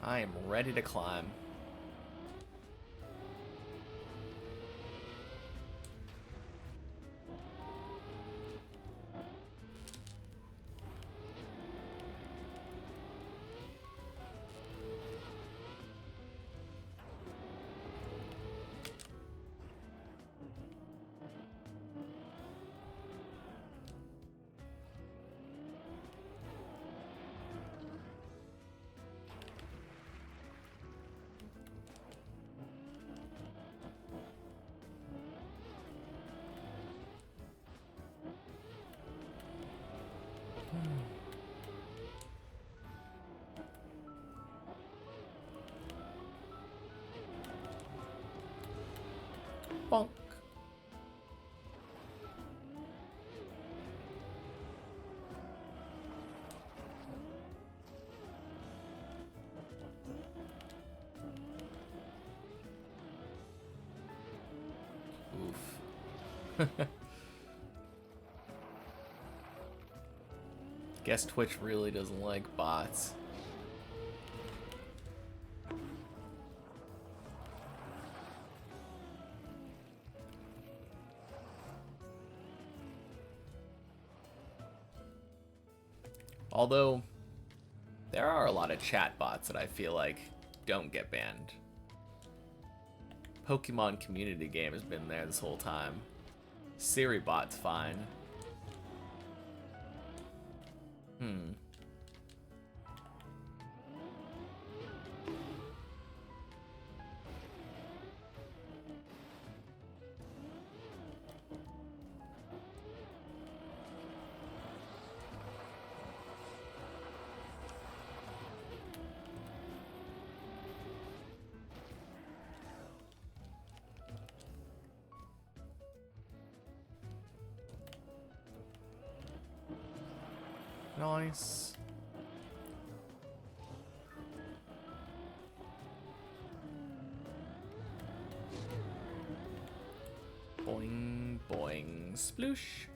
I am ready to climb. Bonk. Oof. Guess Twitch really doesn't like bots. Although, there are a lot of chat bots that I feel like don't get banned. Pokemon community game has been there this whole time. Siri bot's fine. Nice. Boing, boing, sploosh.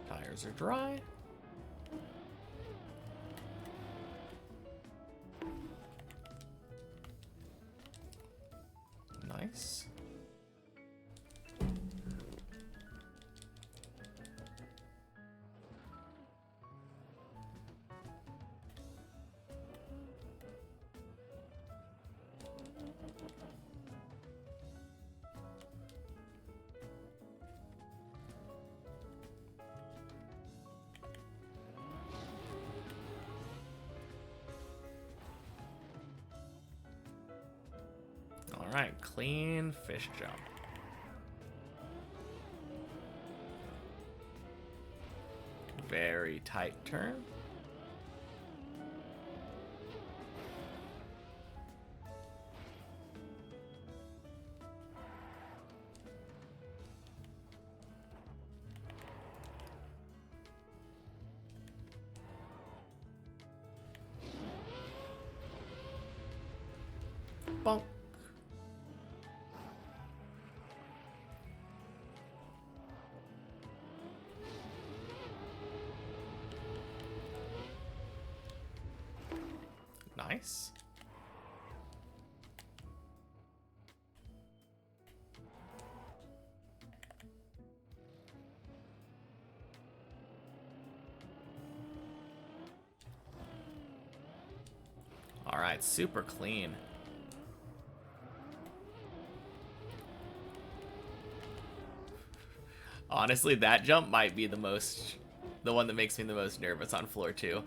Tires are dry. Nice. Alright, clean fish jump. Very tight turn. Bonk. Nice. All right, super clean. Honestly, that jump might be the one that makes me the most nervous on floor 2.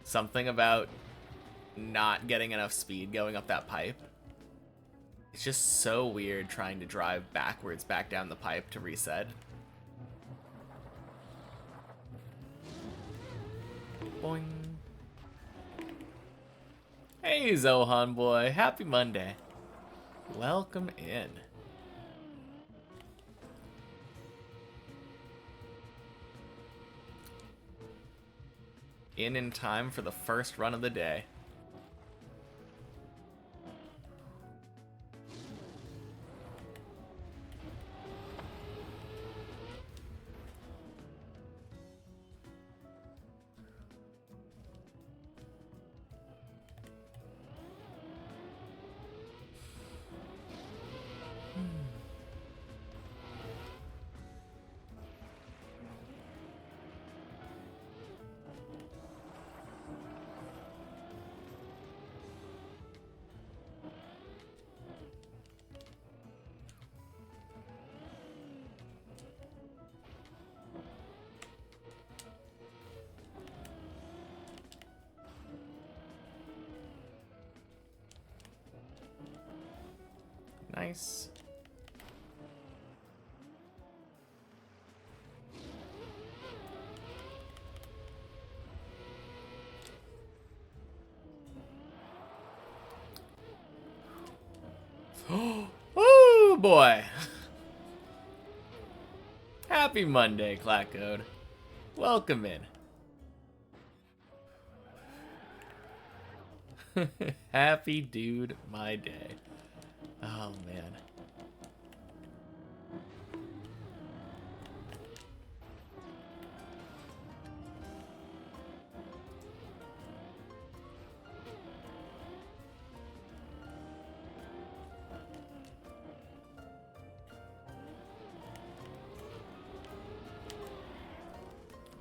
Something about not getting enough speed going up that pipe. It's just so weird trying to drive backwards back down the pipe to reset. Boing. Hey, Zohan boy. Happy Monday. Welcome in. In time for the first run of the day. Nice. Oh boy. Happy Monday, Clackcode. Welcome in. Happy dude, my day. Oh man.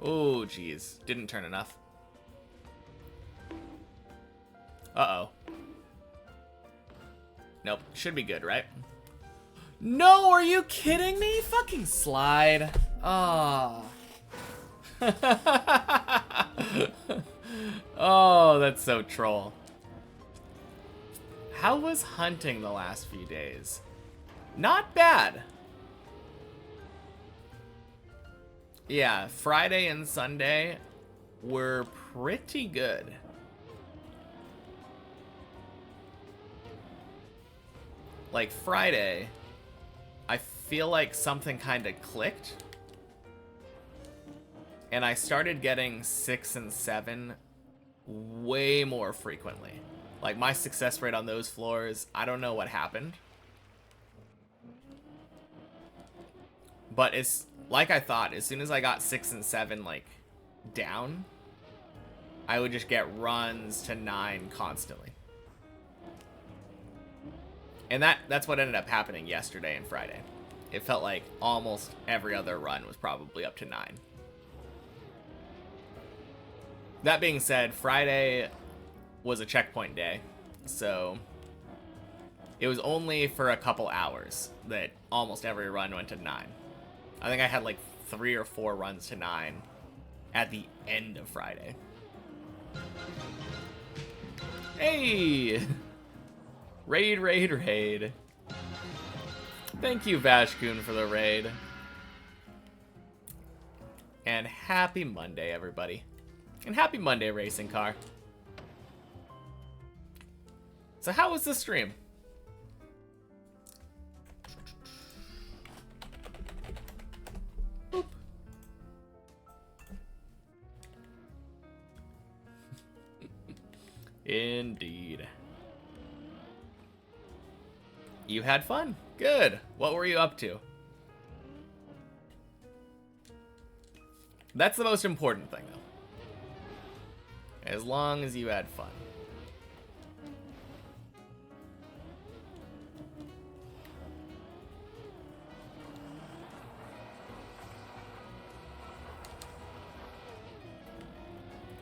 Oh, geez. Didn't turn enough. Uh-oh. Nope. Should be good, right? No, are you kidding me? Fucking slide. Ah. Oh, that's so troll. How was hunting the last few days? Not bad. Yeah, Friday and Sunday were pretty good. Like Friday, I feel like something kind of clicked. And I started getting 6 and 7 way more frequently. Like my success rate on those floors, I don't know what happened. But it's like I thought, as soon as I got 6 and 7 like down, I would just get runs to 9 constantly. And that's what ended up happening yesterday and Friday. It felt like almost every other run was probably up to 9. That being said, Friday was a checkpoint day, so it was only for a couple hours that almost every run went to 9. I think I had like 3 or 4 runs to 9 at the end of Friday. Hey! Raid, raid, raid. Thank you, Vashkoon, for the raid. And happy Monday, everybody. And happy Monday, Racing Car. So how was the stream? Boop. Indeed. You had fun. Good. What were you up to? That's the most important thing, though. As long as you had fun.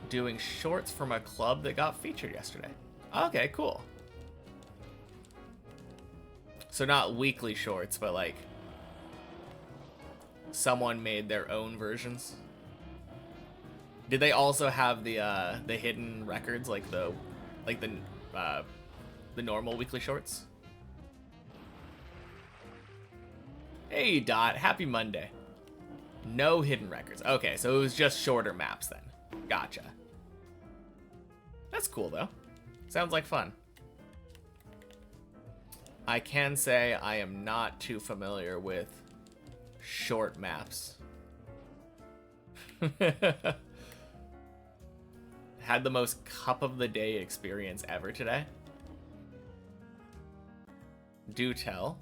Doing shorts from a club that got featured yesterday. Okay, cool. So not weekly shorts, but like someone made their own versions. Did they also have the hidden records, like the normal weekly shorts? Hey Dot, happy Monday. No hidden records. Okay, so it was just shorter maps then. Gotcha. That's cool though. Sounds like fun. I can say I am not too familiar with short maps. Had the most cup of the day experience ever today. Do tell.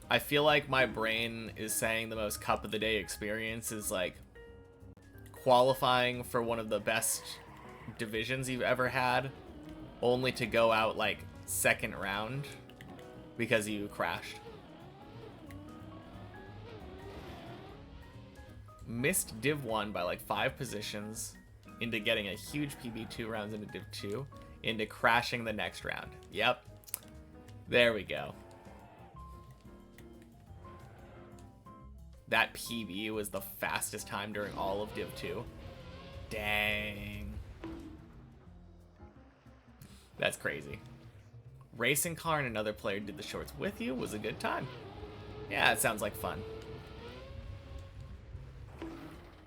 I feel like my brain is saying the most cup of the day experience is like qualifying for one of the best divisions you've ever had, only to go out like second round because you crashed. Missed Div 1 by like 5 positions into getting a huge PB 2 rounds into Div 2 into crashing the next round. Yep. There we go. That PB was the fastest time during all of Div 2. Dang. That's crazy. Racing car and another player did the shorts with you was a good time. Yeah, it sounds like fun.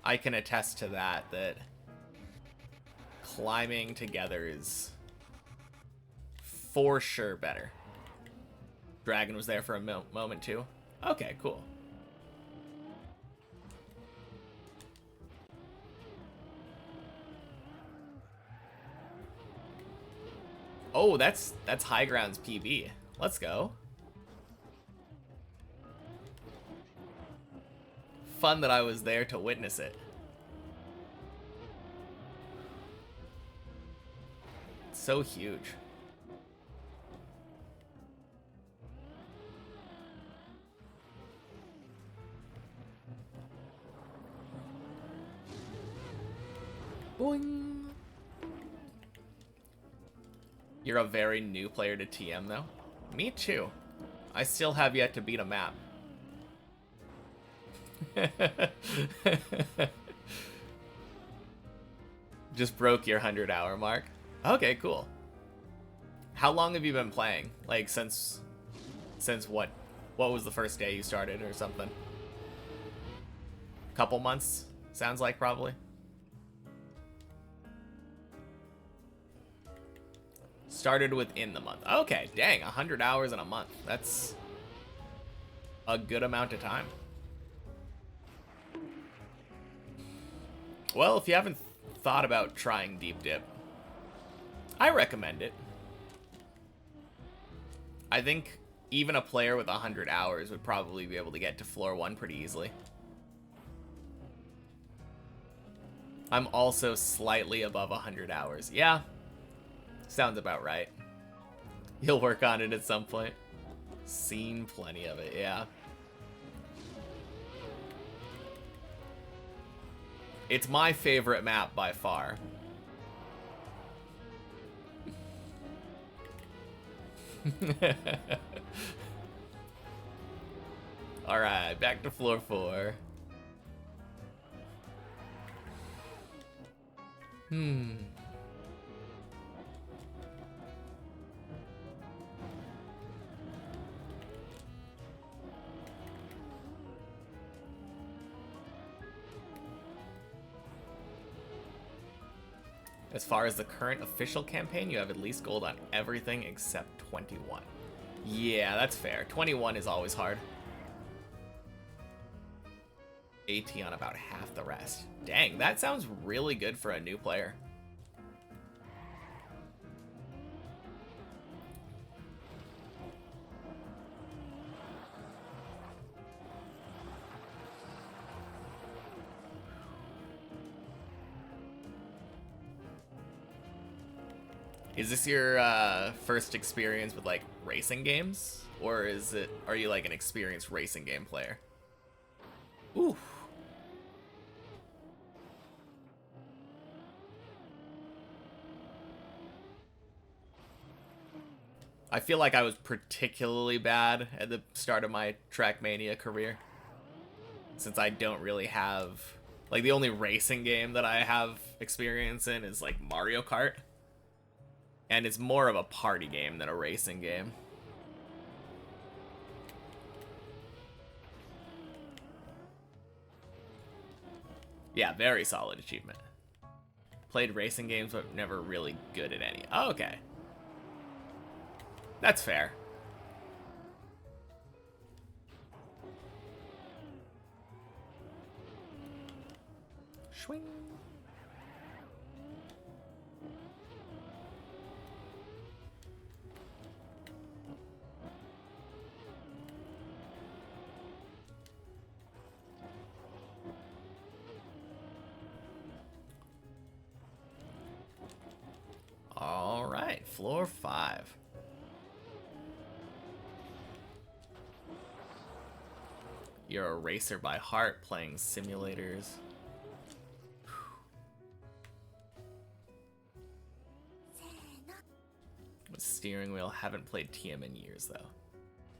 I can attest to that climbing together is for sure better. Dragon was there for a moment too. Okay, cool. Oh, that's High Ground's PB. Let's go. Fun that I was there to witness it. So huge. Boing. You're a very new player to TM, though. Me too. I still have yet to beat a map. Just broke your 100-hour mark. Okay, cool. How long have you been playing? Like, since what? What was the first day you started or something? Couple months? Sounds like, probably. Started within the month. Okay, dang, 100 hours in a month. That's a good amount of time. Well, if you haven't thought about trying Deep Dip, I recommend it. I think even a player with 100 hours would probably be able to get to floor 1 pretty easily. I'm also slightly above 100 hours. Yeah, sounds about right. You'll work on it at some point. Seen plenty of it, yeah. It's my favorite map by far. Alright, back to floor 4. As far as the current official campaign, you have at least gold on everything except 21. Yeah, that's fair. 21 is always hard. 80 on about half the rest. Dang, that sounds really good for a new player. Is this your first experience with like racing games, or are you like an experienced racing game player? Ooh. I feel like I was particularly bad at the start of my Trackmania career, since I don't really have, like, the only racing game that I have experience in is like Mario Kart. And it's more of a party game than a racing game. Yeah, very solid achievement. Played racing games, but never really good at any. Oh, okay. That's fair. Swing. All right, floor 5. You're a racer by heart, playing simulators. With steering wheel, haven't played TM in years though.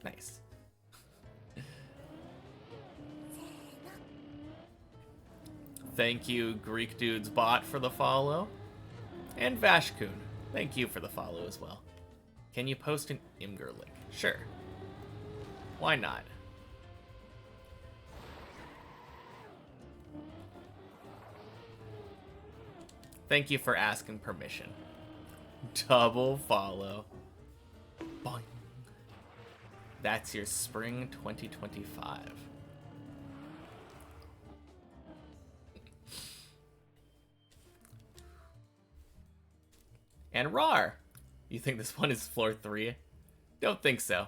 Nice. Thank you, Greek Dude's bot, for the follow. And Vashkun. Thank you for the follow as well. Can you post an Imgur link? Sure. Why not? Thank you for asking permission. Double follow. Boing. That's your spring 2025. And RAR. You think this one is floor 3? Don't think so.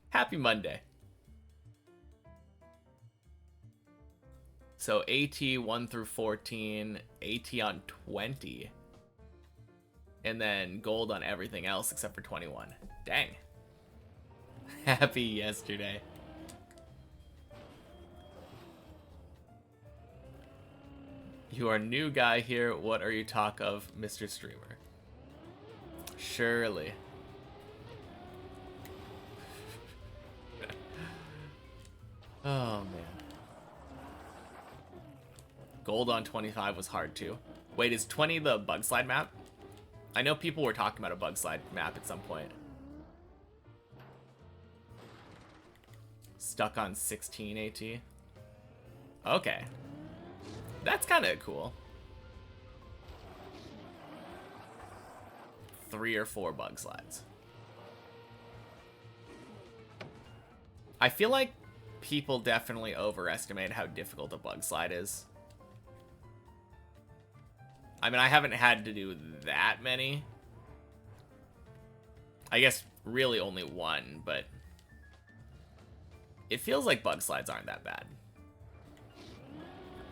Happy Monday. So AT 1 through 14, AT on 20, and then gold on everything else except for 21. Dang. Happy yesterday. You are new guy here. What are you talk of, Mr. Streamer? Surely. Oh, man. Gold on 25 was hard, too. Wait, is 20 the bug slide map? I know people were talking about a bug slide map at some point. Stuck on 16 AT. Okay. That's kind of cool. 3 or 4 bug slides. I feel like people definitely overestimate how difficult a bug slide is. I mean, I haven't had to do that many. I guess really only one, but it feels like bug slides aren't that bad.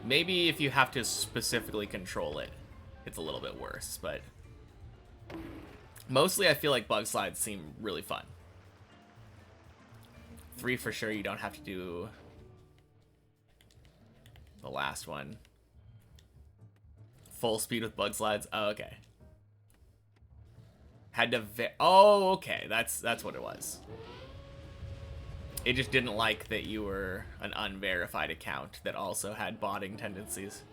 Maybe if you have to specifically control it, it's a little bit worse, but mostly I feel like bug slides seem really fun. 3 for sure, you don't have to do the last one. Full speed with bug slides? Oh, okay. Had to oh, okay, that's what it was. It just didn't like that you were an unverified account that also had botting tendencies.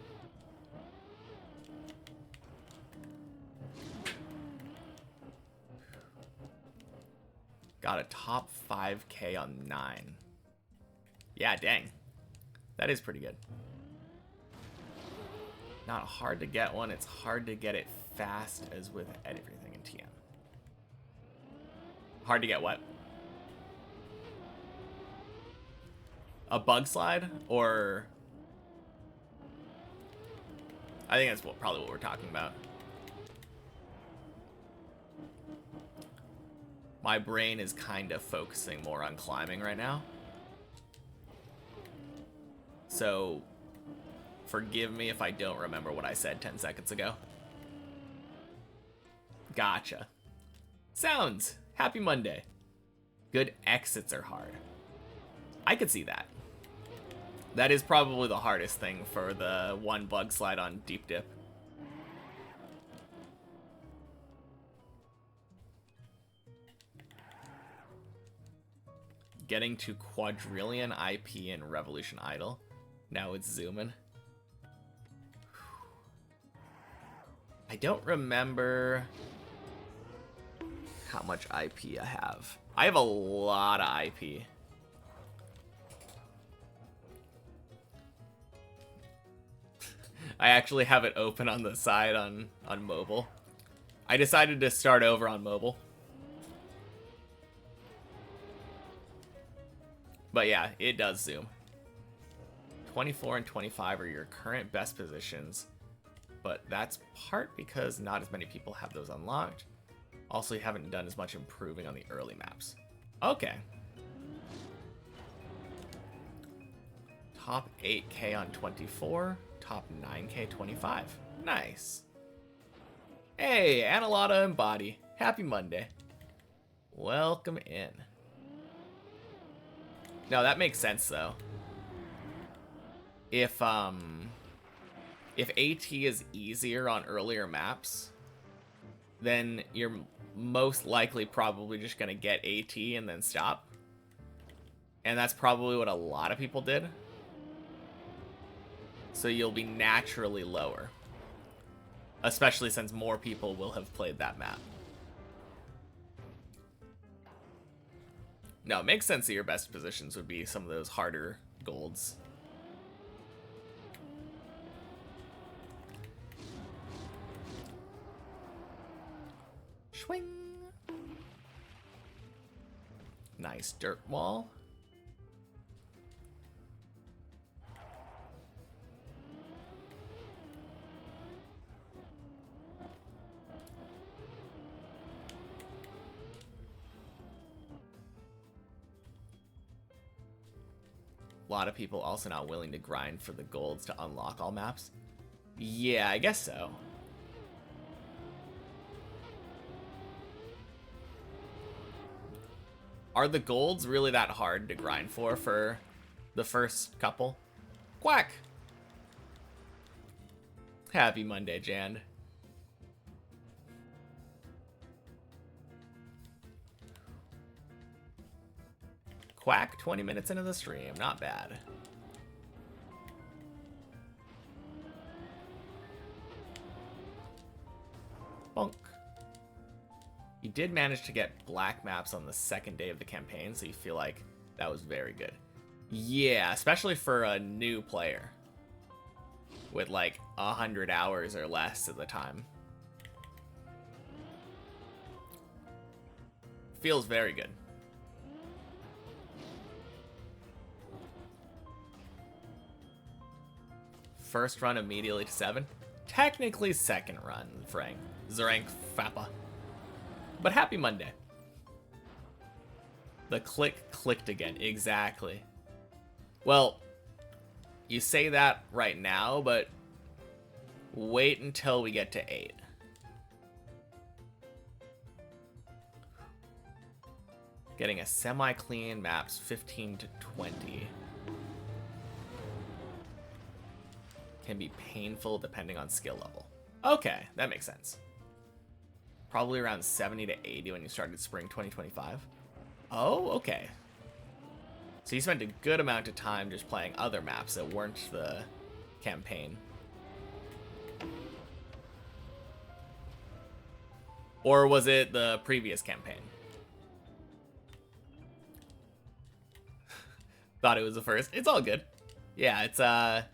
Got a top 5K on 9. Yeah, dang. That is pretty good. Not hard to get one. It's hard to get it fast as with everything in TM. Hard to get what? A bug slide? Or I think that's probably what we're talking about. My brain is kind of focusing more on climbing right now. So forgive me if I don't remember what I said 10 seconds ago. Gotcha. Sounds. Happy Monday. Good exits are hard. I could see that. That is probably the hardest thing for the one bug slide on Deep Dip. Getting to Quadrillion IP in Revolution Idol. Now it's zooming. I don't remember how much IP I have. I have a lot of IP. I actually have it open on the side on mobile. I decided to start over on mobile. But yeah, it does zoom. 24 and 25 are your current best positions, but that's part because not as many people have those unlocked. Also, you haven't done as much improving on the early maps. Okay. Top 8K on 24, top 9K 25. Nice. Hey, Analata and Body. Happy Monday. Welcome in. No, that makes sense though. If AT is easier on earlier maps, then you're most likely probably just gonna get AT and then stop. And that's probably what a lot of people did. So you'll be naturally lower. especially since more people will have played that map. No, it makes sense that your best positions would be some of those harder golds. Swing. Nice dirt wall. A lot of people also not willing to grind for the golds to unlock all maps. Yeah, I guess so. Are the golds really that hard to grind for the first couple? Quack! Happy Monday, Jan. Quack, 20 minutes into the stream. Not bad. Bonk. You did manage to get black maps on the second day of the campaign, so you feel like that was very good. Yeah, especially for a new player with like 100 hours or less at the time. Feels very good. First run immediately to 7. Technically second run, Frank. Zerank Fappa. But happy Monday. The click clicked again. Exactly. Well, you say that right now, but wait until we get to 8. Getting a semi-clean maps 15 to 20. Can be painful depending on skill level. Okay, that makes sense. Probably around 70 to 80 when you started spring 2025. Oh, okay. So you spent a good amount of time just playing other maps that weren't the campaign. Or was it the previous campaign? Thought it was the first. It's all good. Yeah, it's the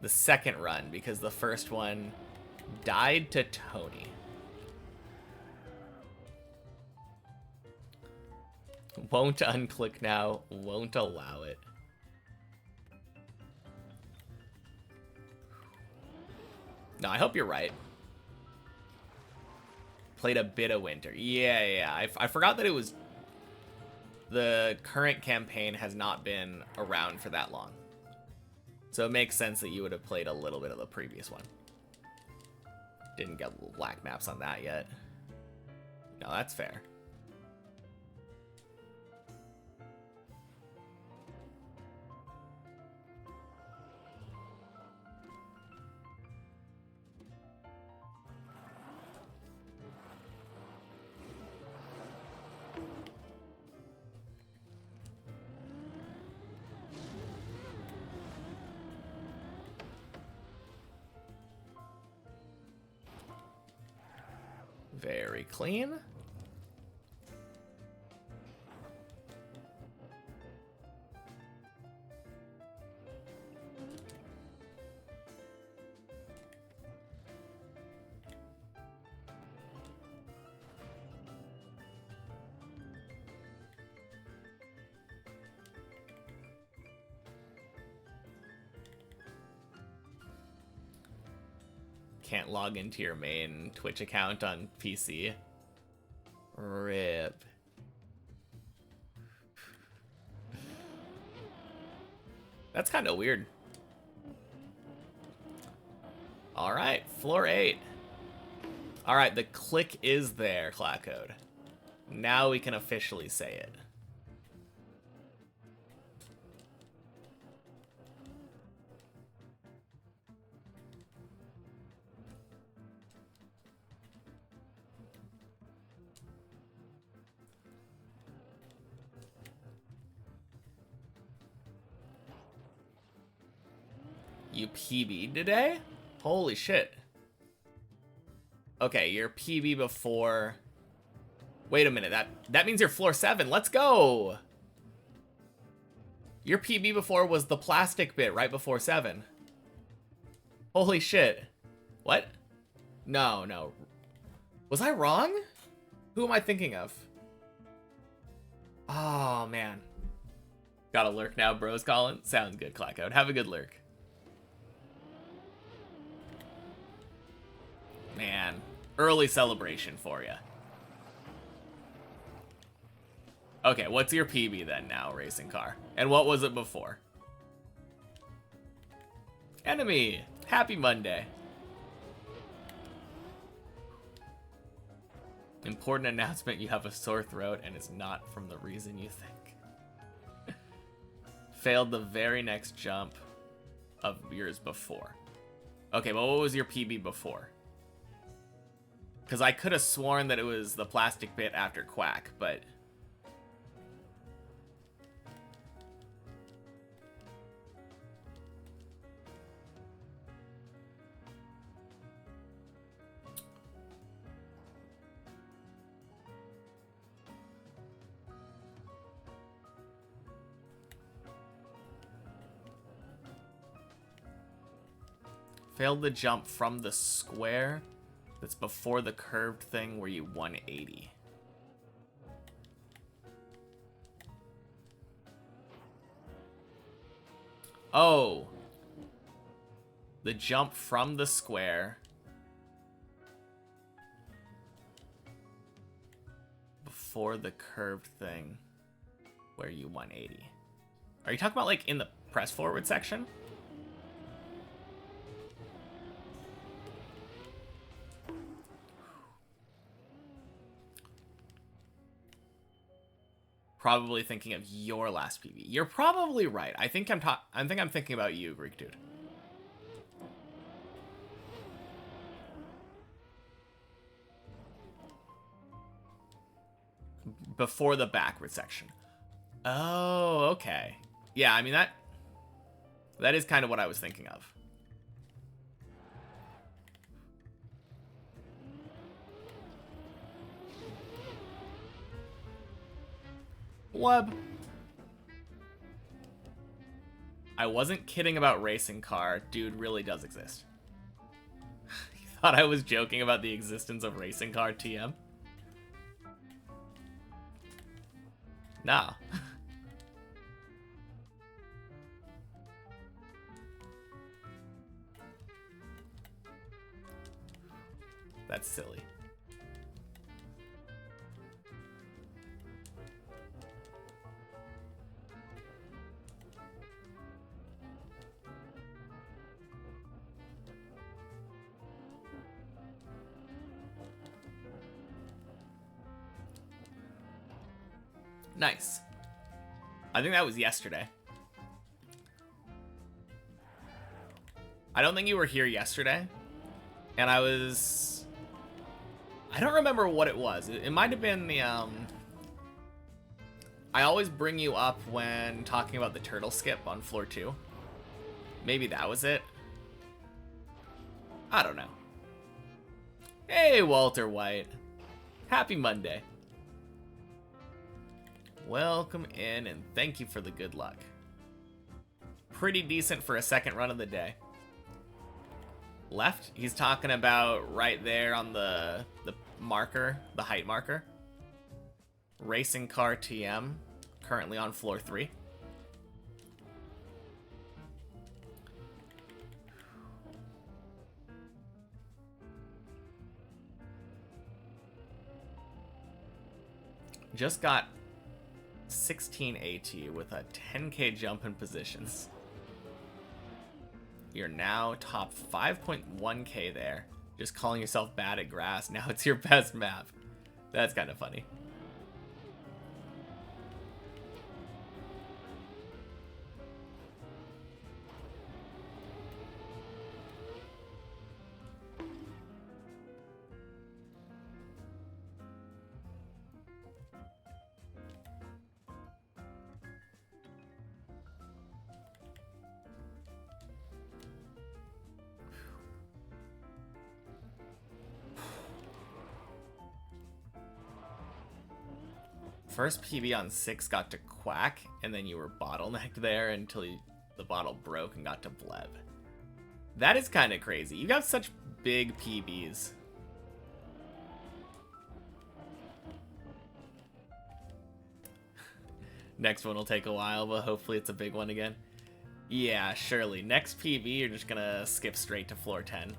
second run because the first one died to Tony. Won't unclick now, won't allow it. No, I hope you're right. Played a bit of winter. Yeah. I forgot that it was... The current campaign has not been around for that long. So it makes sense that you would have played a little bit of the previous one. Didn't get black maps on that yet. No, that's fair. Very clean. Can't log into your main Twitch account on PC. RIP. That's kind of weird. All right, floor 8. All right, the click is there, Clackcode. Now we can officially say it. You PB'd today? Holy shit. Okay, your PB before... Wait a minute, that means you're floor 7. Let's go! Your PB before was the plastic bit right before 7. Holy shit. What? No. Was I wrong? Who am I thinking of? Oh, man. Got a lurk now, bros, Colin? Sounds good, Clackout. Have a good lurk. Man, early celebration for you. Okay, what's your PB then now, racing car? And what was it before? Enemy! Happy Monday. Important announcement, you have a sore throat and it's not from the reason you think. Failed the very next jump of yours before. Okay, but what was your PB before? Because I could have sworn that it was the plastic bit after Quack, but... Failed the jump from the square that's before the curved thing where you 180. Oh. The jump from the square before the curved thing where you 180. Are you talking about like in the press forward section? Probably thinking of your last PB. You're probably right. I think I'm thinking about you, Greek dude. Before the backward section. Oh, okay. Yeah, I mean that is kind of what I was thinking of. Web. I wasn't kidding about racing car. Dude really does exist. You thought I was joking about the existence of racing car TM? Nah. That's silly. Nice. I think that was yesterday. I don't think you were here yesterday. And I don't remember what it was. It might have been the, I always bring you up when talking about the turtle skip on floor 2. Maybe that was it. I don't know. Hey, Walter White. Happy Monday. Welcome in, and thank you for the good luck. Pretty decent for a second run of the day. Left, he's talking about right there on the marker, the height marker. Racing car TM, currently on floor 3. Just got 16 AT with a 10k jump in positions. You're now top 5.1k there. Just calling yourself bad at grass. Now it's your best map. That's kind of funny. First PB on 6 got to Quack, and then you were bottlenecked there until the bottle broke and got to Bleb. That is kind of crazy. You got such big PBs. Next one will take a while, but hopefully it's a big one again. Yeah, surely. Next PB, you're just gonna skip straight to floor 10.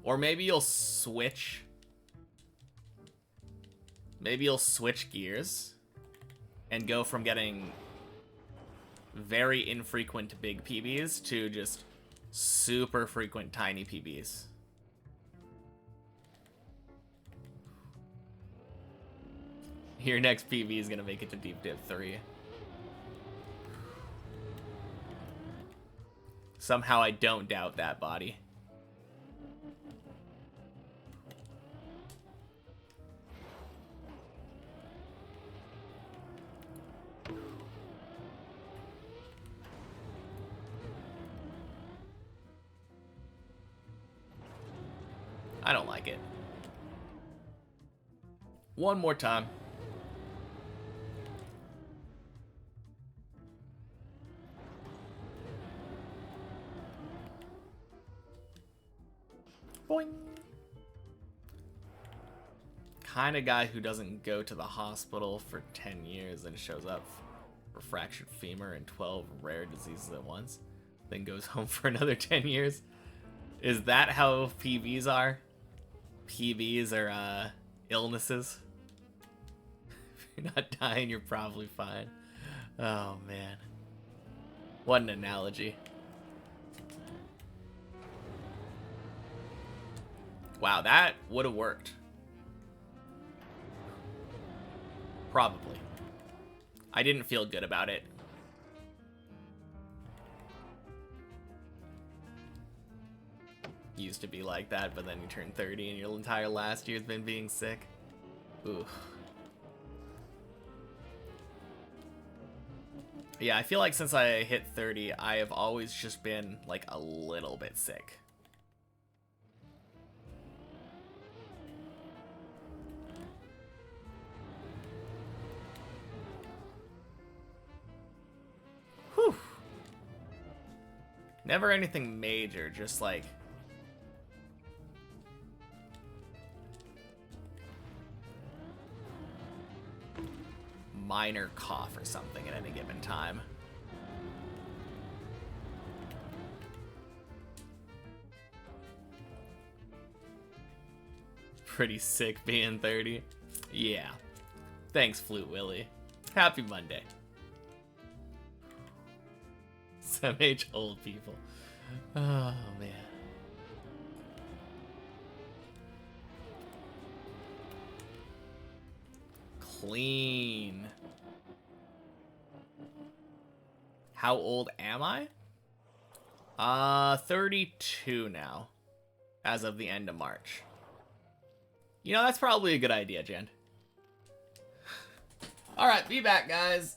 Or maybe you'll switch. Maybe you'll switch gears and go from getting very infrequent big PBs to just super frequent tiny PBs. Your next PB is gonna make it to Deep Dip 3. Somehow I don't doubt that, body. I don't like it. One more time. Boing. Kind of guy who doesn't go to the hospital for 10 years and shows up for fractured femur and 12 rare diseases at once, then goes home for another 10 years. Is that how PBs are? PBs are illnesses. If you're not dying, you're probably fine. Oh man, what an analogy. Wow, that would have worked. Probably. I didn't feel good about it. Used to be like that, but then you turn 30 and your entire last year's been being sick. Ooh. Yeah, I feel like since I hit 30, I have always just been like a little bit sick. Whew. Never anything major, just like minor cough or something at any given time. Pretty sick being 30. Yeah. Thanks, Flute Willie. Happy Monday. Some age old people. Oh, man. Clean. How old am I? 32 now. As of the end of March. You know, that's probably a good idea, Jen. Alright, be back, guys.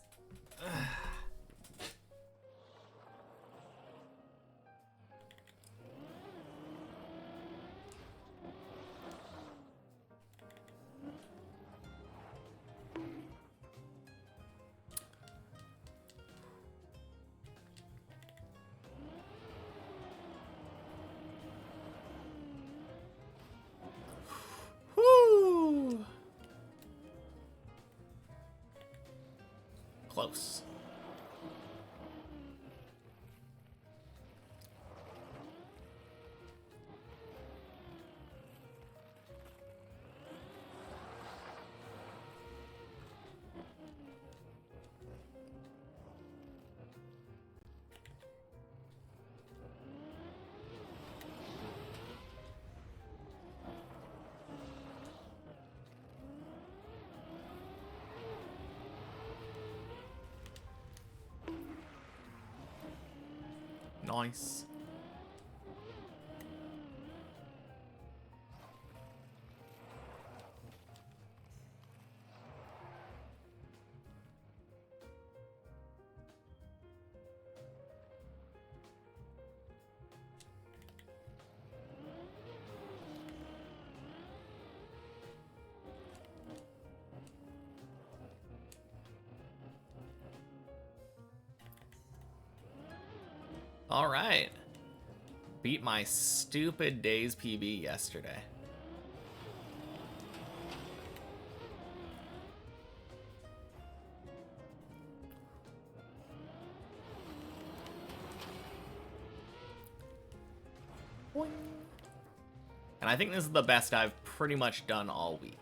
Woo! Close. Nice. All right. Beat my stupid days PB yesterday. And I think this is the best I've pretty much done all week.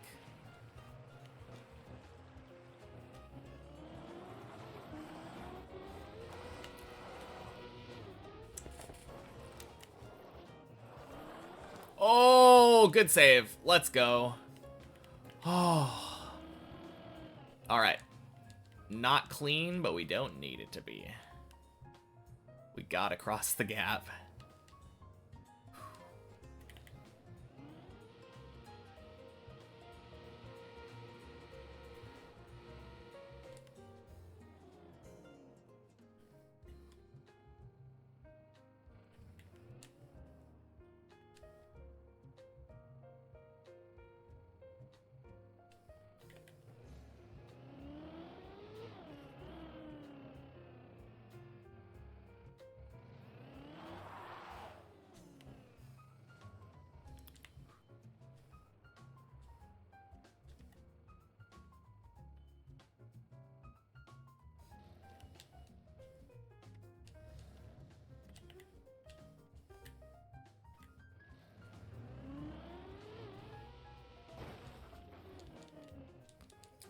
Oh, good save. Let's go. Oh. All right. Not clean, but we don't need it to be. We gotta cross the gap.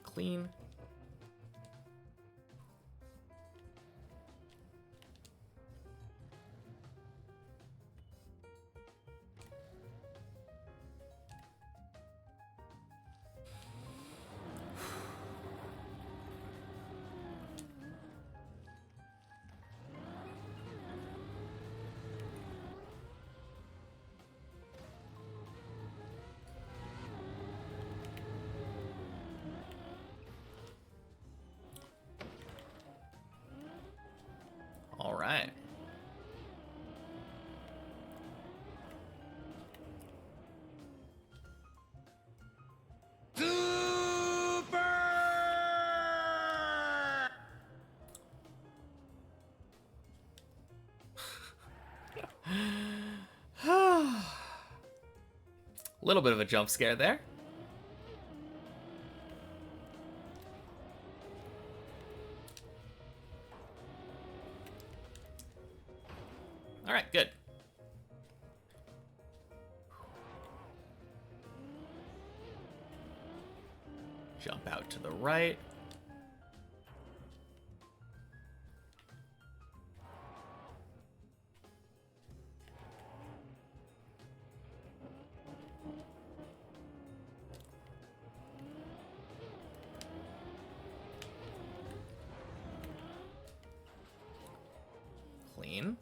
Clean. All right. A little bit of a jump scare there. All right, good. Jump out to the right. Clean.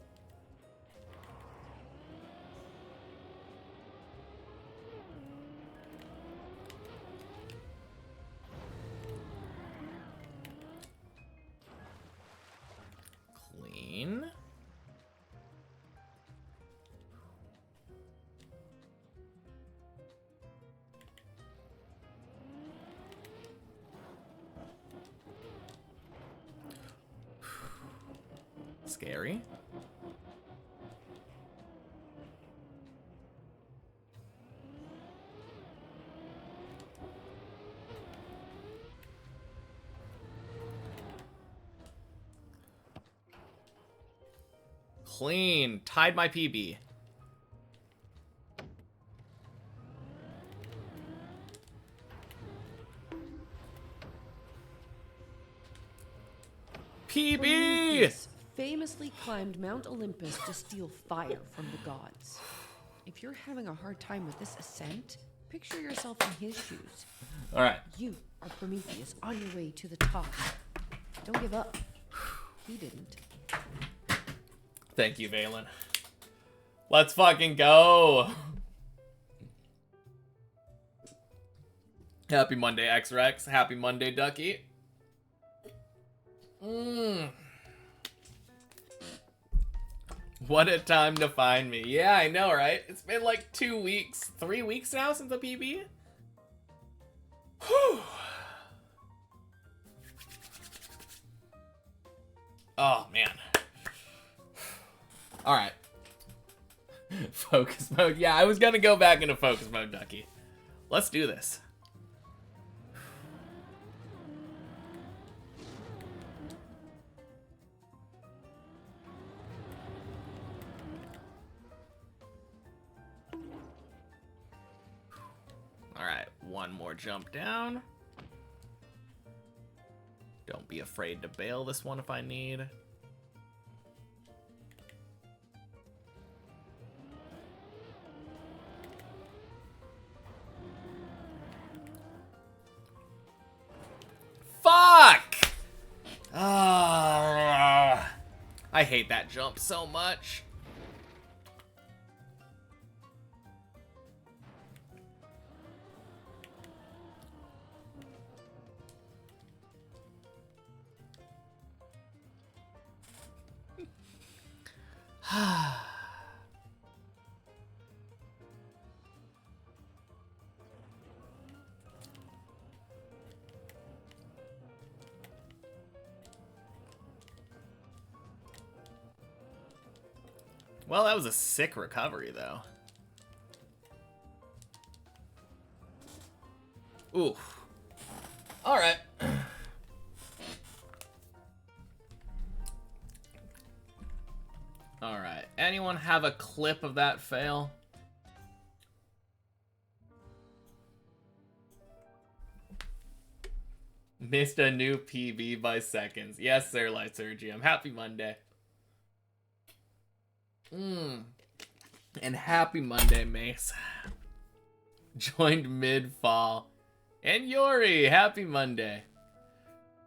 Clean. Scary. Clean. Tied my PB. PB! Prometheus famously climbed Mount Olympus to steal fire from the gods. If you're having a hard time with this ascent, picture yourself in his shoes. All right. You are Prometheus on your way to the top. Don't give up. He didn't. Thank you, Valen. Let's fucking go. Happy Monday, X-Rex. Happy Monday, Ducky. What a time to find me. Yeah, I know, right? It's been like 2 weeks, 3 weeks now since the PB. Whew. Oh, man. Alright. Focus mode. Yeah, I was gonna go back into focus mode, Ducky. Let's do this. Alright, one more jump down. Don't be afraid to bail this one if I need. Fuck! I hate that jump so much. Well, that was a sick recovery, though. Ooh. Alright. Alright. Anyone have a clip of that fail? Missed a new PB by seconds. Yes, sir, Lysergium. Happy Monday. And happy Monday, Mace. Joined mid-fall. And Yori, happy Monday.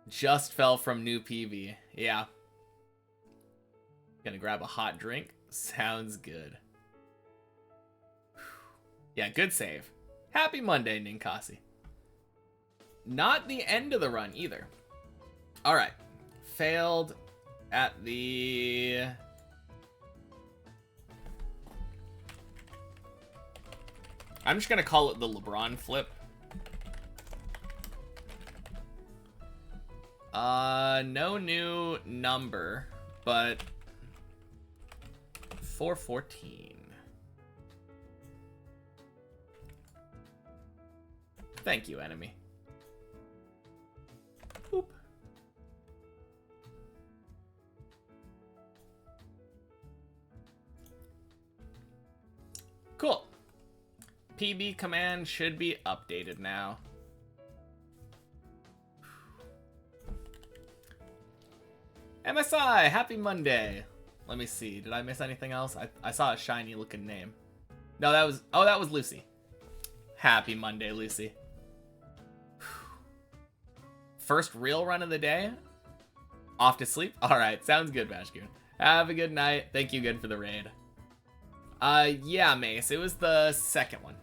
Just fell from new PB. Yeah. Gonna grab a hot drink. Sounds good. Yeah, good save. Happy Monday, Ninkasi. Not the end of the run, either. Alright. Failed at the... I'm just gonna call it the LeBron flip. No new number, but 414. Thank you, enemy. Boop. Cool. PB command should be updated now. MSI, happy Monday. Let me see. Did I miss anything else? I saw a shiny looking name. No, that was... Oh, that was Lucy. Happy Monday, Lucy. First real run of the day? Off to sleep? Alright, sounds good, Bashgoon. Have a good night. Thank you again for the raid. Yeah, Mace. It was the second one.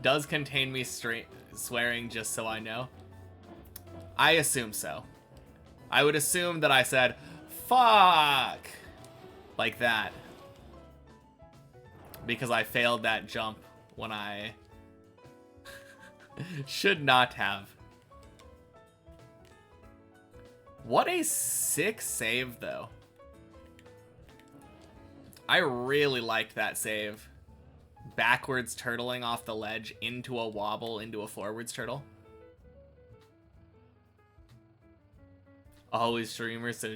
Does contain me swearing, just so I know. I assume so. I would assume that I said, fuck! Like that. Because I failed that jump when I should not have. What a sick save, though. I really liked that save. Backwards turtling off the ledge into a wobble into a forwards turtle. Always streamer, so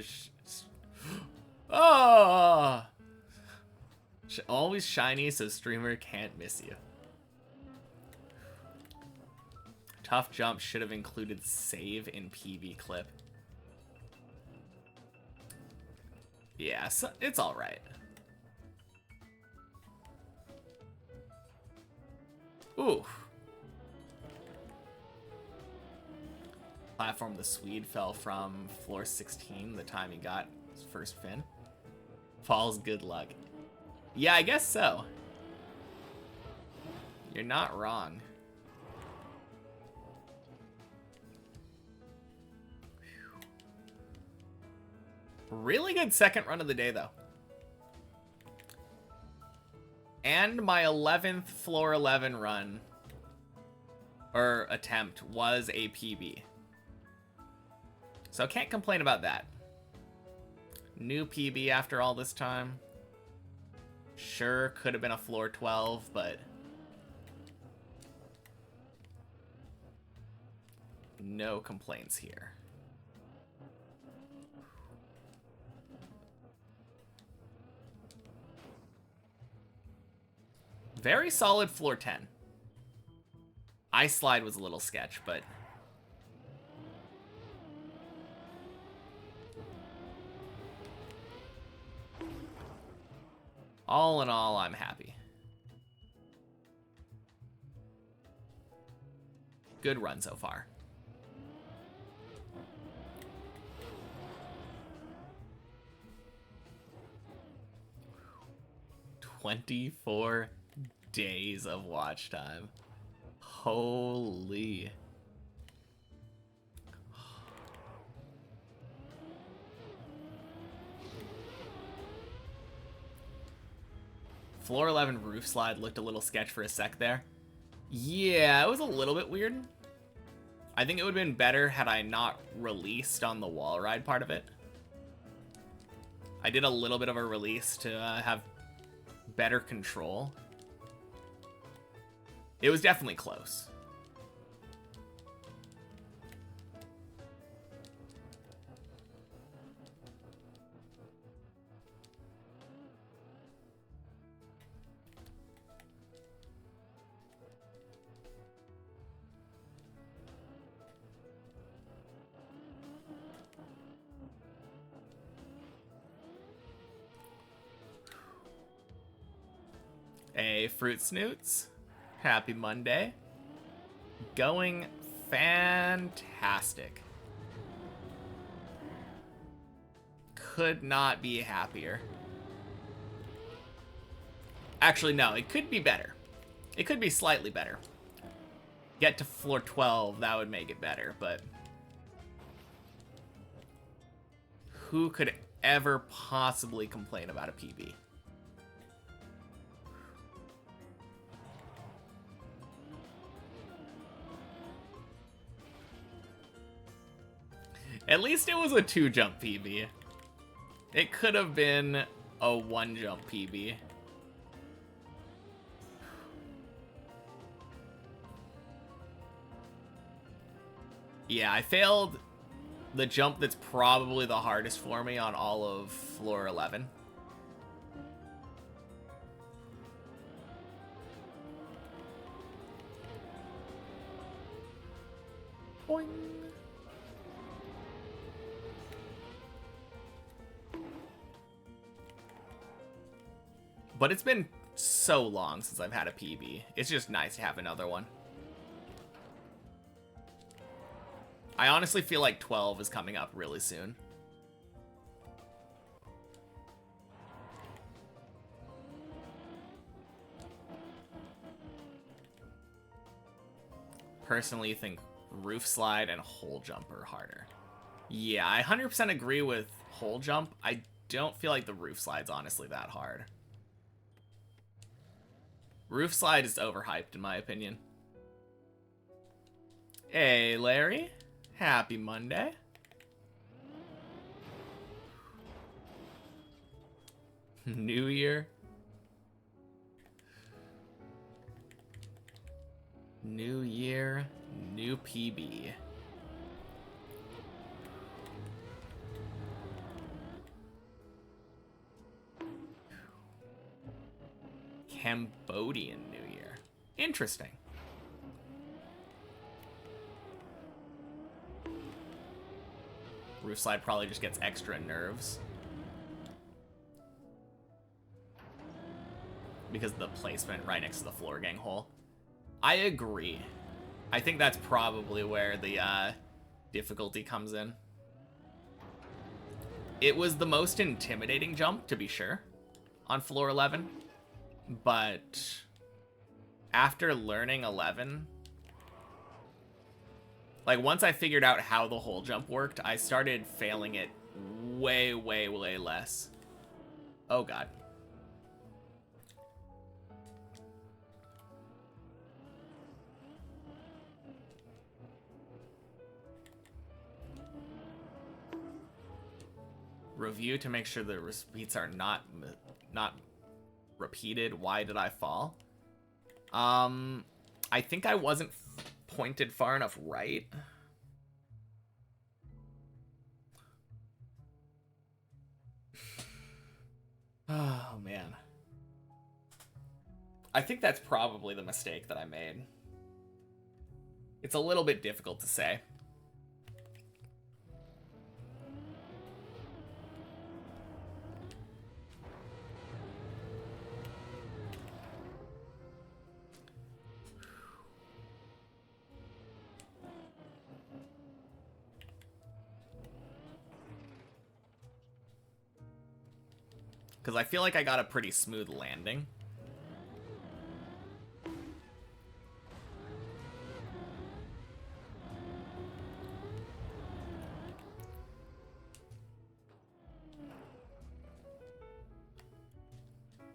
oh! Always shiny, so streamer can't miss you. Tough jump should have included save in PV clip. Yeah, so it's alright. Ooh. Platform the Swede fell from floor 16 the time he got his first fin. Falls good luck. Yeah, I guess so. You're not wrong. Really good second run of the day, though. And my 11th floor 11 run, or attempt, was a PB. So can't complain about that. New PB after all this time. Sure, could have been a floor 12, but no complaints here. Very solid floor 10. Ice slide was a little sketch, but all in all, I'm happy. Good run so far. "24 days of watch time. Holy. Floor 11 roof slide looked a little sketch for a sec there. Yeah, it was a little bit weird. I think it would have been better had I not released on the wall ride part of it. I did a little bit of a release to have better control. It was definitely close. Hey, Fruit Snoots. Happy Monday. Going fantastic. Could not be happier. Actually, no, it could be better. It could be slightly better. Get to floor 12, that would make it better, but who could ever possibly complain about a PB? At least it was a 2-jump PB. It could have been a 1-jump PB. Yeah, I failed the jump that's probably the hardest for me on all of floor 11. Boing. But it's been so long since I've had a PB. It's just nice to have another one. I honestly feel like 12 is coming up really soon. Personally think roof slide and hole jump are harder. Yeah, I 100% agree with hole jump. I don't feel like the roof slide's honestly that hard. Roof slide is overhyped in my opinion. Hey, Larry. Happy Monday. New Year. New Year, new PB. Cambodian New Year. Interesting. Roof slide probably just gets extra nerves. Because of the placement right next to the floor gang hole. I agree. I think that's probably where the difficulty comes in. It was the most intimidating jump, to be sure, on floor 11. But after learning 11, like once I figured out how the hole jump worked, I started failing it way, way, way less. Oh god. Review to make sure the repeats are not repeated. Why did I fall? I think I wasn't pointed far enough right. Oh, man. I think that's probably the mistake that I made. It's a little bit difficult to say. Because I feel like I got a pretty smooth landing.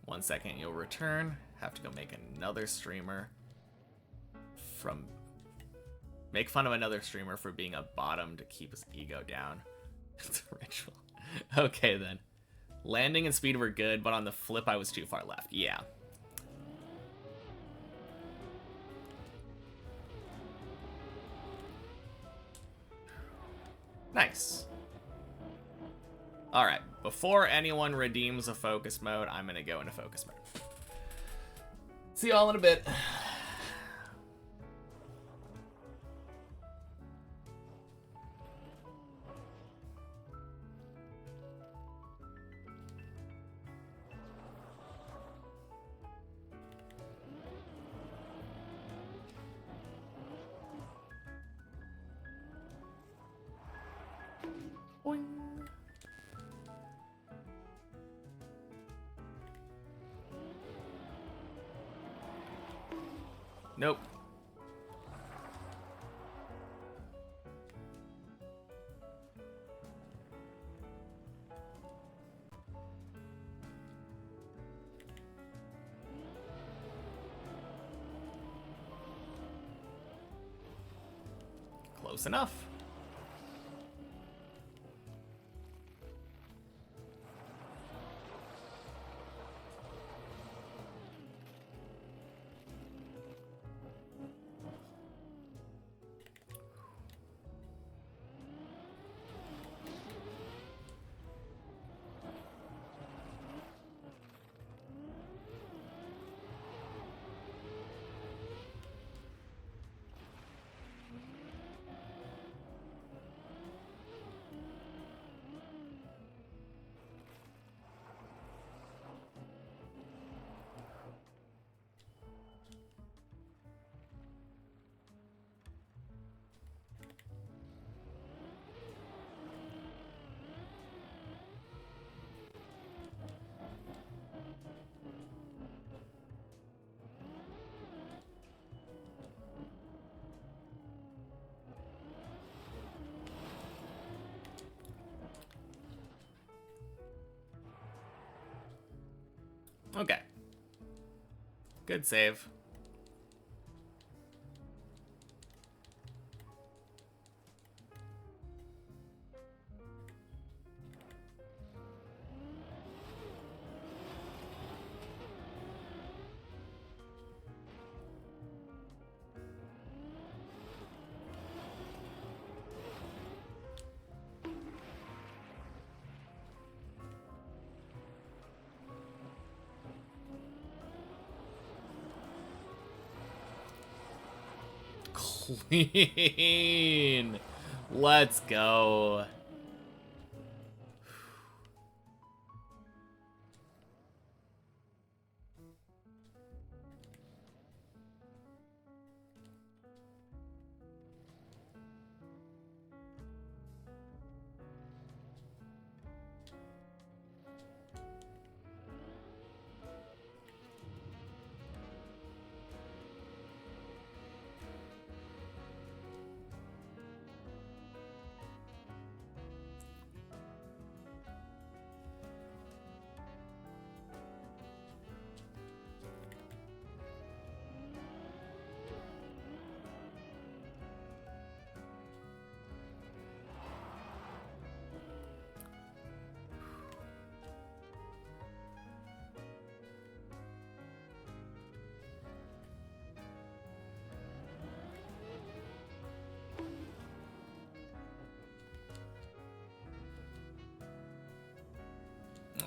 One second, you'll return. Have to go make another streamer from... Make fun of another streamer for being a bottom to keep his ego down. It's a ritual. Okay, then. Landing and speed were good, but on the flip, I was too far left. Yeah. Nice. All right. Before anyone redeems a focus mode, I'm going to go into focus mode. See y'all in a bit. Boing. Nope. Close enough. Okay. Good save. Clean. Let's go.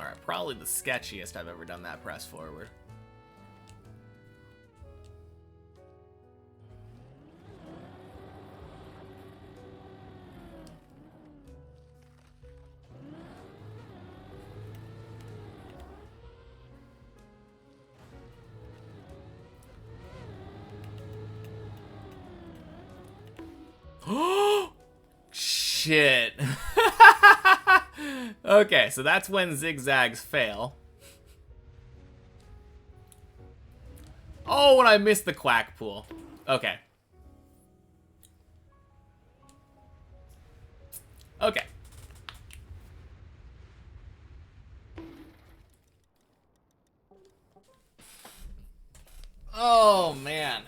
Alright, probably the sketchiest I've ever done that press forward. Shit. Okay, so that's when zigzags fail. Oh, and I missed the quack pool. Okay. Okay. Oh, man.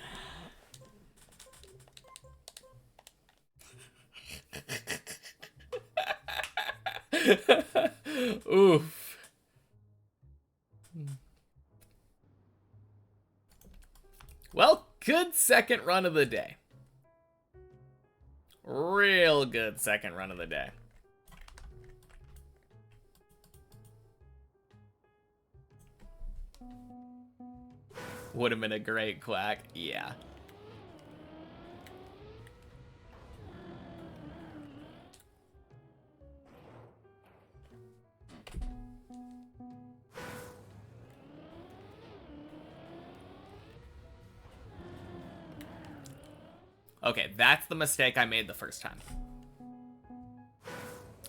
Oof. Well, good second run of the day. Real good second run of the day. Would have been a great quack. Yeah. Okay, that's the mistake I made the first time.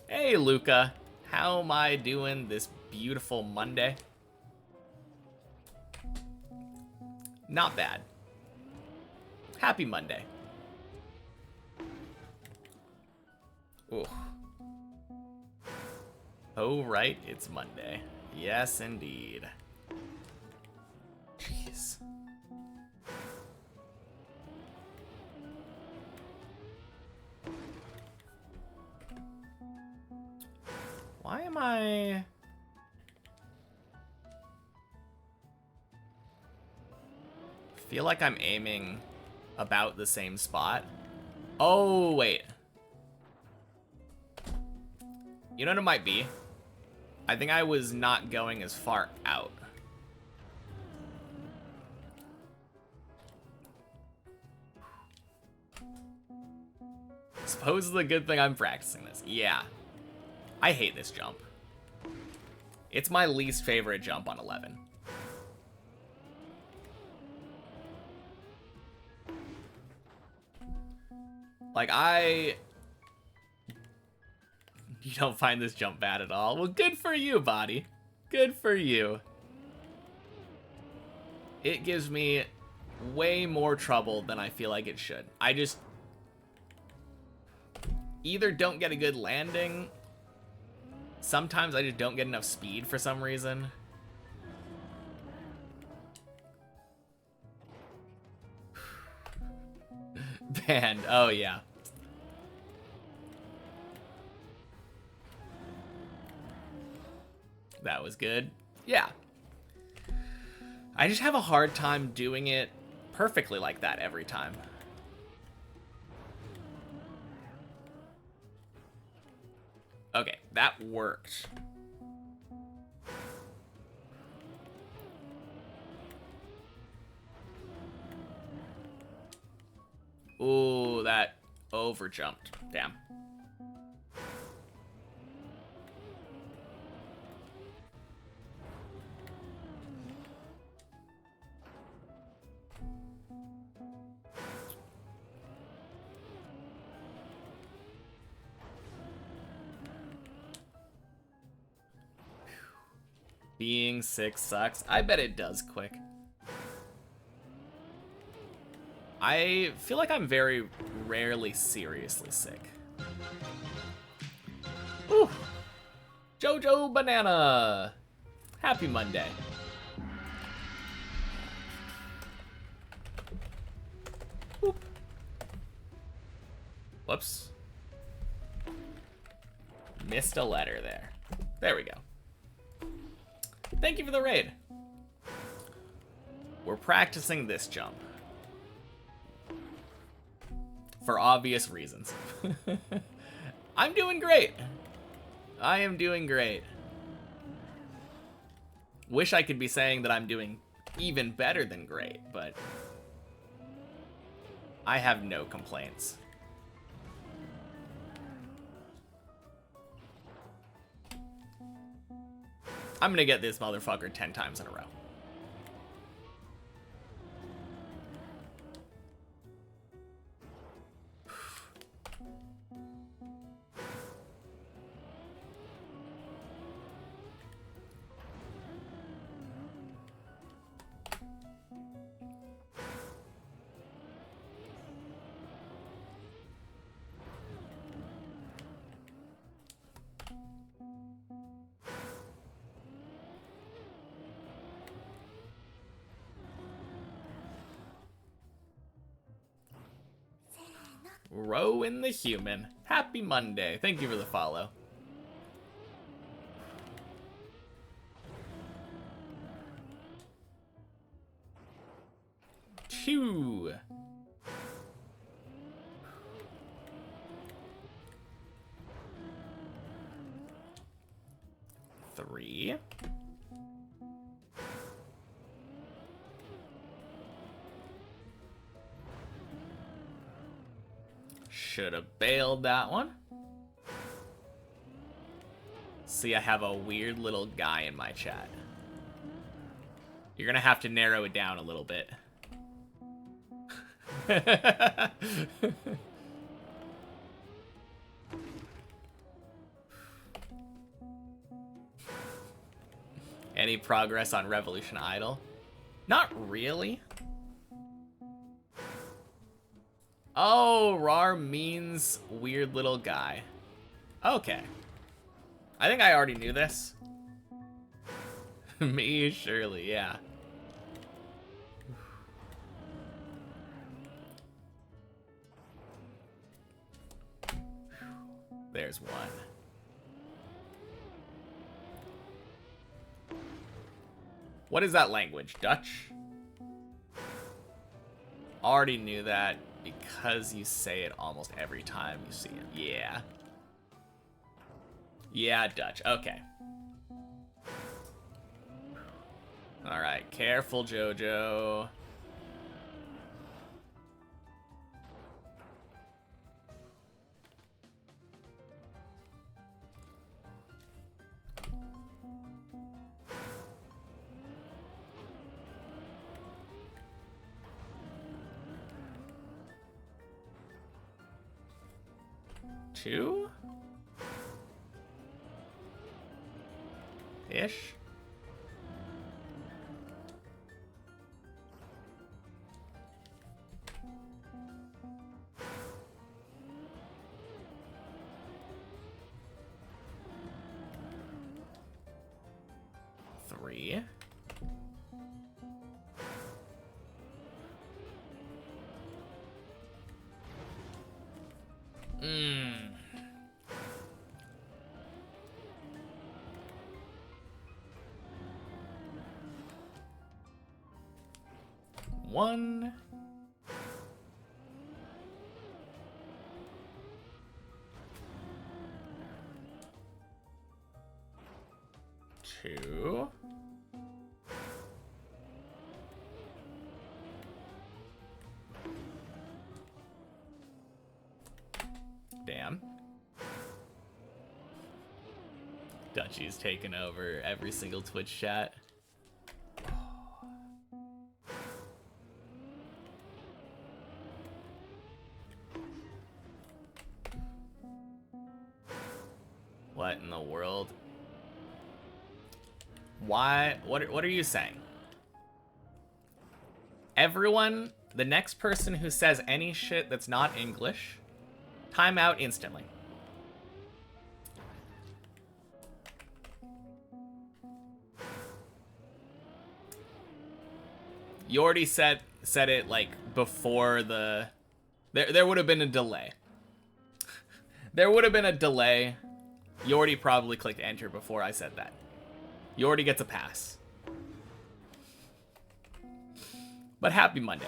Hey, Luca. How am I doing this beautiful Monday? Not bad. Happy Monday. Ooh. Oh, right, it's Monday. Yes, indeed. Jeez. Why am I... feel like I'm aiming about the same spot. Oh, wait. You know what it might be? I think I was not going as far out. Suppose it's a good thing I'm practicing this. Yeah. I hate this jump. It's my least favorite jump on 11. Like, you don't find this jump bad at all? Well, good for you, body. Good for you. It gives me way more trouble than I feel like it should. I just either don't get a good landing. Sometimes I just don't get enough speed for some reason. Banned. Oh, yeah. That was good. Yeah. I just have a hard time doing it perfectly like that every time. Okay, that worked. Ooh, that overjumped. Damn. Being sick sucks. I bet it does quick. I feel like I'm very rarely seriously sick. Ooh. Jojo Banana. Happy Monday. Whoop. Whoops. Missed a letter there. There we go. Thank you for the raid. We're practicing this jump. For obvious reasons. I'm doing great. I am doing great. Wish I could be saying that I'm doing even better than great, but I have no complaints. I'm gonna get this motherfucker 10 times in a row. Rowan the Human. Happy Monday. Thank you for the follow. Two. Three. Should have bailed that one. See, I have a weird little guy in my chat. You're gonna have to narrow it down a little bit. Any progress on Revolution Idol? Not really. Oh, Rar means weird little guy. Okay. I think I already knew this. Me, surely, yeah. There's one. What is that language? Dutch? Already knew that because you say it almost every time you see it. Yeah. Yeah, Dutch. Okay. Alright, careful, Jojo. Two? Ish? Three. One. Two. Damn. Dutchy's taken over every single Twitch chat. What in the world? Why? What are you saying? Everyone, the next person who says any shit that's not English, time out instantly. You already said it like before the there would have been a delay. There would have been a delay. Yordi probably clicked enter before I said that. Yordi gets a pass. But happy Monday.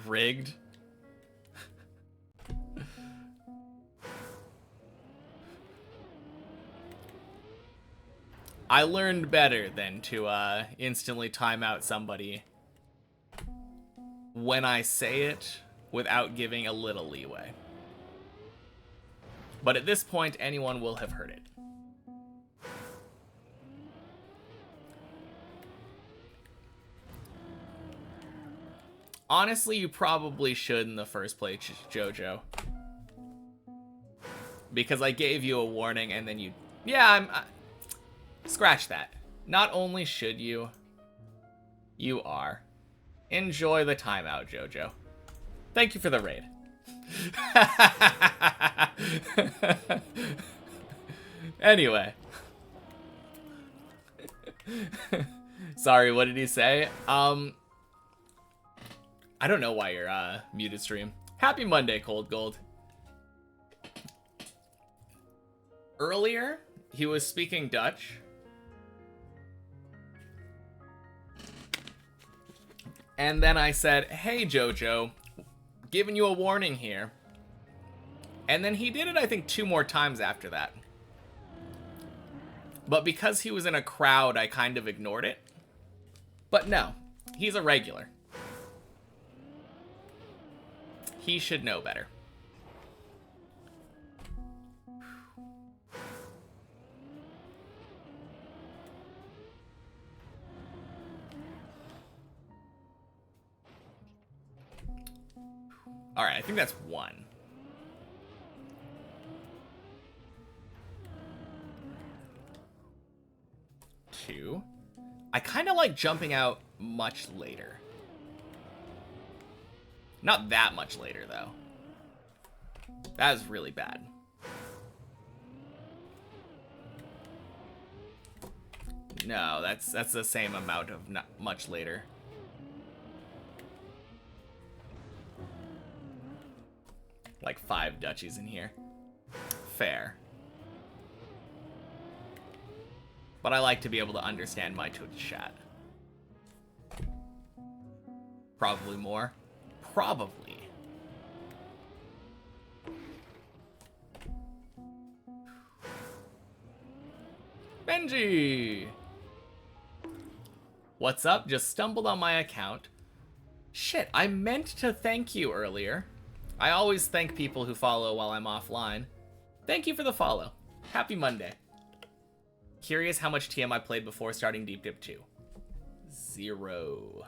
Rigged. I learned better than to instantly time out somebody when I say it without giving a little leeway. But at this point, anyone will have heard it. Honestly, you probably should in the first place, Jojo. Because I gave you a warning and then you... Yeah, scratch that. Not only should you, you are. Enjoy the timeout, Jojo. Thank you for the raid. Anyway. Sorry, what did he say? I don't know why you're muted stream. Happy Monday, Cold Gold. Earlier, he was speaking Dutch. And then I said, hey, Jojo, giving you a warning here. And then he did it, I think, 2 more times after that. But because he was in a crowd, I kind of ignored it. But no, he's a regular. He should know better. All right, I think that's 1. Two. I kind of like jumping out much later. Not that much later, though. That is really bad. No, that's the same amount of not much later. Like 5 duchies in here. Fair. But I like to be able to understand my Twitch chat. Probably more. Probably. Benji! What's up? Just stumbled on my account. Shit, I meant to thank you earlier. I always thank people who follow while I'm offline. Thank you for the follow. Happy Monday. Curious how much TM I played before starting Deep Dip 2. 0.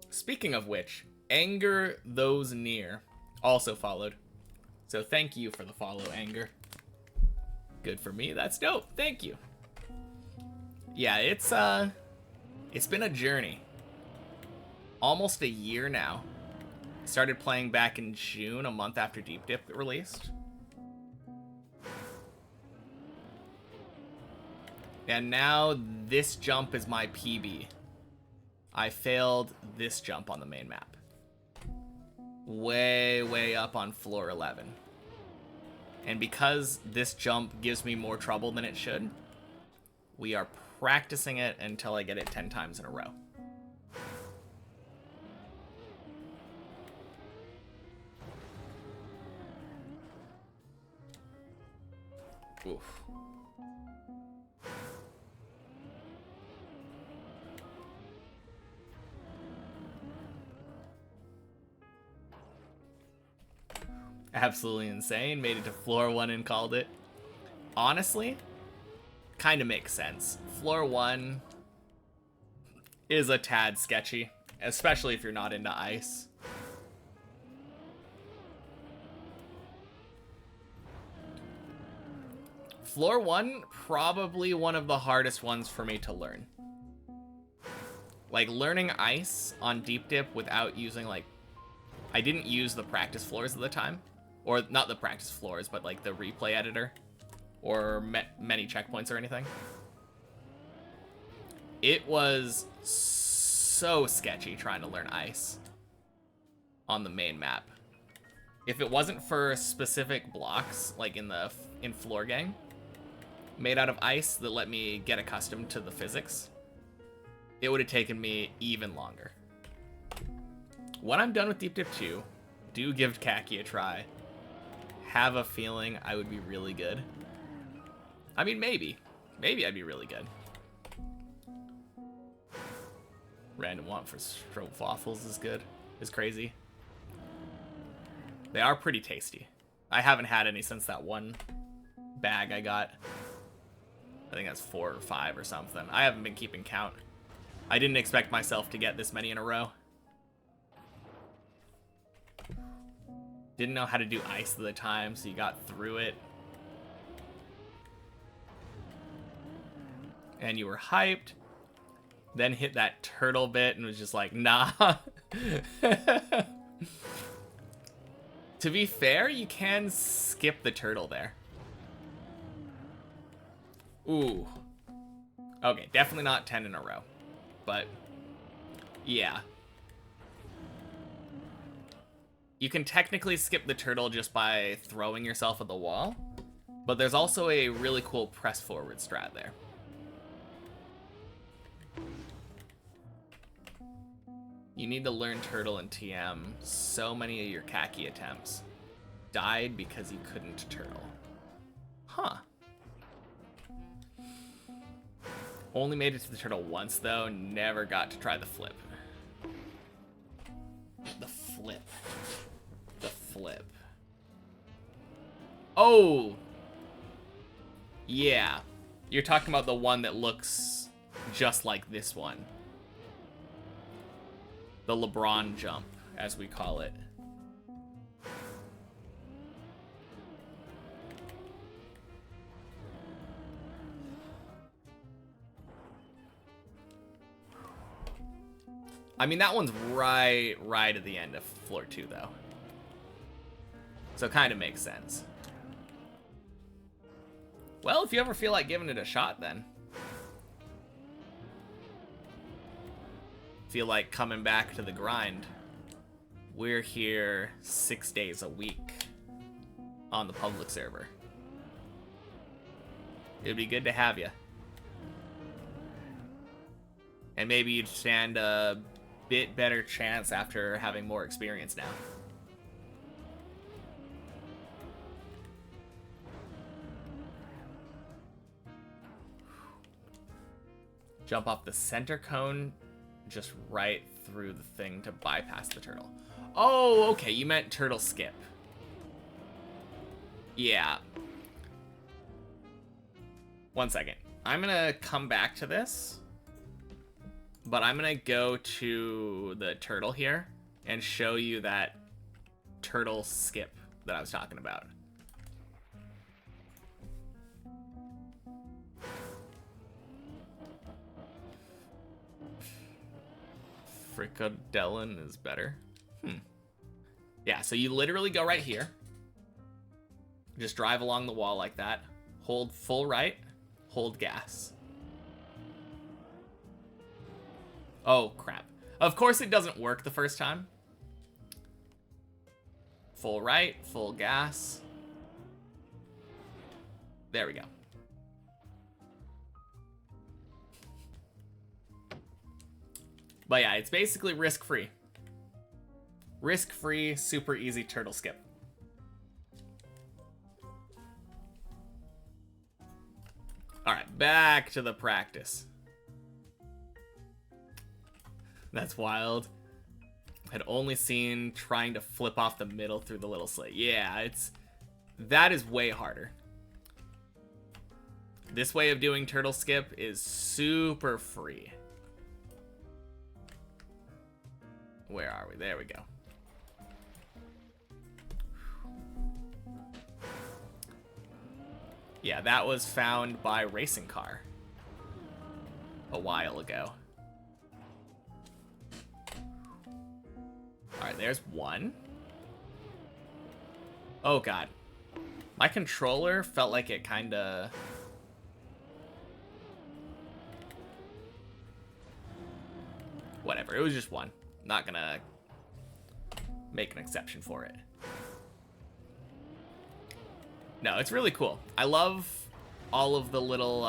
Speaking of which, Anger Those Near also followed. So thank you for the follow, Anger. Good for me. That's dope. Thank you. Yeah, it's been a journey. Almost a year now. Started playing back in June, a month after Deep Dip released. And now this jump is my PB. I failed this jump on the main map. Way up on floor 11. And because this jump gives me more trouble than it should, we are practicing it until I get it 10 times in a row. Oof. Absolutely insane. Made it to floor 1 and called it. Honestly, kind of makes sense. Floor 1 is a tad sketchy, especially if you're not into ice. Floor 1, probably one of the hardest ones for me to learn. Like, learning ice on Deep Dip without using, like... I didn't use the practice floors at the time. Or, not the practice floors, but, like, the replay editor. Or many checkpoints or anything. It was so sketchy trying to learn ice on the main map. If it wasn't for specific blocks, like in Floor Gang, made out of ice that let me get accustomed to the physics, it would have taken me even longer. When I'm done with Deep Dip 2, do give Khaki a try. have a feeling I would be really good. I mean, maybe. Maybe I'd be really good. Random want for strobe waffles is good. Is crazy. They are pretty tasty. I haven't had any since that one bag I got. I think that's 4 or 5 or something. I haven't been keeping count. I didn't expect myself to get this many in a row. Didn't know how to do ice at the time, so you got through it. And you were hyped. Then hit that turtle bit and was just like, nah. To be fair, you can skip the turtle there. Ooh. Okay, definitely not 10 in a row. But, yeah. You can technically skip the turtle just by throwing yourself at the wall. But there's also a really cool press forward strat there. You need to learn turtle and TM. So many of your khaki attempts died because you couldn't turtle. Huh. Only made it to the turtle once, though. Never got to try the flip. The flip. The flip. Oh! Yeah. You're talking about the one that looks just like this one. The LeBron jump, as we call it. I mean, that one's right at the end of floor 2, though. So it kind of makes sense. Well, if you ever feel like giving it a shot, then. Feel like coming back to the grind. We're here 6 days a week on the public server. It'd be good to have you. And maybe you'd stand a bit better chance after having more experience now. Jump off the center cone just right through the thing to bypass the turtle. Oh, okay, you meant turtle skip. Yeah. One second. I'm gonna come back to this, but I'm gonna go to the turtle here and show you that turtle skip that I was talking about. Fricadellin is better. Yeah, so you literally go right here. Just drive along the wall like that. Hold full right. Hold gas. Oh, crap. Of course it doesn't work the first time. Full right, full gas. There we go. But yeah, it's basically risk-free. Risk-free, super easy turtle skip. Alright, back to the practice. That's wild. Had only seen trying to flip off the middle through the little slit. Yeah, that is way harder. This way of doing turtle skip is super free. Where are we? There we go. Yeah, that was found by Racing Car a while ago. Alright, there's one. Oh god. My controller felt like it kinda... Whatever, it was just one. Not gonna make an exception for it. No, it's really cool. I love all of the little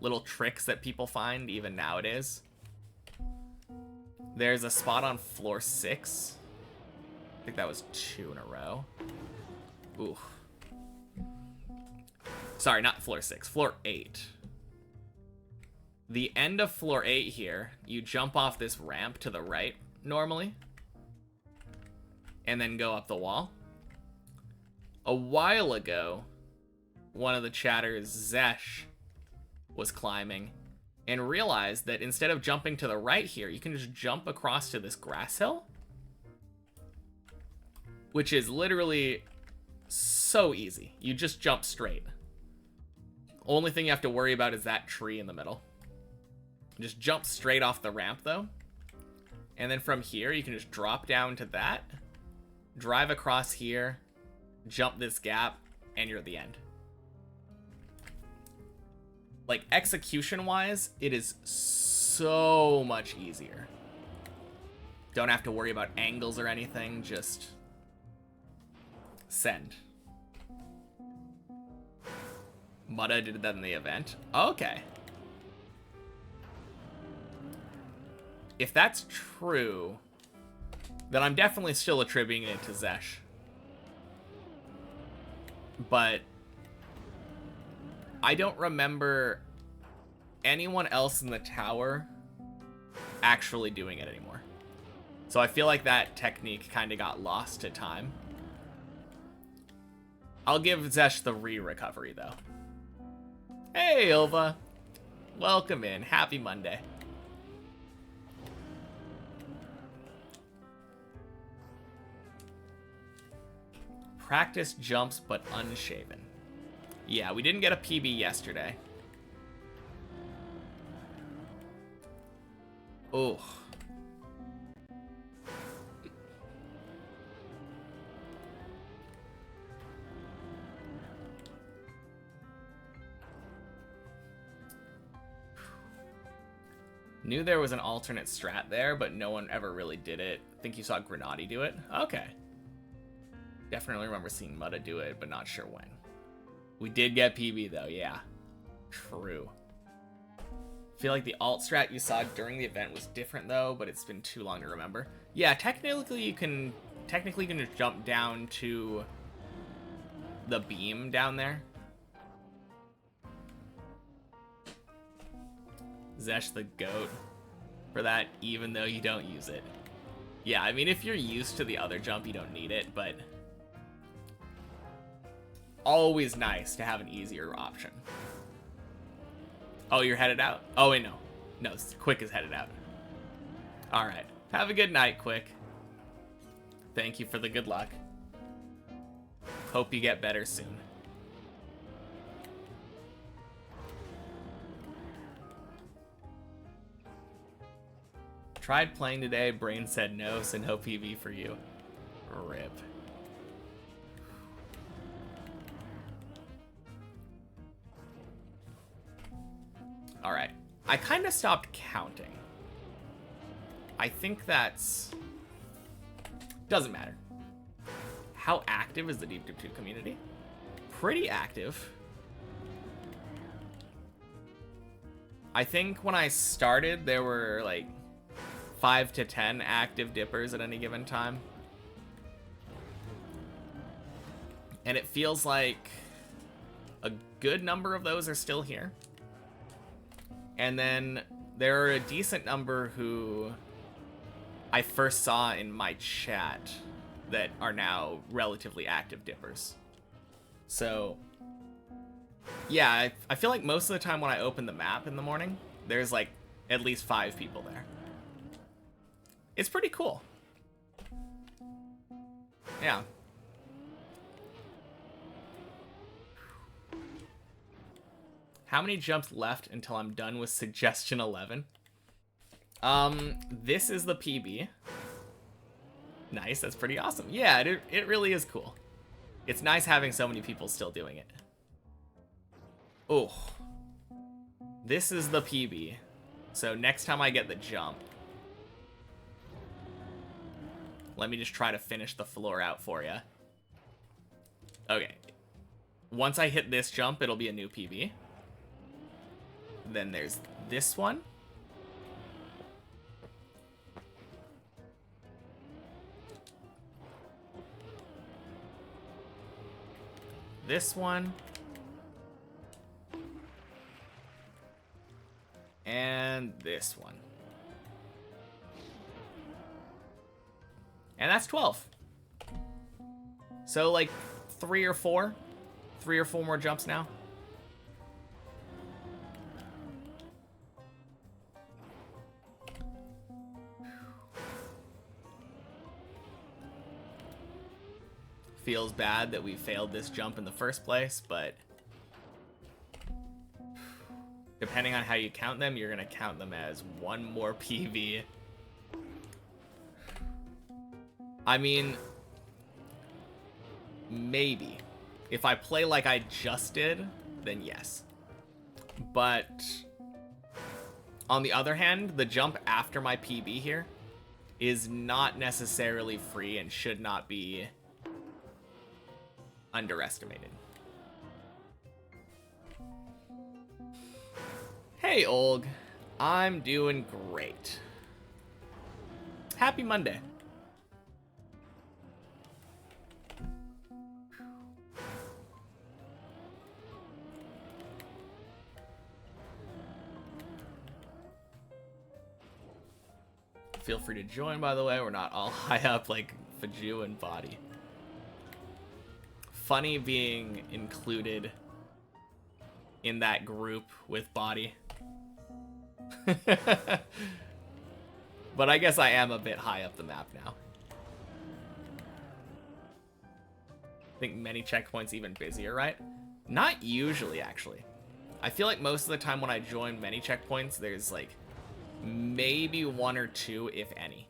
little tricks that people find even nowadays. There's a spot on floor 6. I think that was 2 in a row. Ooh. Sorry, not floor 6, floor 8. The end of floor 8 here, you jump off this ramp to the right, normally. And then go up the wall. A while ago, one of the chatters, Zesh, was climbing and realized that instead of jumping to the right here, you can just jump across to this grass hill. Which is literally so easy. You just jump straight. Only thing you have to worry about is that tree in the middle. Just jump straight off the ramp, though. And then from here, you can just drop down to that. Drive across here. Jump this gap. And you're at the end. Like, execution-wise, it is so much easier. Don't have to worry about angles or anything. Just send. Mutta did that in the event. Okay. If that's true, then I'm definitely still attributing it to Zesh. But I don't remember anyone else in the tower actually doing it anymore. So I feel like that technique kind of got lost to time. I'll give Zesh the re-recovery, though. Hey, Ilva. Welcome in. Happy Monday. Practice jumps, but unshaven. Yeah, we didn't get a PB yesterday. Oh. Knew there was an alternate strat there, but no one ever really did it. I think you saw Grenati do it. Okay. Definitely remember seeing Mutta do it, but not sure when. We did get PB, though, yeah. True. Feel like the alt strat you saw during the event was different, though, but it's been too long to remember. Yeah, technically you can just jump down to the beam down there. Zesh the goat for that, even though you don't use it. Yeah, I mean, if you're used to the other jump, you don't need it, but always nice to have an easier option. Oh, you're headed out? Oh, wait, no. No, Quick is headed out. All right. Have a good night, Quick. Thank you for the good luck. Hope you get better soon. Tried playing today, brain said no, so no PB for you. RIP. Alright. I kind of stopped counting. I think that's... Doesn't matter. How active is the Deep Dip 2 community? Pretty active. I think when I started, there were like 5 to 10 active dippers at any given time. And it feels like a good number of those are still here. And then there are a decent number who I first saw in my chat that are now relatively active dippers. So, yeah, I feel like most of the time when I open the map in the morning, there's like at least 5 people there. It's pretty cool. Yeah. How many jumps left until I'm done with suggestion 11? This is the PB. Nice, that's pretty awesome. Yeah, it really is cool. It's nice having so many people still doing it. Oh. This is the PB. So next time I get the jump, let me just try to finish the floor out for you. Okay. Once I hit this jump, it'll be a new PB. Then there's this one. This one. this one. And that's 12. So like 3 or 4 more jumps now. Feels bad that we failed this jump in the first place, but depending on how you count them, you're gonna count them as 1 more PV. I mean, maybe. If I play like I just did, then yes. But on the other hand, the jump after my PB here is not necessarily free and should not be underestimated. Hey, Olg. I'm doing great. Happy Monday. Feel free to join, by the way. We're not all high up like Faju and Body. Funny being included in that group with Body. But I guess I am a bit high up the map now. I think many checkpoints even busier, right? Not usually, actually. I feel like most of the time when I join many checkpoints, there's like maybe 1 or 2, if any.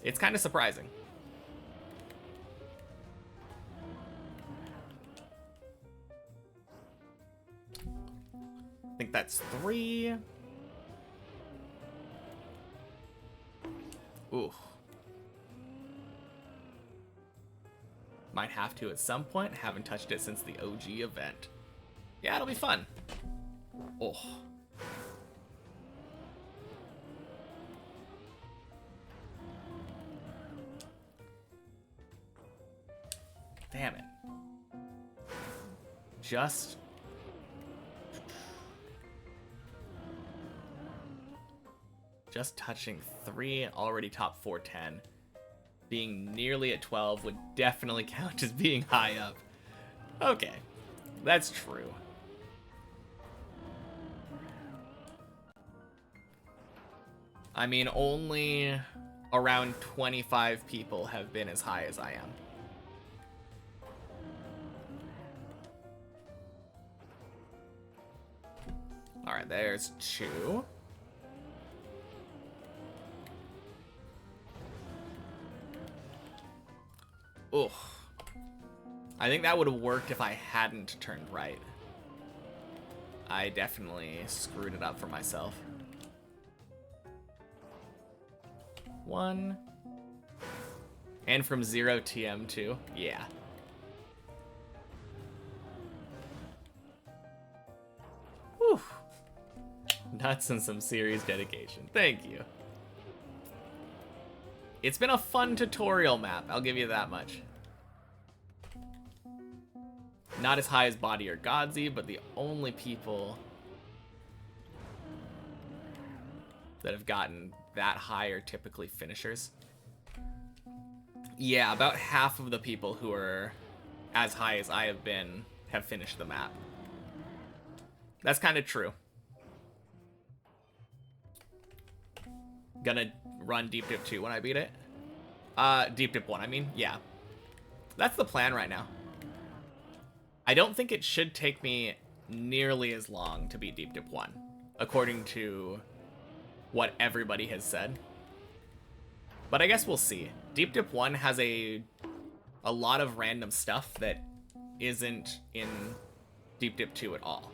It's kind of surprising. I think that's 3. Ooh. Might have to at some point. Haven't touched it since the OG event. Yeah, it'll be fun. Oh. Damn it. Just touching 3, already top 410. Being nearly at 12 would definitely count as being high up. Okay, that's true. I mean, only around 25 people have been as high as I am. All right, there's 2. Ugh. I think that would have worked if I hadn't turned right. I definitely screwed it up for myself. 1. And from 0 TM too. Yeah. Whew. Nuts and some serious dedication. Thank you. It's been a fun tutorial map, I'll give you that much. Not as high as Body or Godzy, but the only people that have gotten that high are typically finishers. Yeah, about half of the people who are as high as I have been have finished the map. That's kind of true. Gonna run Deep Dip 2 when I beat it. Deep Dip 1, I mean. Yeah. That's the plan right now. I don't think it should take me nearly as long to beat Deep Dip 1, according to what everybody has said. But I guess we'll see. Deep Dip 1 has a lot of random stuff that isn't in Deep Dip 2 at all.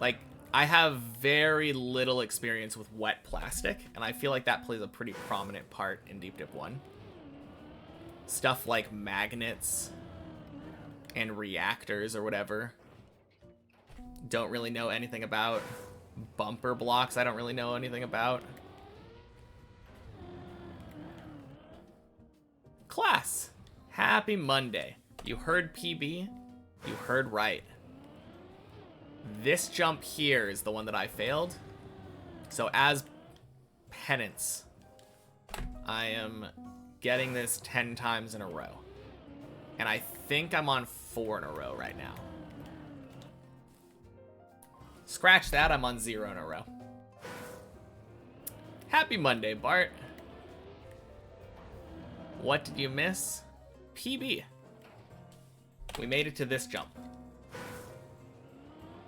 Like, I have very little experience with wet plastic, and I feel like that plays a pretty prominent part in Deep Dip 1. Stuff like magnets and reactors or whatever. Don't really know anything about. Bumper blocks, I don't really know anything about. Class, happy Monday. You heard PB? You heard right. This jump here is the one that I failed. So as penance, I am getting this 10 times in a row. And I think I'm on 4 in a row right now. Scratch that, I'm on 0 in a row. Happy Monday, Bart. What did you miss? PB. We made it to this jump.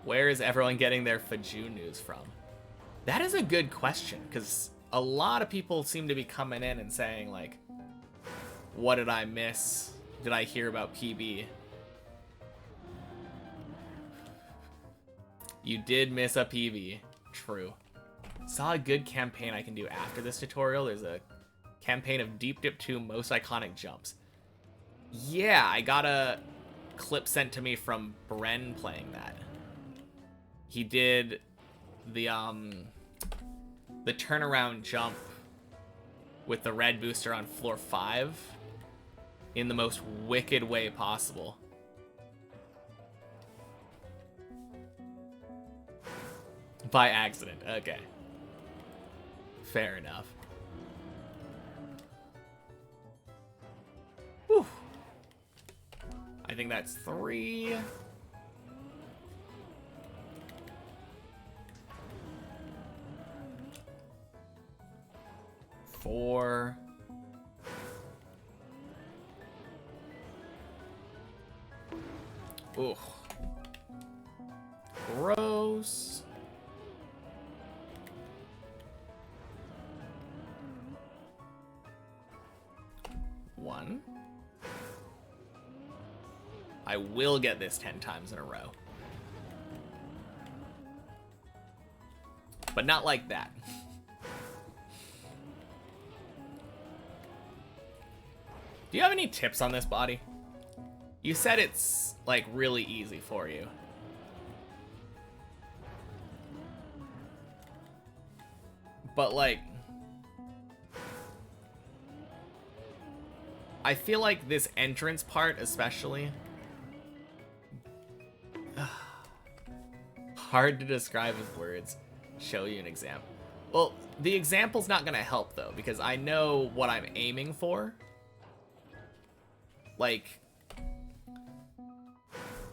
Where is everyone getting their Faju news from? That is a good question, because a lot of people seem to be coming in and saying, like, what did I miss? Did I hear about PB? You did miss a PB. True. Saw a good campaign I can do after this tutorial. There's a campaign of Deep Dip 2 most iconic jumps. Yeah, I got a clip sent to me from Bren playing that. He did the turnaround jump with the red booster on floor 5 in the most wicked way possible. By accident. Okay. Fair enough. Whew. I think that's 3. Four. Ooh. Gross. 1. I will get this 10 times in a row. But not like that. Do you have any tips on this body? You said it's, like, really easy for you. But, like, I feel like this entrance part, especially, hard to describe with words. Show you an example. Well, the example's not gonna help, though, because I know what I'm aiming for. Like,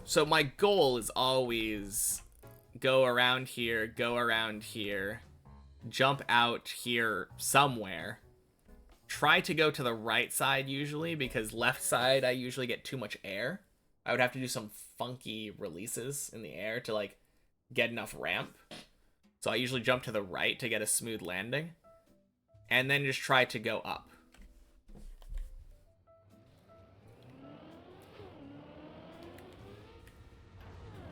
so my goal is always go around here, jump out here somewhere, try to go to the right side usually, because left side I usually get too much air. I would have to do some funky releases in the air to, like, get enough ramp. So I usually jump to the right to get a smooth landing, and then just try to go up.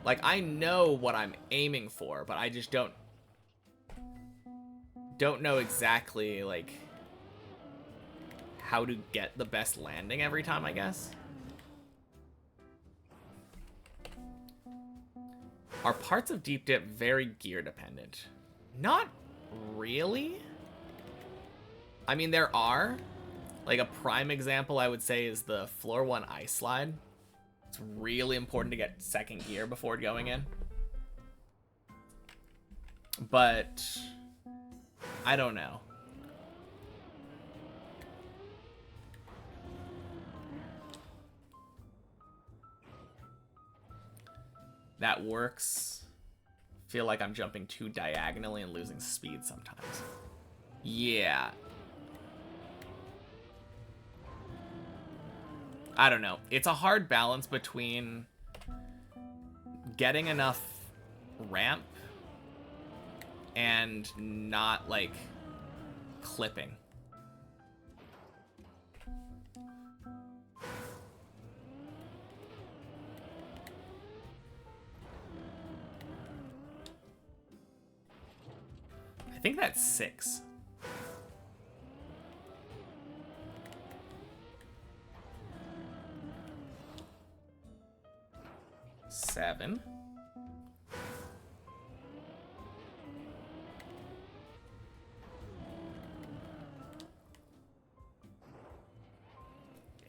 Like, I know what I'm aiming for, but I just don't know exactly, like, how to get the best landing every time, I guess. Are parts of Deep Dip very gear dependent? Not really. I mean, there are. Like, a prime example I would say is the floor 1 ice slide. It's really important to get second gear before going in. But I don't know. That works. Feel like I'm jumping too diagonally and losing speed sometimes. Yeah. I don't know. It's a hard balance between getting enough ramp and not, like, clipping. I think that's 6. 7.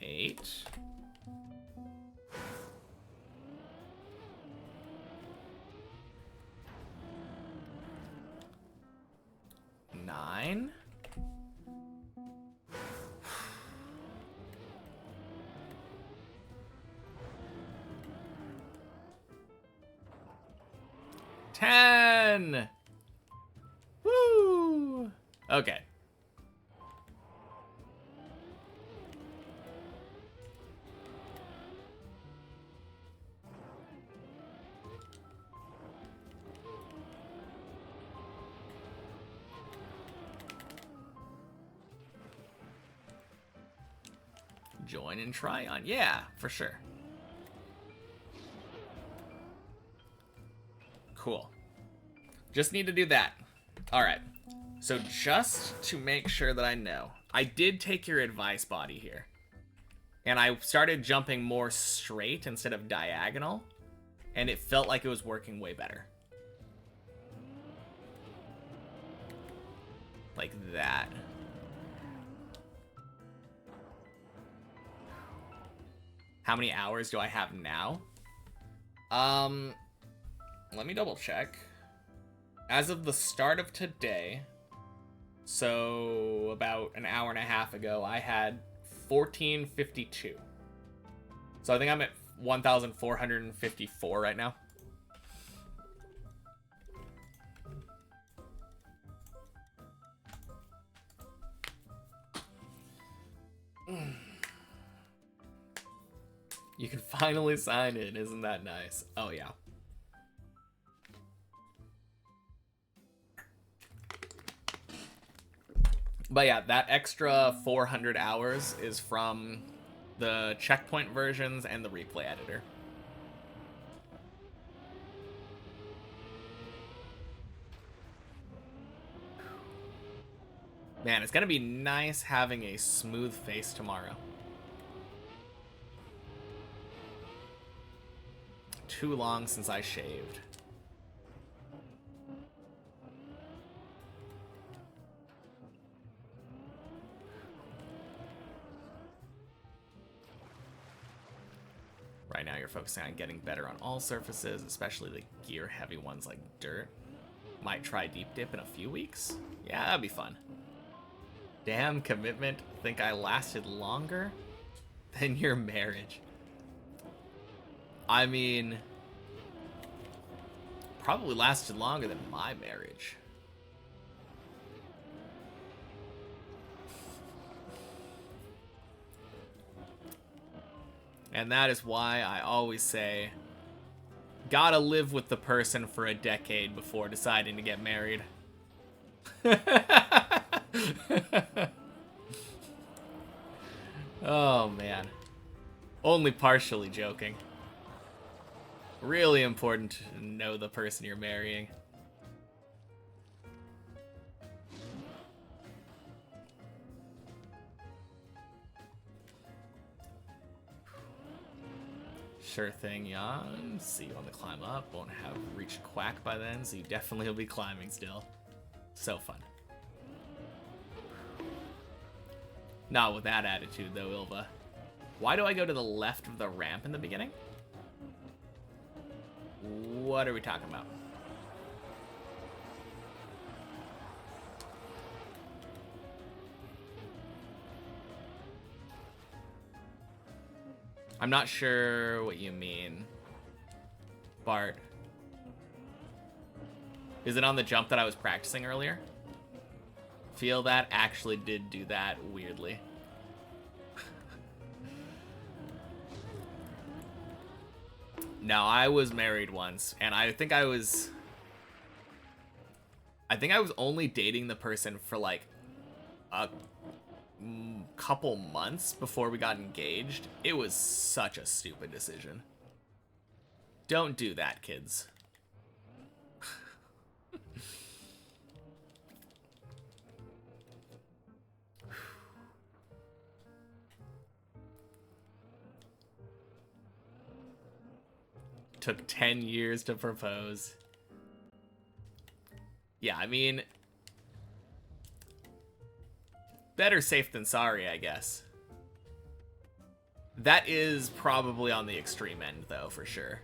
8. 9. Ten. Woo! Okay. Join and try on. Yeah, for sure. Cool. Just need to do that. All right. So just to make sure that I know, I did take your advice, body, here. And I started jumping more straight instead of diagonal. And it felt like it was working way better. Like that. How many hours do I have now? Let me double check. As of the start of today, so about an hour and a half ago, I had 1452. So I think I'm at 1,454 right now. You can finally sign in, isn't that nice? Oh yeah. But yeah, that extra 400 hours is from the checkpoint versions and the replay editor. Man, it's gonna be nice having a smooth face tomorrow. Too long since I shaved. Right now you're focusing on getting better on all surfaces, especially the gear heavy ones like dirt. Might try deep dip in a few weeks. Yeah, that'd be fun. Damn commitment. Think I lasted longer than your marriage. I mean, probably lasted longer than my marriage. And that is why I always say, gotta live with the person for a decade before deciding to get married. Oh, man. Only partially joking. Really important to know the person you're marrying. Sure thing, Jan. See you on the climb up. Won't have reached Quack by then, so you definitely will be climbing still. So fun. Not with that attitude, though, Ilva. Why do I go to the left of the ramp in the beginning? What are we talking about? I'm not sure what you mean, Bart. Is it on the jump that I was practicing earlier? Feel that actually did do that weirdly. No, I was married once, and I think I was only dating the person for like a couple months before we got engaged. It was such a stupid decision. Don't do that, kids. Took 10 years to propose. Yeah, I mean, better safe than sorry, I guess. That is probably on the extreme end, though, for sure.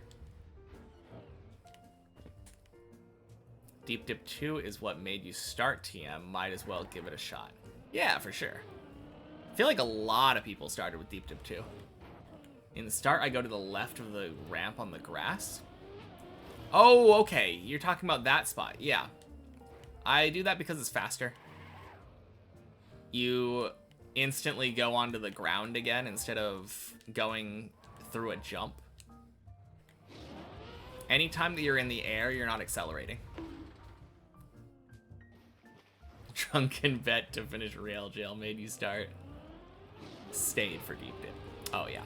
Deep Dip 2 is what made you start TM, might as well give it a shot. Yeah, for sure. I feel like a lot of people started with Deep Dip 2. In the start, I go to the left of the ramp on the grass. Oh, okay. You're talking about that spot. Yeah. I do that because it's faster. You instantly go onto the ground again instead of going through a jump. Anytime that you're in the air, you're not accelerating. Drunken bet to finish Rail Jail made you start. Stayed for Deep Dip. Oh, yeah.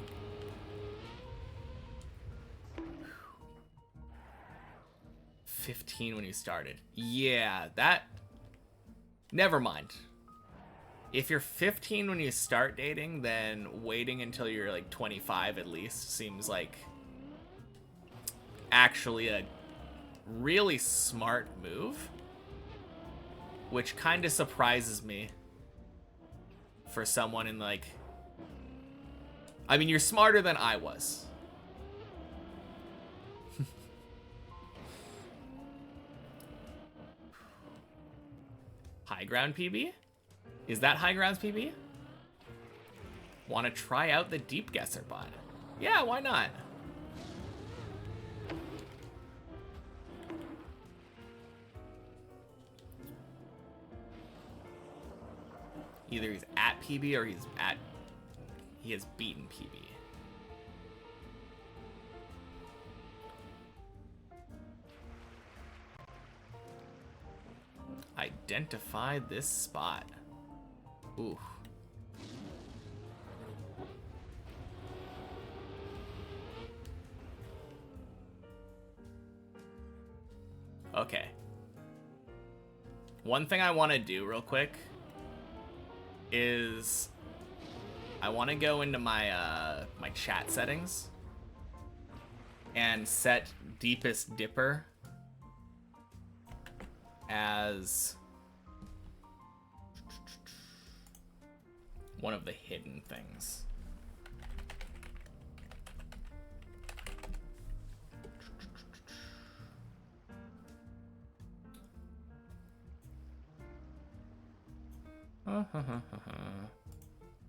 15 when you started. Yeah, that... Never mind. If you're 15 when you start dating, then waiting until you're like 25 at least seems like actually a really smart move. Which kind of surprises me for someone in like... I mean, you're smarter than I was. High ground PB? Is that high grounds PB? Want to try out the deep guesser bot? Yeah, why not? Either he's at PB or he has beaten PB. Identify this spot. Ooh. Okay. One thing I want to do real quick is I want to go into my my chat settings and set Deepest Dipper as one of the hidden things.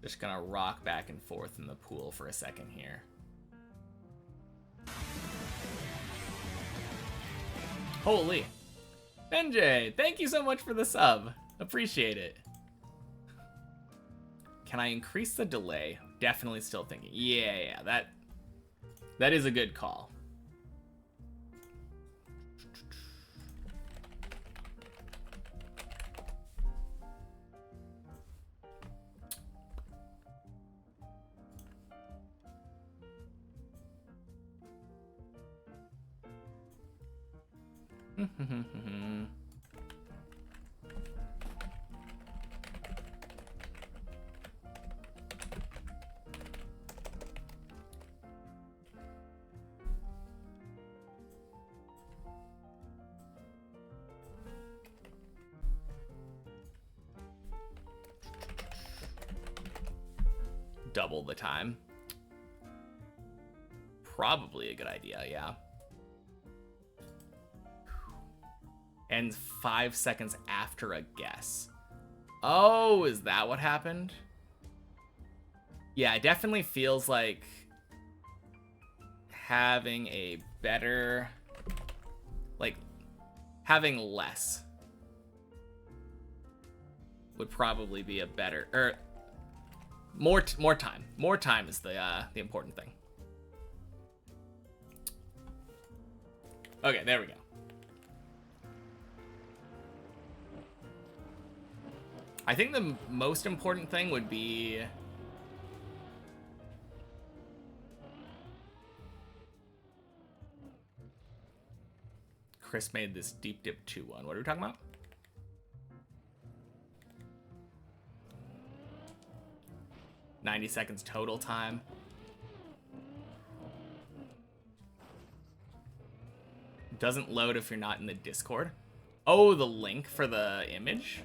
Just gonna rock back and forth in the pool for a second here. Holy. NJ, thank you so much for the sub. Appreciate it. Can I increase the delay? Definitely still thinking. Yeah, that is a good call. Double the time. Probably a good idea, yeah. And 5 seconds after a guess. Oh, is that what happened? Yeah, it definitely feels like having a better, like, having less would probably be a better, or more time. More time is the important thing. Okay, there we go. I think the most important thing would be Chris made this Deep Dip 2 one. What are we talking about? $90 seconds total time. Doesn't load if you're not in the Discord. Oh, the link for the image?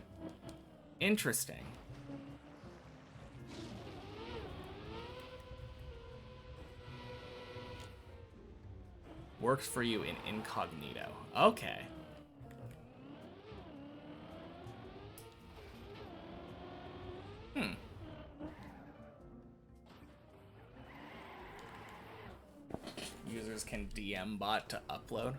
Interesting. Works for you in incognito. Okay. Hmm. Users can DM bot to upload.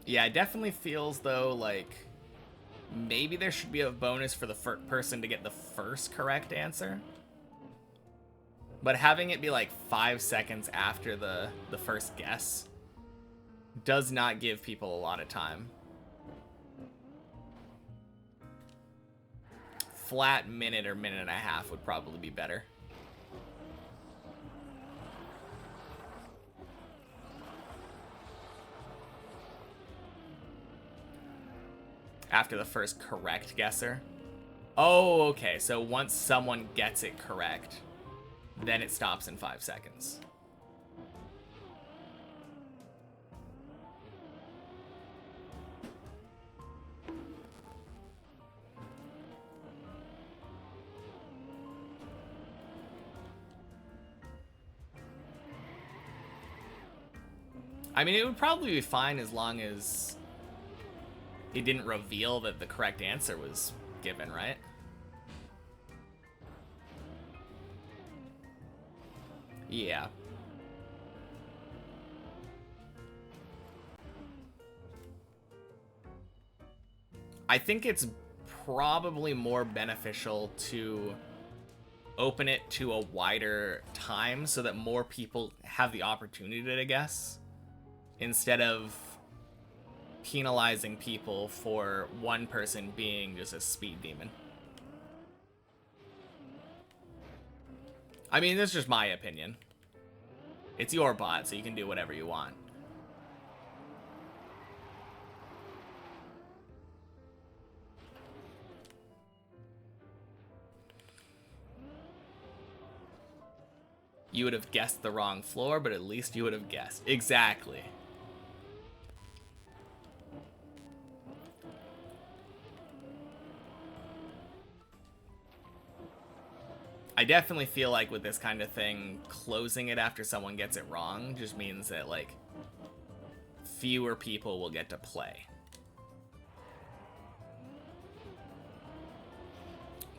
Yeah, it definitely feels though like maybe there should be a bonus for the person to get the first correct answer. But having it be like 5 seconds after the first guess does not give people a lot of time. Flat minute or minute and a half would probably be better. After the first correct guesser. Oh, okay. So once someone gets it correct, then it stops in 5 seconds. I mean, it would probably be fine as long as it didn't reveal that the correct answer was given, right? Yeah. I think it's probably more beneficial to open it to a wider time so that more people have the opportunity to guess, instead of penalizing people for one person being just a speed demon. I mean, that's just my opinion. It's your bot, so you can do whatever you want. You would have guessed the wrong floor, but at least you would have guessed. Exactly. I definitely feel like with this kind of thing, closing it after someone gets it wrong just means that, like, fewer people will get to play.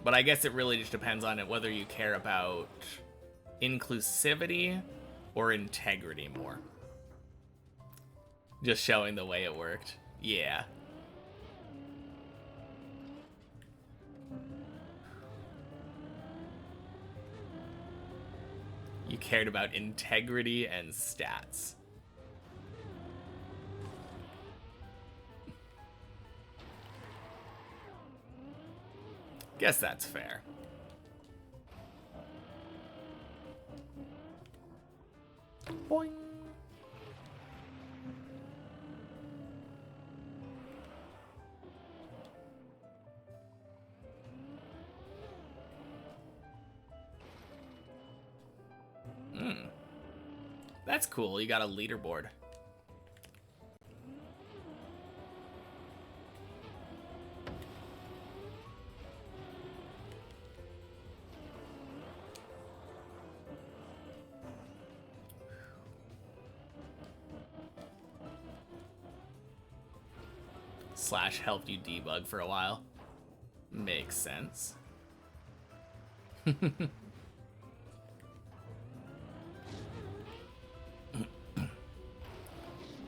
But I guess it really just depends on it whether you care about inclusivity or integrity more. Just showing the way it worked. Yeah. You cared about integrity and stats. Guess that's fair. Boing. That's cool. You got a leaderboard. Slash helped you debug for a while. Makes sense.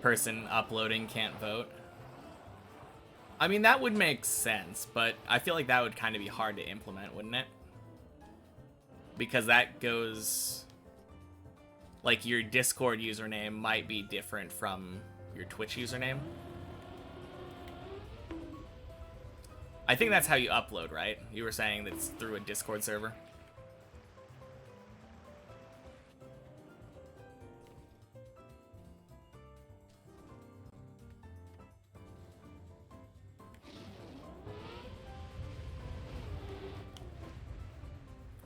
Person uploading can't vote. I mean, that would make sense, but I feel like that would kind of be hard to implement, wouldn't it? Because that goes... Like, your Discord username might be different from your Twitch username. I think that's how you upload, right? You were saying that it's through a Discord server.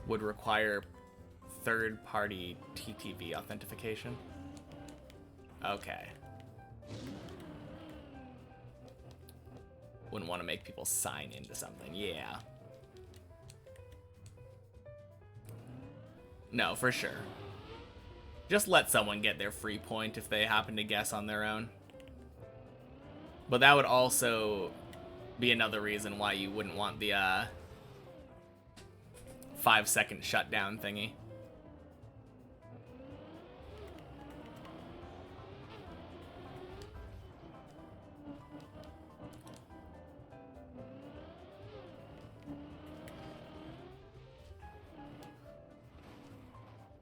Would require third-party TTV authentication. Okay. Wouldn't want to make people sign into something. Yeah. No, for sure. Just let someone get their free point if they happen to guess on their own. But that would also be another reason why you wouldn't want the 5-second shutdown thingy.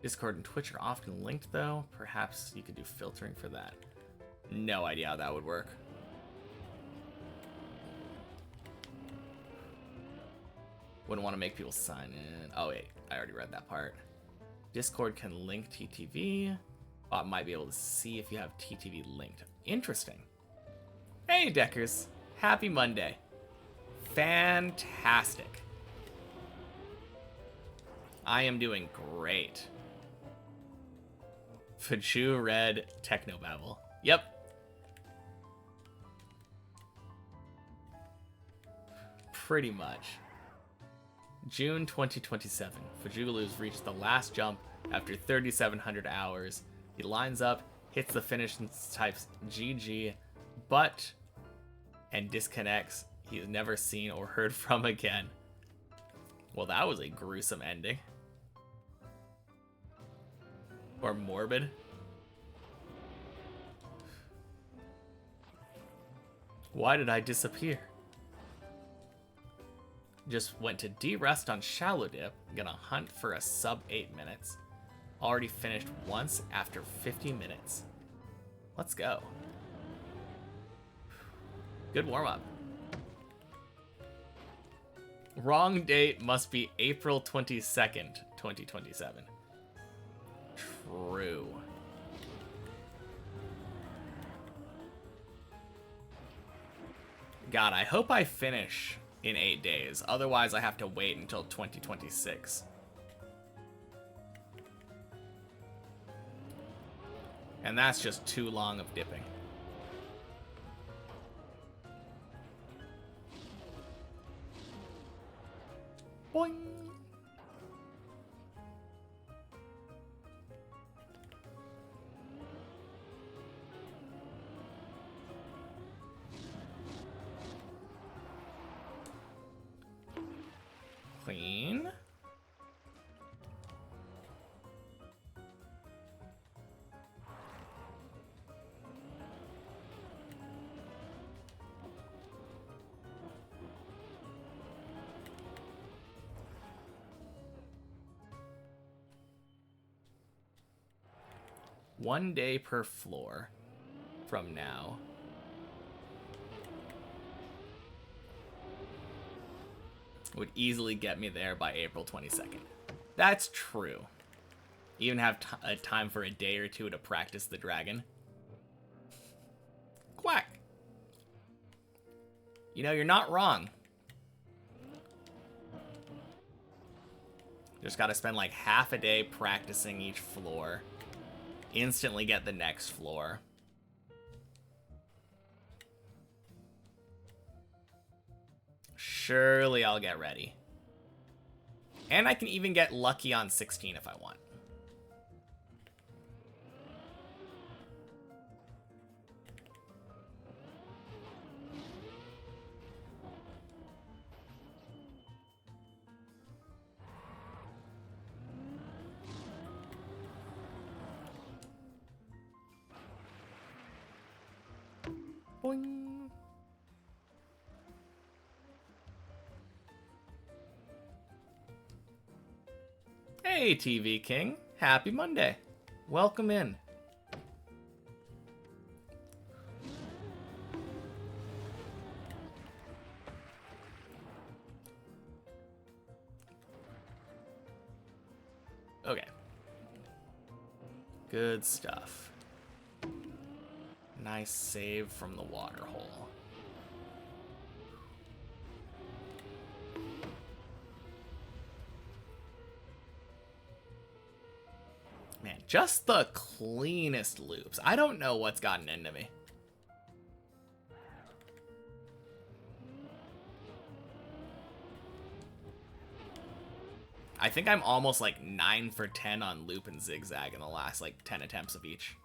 Discord and Twitch are often linked, though. Perhaps you could do filtering for that. No idea how that would work. Wouldn't want to make people sign in. Oh, wait. I already read that part. Discord can link TTV. Oh, I might be able to see if you have TTV linked. Interesting. Hey, Deckers. Happy Monday. Fantastic. I am doing great. Fachu read Technobabble. Yep. Pretty much. June 2027. Fajugulu's reached the last jump after 3,700 hours. He lines up, hits the finish, and types GG, and disconnects. He is never seen or heard from again. Well, that was a gruesome ending. Or morbid. Why did I disappear? Just went to de-rest on Shallow Dip. Gonna hunt for a sub 8 minutes. Already finished once after 50 minutes. Let's go. Good warm-up. Wrong date must be April 22nd, 2027. True. God, I hope I finish in 8 days. Otherwise, I have to wait until 2026. And that's just too long of dipping. Boing. Clean. One day per floor from now. Would easily get me there by April 22nd. That's true. Even have a time for a day or two to practice the dragon. Quack. You know, you're not wrong. Just gotta spend like half a day practicing each floor. Instantly get the next floor. Surely I'll get ready. And I can even get lucky on 16 if I want. Boing. Hey, TV King. Happy Monday. Welcome in. Okay. Good stuff. Nice save from the water hole. Man, just the cleanest loops. I don't know what's gotten into me. I think I'm almost like 9 for 10 on loop and zigzag in the last like 10 attempts of each.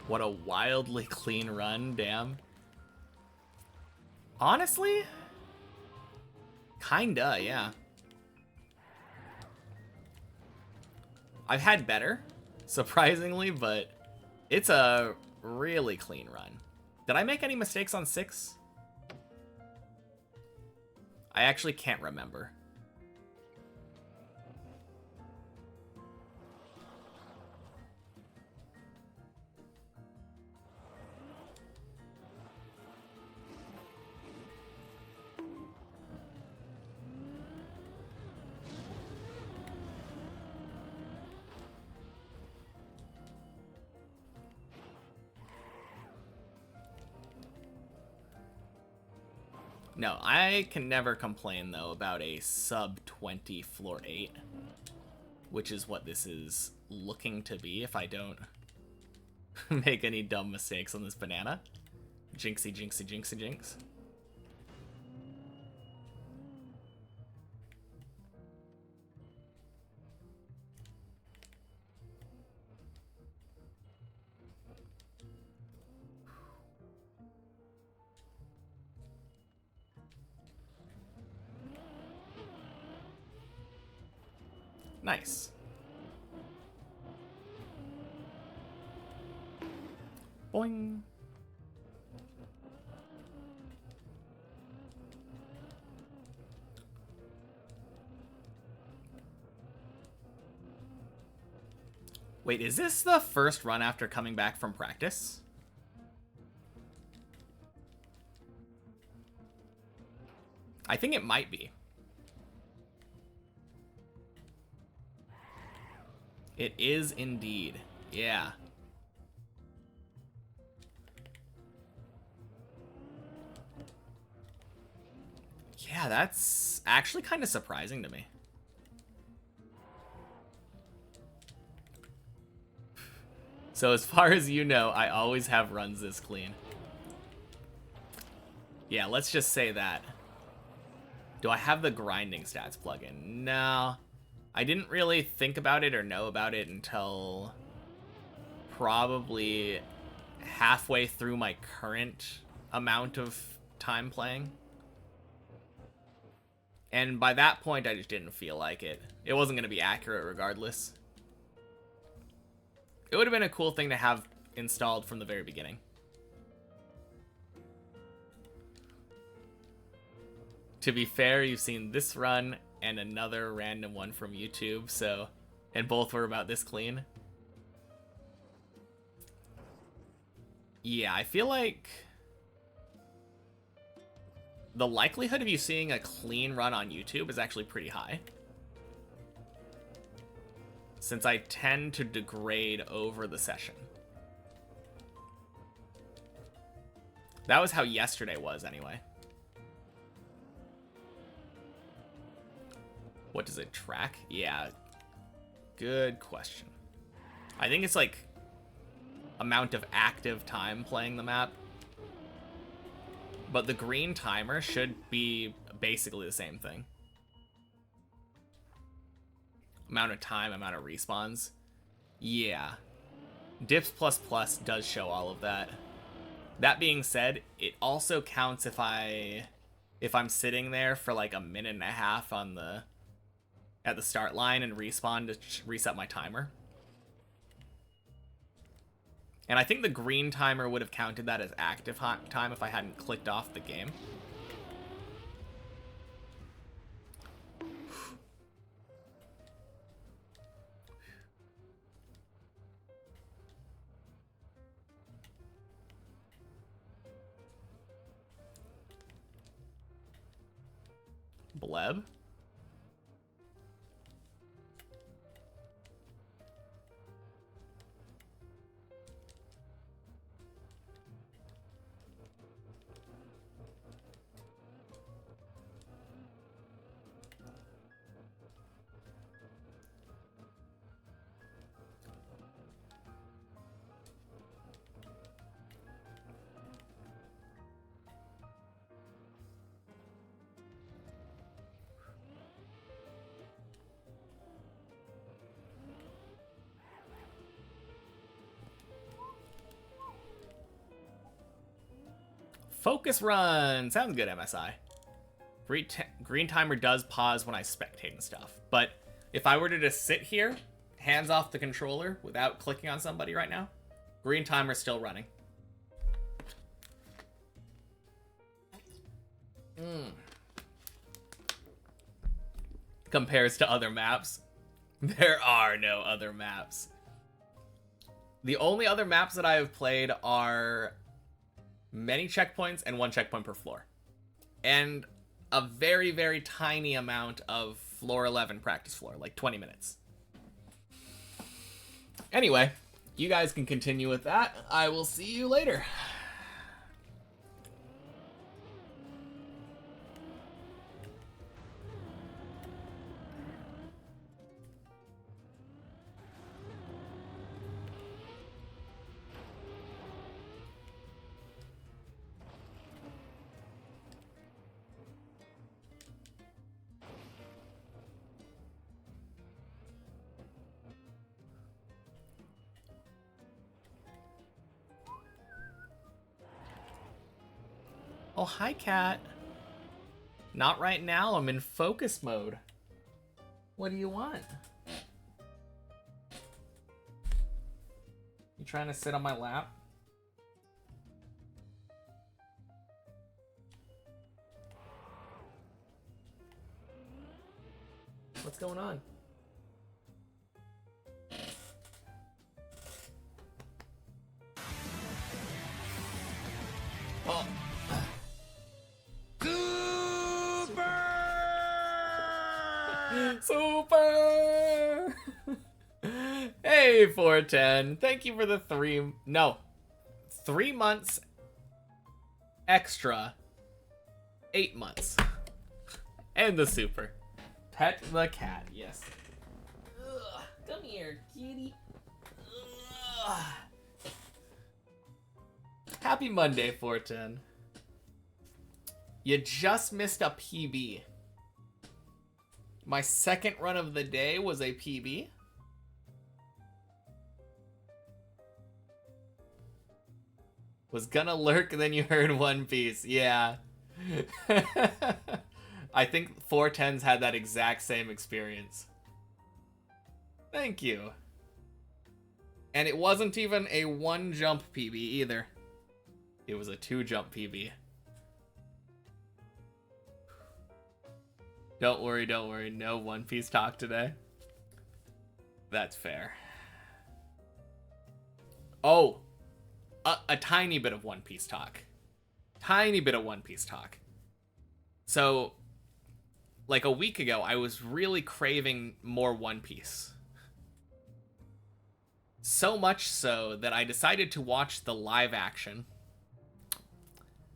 What a wildly clean run, damn. Honestly, kinda, yeah. I've had better, surprisingly, but it's a really clean run. Did I make any mistakes on 6? I actually can't remember. No, I can never complain, though, about a sub-20 floor 8, which is what this is looking to be if I don't make any dumb mistakes on this banana. Jinxie, jinxie, jinxie, jinx. Nice. Boing. Wait, is this the first run after coming back from practice? I think it might be. It is indeed. Yeah. Yeah, that's actually kind of surprising to me. So as far as you know, I always have runs this clean. Yeah, let's just say that. Do I have the grinding stats plugin? No. I didn't really think about it or know about it until probably halfway through my current amount of time playing. And by that point, I just didn't feel like it. It wasn't going to be accurate regardless. It would have been a cool thing to have installed from the very beginning. To be fair, you've seen this run and another random one from YouTube, so, and both were about this clean. Yeah, I feel like the likelihood of you seeing a clean run on YouTube is actually pretty high, since I tend to degrade over the session. That was how yesterday was, anyway. What does it track? Yeah, good question. I think it's like amount of active time playing the map. But the green timer should be basically the same thing. Amount of time, amount of respawns. Yeah. Dips++ does show all of that. That being said, it also counts if I'm sitting there for like a minute and a half on at the start line and respawn to reset my timer. And I think the green timer would have counted that as active time if I hadn't clicked off the game. Bleb? Focus run. Sounds good, MSI. Green timer does pause when I spectate and stuff. But if I were to just sit here, hands off the controller without clicking on somebody right now, green timer's still running. Compares to other maps. There are no other maps. The only other maps that I have played are many checkpoints and 1 checkpoint per floor. And a very, very tiny amount of floor 11 practice floor, like 20 minutes. Anyway, you guys can continue with that. I will see you later. Oh, hi, cat. Not right now. I'm in focus mode. What do you want? You trying to sit on my lap? What's going on? Oh. Super! Hey, 410. Thank you for the 3 months extra. 8 months. And the super. Pet the cat, yes. Ugh, come here, kitty. Ugh. Happy Monday, 410. You just missed a PB. My second run of the day was a PB. Was gonna lurk, then you heard One Piece. Yeah. I think 410's had that exact same experience. Thank you. And it wasn't even a 1 jump PB either. It was a 2 jump PB. Don't worry, don't worry. No One Piece talk today. That's fair. Oh, a tiny bit of One Piece talk. Tiny bit of One Piece talk. So, like a week ago, I was really craving more One Piece. So much so that I decided to watch the live action.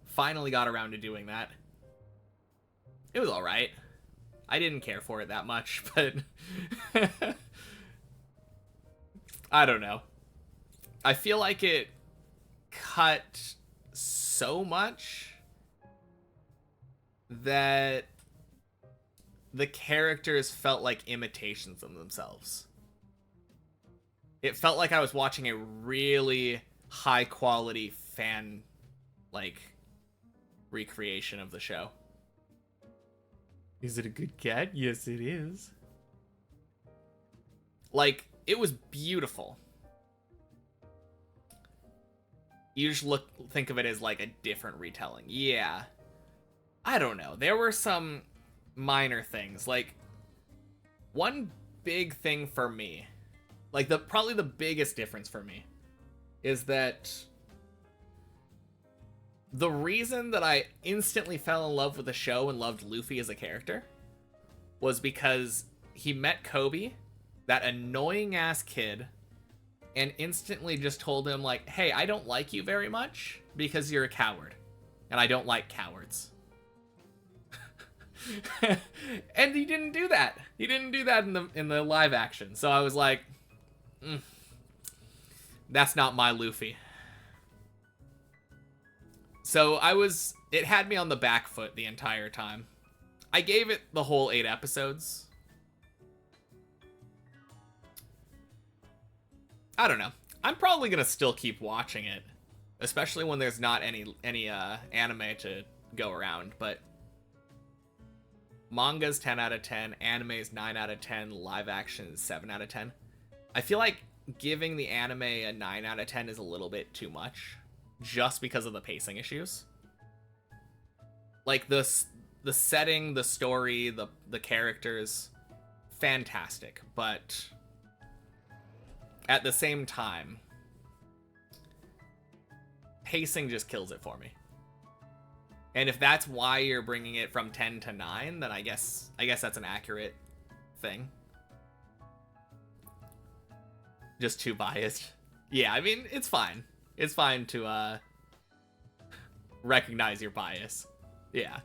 Finally got around to doing that. It was alright. I didn't care for it that much, but I don't know. I feel like it cut so much that the characters felt like imitations of themselves. It felt like I was watching a really high quality fan recreation of the show. Is it a good cat? Yes, it is. Like, it was beautiful. You just think of it as like a different retelling. Yeah. I don't know. There were some minor things. Like, one big thing for me, like probably the biggest difference for me, is that the reason that I instantly fell in love with the show and loved Luffy as a character was because he met Kobe, that annoying ass kid, and instantly just told him, like, hey, I don't like you very much because you're a coward, and I don't like cowards. And he didn't do that. He didn't do that in the live action. So I was like, that's not my Luffy. So it had me on the back foot the entire time. I gave it the whole 8 episodes. I don't know. I'm probably gonna still keep watching it. especially when there's not any anime to go around. But manga's 10 out of 10, anime's 9 out of 10, live action is 7 out of 10. I feel like giving the anime a 9 out of 10 is a little bit too much, just because of the pacing issues. Like the setting, the story, the characters, fantastic, but at the same time, pacing just kills it for me. And if that's why you're bringing it from 10 to 9, then I guess that's an accurate thing. Just too biased. Yeah, I mean, it's fine. It's fine to recognize your bias. Yeah.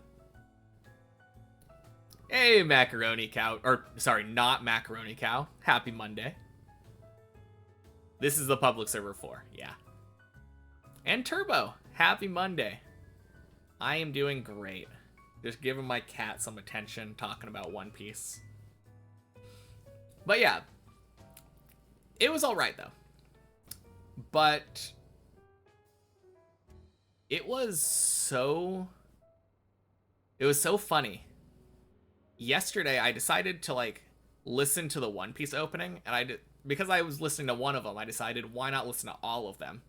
Hey, Macaroni Cow. Or, sorry, not Macaroni Cow. Happy Monday. This is the public server 4. Yeah. And Turbo. Happy Monday. I am doing great. Just giving my cat some attention talking about One Piece. But yeah. It was alright, though. But it was so funny. Yesterday, I decided to, like, listen to the One Piece opening, and because I was listening to one of them, I decided, why not listen to all of them?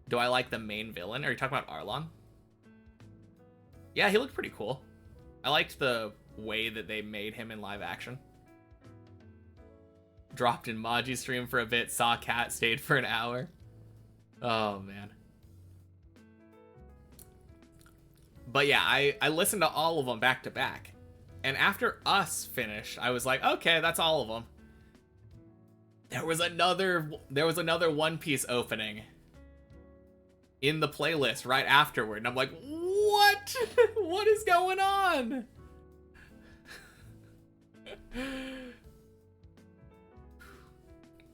Do I like the main villain? Are you talking about Arlong? Yeah, he looked pretty cool. I liked the way that they made him in live action. Dropped in Maji's stream for a bit, saw Cat, stayed for an hour. Oh, man. But yeah, I listened to all of them back to back. And after Us finished, I was like, okay, that's all of them. There was another One Piece opening in the playlist right afterward. And I'm like, what? What is going on?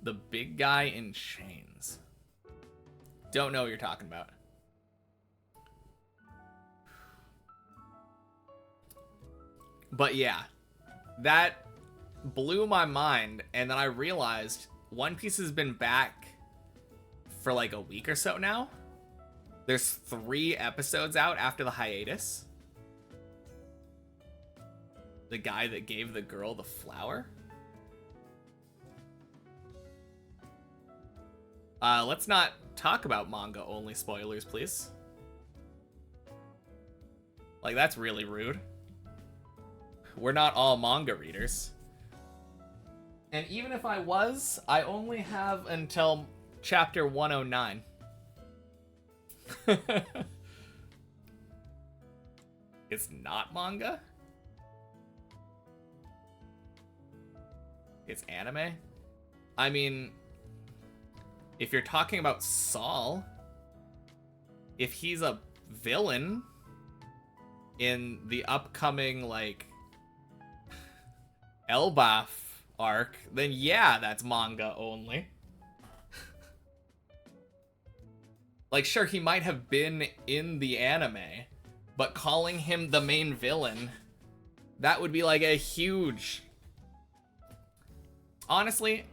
The big guy in chains. Don't know what you're talking about. But yeah, that blew my mind, and then I realized One Piece has been back for like a week or so now. There's 3 episodes out after the hiatus. The guy that gave the girl the flower. Let's not talk about manga only spoilers, please. Like, that's really rude. We're not all manga readers. And even if I was, I only have until chapter 109. It's not manga? It's anime? I mean, if you're talking about Saul, if he's a villain in the upcoming, like, Elbaf arc, then yeah, that's manga only. Like, sure, he might have been in the anime, but calling him the main villain, that would be like a huge... Honestly,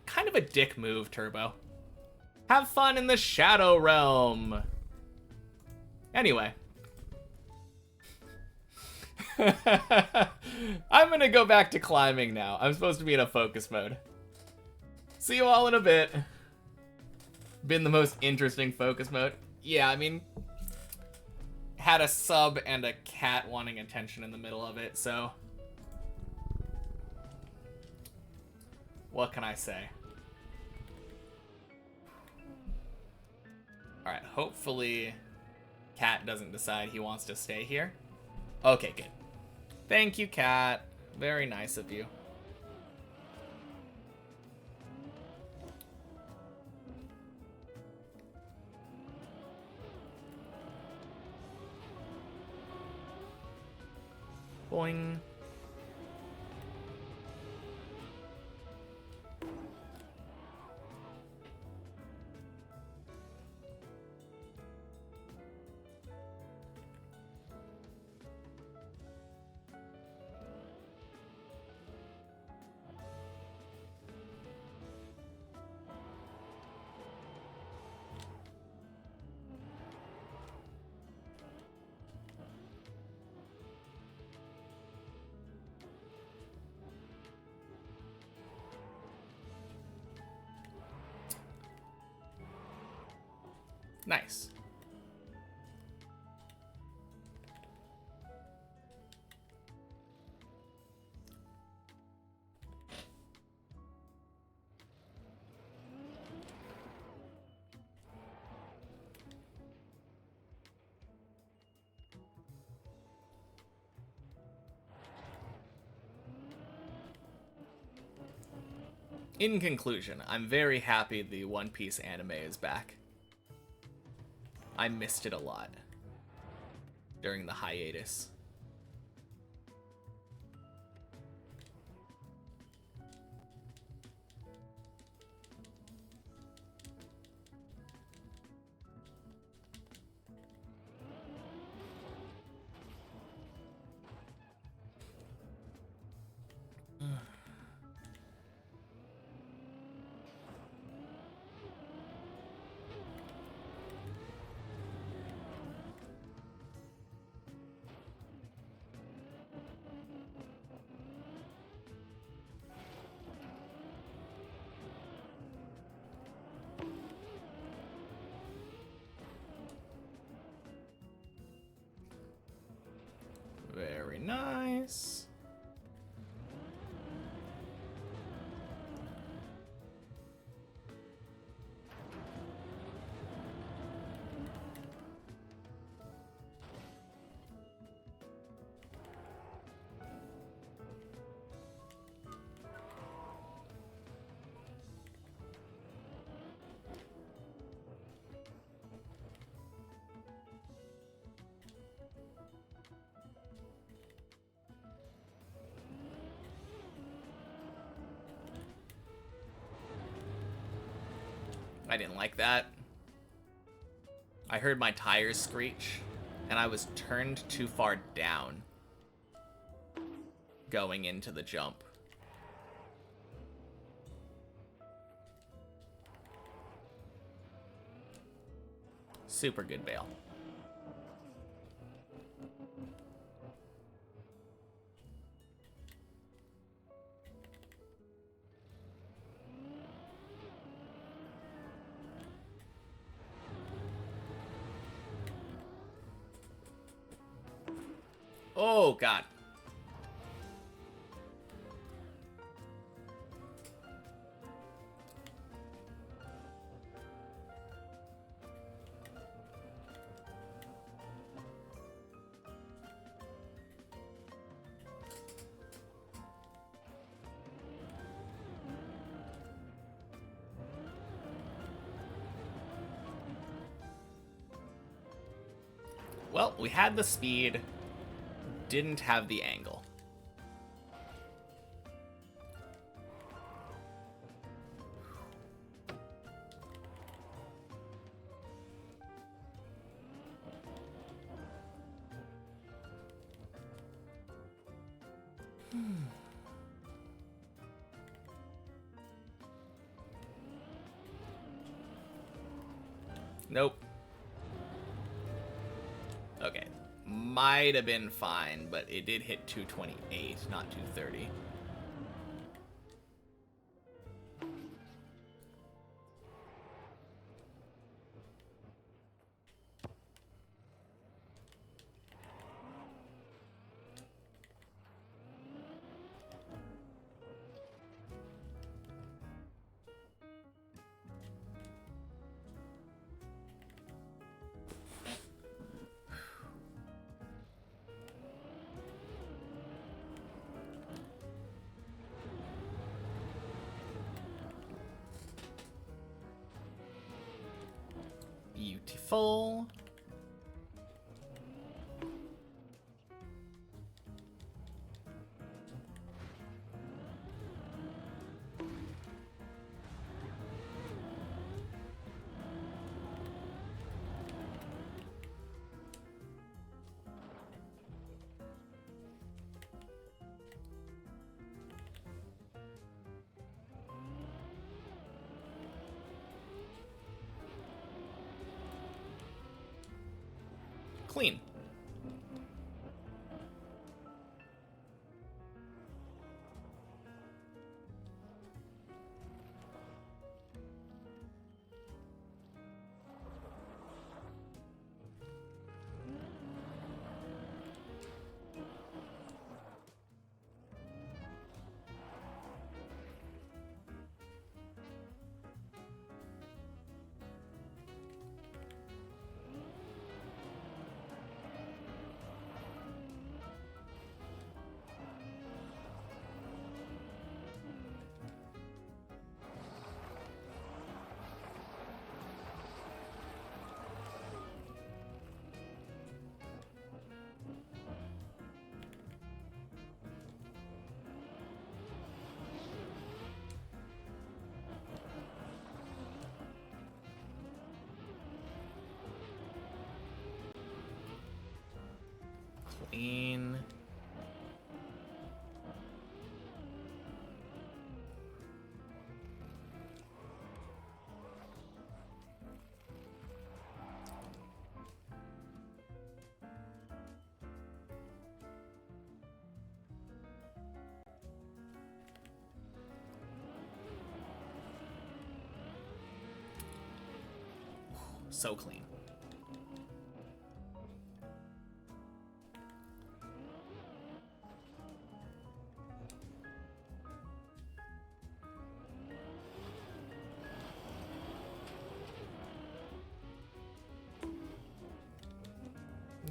kind of a dick move, Turbo. Have fun in the Shadow Realm. Anyway. I'm gonna go back to climbing now. I'm supposed to be in a focus mode. See you all in a bit. Been the most interesting focus mode. Yeah, I mean, had a sub and a cat wanting attention in the middle of it, so what can I say? Alright, hopefully Cat doesn't decide he wants to stay here. Okay, good. Thank you, Cat. Very nice of you. Boing. Nice. In conclusion, I'm very happy the One Piece anime is back. I missed it a lot during the hiatus. Very nice. I didn't like that. I heard my tires screech, and I was turned too far down going into the jump. Super good bail. Oh, God. Well, we had the speed, didn't have the angle. Nope. Okay. Might have been fine, but it did hit 228, not 230. Beautiful. Clean. clean. So clean.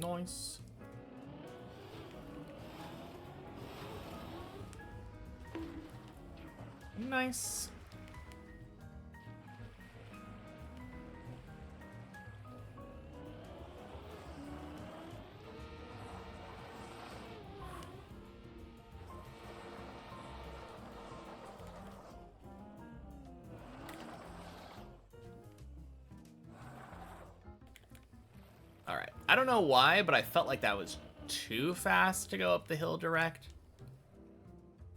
Nice. Nice. All right. I don't know why, but I felt like that was too fast to go up the hill direct.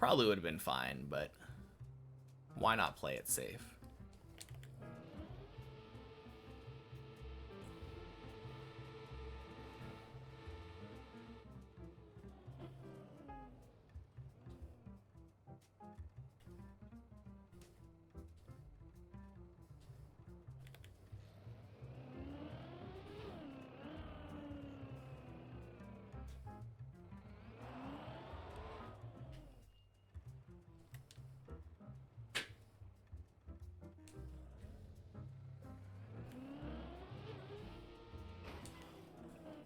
Probably would have been fine, but why not play it safe?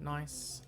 Nice.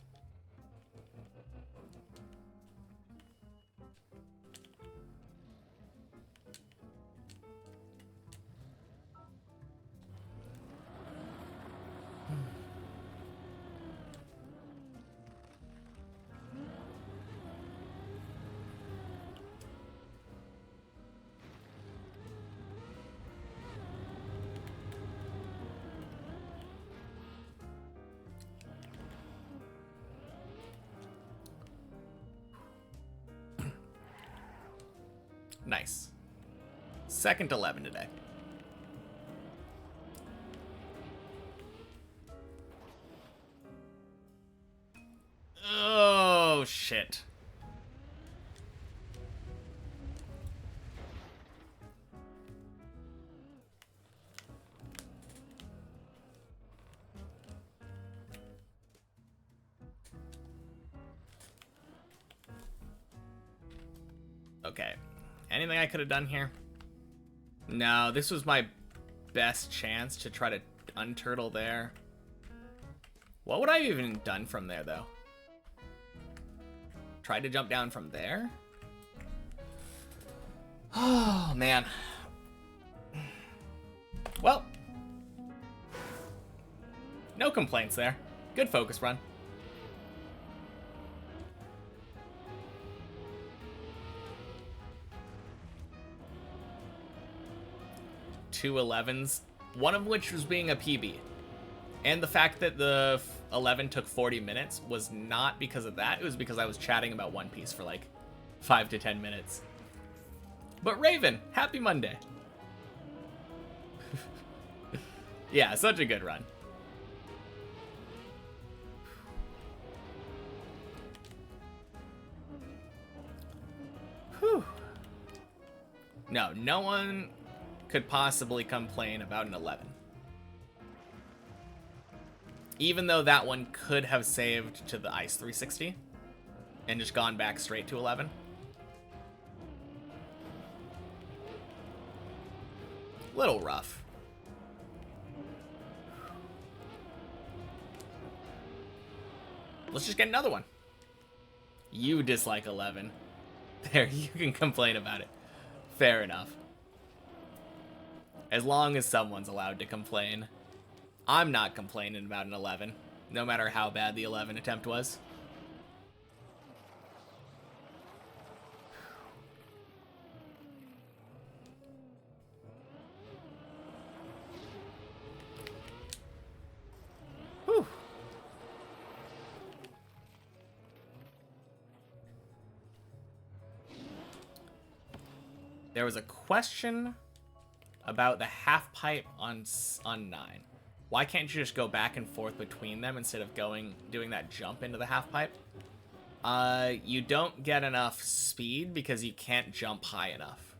Nice. Second 11 today. Oh, shit. Okay. Anything I could have done here? No, this was my best chance to try to unturtle there. What would I have even done from there, though? Tried to jump down from there? Oh, man. Well. No complaints there. Good focus run. 2 11s, one of which was being a PB. And the fact that the 11 took 40 minutes was not because of that. It was because I was chatting about One Piece for like 5 to 10 minutes. But Raven, happy Monday. Yeah, such a good run. Whew. No, no one could possibly complain about an 11. Even though that one could have saved to the Ice 360 and just gone back straight to 11. Little rough. Let's just get another one. You dislike 11. There, you can complain about it. Fair enough. As long as someone's allowed to complain. I'm not complaining about an 11, no matter how bad the 11 attempt was. Whew. There was a question about the half pipe on 9. Why can't you just go back and forth between them instead of doing that jump into the half pipe? You don't get enough speed because you can't jump high enough.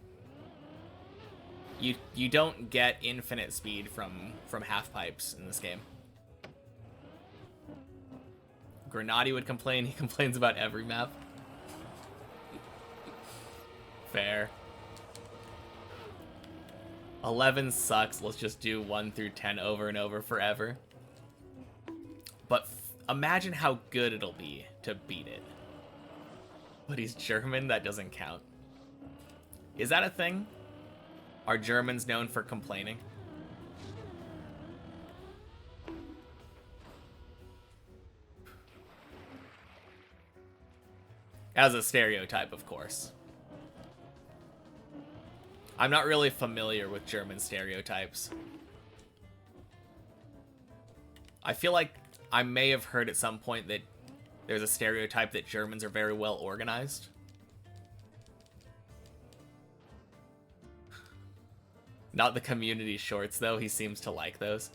You don't get infinite speed from half pipes in this game. Grenady would complain. He complains about every map. Fair. 11 sucks. Let's just do 1 through 10 over and over forever. But imagine how good it'll be to beat it. But he's German? That doesn't count. Is that a thing? Are Germans known for complaining? As a stereotype, of course. I'm not really familiar with German stereotypes. I feel like I may have heard at some point that there's a stereotype that Germans are very well organized. Not the community shorts, though. He seems to like those.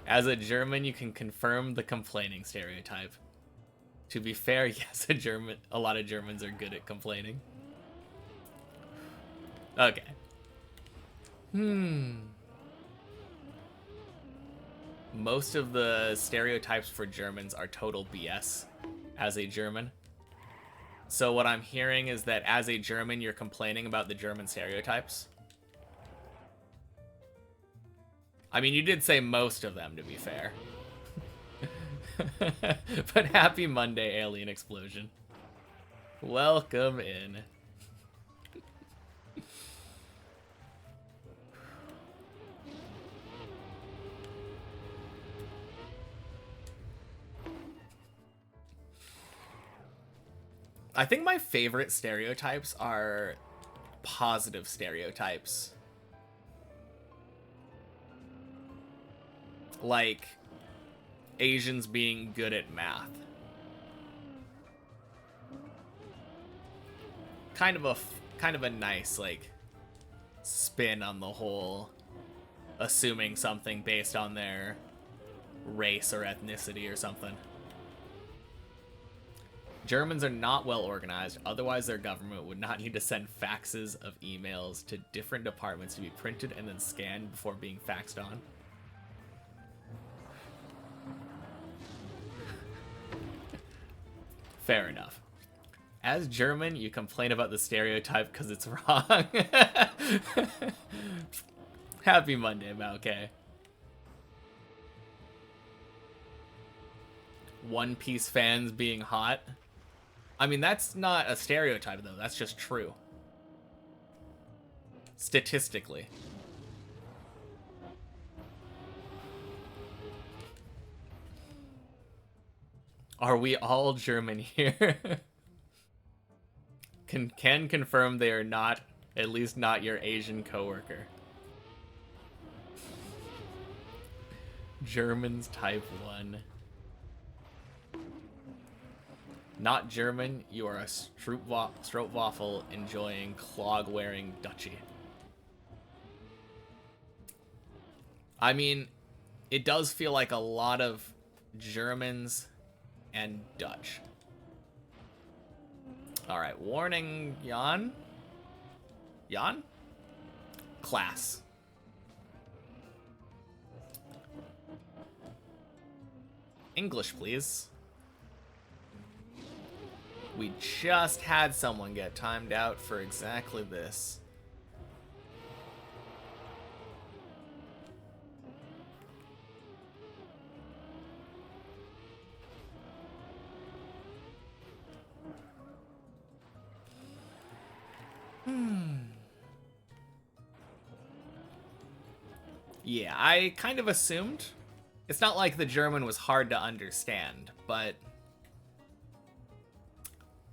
As a German, you can confirm the complaining stereotype. To be fair, yes, a lot of Germans are good at complaining. Okay. Most of the stereotypes for Germans are total BS as a German. So what I'm hearing is that as a German, you're complaining about the German stereotypes. I mean, you did say most of them, to be fair. But happy Monday, Alien Explosion. Welcome in. I think my favorite stereotypes are positive stereotypes. Like Asians being good at math. Kind of a nice like spin on the whole assuming something based on their race or ethnicity or something. Germans are not well organized, otherwise their government would not need to send faxes of emails to different departments to be printed and then scanned before being faxed on. Fair enough. As German, you complain about the stereotype because it's wrong. Happy Monday, Maokay. One Piece fans being hot. I mean, that's not a stereotype, though. That's just true. Statistically. Are we all German here? Can confirm they are not, at least not your Asian coworker. Germans type 1. Not German, you are a stroopwafel enjoying clog-wearing Dutchie. I mean, it does feel like a lot of Germans and Dutch. Alright, warning, Jan? Jan? Class. English, please. We just had someone get timed out for exactly this. Yeah, I kind of assumed. It's not like the German was hard to understand, but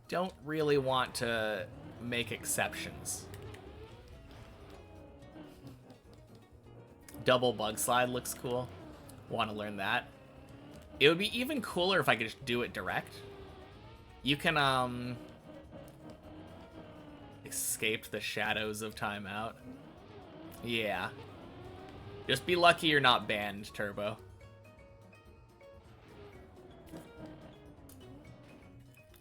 don't really want to make exceptions. Double bug slide looks cool. Want to learn that. It would be even cooler if I could just do it direct. You can, escape the shadows of timeout. Yeah. Just be lucky you're not banned, Turbo.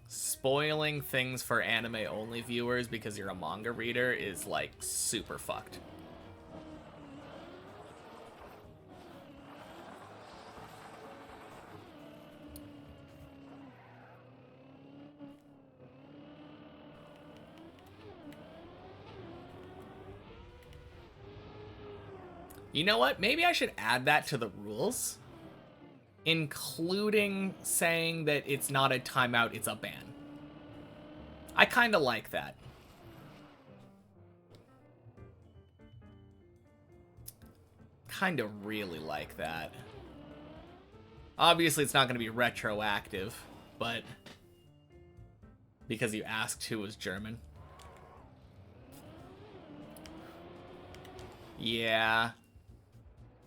Spoiling things for anime-only viewers because you're a manga reader is, like, super fucked. You know what? Maybe I should add that to the rules. Including saying that it's not a timeout, it's a ban. I kind of like that. Kind of really like that. Obviously, it's not going to be retroactive, but because you asked who was German. Yeah.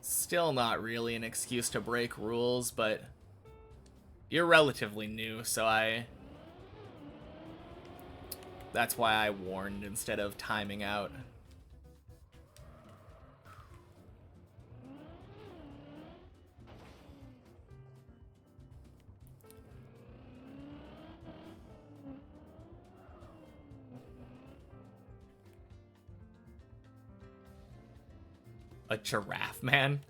Still not really an excuse to break rules, but you're relatively new, so that's why I warned instead of timing out. A giraffe man?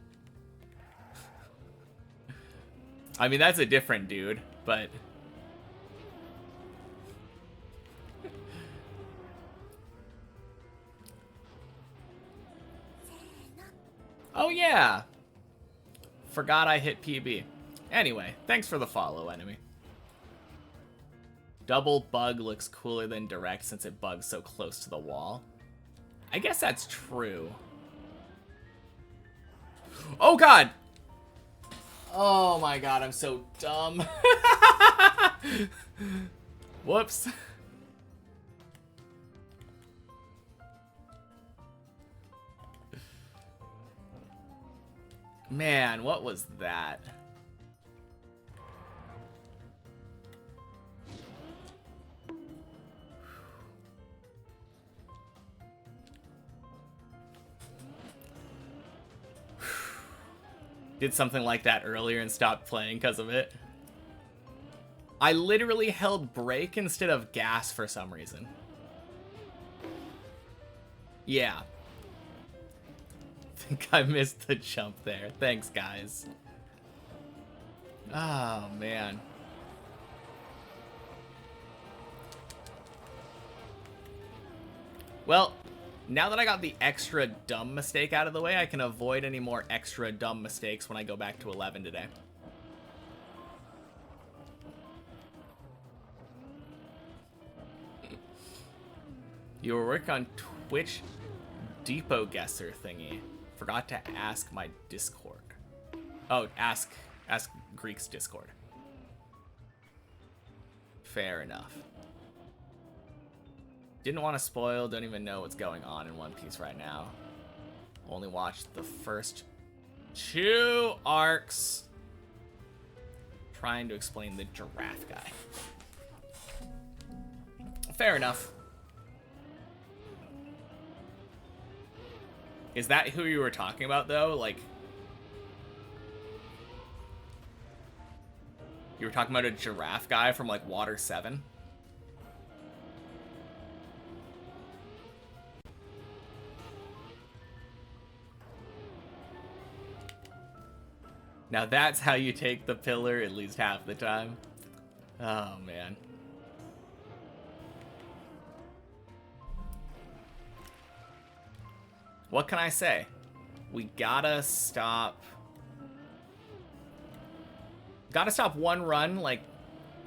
I mean, that's a different dude, but... Oh, yeah! Forgot I hit PB. Anyway, thanks for the follow, enemy. Double bug looks cooler than direct since it bugs so close to the wall. I guess that's true. Oh, God! Oh, my God, I'm so dumb. Whoops. Man, what was that? Did something like that earlier and stopped playing because of it. I literally held brake instead of gas for some reason. Yeah. Think I missed the jump there. Thanks, guys. Oh, man. Well, now that I got the extra dumb mistake out of the way, I can avoid any more extra dumb mistakes when I go back to 11 today. You were working on Twitch Depot Guesser thingy. Forgot to ask my Discord. Oh, ask Greek's Discord. Fair enough. Didn't want to spoil, don't even know what's going on in One Piece right now. Only watched the first 2 arcs. Trying to explain the giraffe guy. Fair enough. Is that who you were talking about, though? Like, you were talking about a giraffe guy from, like, Water 7? Now that's how you take the pillar at least half the time. Oh, man. What can I say? We gotta stop... Gotta stop one run, like,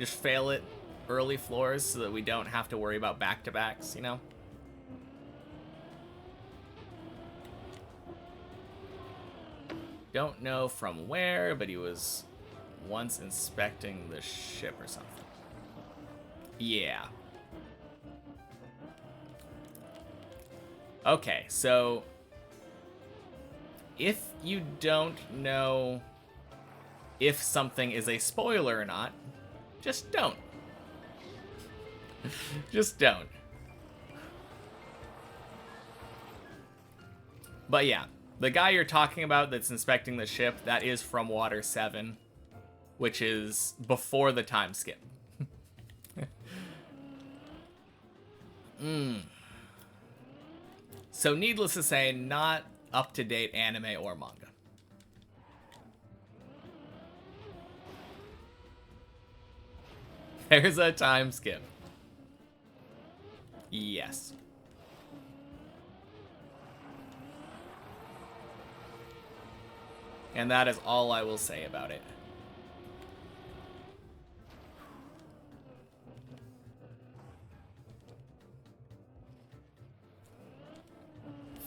just fail it early floors so that we don't have to worry about back-to-backs, you know? Don't know from where, but he was once inspecting the ship or something. Yeah. Okay, so if you don't know if something is a spoiler or not, just don't. Just don't. But yeah, the guy you're talking about that's inspecting the ship, that is from Water 7, which is before the time skip. So needless to say, not up-to-date anime or manga. There's a time skip. Yes. And that is all I will say about it.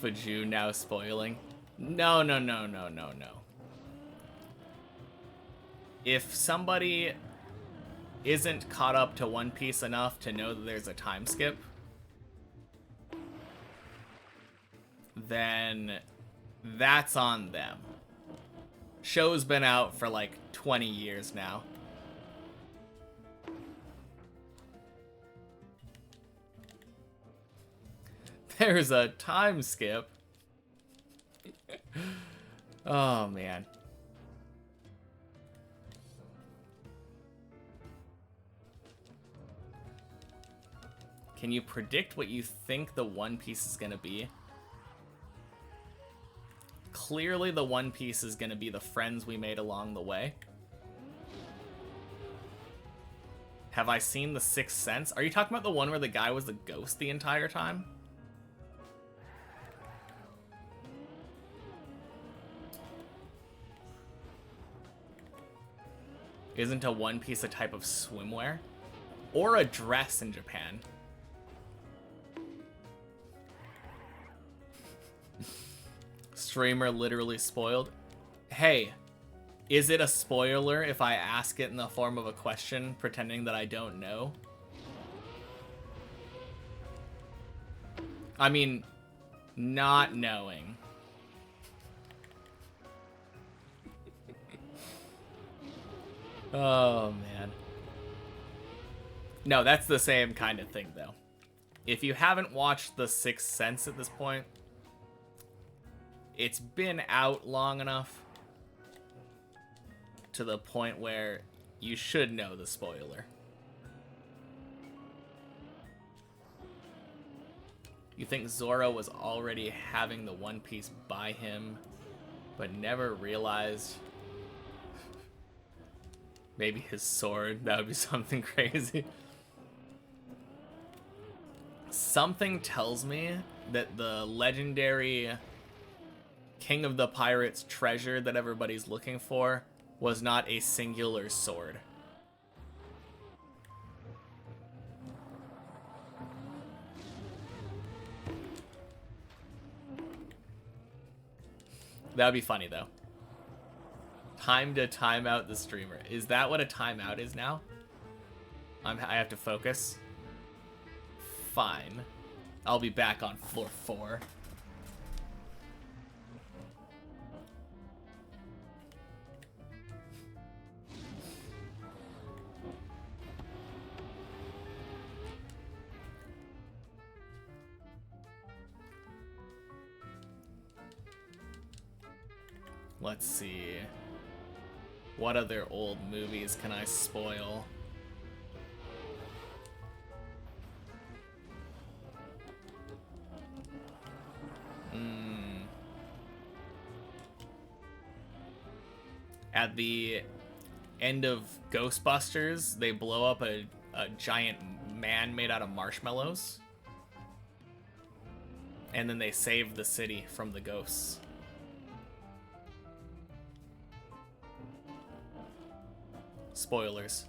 Fuju now spoiling. No. If somebody isn't caught up to One Piece enough to know that there's a time skip, then that's on them. Show's been out for like 20 years now. There's a time skip. Oh, man. Can you predict what you think the One Piece is going to be? Clearly the One Piece is going to be the friends we made along the way. Have I seen The Sixth Sense? Are you talking about the one where the guy was the ghost the entire time? Isn't a one piece a type of swimwear? Or a dress in Japan? Streamer literally spoiled. Hey, is it a spoiler if I ask it in the form of a question, pretending that I don't know? I mean, not knowing. Oh, man. No, that's the same kind of thing, though. If you haven't watched The Sixth Sense at this point, it's been out long enough to the point where you should know the spoiler. You think Zoro was already having the One Piece by him, but never realized maybe his sword? That would be something crazy. Something tells me that the legendary King of the Pirates treasure that everybody's looking for was not a singular sword. That would be funny, though. Time to time out the streamer. Is that what a timeout is now? I have to focus. Fine. I'll be back on floor 4. Let's see. What other old movies can I spoil? At the end of Ghostbusters, they blow up a giant man made out of marshmallows. And then they save the city from the ghosts. Spoilers.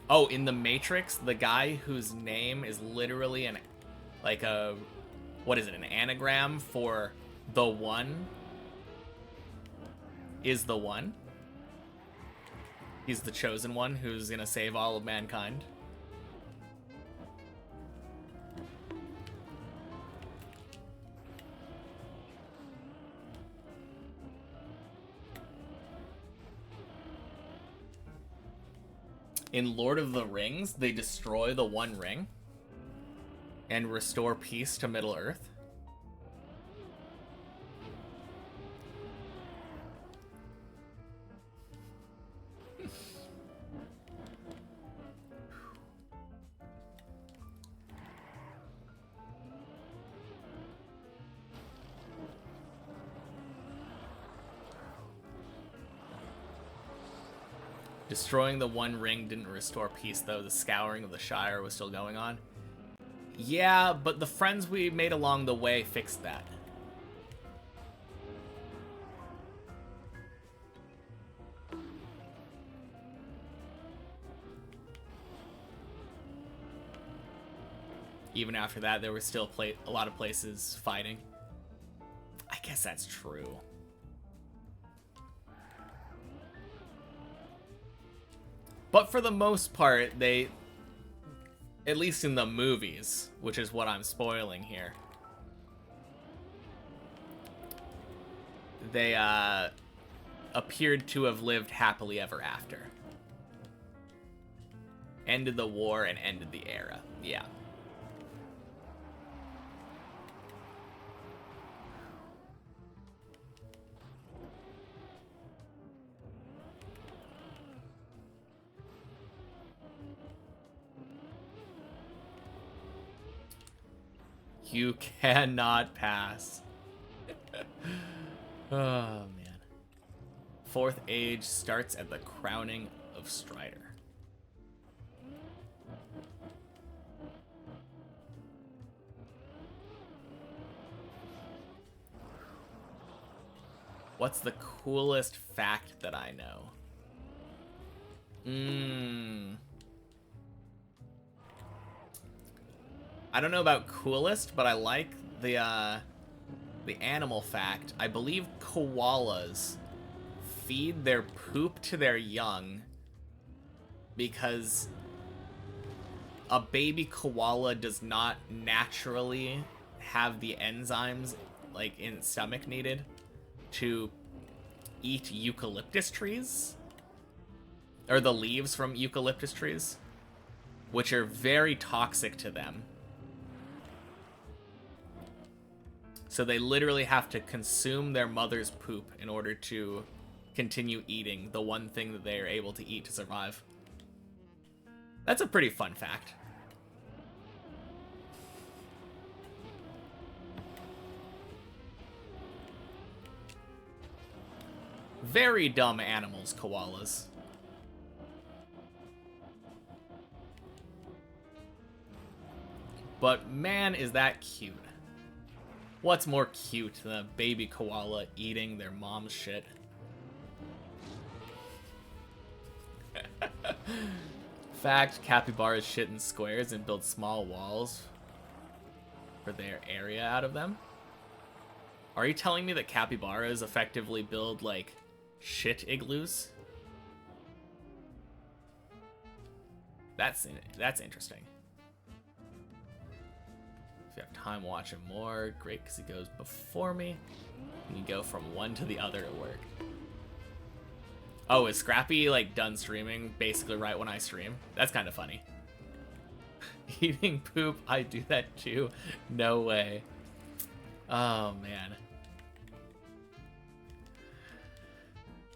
Oh, in The Matrix, the guy whose name is literally what is it, an anagram for the One is the One. He's the chosen one who's gonna save all of mankind. In Lord of the Rings, they destroy the One Ring and restore peace to Middle Earth. Destroying the One Ring didn't restore peace, though. The scouring of the Shire was still going on. Yeah, but the friends we made along the way fixed that. Even after that, there were still a lot of places fighting. I guess that's true. But for the most part, they, at least in the movies, which is what I'm spoiling here, they appeared to have lived happily ever after. Ended the war and ended the era. Yeah. You cannot pass. Oh, man. Fourth age starts at the crowning of Strider. What's the coolest fact that I know? I don't know about coolest, but I like the animal fact. I believe koalas feed their poop to their young because a baby koala does not naturally have the enzymes like in its stomach needed to eat eucalyptus trees, or the leaves from eucalyptus trees, which are very toxic to them. So they literally have to consume their mother's poop in order to continue eating the one thing that they are able to eat to survive. That's a pretty fun fact. Very dumb animals, koalas. But man, is that cute. What's more cute than a baby koala eating their mom's shit? Fact, capybaras shit in squares and build small walls for their area out of them. Are you telling me that capybaras effectively build, like, shit igloos? That's interesting. If you have time watching more, great, because he goes before me. And you go from one to the other at work. Oh, is Scrappy, like, done streaming basically right when I stream? That's kind of funny. Eating poop, I do that too. No way. Oh, man.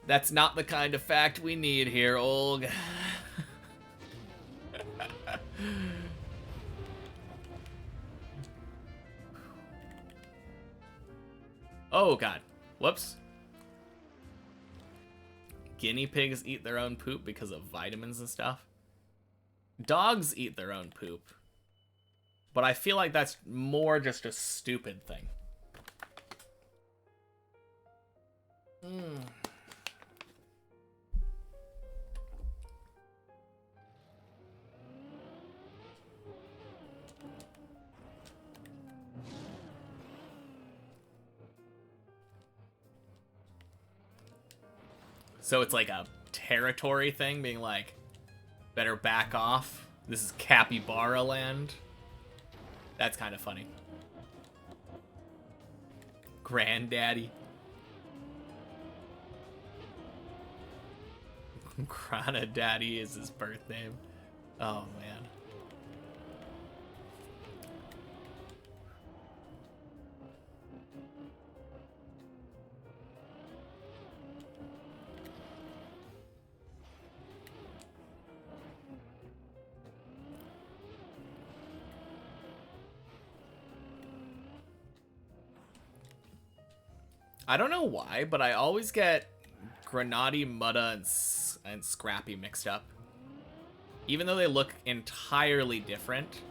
That's not the kind of fact we need here, Olg. Oh, God. Whoops. Guinea pigs eat their own poop because of vitamins and stuff. Dogs eat their own poop. But I feel like that's more just a stupid thing. So it's like a territory thing, being like, better back off. This is capybara land. That's kind of funny. Granddaddy. Grana Daddy is his birth name. Oh, man. I don't know why, but I always get Grenade, Mutta, and Scrappy mixed up. Even though they look entirely different,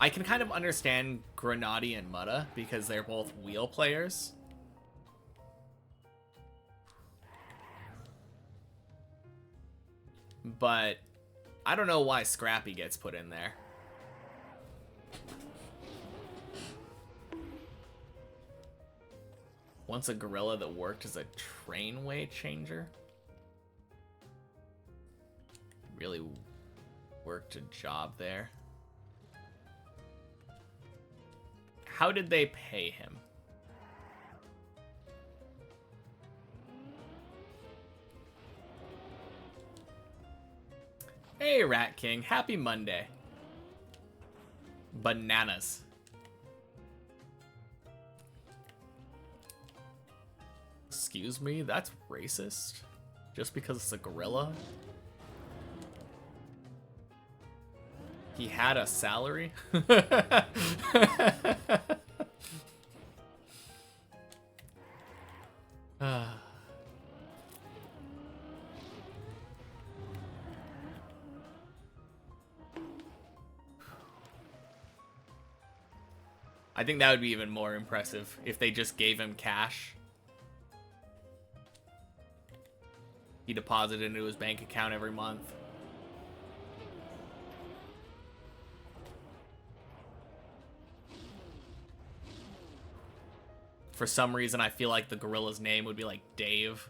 I can kind of understand Grenade and Mutta because they're both wheel players. But I don't know why Scrappy gets put in there. Once a gorilla that worked as a trainway changer. Really worked a job there. How did they pay him? Hey, Rat King. Happy Monday. Bananas. Excuse me? That's racist? Just because it's a gorilla? He had a salary? I think that would be even more impressive if they just gave him cash. He deposited into his bank account every month. For some reason, I feel like the gorilla's name would be like Dave.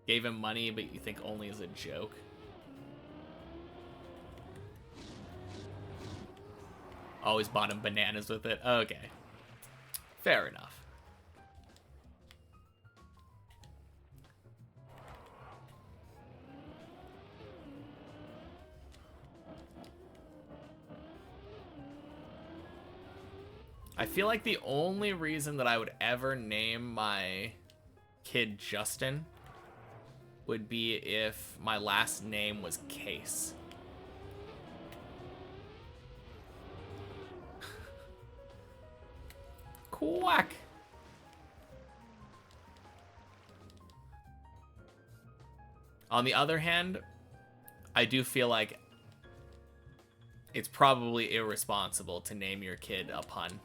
Gave him money, but you think only as a joke. Always bought him bananas with it. Okay. Fair enough. I feel like the only reason that I would ever name my kid Justin would be if my last name was Case. Quack! On the other hand, I do feel like it's probably irresponsible to name your kid a pun.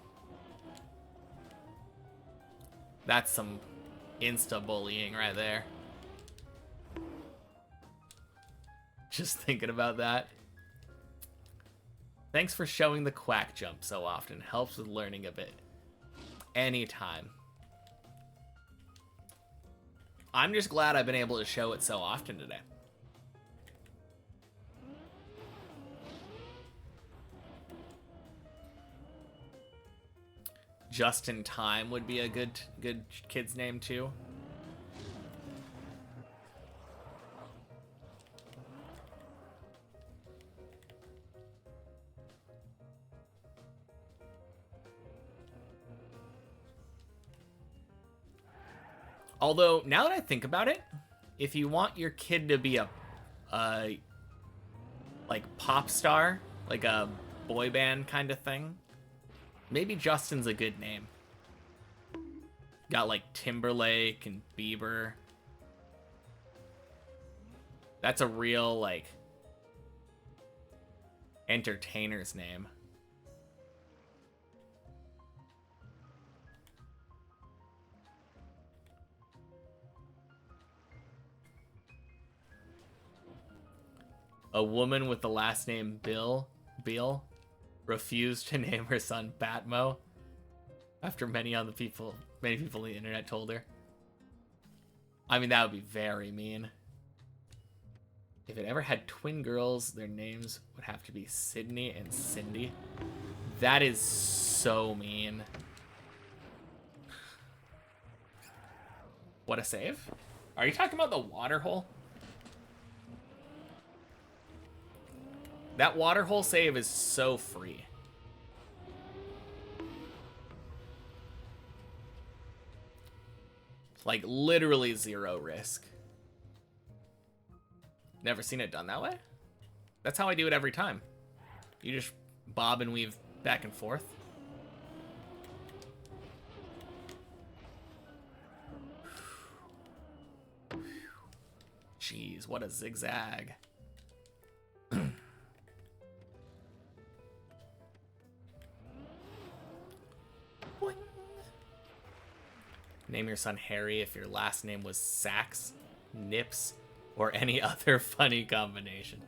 That's some insta-bullying right there. Just thinking about that. Thanks for showing the quack jump so often. Helps with learning a bit. Anytime. I'm just glad I've been able to show it so often today. Just in Time would be a good kid's name too. Although, now that I think about it, if you want your kid to be a like pop star, like a boy band kind of thing, maybe Justin's a good name. Got like Timberlake and Bieber. That's a real like entertainer's name. A woman with the last name Beal refused to name her son Batmo after many people on the internet told her. I mean, that would be very mean. If it ever had twin girls, their names would have to be Sydney and Cindy. That is so mean. What a save? Are you talking about the water hole? That water hole save is so free. Like, literally 0 risk. Never seen it done that way? That's how I do it every time. You just bob and weave back and forth. Jeez, what a zigzag. Boing. Name your son Harry if your last name was Sachs, Nips, or any other funny combination.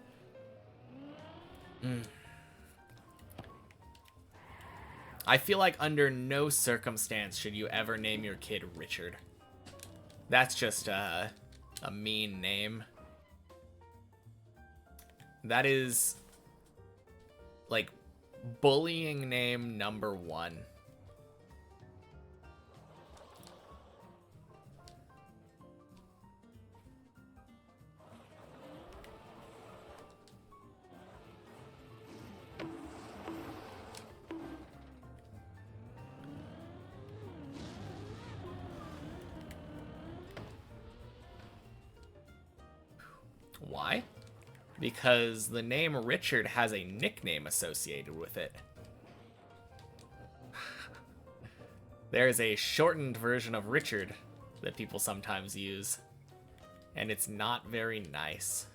I feel like under no circumstance should you ever name your kid Richard. That's just a mean name. That is like bullying name number 1. Why? Because the name Richard has a nickname associated with it. There's a shortened version of Richard that people sometimes use, and it's not very nice.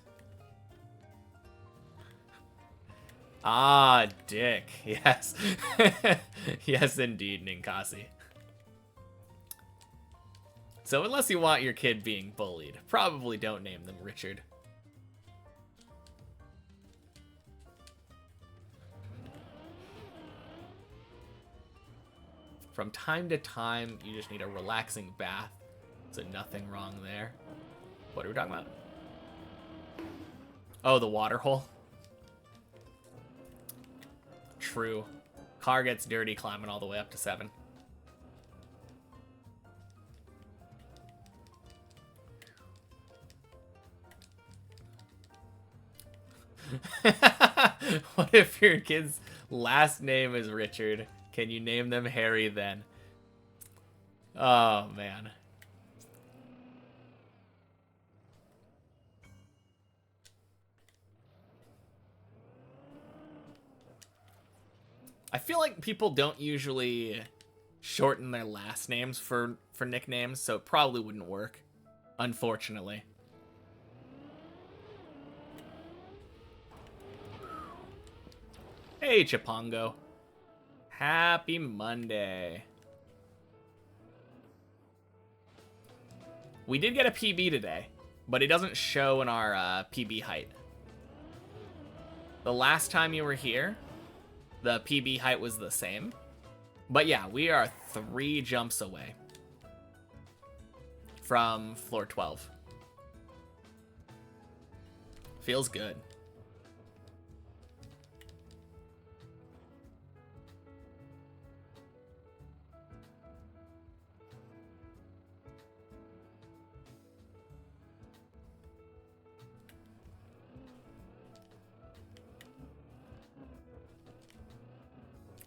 Ah, Dick. Yes. Yes, indeed, Ninkasi. So unless you want your kid being bullied, probably don't name them Richard. From time to time, you just need a relaxing bath. So nothing wrong there. What are we talking about? Oh, the water hole. True. Car gets dirty climbing all the way up to 7. What if your kid's last name is Richard? Can you name them Harry then? Oh, man. I feel like people don't usually shorten their last names for nicknames, so it probably wouldn't work, unfortunately. Hey, Chipongo. Happy Monday. We did get a PB today, but it doesn't show in our PB height. The last time you were here, the PB height was the same. But yeah, we are 3 jumps away from floor 12. Feels good.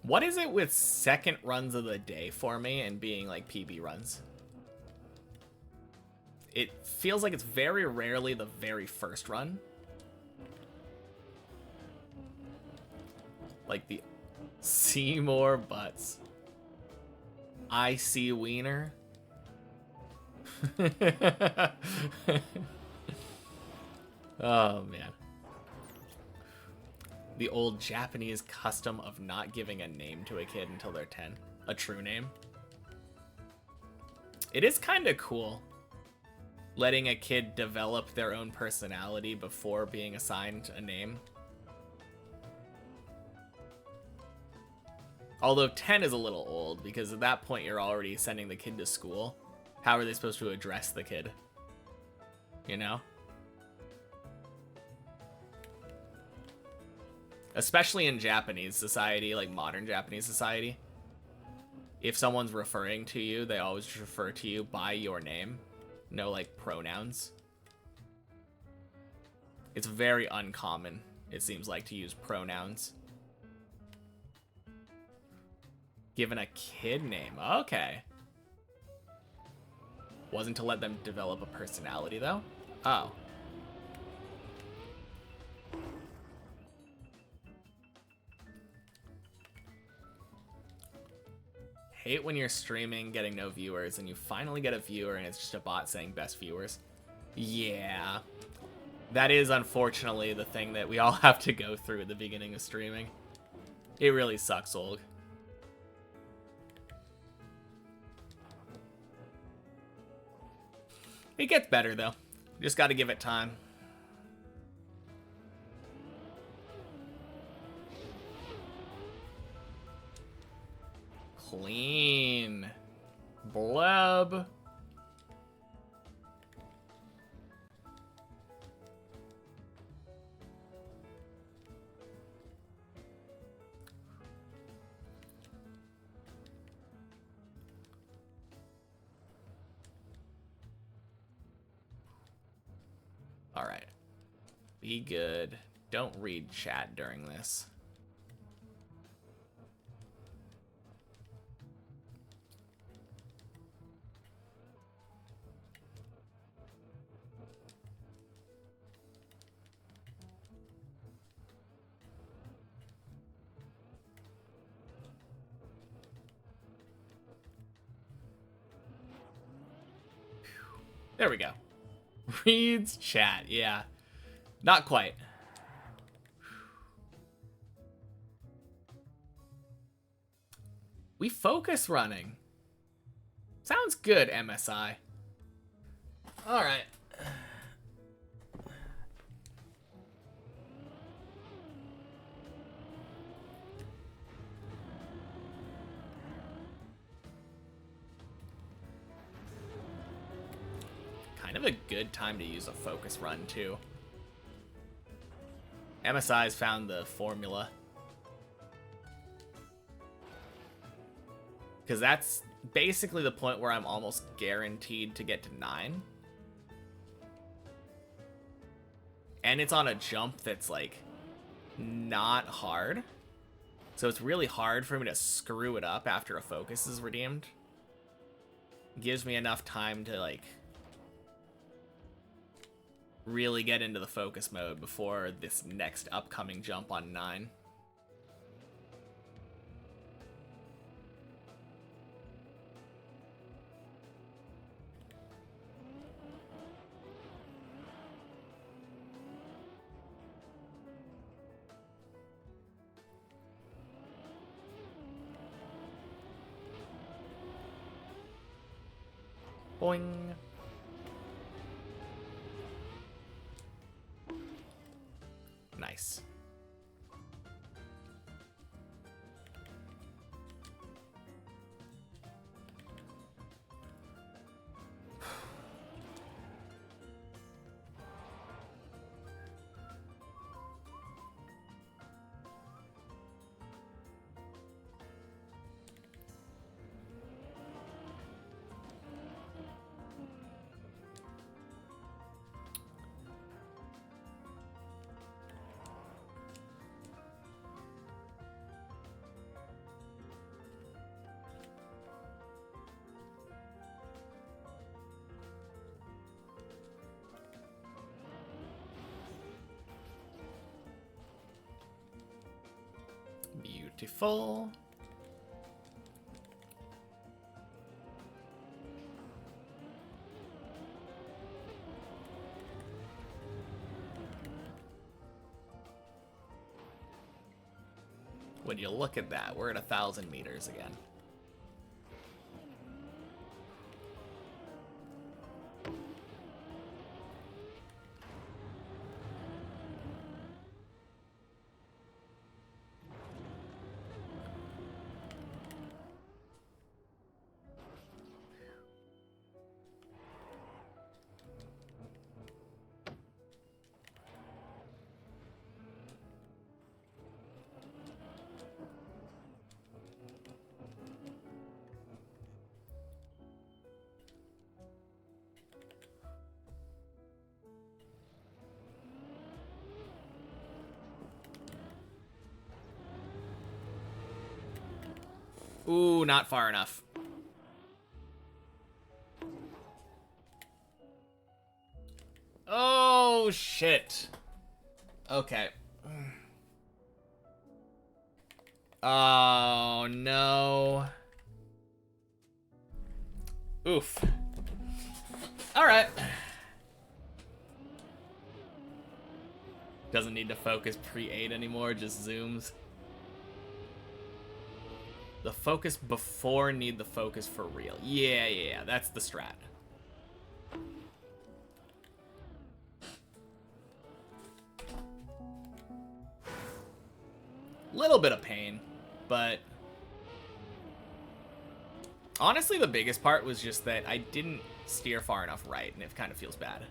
What is it with second runs of the day for me and being like PB runs? It feels like it's very rarely the very first run. Like the Seymour Butts. I see Wiener. Oh, man. The old Japanese custom of not giving a name to a kid until they're 10. A true name. It is kind of cool letting a kid develop their own personality before being assigned a name. Although 10 is a little old, because at that point you're already sending the kid to school. How are they supposed to address the kid? You know? Especially in Japanese society, like modern Japanese society. If someone's referring to you, they always refer to you by your name. No, like, pronouns. It's very uncommon, it seems like, to use pronouns. Given a kid name. Okay. Wasn't to let them develop a personality, though? Oh. Hate when you're streaming, getting no viewers, and you finally get a viewer and it's just a bot saying best viewers. Yeah. That is, unfortunately, the thing that we all have to go through at the beginning of streaming. It really sucks, Olg. It gets better, though. Just gotta give it time. Clean. Blub. All right. Be good. Don't read chat during this. There we go. Reads chat, yeah. Not quite. We focus running. Sounds good, MSI. Alright. Kind of a good time to use a focus run, too. MSI's found the formula. Because that's basically the point where I'm almost guaranteed to get to 9. And it's on a jump that's, like, not hard. So it's really hard for me to screw it up after a focus is redeemed. Gives me enough time to, like, really get into the focus mode before this next upcoming jump on 9. Boing. Nice. Beautiful. When you look at that, we're at 1,000 meters again. Ooh, not far enough. Oh, shit. Okay. Oh, no. Oof. All right. Doesn't need to focus pre-8 anymore, just zooms. The focus before need the focus for real. Yeah, that's the strat. Little bit of pain, but honestly the biggest part was just that I didn't steer far enough right, and it kind of feels bad.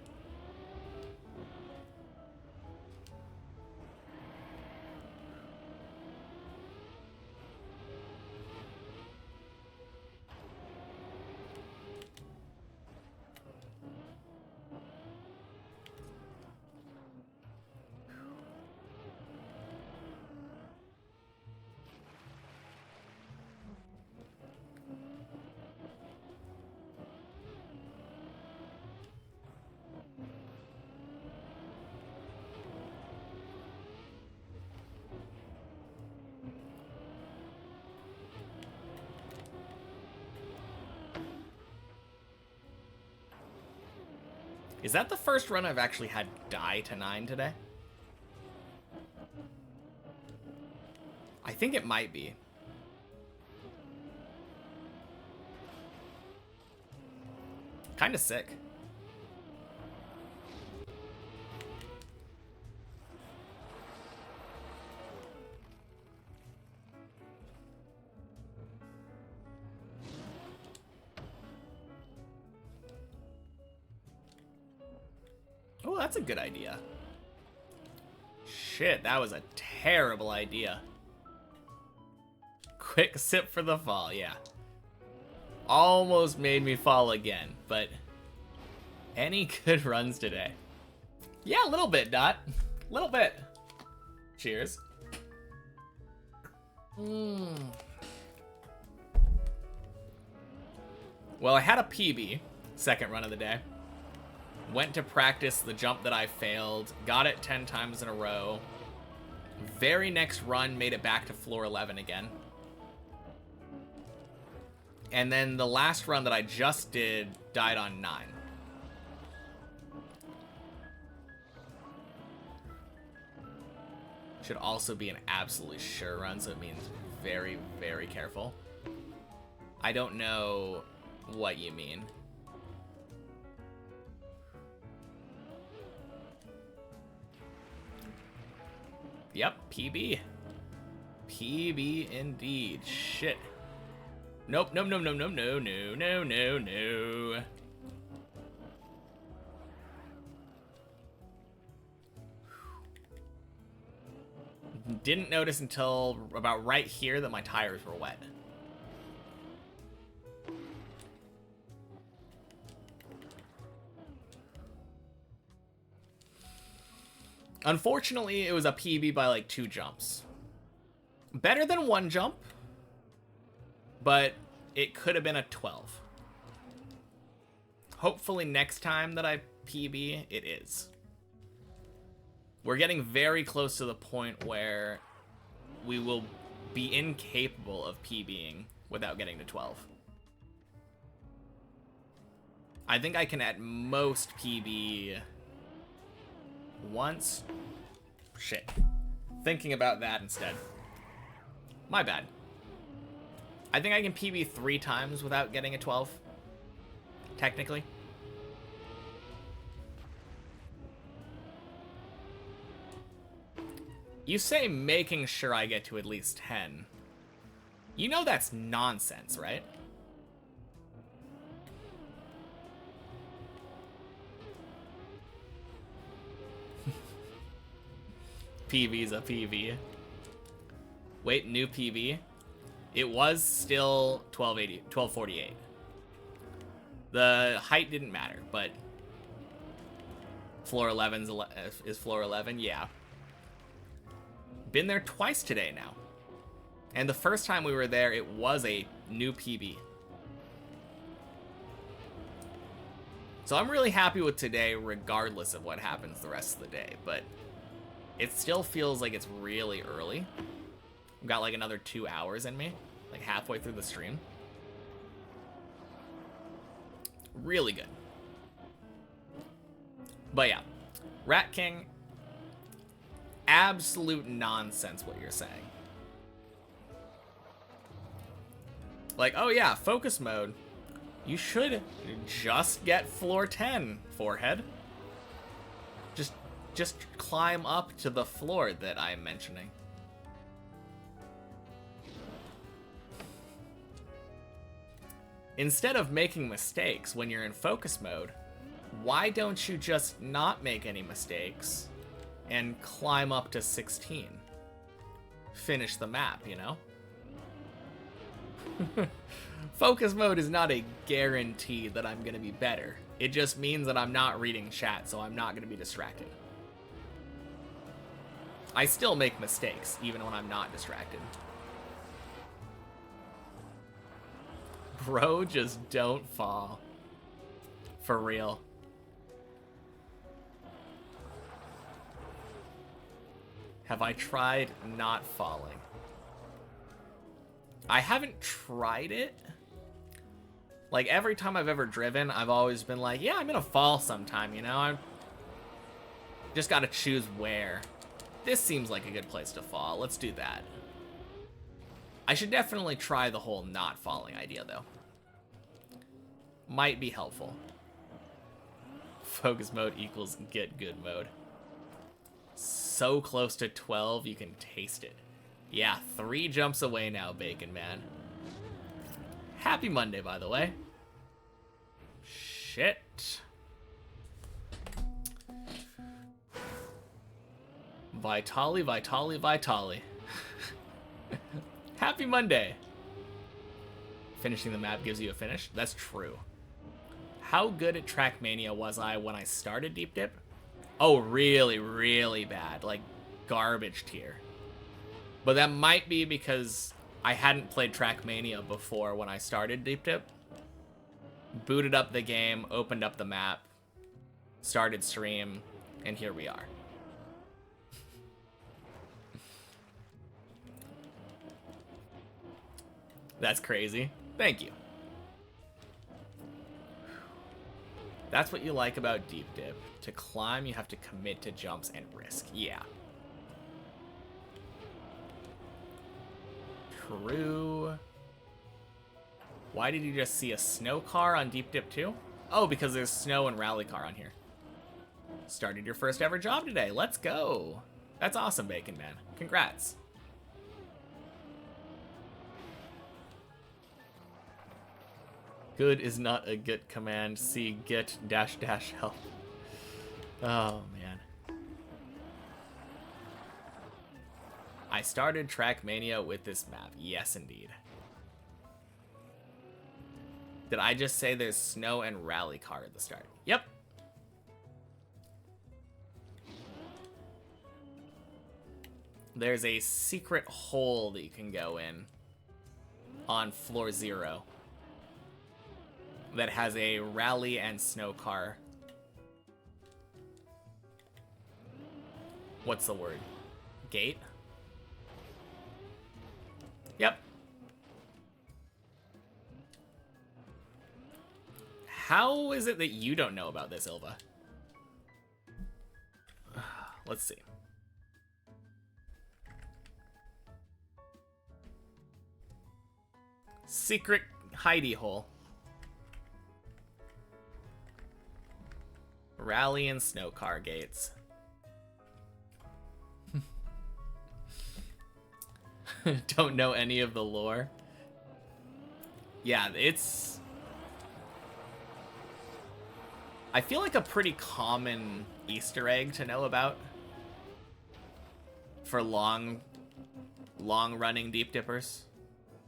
Is that the first run I've actually had die to 9 today? I think it might be. Kinda sick. Oh, that's a good idea. Shit, that was a terrible idea. Quick sip for the fall, yeah. Almost made me fall again, but any good runs today? Yeah, a little bit, Dot. A little bit. Cheers. Well, I had a PB, second run of the day. Went to practice the jump that I failed, got it 10 times in a row. Very next run, made it back to floor 11 again. And then the last run that I just did, died on 9. Should also be an absolutely sure run, so it means very, very careful. I don't know what you mean. Yep, PB. PB indeed. Shit. Nope, no, no, no, no, no, no, no, no, no. Didn't notice until about right here that my tires were wet. Unfortunately, it was a PB by like 2 jumps. Better than 1 jump, but it could have been a 12. Hopefully next time that I PB, it is. We're getting very close to the point where we will be incapable of PBing without getting to 12. I think I can at most PB once. Shit. Thinking about that instead. My bad. I think I can PB 3 times without getting a 12. Technically. You say making sure I get to at least 10. You know that's nonsense, right? PV's a PV. Wait, new PV? It was still 1248. The height didn't matter, but floor 11 is floor 11, yeah. Been there twice today now. And the first time we were there, it was a new PB. So I'm really happy with today, regardless of what happens the rest of the day. But it still feels like it's really early. I've got like another 2 hours in me, like halfway through the stream. Really good. But yeah, Rat King, absolute nonsense what you're saying. Like, oh yeah, focus mode. You should just get floor 10, forehead. Just climb up to the floor that I'm mentioning. Instead of making mistakes when you're in focus mode, why don't you just not make any mistakes and climb up to 16? Finish the map, you know? Focus mode is not a guarantee that I'm going to be better. It just means that I'm not reading chat, so I'm not going to be distracted. I still make mistakes, even when I'm not distracted. Bro, just don't fall. For real. Have I tried not falling? I haven't tried it. Like, every time I've ever driven, I've always been like, yeah, I'm gonna fall sometime, you know? I just gotta choose where. This seems like a good place to fall. Let's do that. I should definitely try the whole not falling idea, though. Might be helpful. Focus mode equals get good mode. So close to 12, you can taste it. Yeah, 3 jumps away now, Bacon Man. Happy Monday, by the way. Shit. Vitali, Vitali, Vitali. Happy Monday. Finishing the map gives you a finish. That's true. How good at Trackmania was I when I started Deep Dip? Oh, really, really bad. Like, garbage tier. But that might be because I hadn't played Trackmania before when I started Deep Dip. Booted up the game, opened up the map, started stream, and here we are. That's crazy. Thank you. That's what you like about Deep Dip. To climb, you have to commit to jumps and risk. Yeah. True. Why did you just see a snow car on Deep Dip 2? Oh, because there's snow and rally car on here. Started your first ever job today. Let's go. That's awesome, Bacon Man. Congrats. Good is not a get command. See get dash dash help. Oh, man. I started Trackmania with this map. Yes, indeed. Did I just say there's snow and rally car at the start? Yep. There's a secret hole that you can go in on floor 0 that has a rally and snow car. What's the word? Gate? Yep. How is it that you don't know about this, Ilva? Let's see. Secret hidey hole. Rally and snow car gates. Don't know any of the lore. Yeah, it's... I feel like a pretty common Easter egg to know about for long-running Deep Dippers.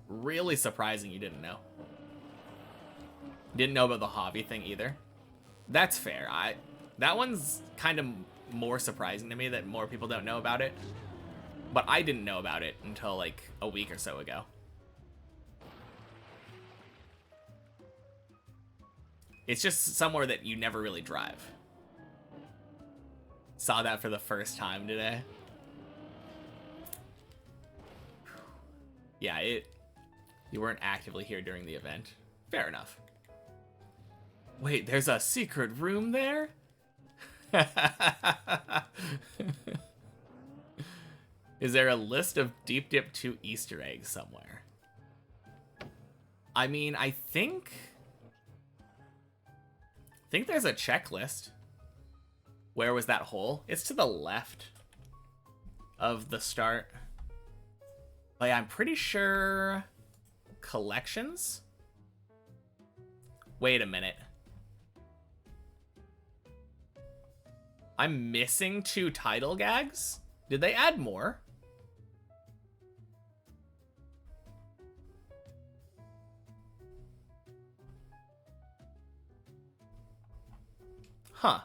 Really surprising you didn't know. Didn't know about the hobby thing either. That's fair. That one's kind of more surprising to me that more people don't know about it. But I didn't know about it until like a week or so ago. It's just somewhere that you never really drive. Saw that for the first time today. Yeah, you weren't actively here during the event. Fair enough. Wait, there's a secret room there? Is there a list of Deep Dip 2 Easter eggs somewhere? I mean, I think there's a checklist. Where was that hole? It's to the left of the start. But yeah, I'm pretty sure collections? Wait a minute. I'm missing 2 title gags? Did they add more? Huh.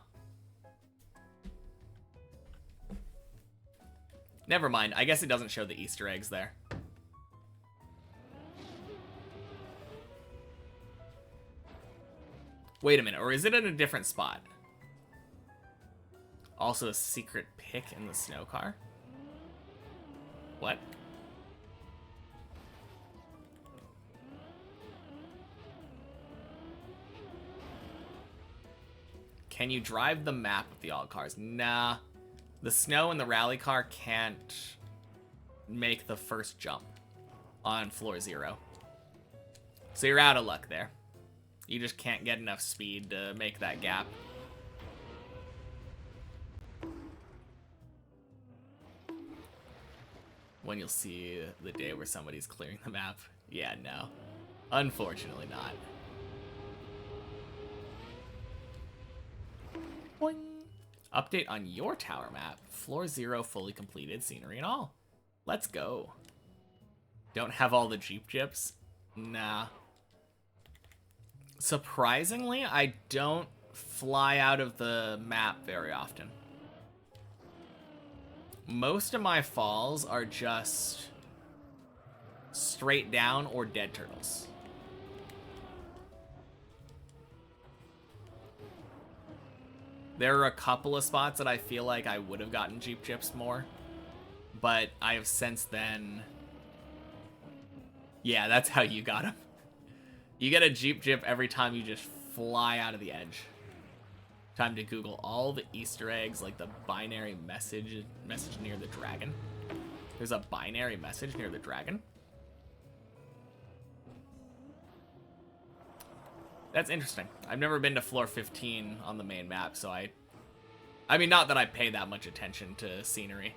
Never mind. I guess it doesn't show the Easter eggs there. Wait a minute. Or is it in a different spot? Also a secret pick in the snow car? What? Can you drive the map with the all cars? Nah. The snow and the rally car can't make the first jump on floor 0. So you're out of luck there. You just can't get enough speed to make that gap. When you'll see the day where somebody's clearing the map. Yeah, no. Unfortunately not. Boing. Update on your tower map. Floor 0 fully completed, scenery and all. Let's go. Don't have all the Jeep Gyps? Nah. Surprisingly, I don't fly out of the map very often. Most of my falls are just straight down or dead turtles. There are a couple of spots that I feel like I would have gotten Jeep Gyps more, but I have since then... Yeah, that's how you got them. You get a Jeep Gyp every time you just fly out of the edge. Time to Google all the Easter eggs, like the binary message near the dragon. There's a binary message near the dragon. That's interesting. I've never been to floor 15 on the main map, so I mean, not that I pay that much attention to scenery.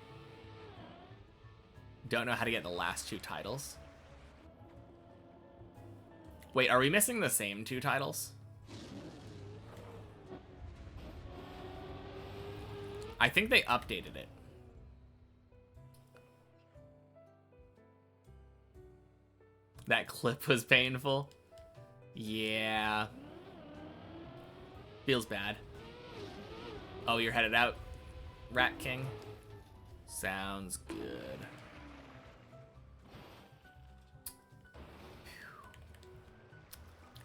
Don't know how to get the last 2 titles. Wait, are we missing the same 2 titles? I think they updated it. That clip was painful. Yeah. Feels bad. Oh, you're headed out, Rat King? Sounds good.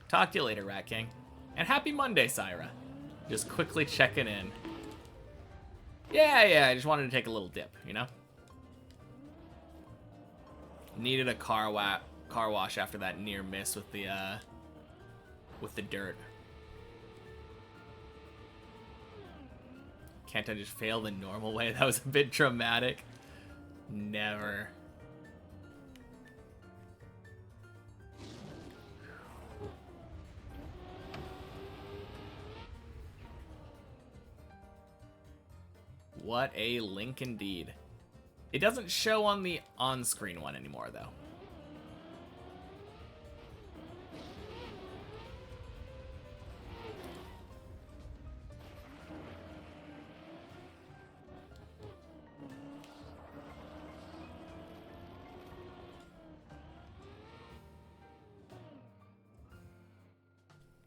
Talk to you later, Rat King. And happy Monday, Syra. Just quickly checking in. Yeah, I just wanted to take a little dip, you know? Needed a car wash after that near miss with the dirt. Can't I just fail the normal way? That was a bit dramatic. Never. What a link indeed. It doesn't show on the on-screen one anymore, though.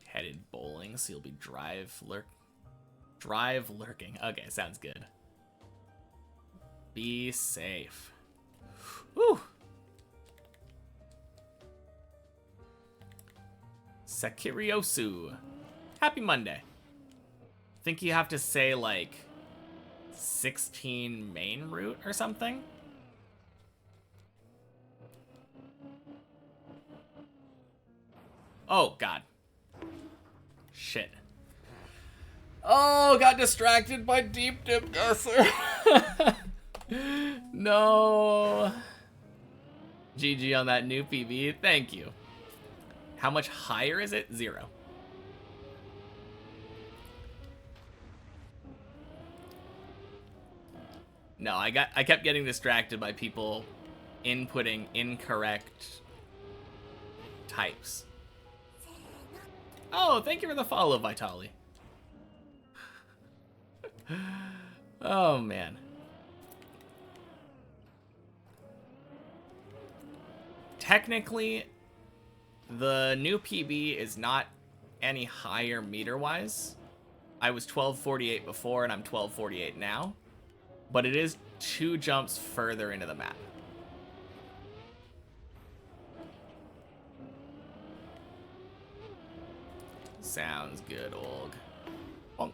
Headed bowling, so you'll be drive lurking. Okay, sounds good. Be safe. Whew. Sekiriosu. Happy Monday. Think you have to say, like, 16 main route or something? Oh, God. Shit. Oh, got distracted by Deep Dip Gusser. No. GG on that new PB. Thank you. How much higher is it? 0. No, I kept getting distracted by people inputting incorrect types. Oh, thank you for the follow, Vitali. Oh, man. Technically, the new PB is not any higher meter-wise. I was 1248 before, and I'm 1248 now. But it is 2 jumps further into the map. Sounds good, Olg. Bonk.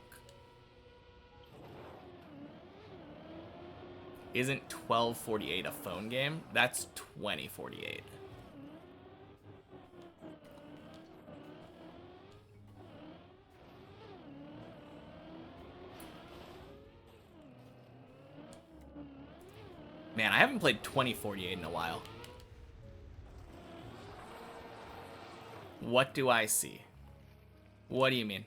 Isn't 1248 a phone game? That's 2048. Man, I haven't played 2048 in a while. What do I see? What do you mean?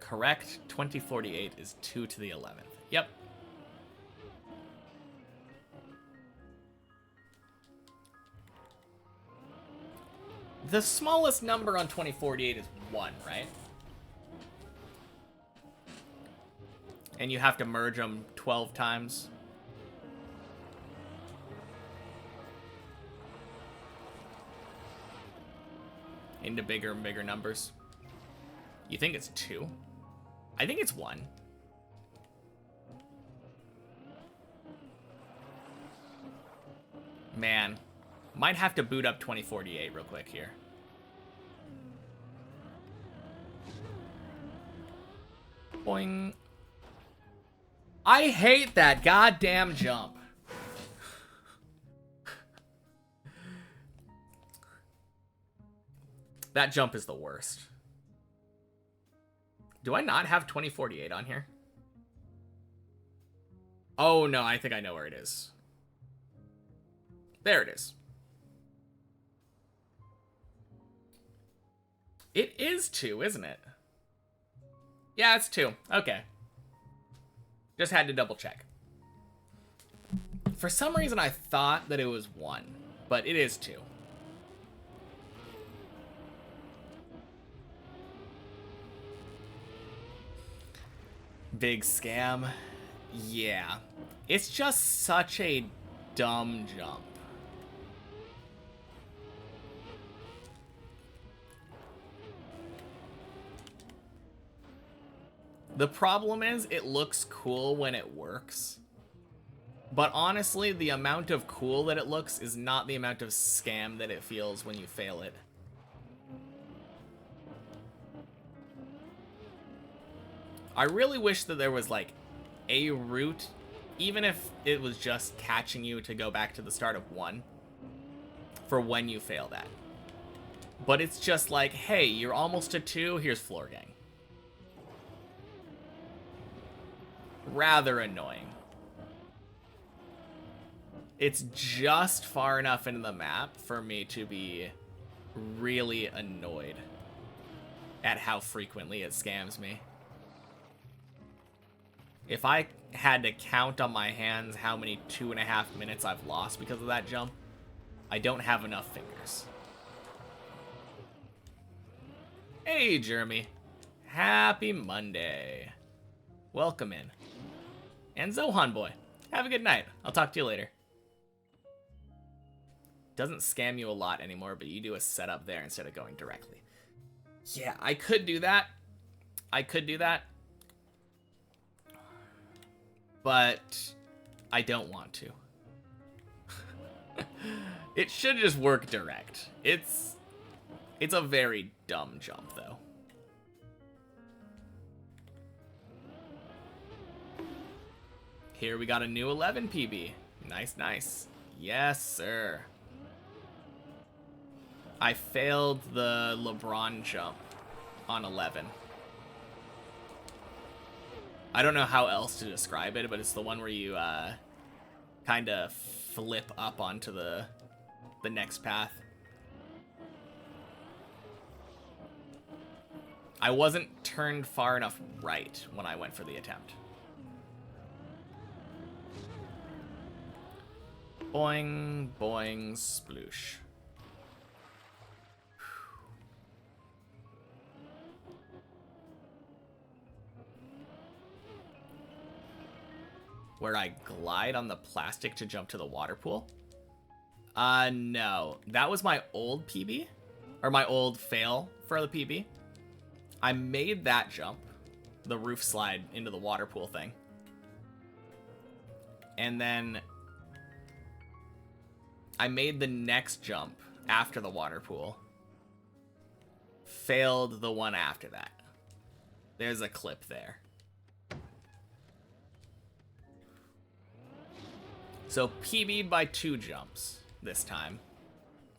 Correct. 2048 is 2 to the 11th. Yep. The smallest number on 2048 is 1, right? And you have to merge them 12 times. Into bigger and bigger numbers. You think it's 2? I think it's 1. Man. Might have to boot up 2048 real quick here. Boing. I hate that goddamn jump. That jump is the worst. Do I not have 2048 on here? Oh no, I think I know where it is. There it is. It is 2, isn't it? Yeah, it's 2. Okay. Just had to double check. For some reason, I thought that it was 1, but it is 2. Big scam. Yeah. It's just such a dumb jump. The problem is, it looks cool when it works. But honestly, the amount of cool that it looks is not the amount of scam that it feels when you fail it. I really wish that there was, like, a route, even if it was just catching you to go back to the start of 1, for when you fail that. But it's just like, hey, you're almost to 2, here's Floor Gang. Rather annoying. It's just far enough into the map for me to be really annoyed at how frequently it scams me. If I had to count on my hands how many 2.5 minutes I've lost because of that jump, I don't have enough fingers. Hey, Jeremy. Happy Monday. Welcome in. And Zohan boy, have a good night. I'll talk to you later. Doesn't scam you a lot anymore, but you do a setup there instead of going directly. Yeah, I could do that. I could do that, but I don't want to. It should just work direct. It's a very dumb jump, though. Here we got a new 11 PB. Nice, nice. Yes, sir. I failed the LeBron jump on 11. I don't know how else to describe it, but it's the one where you kind of flip up onto the next path. I wasn't turned far enough right when I went for the attempt. Boing, boing, sploosh. Where I glide on the plastic to jump to the water pool? No. That was my old PB. Or my old fail for the PB. I made that jump. The roof slide into the water pool thing. And then I made the next jump after the water pool. Failed the one after that. There's a clip there. So PB'd by 2 jumps this time.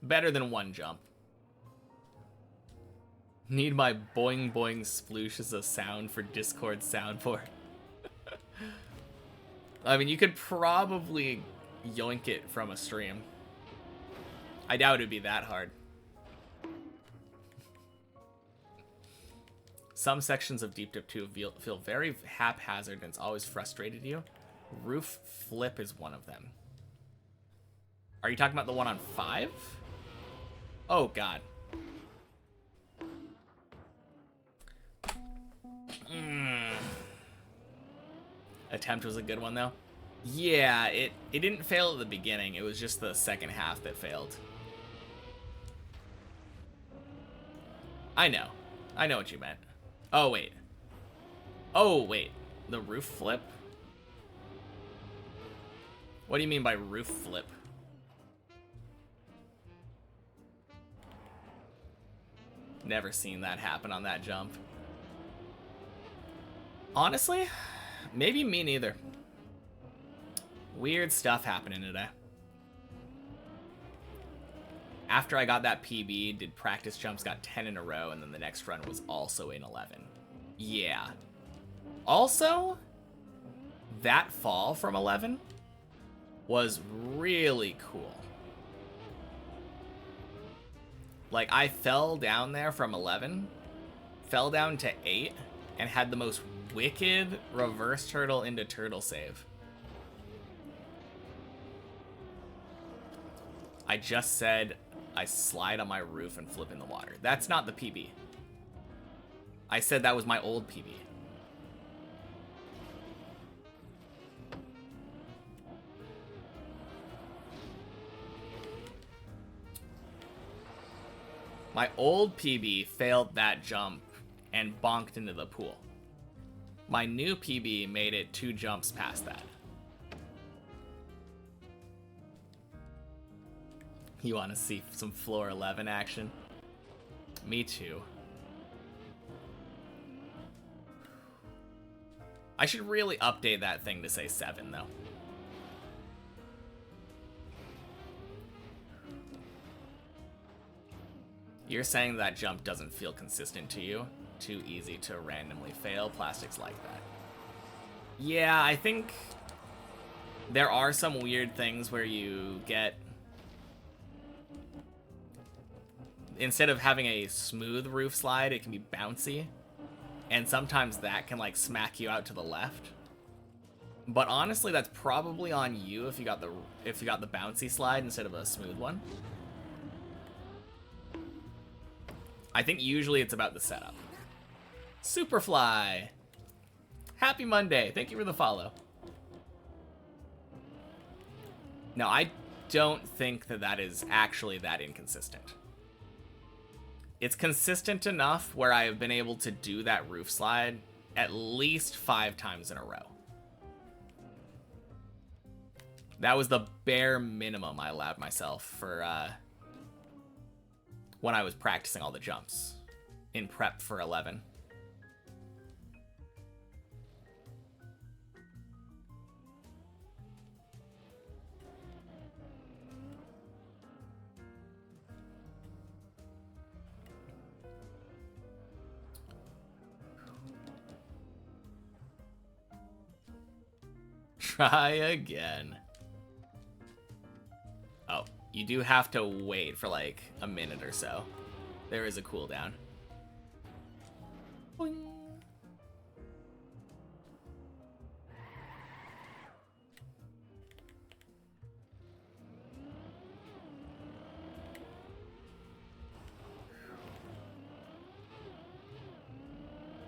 Better than 1 jump. Need my boing boing sploosh as a sound for Discord soundboard. I mean, you could probably yoink it from a stream. I doubt it'd be that hard. Some sections of Deep Dip 2 feel very haphazard and it's always frustrated you. Roof flip is one of them. Are you talking about the one on 5? Oh, God. Attempt was a good one, though. Yeah, it didn't fail at the beginning. It was just the second half that failed. I know. I know what you meant. Oh, wait. Oh, wait. The roof flip? What do you mean by roof flip? Never seen that happen on that jump. Honestly, maybe me neither. Weird stuff happening today. After I got that PB, did practice jumps, got 10 in a row, and then the next run was also in 11. Yeah. Also, that fall from 11 was really cool. Like, I fell down there from 11, fell down to 8, and had the most wicked reverse turtle into turtle save. I just said I slide on my roof and flip in the water. That's not the PB. I said that was my old PB. My old PB failed that jump and bonked into the pool. My new PB made it 2 jumps past that. You want to see some floor 11 action? Me too. I should really update that thing to say 7, though. You're saying that jump doesn't feel consistent to you? Too easy to randomly fail? Plastics like that. Yeah, I think there are some weird things where you get... Instead of having a smooth roof slide, it can be bouncy. And sometimes that can, like, smack you out to the left. But honestly, that's probably on you if you got the bouncy slide instead of a smooth one. I think usually it's about the setup. Superfly! Happy Monday. Thank you for the follow. No, I don't think that that is actually that inconsistent. It's consistent enough where I have been able to do that roof slide at least 5 times in a row. That was the bare minimum I allowed myself for when I was practicing all the jumps in prep for 11. Try again. Oh, you do have to wait for like a minute or so. There is a cooldown. Boing.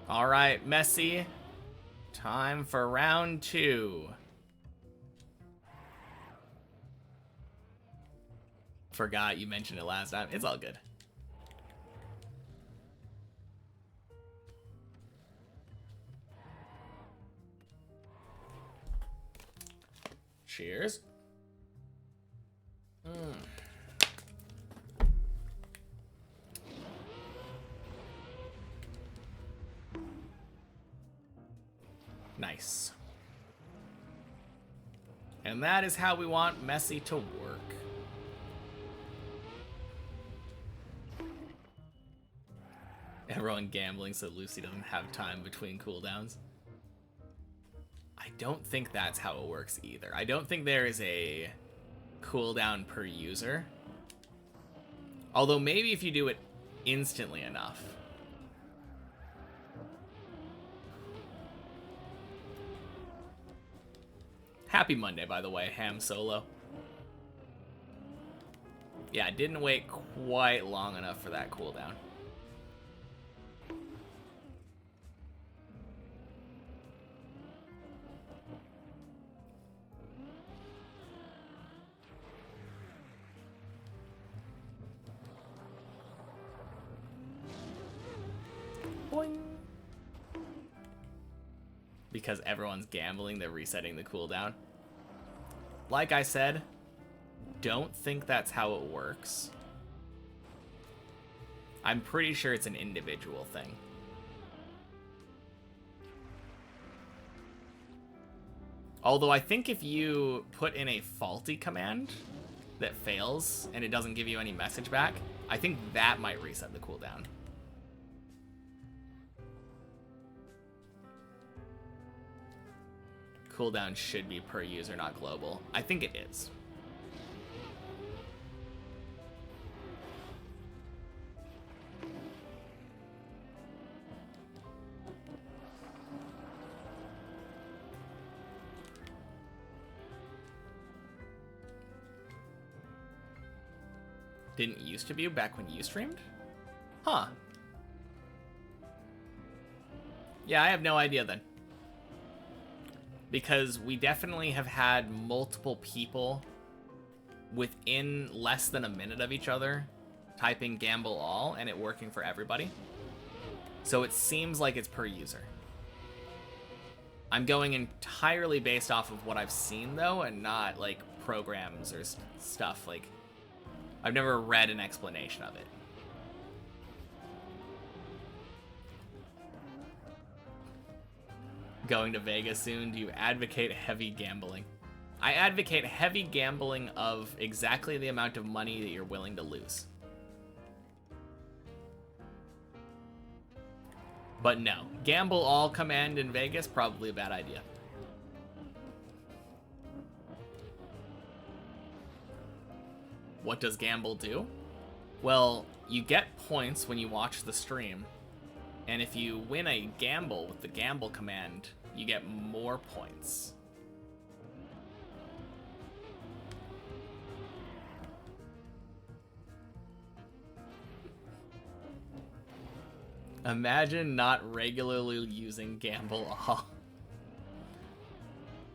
All right, Messi. Time for round 2. Forgot you mentioned it last time. It's all good. Cheers. Nice. And that is how we want Messi to work. Everyone gambling so Lucy doesn't have time between cooldowns. I don't think that's how it works either. I don't think there is a cooldown per user. Although maybe if you do it instantly enough. Happy Monday, by the way, Ham Solo. Yeah, I didn't wait quite long enough for that cooldown. Boing. Because everyone's gambling, they're resetting the cooldown. Like I said, don't think that's how it works. I'm pretty sure it's an individual thing. Although I think if you put in a faulty command that fails and it doesn't give you any message back, I think that might reset the cooldown. Cooldown should be per user, not global. I think it is. Didn't used to be back when you streamed? Huh. Yeah, I have no idea then. Because we definitely have had multiple people within less than a minute of each other typing gamble all and it working for everybody. So it seems like it's per user. I'm going entirely based off of what I've seen though, and not like programs or stuff. Like, I've never read an explanation of it. Going to Vegas soon, do you advocate heavy gambling? I advocate heavy gambling of exactly the amount of money that you're willing to lose. But no, gamble all command in Vegas, probably a bad idea. What does gamble do? Well, you get points when you watch the stream. And if you win a gamble with the gamble command, you get more points. Imagine not regularly using gamble all.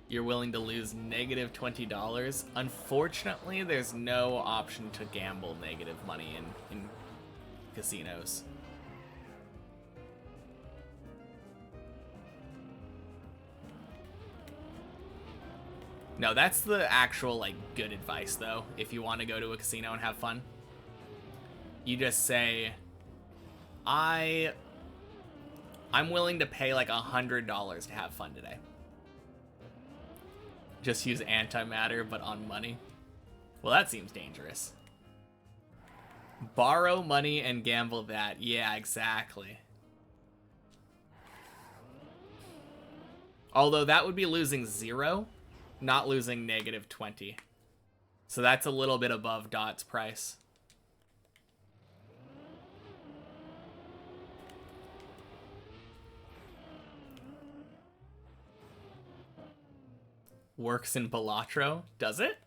You're willing to lose negative $20. Unfortunately, there's no option to gamble negative money in casinos. No, that's the actual, like, good advice, though, if you want to go to a casino and have fun. You just say, I'm willing to pay, like, $100 to have fun today. Just use antimatter, but on money. Well, that seems dangerous. Borrow money and gamble that. Yeah, exactly. Although that would be losing 0. Not losing -20. So that's a little bit above Dot's price. Works in Balatro? Does it?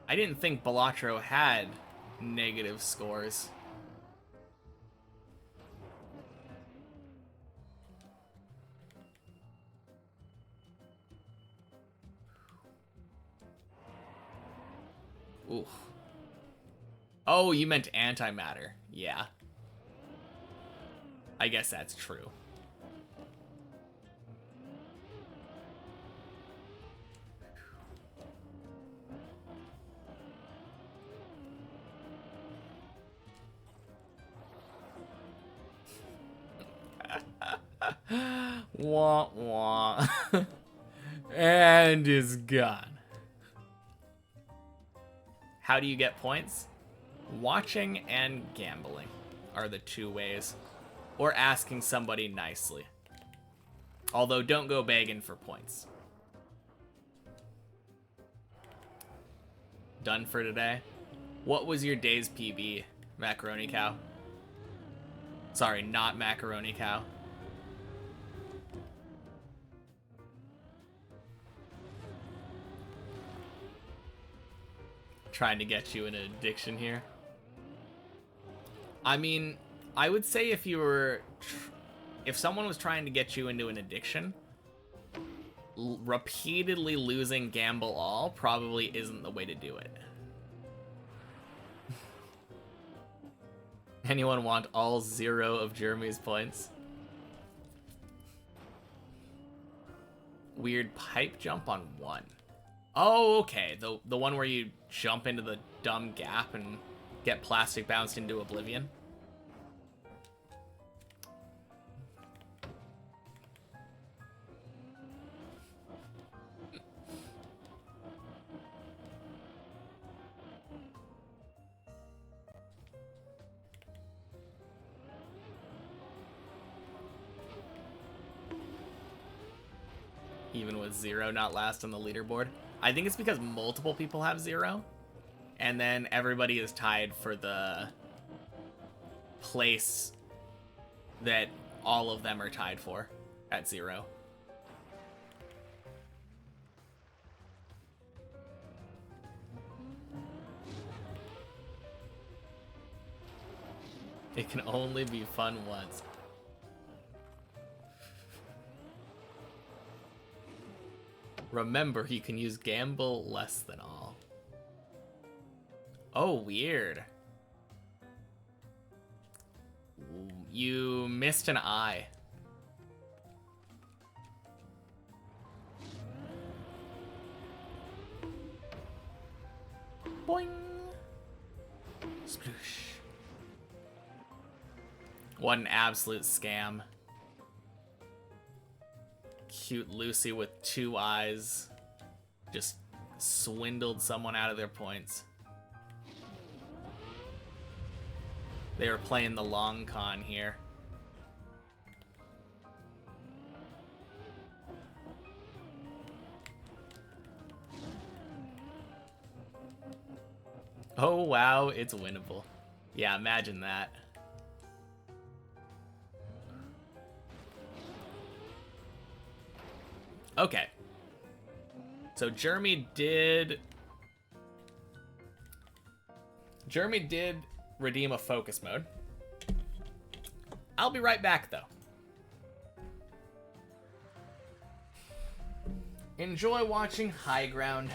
I didn't think Balatro had negative scores. Ooh. Oh, you meant antimatter. Yeah. I guess that's true. Wah wah. And is gone. How do you get points? Watching and gambling are the 2 ways. Or asking somebody nicely. Although don't go begging for points. Done for today? What was your day's PB, Macaroni Cow? Sorry, not Macaroni Cow. Trying to get you in an addiction here. I mean, I would say if someone was trying to get you into an addiction, repeatedly losing gamble all probably isn't the way to do it. Anyone want all 0 of Jeremy's points? Weird pipe jump on 1. Oh, okay. The one where you jump into the dumb gap and get plastic bounced into oblivion. Even with 0 not last on the leaderboard. I think it's because multiple people have 0. And then everybody is tied for the place that all of them are tied for at 0. It can only be fun once. Remember, you can use gamble less than all. Oh, weird. You missed an eye. Boing. Sploosh. What an absolute scam. Cute Lucy with 2 eyes just swindled someone out of their points. They were playing the long con here. Oh wow, it's winnable. Yeah, imagine that. Okay. So Jeremy did redeem a focus mode. I'll be right back though. Enjoy watching High Ground.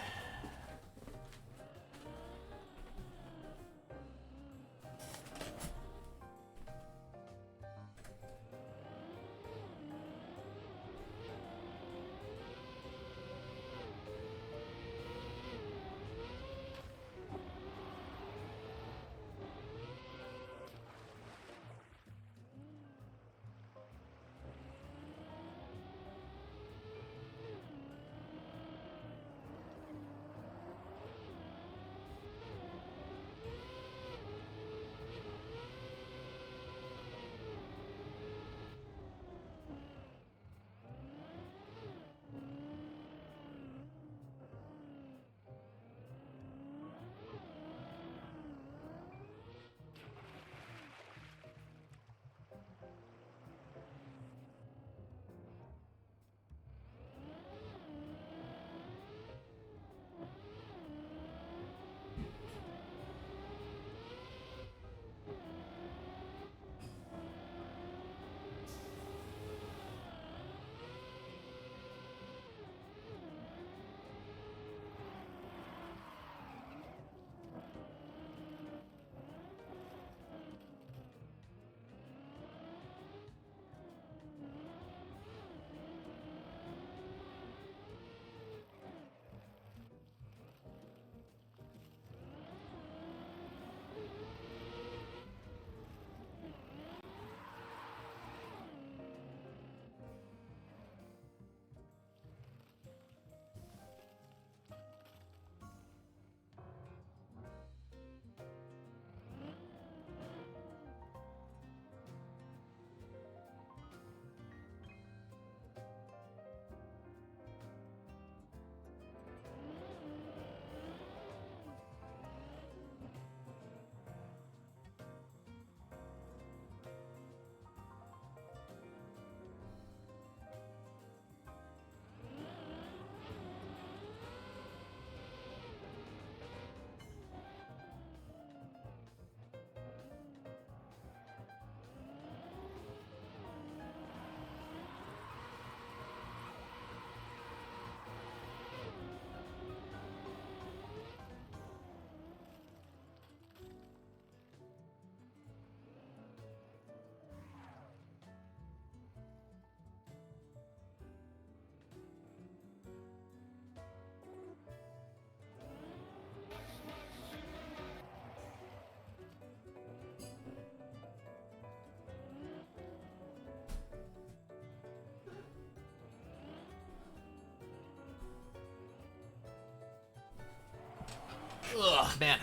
Oh, man.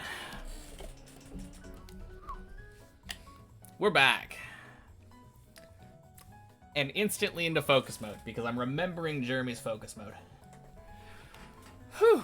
We're back. And instantly into focus mode, because I'm remembering Jeremy's focus mode. Whew.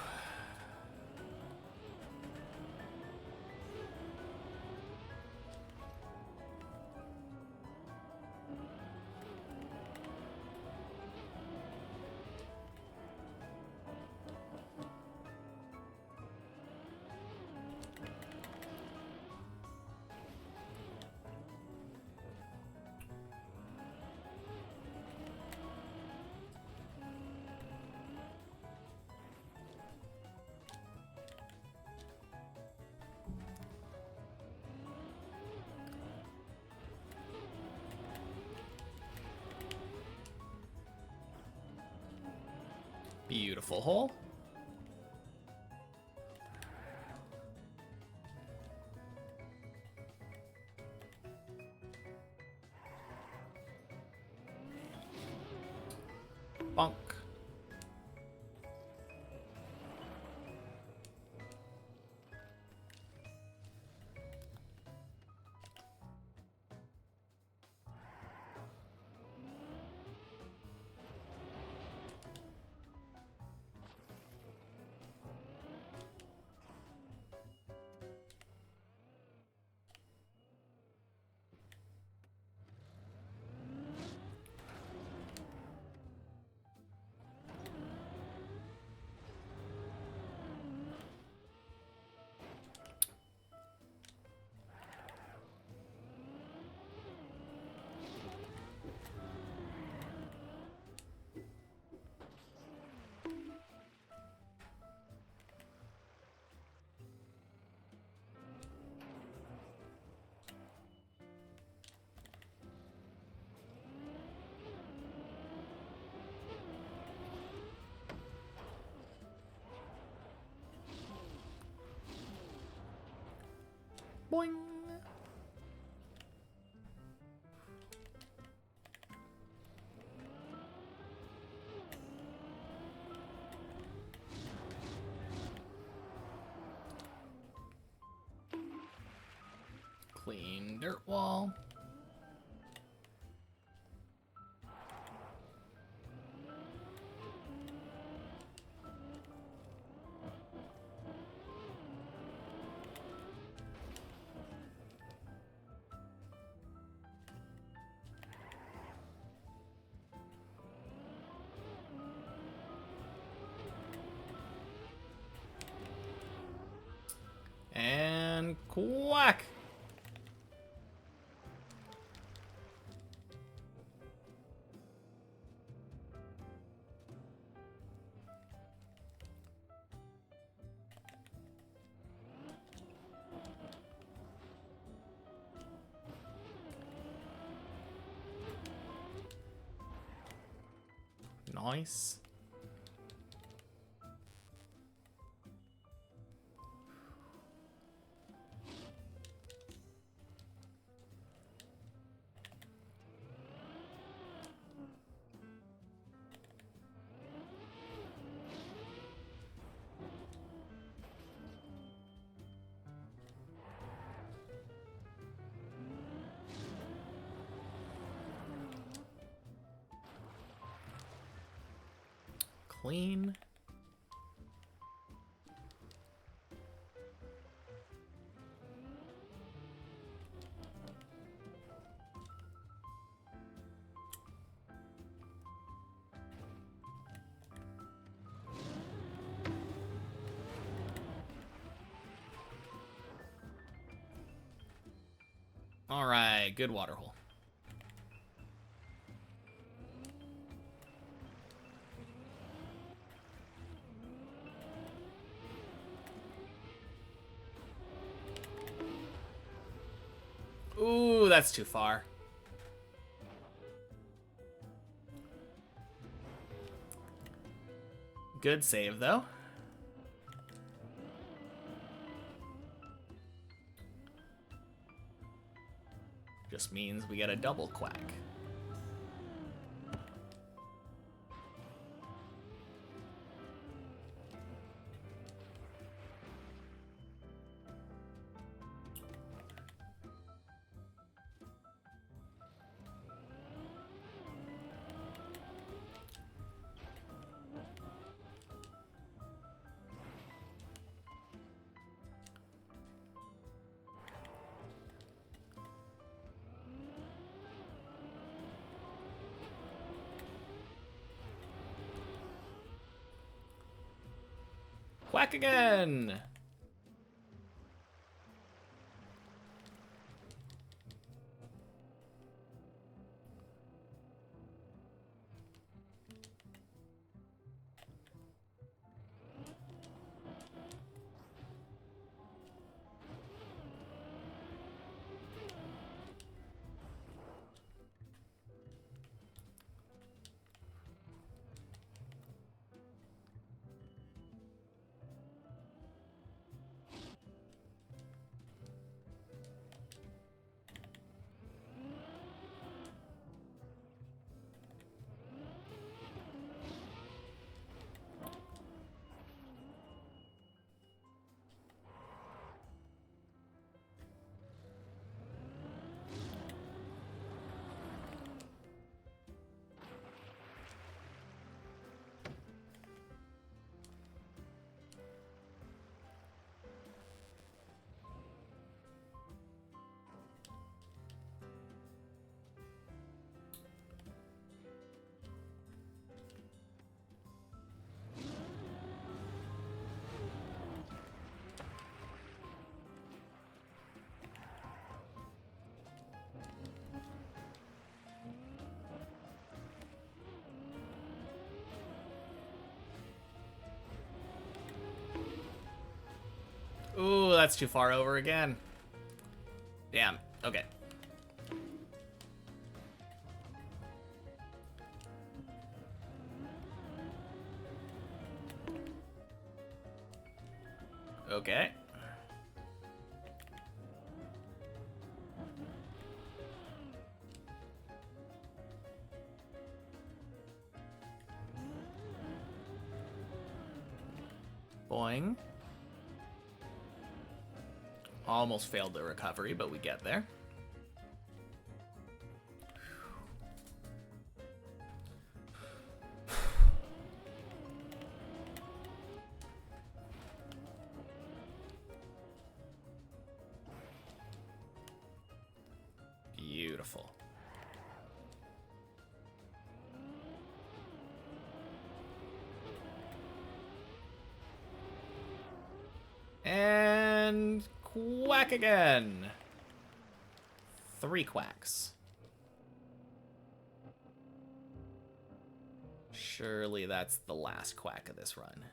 Beautiful hole. Bonk. Boing. Clean dirt wall. And quack. Nice. Clean. All right, good water hole. Ooh, that's too far. Good save, though. Just means we get a double quack. Quack again! Ooh, that's too far over again. Damn. Okay. Okay. Boing. Almost failed the recovery, but we get there. Beautiful. And quack again. 3 quacks. Surely that's the last quack of this run.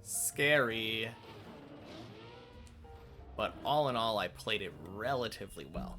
Scary. But all in all, I played it relatively well.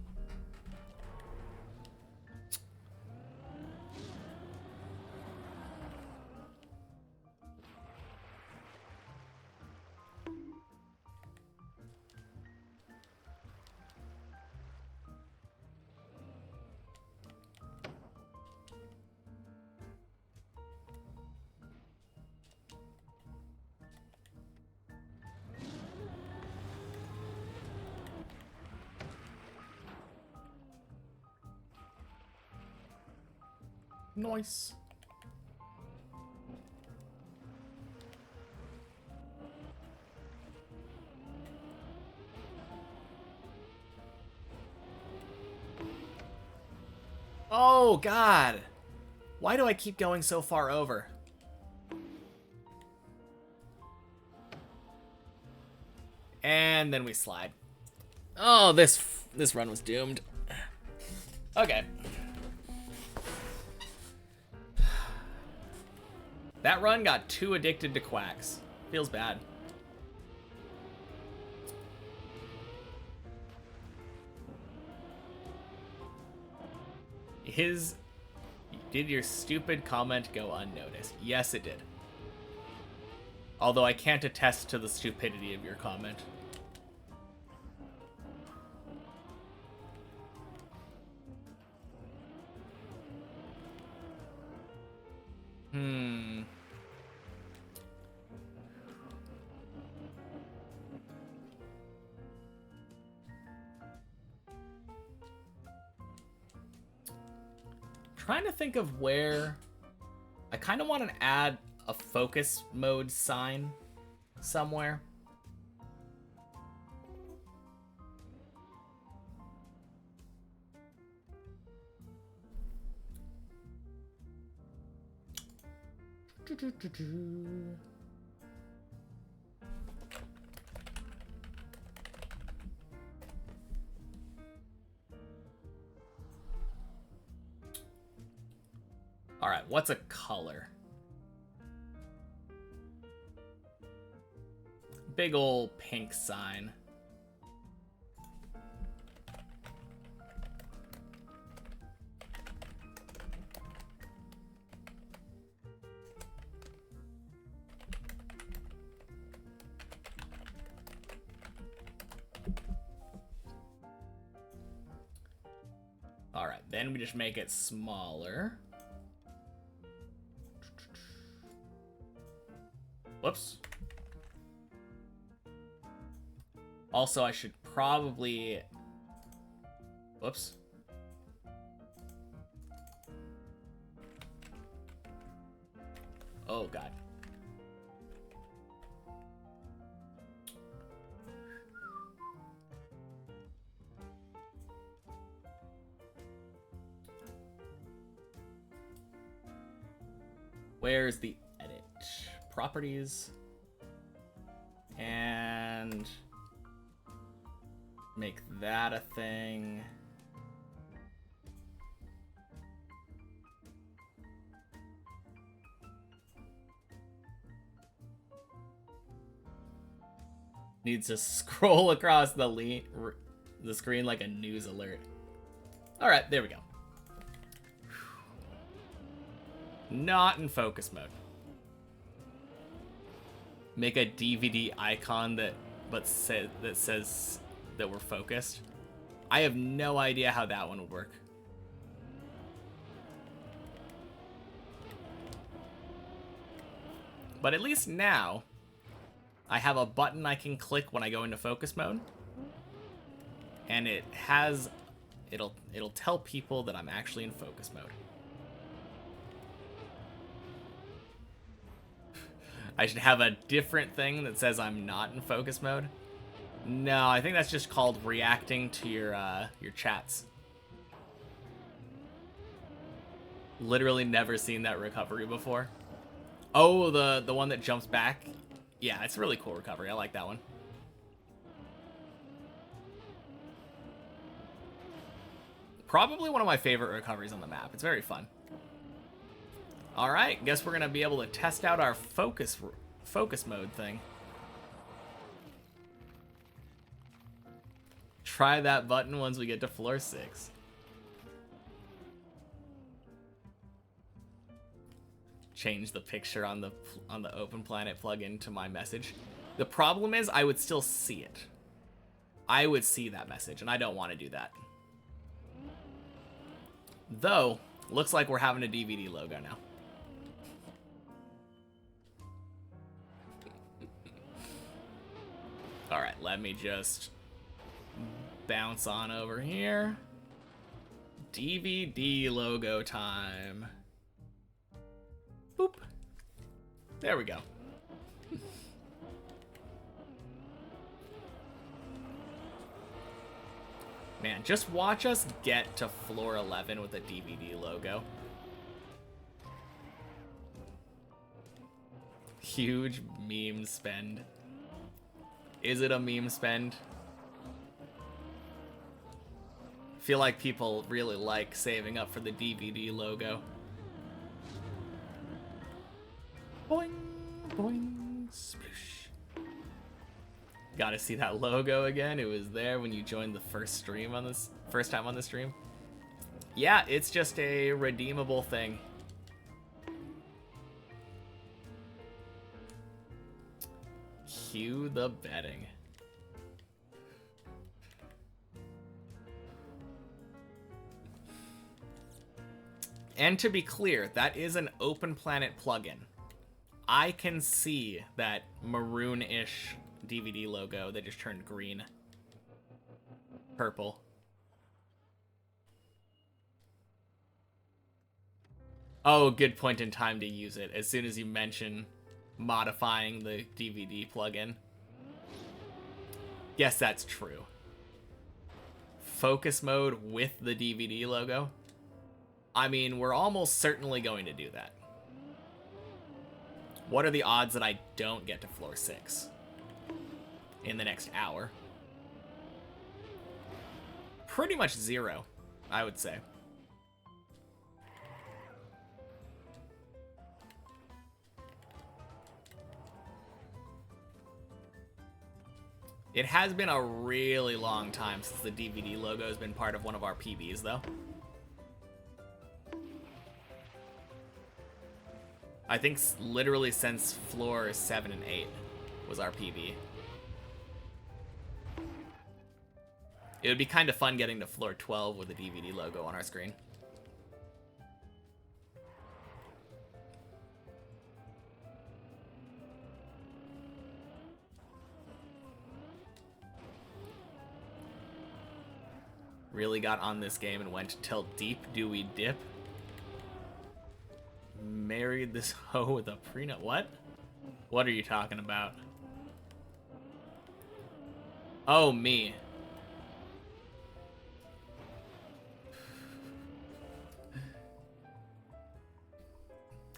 Nice. Oh, God. Why do I keep going so far over? And then we slide. Oh, this run was doomed. Okay. That run got too addicted to quacks. Feels bad. Did your stupid comment go unnoticed? Yes, it did. Although I can't attest to the stupidity of your comment. Hmm. Trying to think of where I kind of want to add a focus mode sign somewhere. All right, what's a color? Big ol' pink sign. All right, then we just make it smaller. Whoops. Also, I should probably... Whoops. Oh, God. Where's the edit? Properties. And make that a thing. Needs to scroll across the screen like a news alert. All right, there we go. Not in focus mode. Make a DVD icon that says that we're focused. I have no idea how that one would work. But at least now I have a button I can click when I go into focus mode. And it'll tell people that I'm actually in focus mode. I should have a different thing that says I'm not in focus mode. No, I think that's just called reacting to your chats. Literally never seen that recovery before. Oh, the one that jumps back. Yeah, it's a really cool recovery. I like that one. Probably one of my favorite recoveries on the map. It's very fun. All right, guess we're gonna be able to test out our focus mode thing. Try that button once we get to floor 6. Change the picture on the Open Planet plugin to my message. The problem is I would still see it. I would see that message, and I don't want to do that. Though, looks like we're having a DVD logo now. All right, let me just bounce on over here. DVD logo time. Boop. There we go. Man, just watch us get to floor 11 with a DVD logo. Huge meme spend. Is it a meme spend? Feel like people really like saving up for the DVD logo. Boing, boing, sploosh. Gotta see that logo again. It was there when you joined the first time on the stream. Yeah, it's just a redeemable thing. Cue the betting. And to be clear, that is an Open Planet plugin. I can see that maroon-ish DVD logo that just turned green. Purple. Oh, good point in time to use it. As soon as you mention modifying the DVD plugin. Yes, that's true. Focus mode with the DVD logo? I mean, we're almost certainly going to do that. What are the odds that I don't get to floor 6 in the next hour? Pretty much 0, I would say. It has been a really long time since the DVD logo has been part of one of our PBs, though. I think literally since floor 7 and 8 was our PB. It would be kind of fun getting to floor 12 with the DVD logo on our screen. Really got on this game and went till deep do we dip. Married this hoe with a prenup. What? What are you talking about? Oh, me.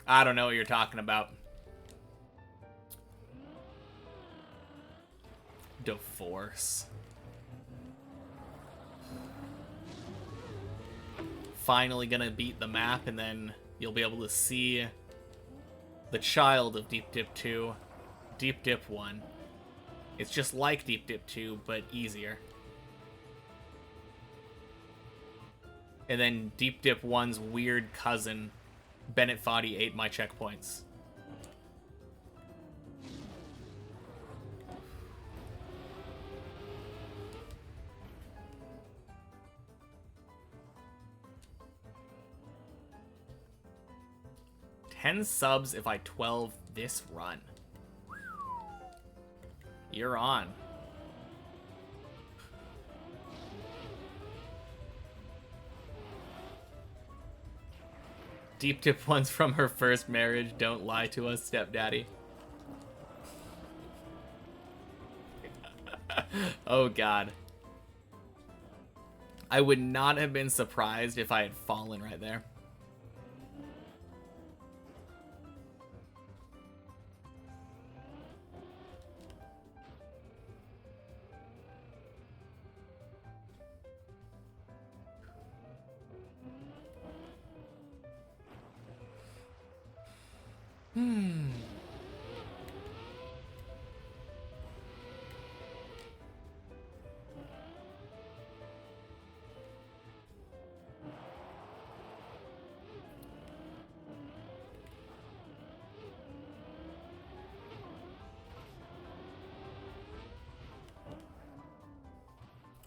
I don't know what you're talking about. Divorce. Finally gonna beat the map, and then you'll be able to see the child of Deep Dip 2, Deep Dip 1. It's just like Deep Dip 2, but easier. And then Deep Dip 1's weird cousin, Bennett Foddy, ate my checkpoints. $10 subs if I 12 this run. You're on. Deep Dip ones from her first marriage. Don't lie to us, stepdaddy. Oh god. I would not have been surprised if I had fallen right there.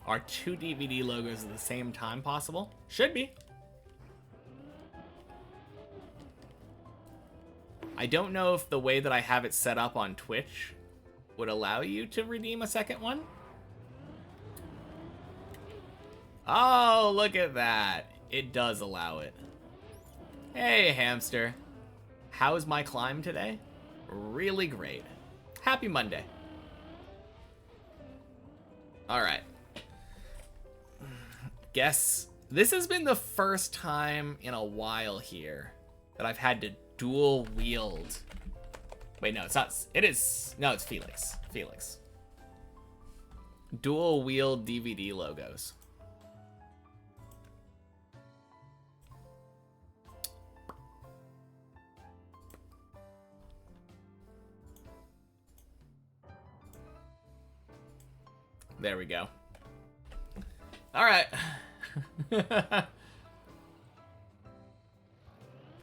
Are 2 DVD logos at the same time possible? Should be. I don't know if the way that I have it set up on Twitch would allow you to redeem a second one. Oh, look at that. It does allow it. Hey, hamster. How's my climb today? Really great. Happy Monday. All right. Guess this has been the first time in a while here that I've had to dual wield. Wait, no, it's not. It is. No, it's Felix. Felix. Dual wield DVD logos. There we go. All right.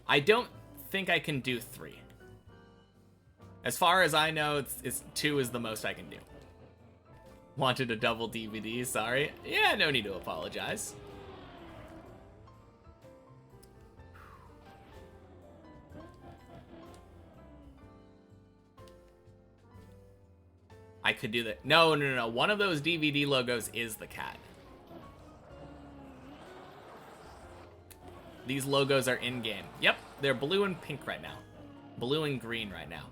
I don't think I can do 3. As far as I know, it's 2 is the most I can do. Wanted a double DVD, sorry. Yeah, no need to apologize. I could do that. No. One of those DVD logos is the cat. These logos are in-game. Yep, they're blue and pink right now. Blue and green right now.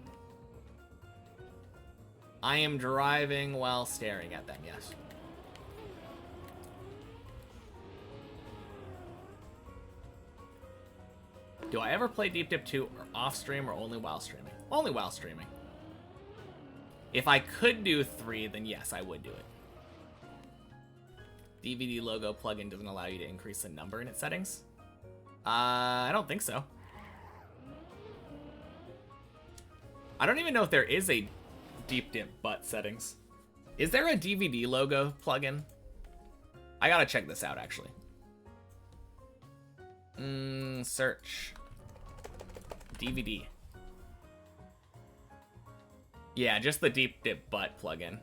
I am driving while staring at them, yes. Do I ever play Deep Dip 2 or off stream or only while streaming? Only while streaming. If I could do 3, then yes, I would do it. DVD logo plugin doesn't allow you to increase the number in its settings? I don't think so. I don't even know if there is a Deep Dip butt settings. Is there a DVD logo plugin? I gotta check this out, actually. Search. DVD. Yeah, just the Deep Dip butt plugin.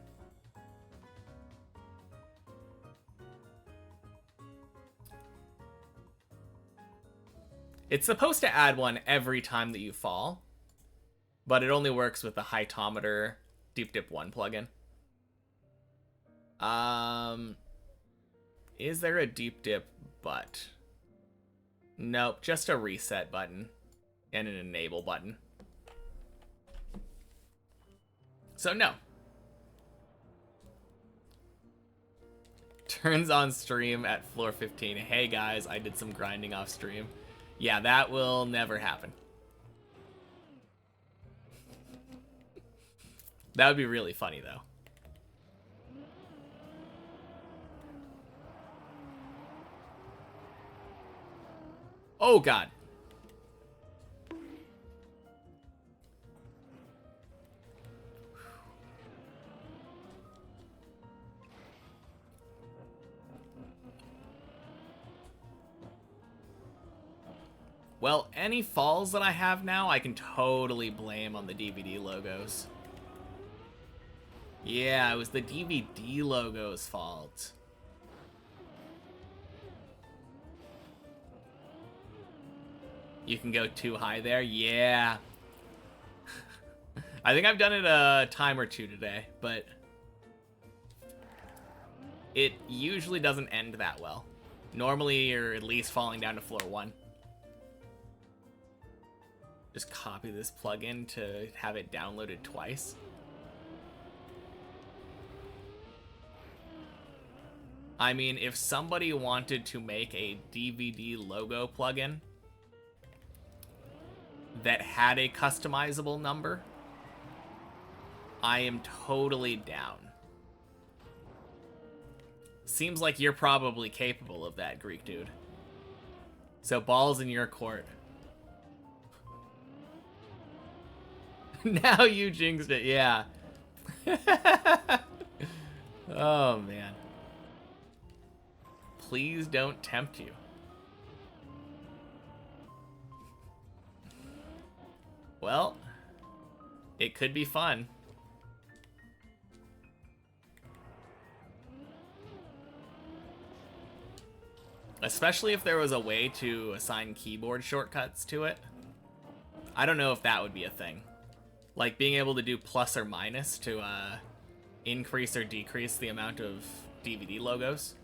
It's supposed to add one every time that you fall, but it only works with the Hytometer Deep Dip 1 plugin. Is there a Deep Dip butt? Nope, just a reset button and an enable button. So no. Turns on stream at floor 15. Hey guys, I did some grinding off stream. Yeah, that will never happen. That would be really funny though. Oh god. Well, any falls that I have now, I can totally blame on the DVD logos. Yeah, it was the DVD logo's fault. You can go too high there? Yeah. I think I've done it a time or two today, but it usually doesn't end that well. Normally, you're at least falling down to floor 1. Just copy this plugin to have it downloaded twice. I mean, if somebody wanted to make a DVD logo plugin that had a customizable number, I am totally down. Seems like you're probably capable of that, Greek dude. So balls in your court. Now you jinxed it, yeah. Oh, man. Please don't tempt you. Well, it could be fun. Especially if there was a way to assign keyboard shortcuts to it. I don't know if that would be a thing. Like being able to do plus or minus to increase or decrease the amount of DVD logos.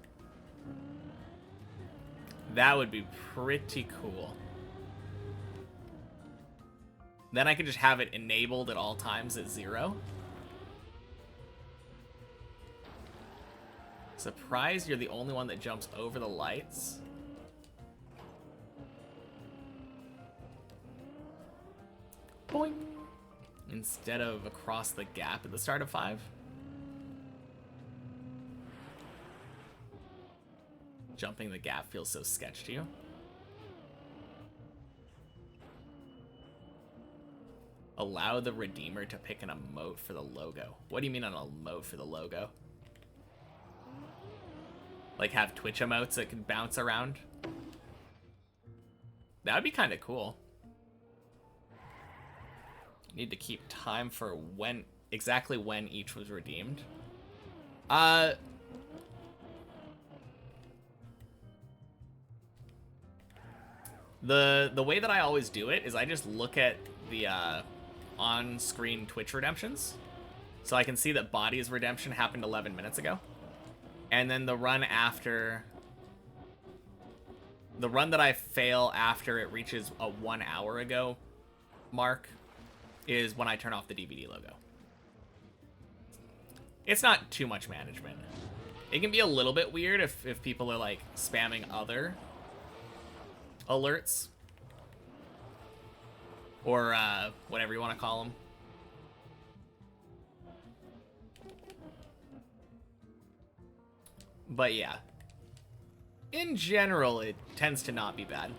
That would be pretty cool. Then I could just have it enabled at all times at 0. Surprised you're the only one that jumps over the lights. Boing. Instead of across the gap at the start of 5. Jumping the gap feels so sketch to you. Allow the Redeemer to pick an emote for the logo. What do you mean an emote for the logo? Like have Twitch emotes that can bounce around? That would be kind of cool. Need to keep time for when, exactly when each was redeemed. The way that I always do it is I just look at the on-screen Twitch redemptions. So I can see that Body's redemption happened 11 minutes ago. And then the run after... The run that I fail after it reaches a 1 hour ago mark is when I turn off the DVD logo. It's not too much management. It can be a little bit weird if people are like spamming other alerts. Or whatever you want to call them. But yeah. In general, it tends to not be bad.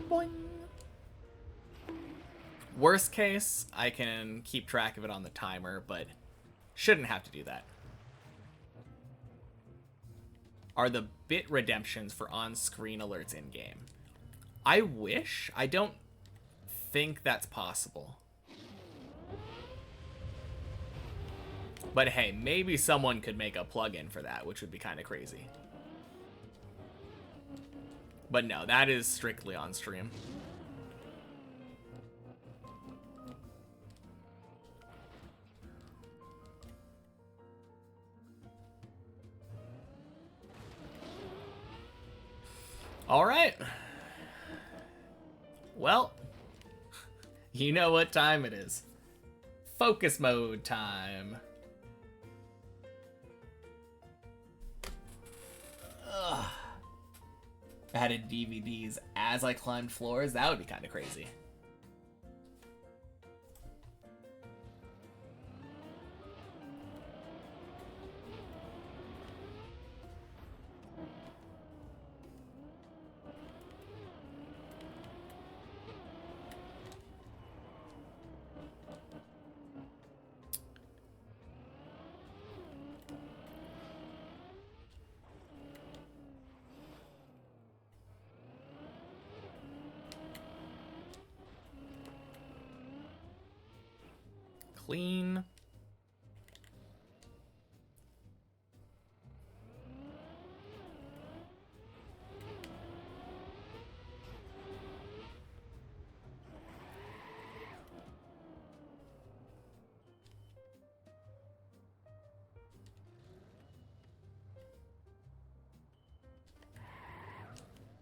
Boing. Worst case, I can keep track of it on the timer, but shouldn't have to do that. Are the bit redemptions for on-screen alerts in-game? I wish. I don't think that's possible. But hey, maybe someone could make a plugin for that, which would be kind of crazy. But no, that is strictly on stream. All right. Well, you know what time it is. Focus mode time. Ugh. Added DVDs as I climbed floors? That would be kind of crazy. Clean.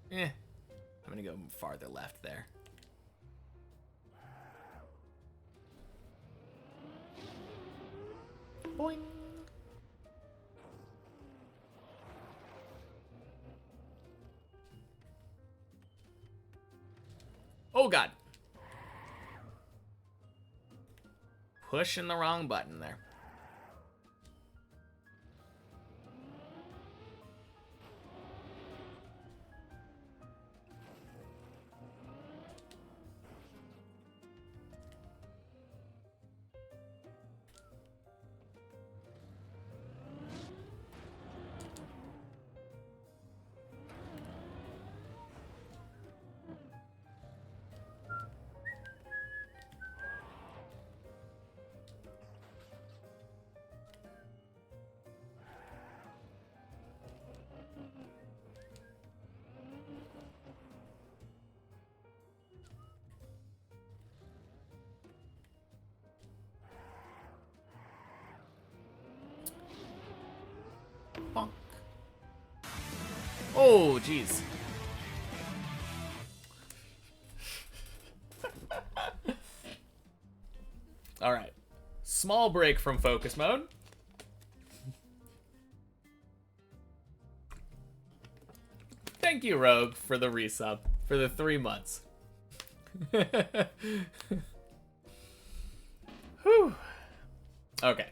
I'm gonna go farther left there. Boing. Oh god. Pushing the wrong button there. Bonk. Oh, jeez. All right. Small break from focus mode. Thank you, Rogue, for the resub for the 3 months. Whew. Okay.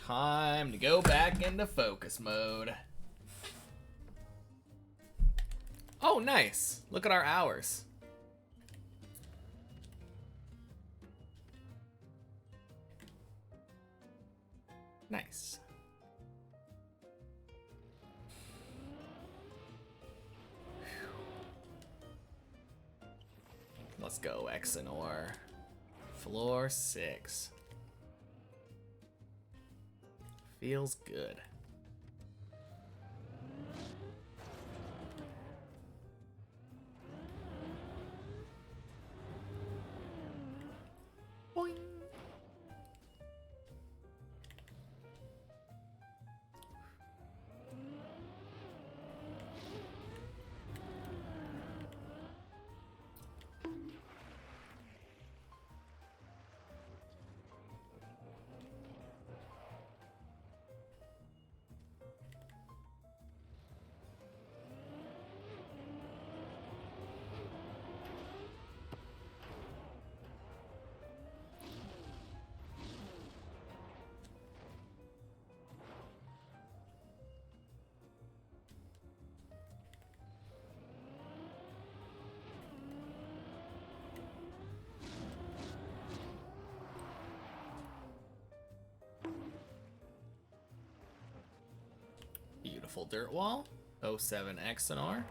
Time to go back into focus mode. Oh, nice. Look at our hours. Nice. Let's go, Exenor. Floor 6. Feels good. beautiful dirt wall. 07 Exenor.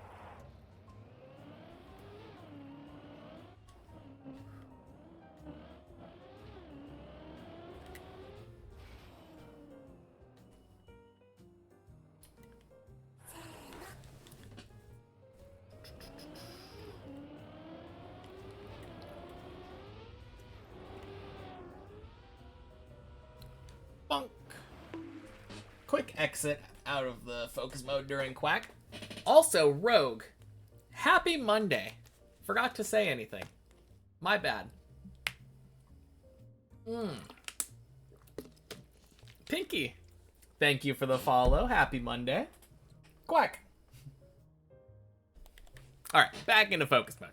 Bonk. Quick exit out of the focus mode during Quack. Also, Rogue. Happy Monday. Forgot to say anything. My bad. Pinky. Thank you for the follow. Happy Monday. Quack. Alright, back into focus mode.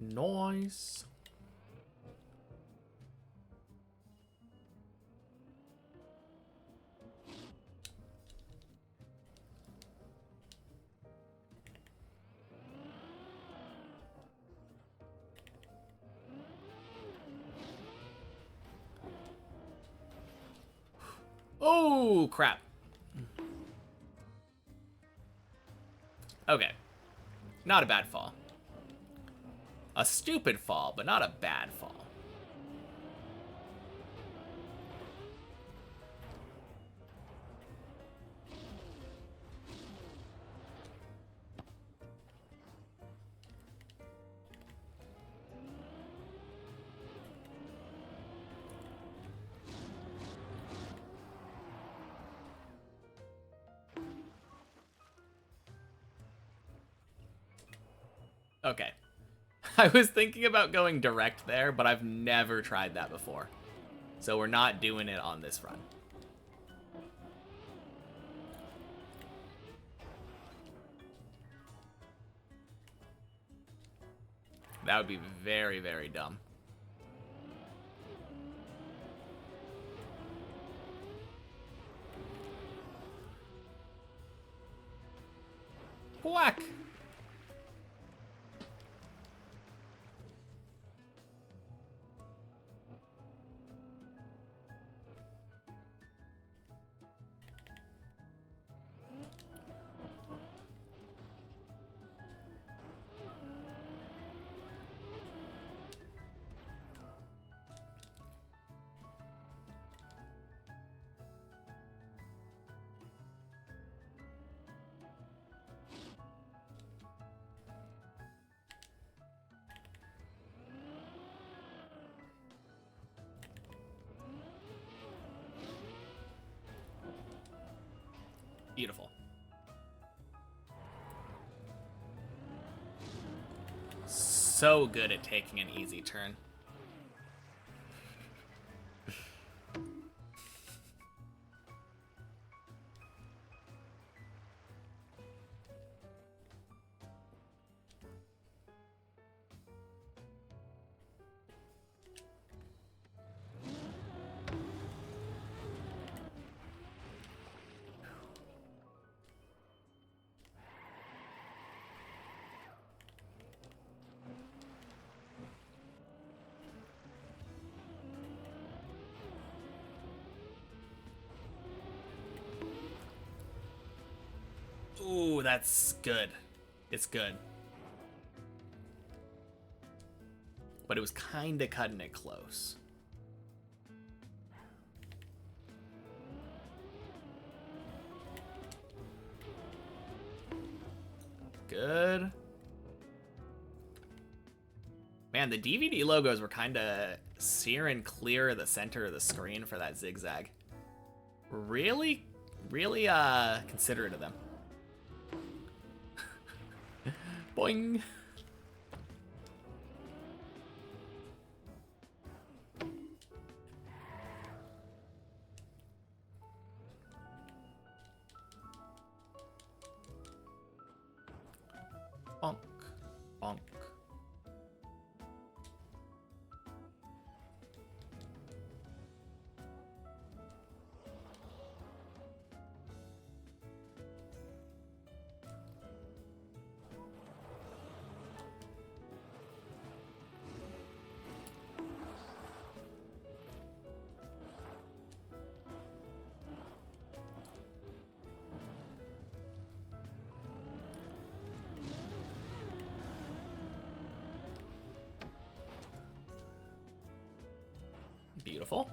Nice. Oh, crap. Okay. Not a bad fall. A stupid fall, but not a bad fall. Okay. I was thinking about going direct there, but I've never tried that before. So we're not doing it on this run. That would be very, very dumb. Whack! Beautiful. So good at taking an easy turn. Ooh, that's good. It's good. But it was kind of cutting it close. Good. Man, the DVD logos were kind of searing clear of the center of the screen for that zigzag. Really, really considerate of them. Boing. Bonk. Bonk. Beautiful.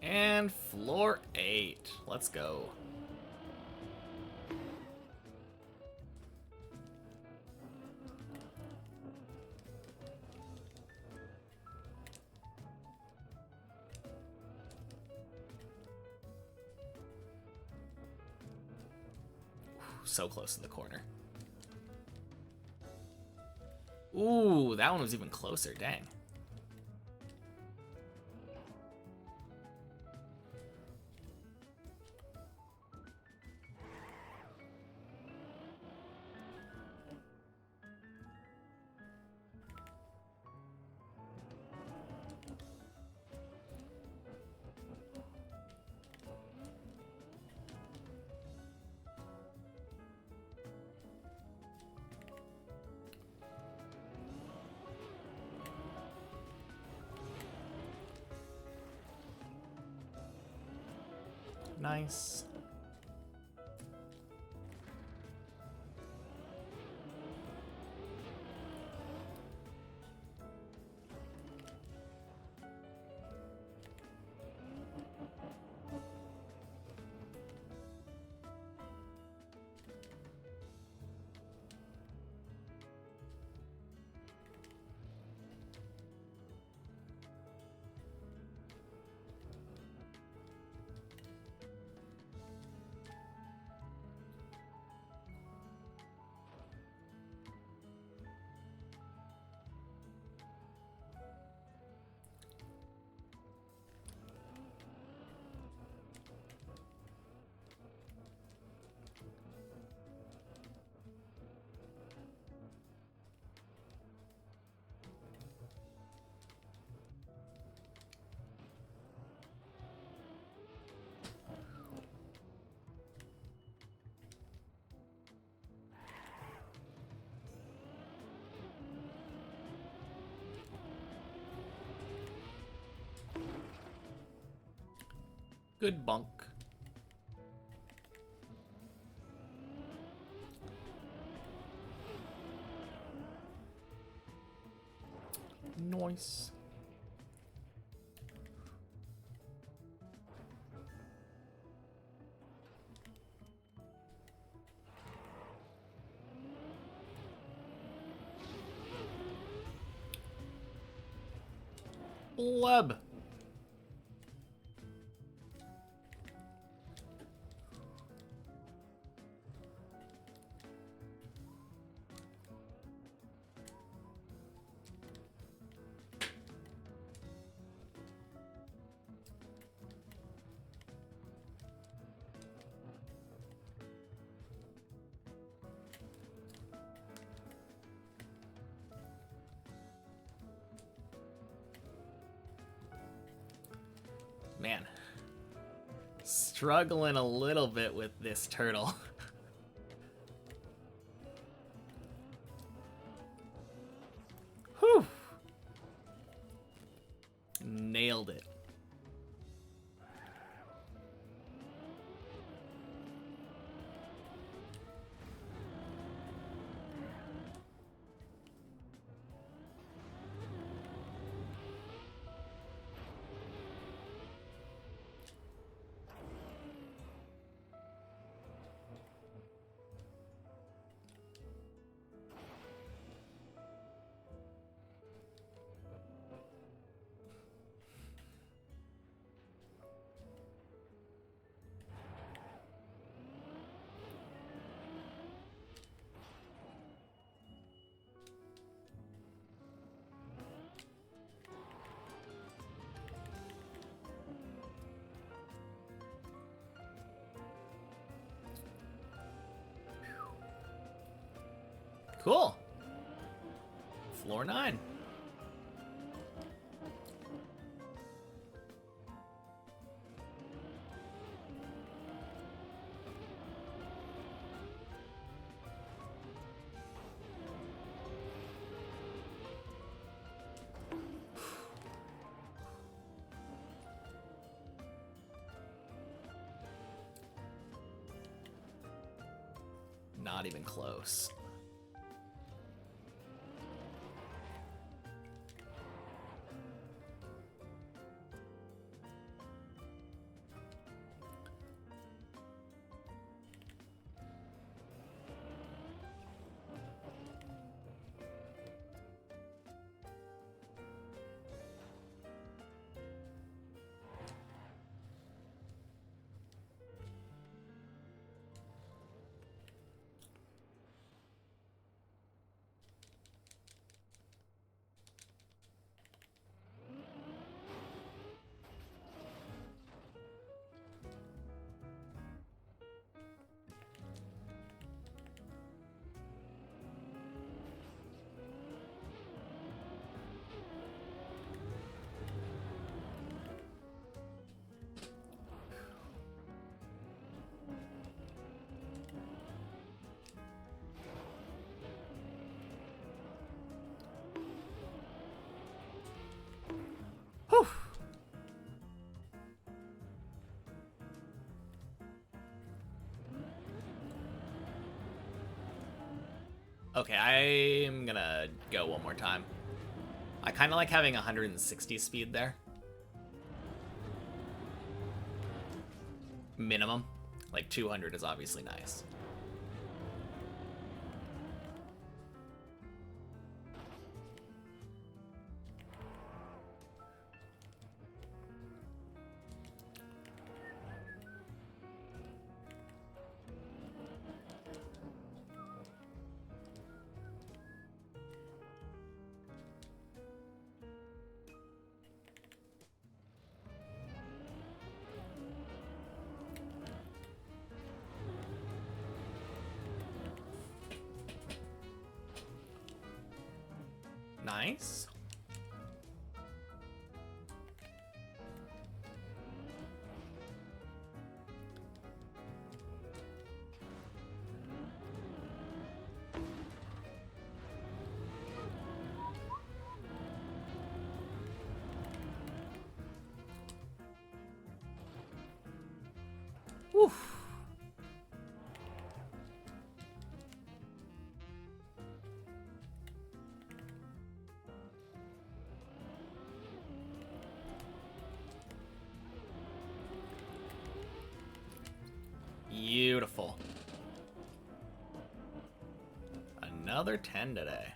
And floor 8. Let's go. So close to the corner. Ooh, that one was even closer. Dang. Nice. Good bunk. Nice. Web. Man, struggling a little bit with this turtle. Whew. Nailed it. Cool. Floor 9. Not even close. Whew. Okay, I'm gonna go one more time. I kind of like having 160 speed there. Minimum. Like 200 is obviously nice. Nice. Oof. Beautiful. Another 10 today.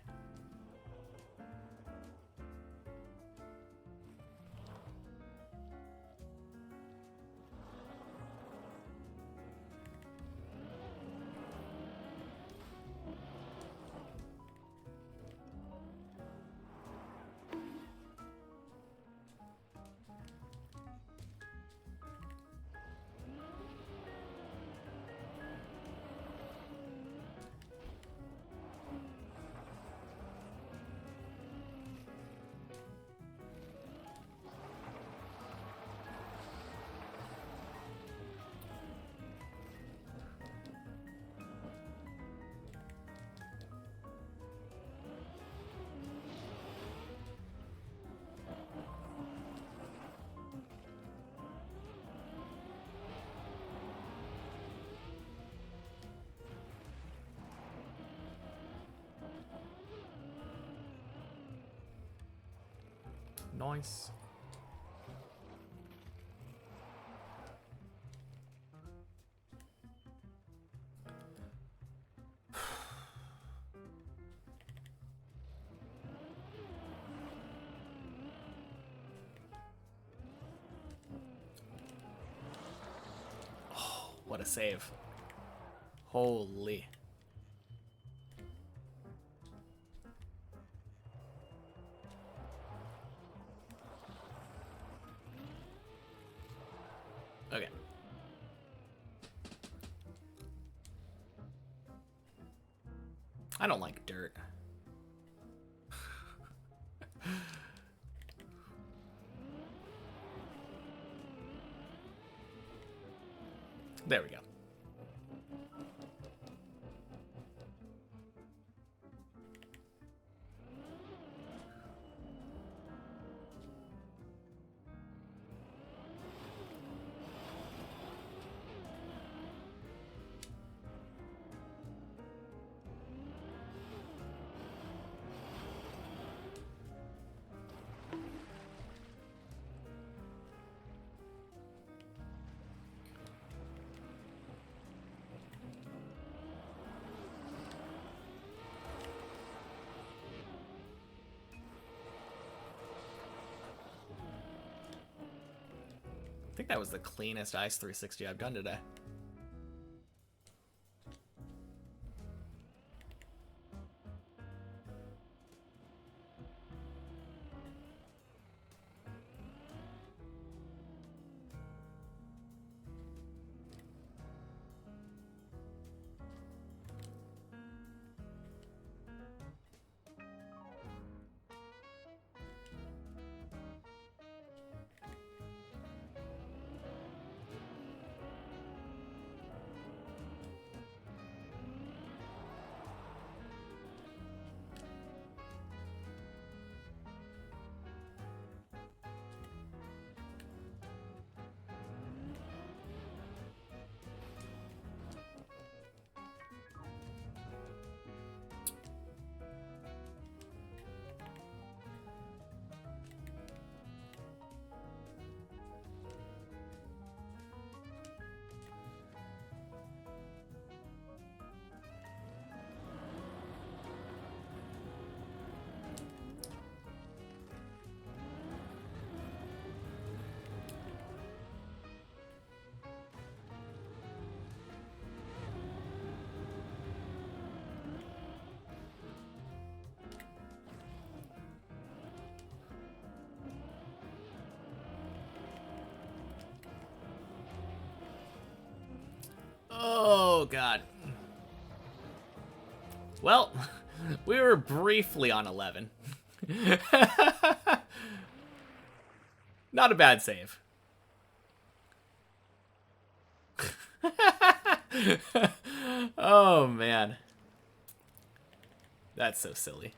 Nice. Oh, what a save. Holy. Okay. I don't like dirt. There we go. I think that was the cleanest Ice 360 I've done today. Oh, God. Well, we were briefly on 11. Not a bad save. Oh, man. That's so silly.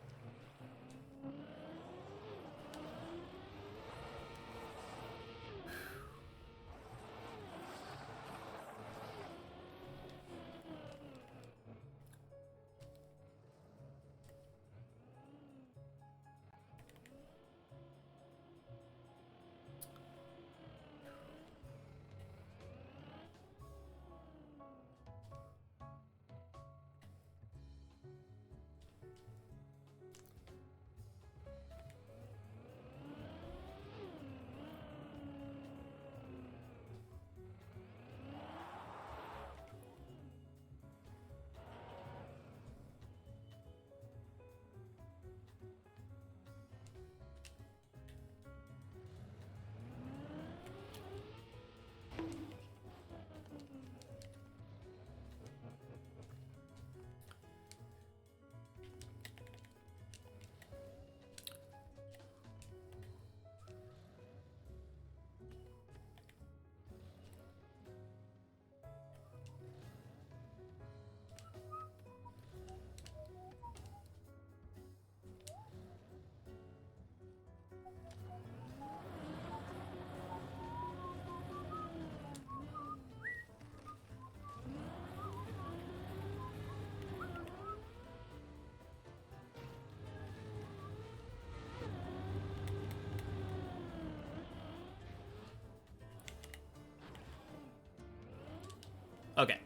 Okay.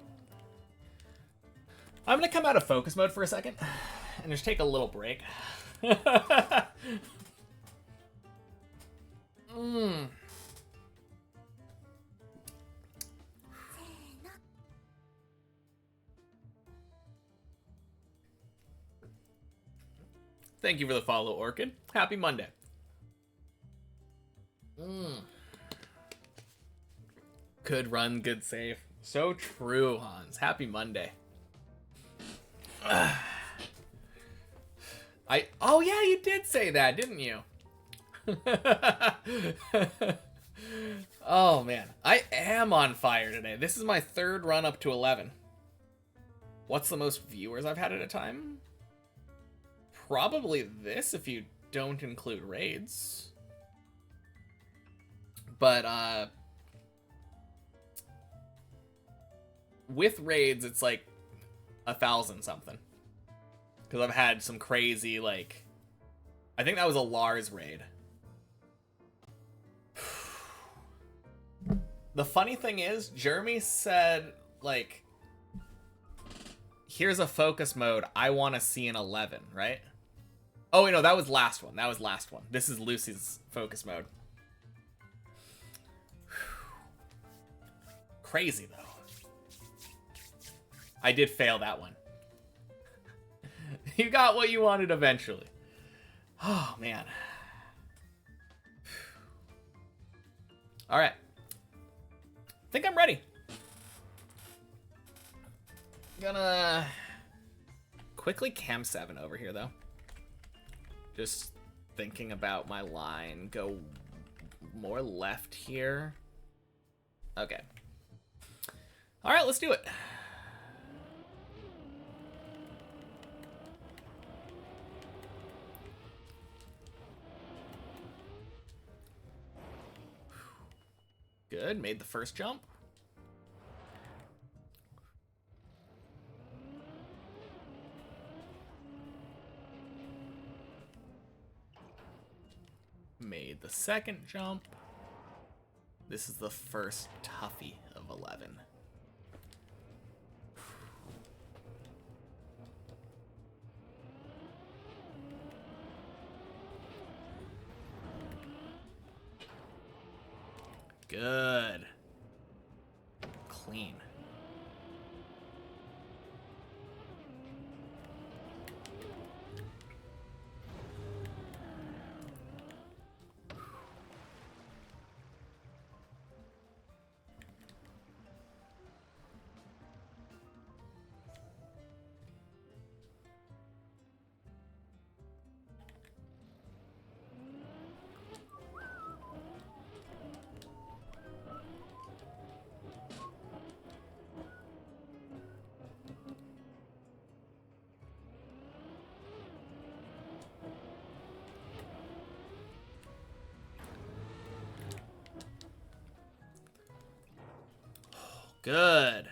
I'm going to come out of focus mode for a second and just take a little break. Thank you for the follow, Orchid. Happy Monday. Good run, good save. So true, Hans. Happy Monday. Oh yeah, you did say that, didn't you? Oh man, I am on fire today. This is my third run up to 11. What's the most viewers I've had at a time? Probably this if you don't include raids. But with raids it's like 1,000 something. Because I've had some crazy, like, I think that was a Lars raid. The funny thing is, Jeremy said, like, here's a focus mode I want to see in 11, right? Oh, wait, no, that was last one. That was last one. This is Lucy's focus mode. Crazy, though. I did fail that one. You got what you wanted eventually. Oh, man. All right. I think I'm ready. Gonna quickly cam 7 over here, though. Just thinking about my line. Go more left here. Okay. All right, let's do it. Good, made the first jump. Made the second jump. This is the first toughie of 11. Good. Clean. Good.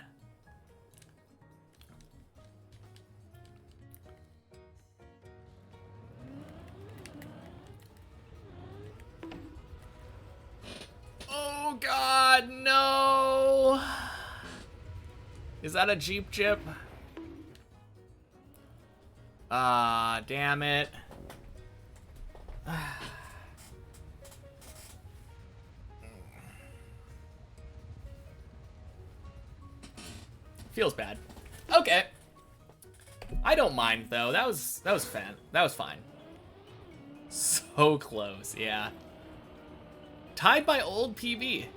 Oh God, no. Is that a Jeep chip? Ah, damn it. Feels bad. Okay. I don't mind though. That was fine. That was fine. So close, yeah. Tied by old PB.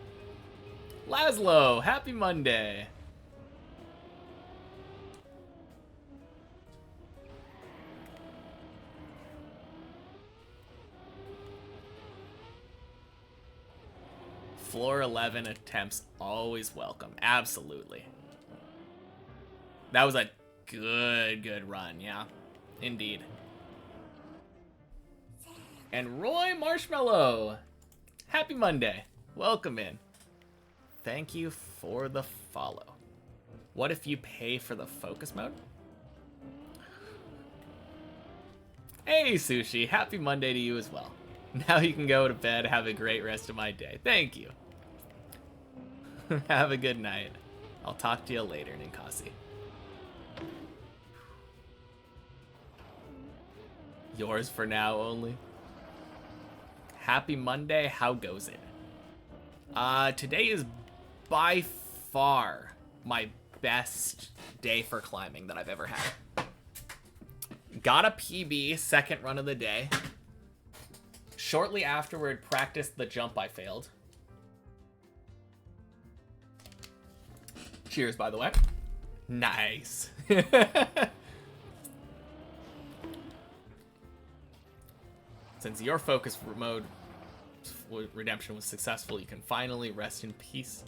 Laszlo, happy Monday. Floor 11 attempts always welcome. Absolutely. That was a good run, yeah. Indeed. And Roy Marshmallow. Happy Monday. Welcome in. Thank you for the follow. What if you pay for the focus mode? Hey, Sushi. Happy Monday to you as well. Now you can go to bed. Have a great rest of my day. Thank you. Have a good night. I'll talk to you later, Ninkasi. Yours for now only. Happy Monday. How goes it? Today is by far my best day for climbing that I've ever had. Got a PB, second run of the day. Shortly afterward, practiced the jump I failed. Cheers, by the way. Nice. Since your focus mode redemption was successful, you can finally rest in peace.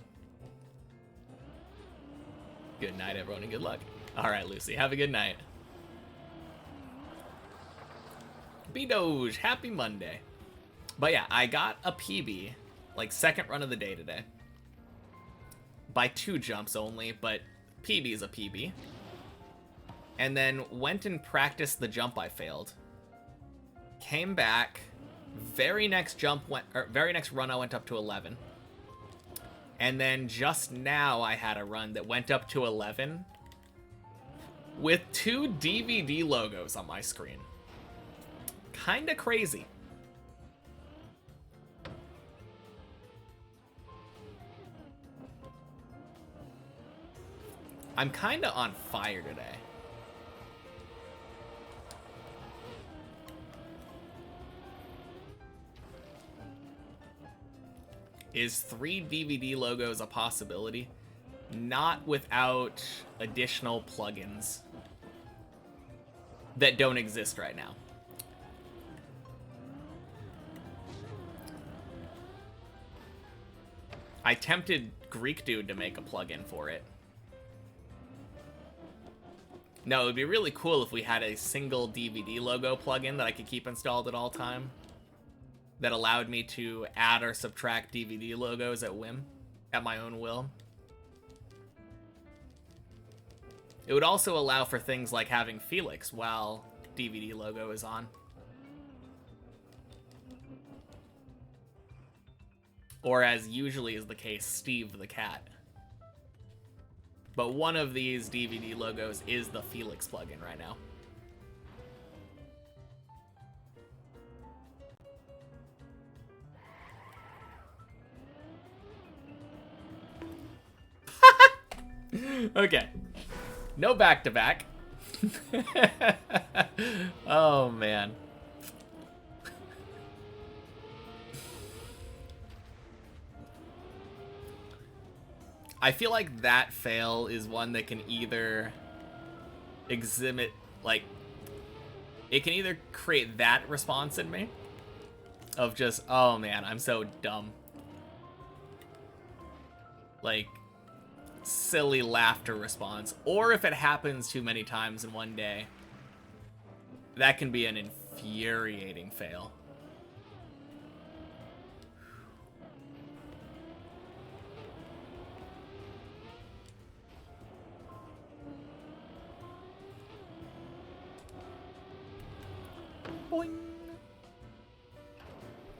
Good night, everyone, and good luck. All right, Lucy, have a good night. B-Doge, happy Monday. But yeah, I got a PB, like second run of the day today. By 2 jumps only, but PB is a PB. And then went and practiced the jump I failed. Came back, very next run I went up to 11. And then just now I had a run that went up to 11 with 2 DVD logos on my screen. Kinda crazy. I'm kinda on fire today. Is 3 DVD logos a possibility? Not without additional plugins that don't exist right now. I tempted Greek Dude to make a plugin for it. No, it would be really cool if we had a single DVD logo plugin that I could keep installed at all time. That allowed me to add or subtract DVD logos at whim, at my own will. It would also allow for things like having Felix while DVD logo is on. Or as usually is the case, Steve the cat. But one of these DVD logos is the Felix plugin right now. Okay. No back-to-back. Oh, man. I feel like that fail is one that can either exhibit, like, it can either create that response in me of just, oh man, I'm so dumb. Like, silly laughter response. Or if it happens too many times in one day, that can be an infuriating fail. Boing.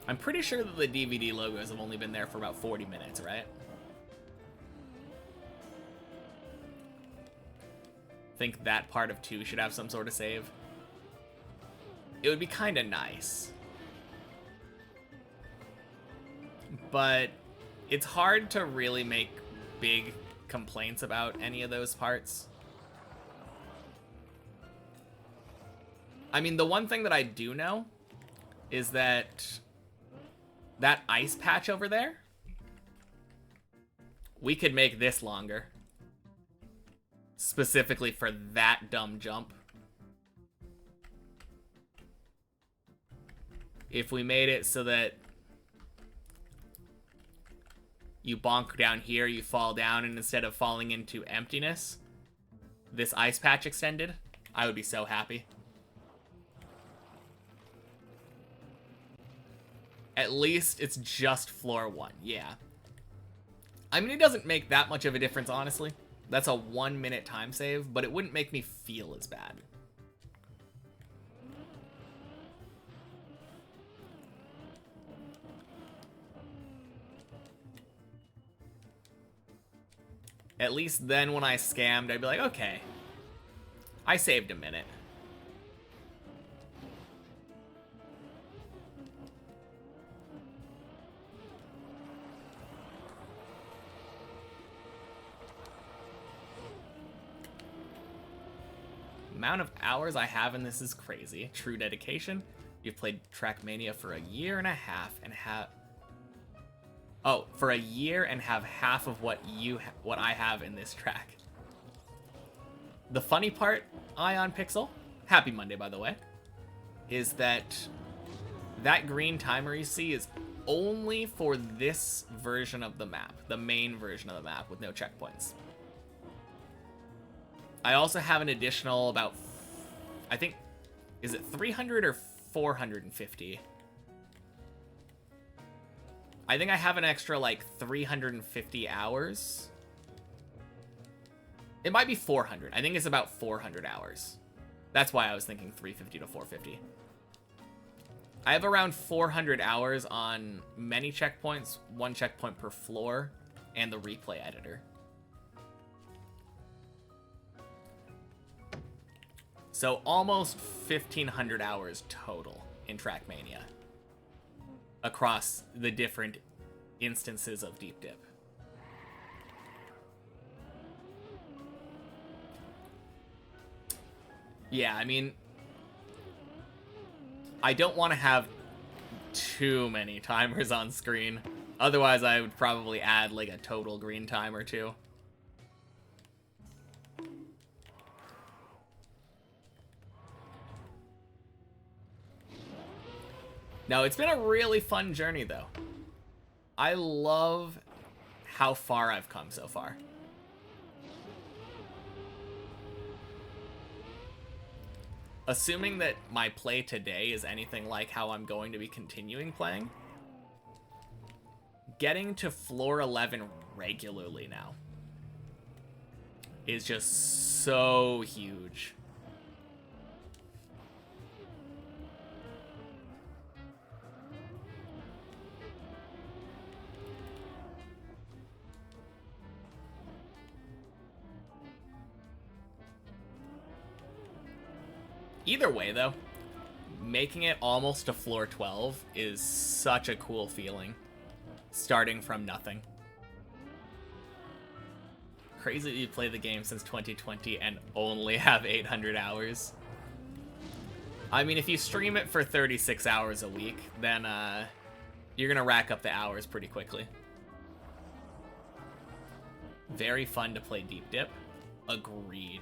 I'm pretty sure that the DVD logos have only been there for about 40 minutes, right? Think that part of 2 should have some sort of save. It would be kind of nice. But it's hard to really make big complaints about any of those parts. I mean, the one thing that I do know is that that ice patch over there, we could make this longer. Specifically for that dumb jump. If we made it so that you bonk down here, you fall down, and instead of falling into emptiness, this ice patch extended, I would be so happy. At least it's just floor 1, yeah. I mean, it doesn't make that much of a difference, honestly. That's a 1-minute time save, but it wouldn't make me feel as bad. At least then when I scammed, I'd be like, okay, I saved a minute. Amount of hours I have in this is crazy. True dedication. You've played Trackmania for a year and a half and for a year and have half of what I have in this track. The funny part, Ion Pixel, happy Monday by the way, is that That green timer you see is only for this version of the map, the main version of the map with no checkpoints. I also have an additional about, I think, is it 300 or 450? I think I have an extra like 350 hours. It might be 400. I think it's about 400 hours. That's why I was thinking 350 to 450. I have around 400 hours on many checkpoints, 1 checkpoint per floor, and the replay editor. So almost 1,500 hours total in Trackmania across the different instances of Deep Dip. Yeah, I mean, I don't want to have too many timers on screen. Otherwise, I would probably add like a total green time or two. No, it's been a really fun journey, though. I love how far I've come so far. Assuming that my play today is anything like how I'm going to be continuing playing, getting to floor 11 regularly now is just so huge. Either way, though, making it almost to floor 12 is such a cool feeling, starting from nothing. Crazy that you play the game since 2020 and only have 800 hours. I mean, if you stream it for 36 hours a week, then you're gonna rack up the hours pretty quickly. Very fun to play Deep Dip. Agreed.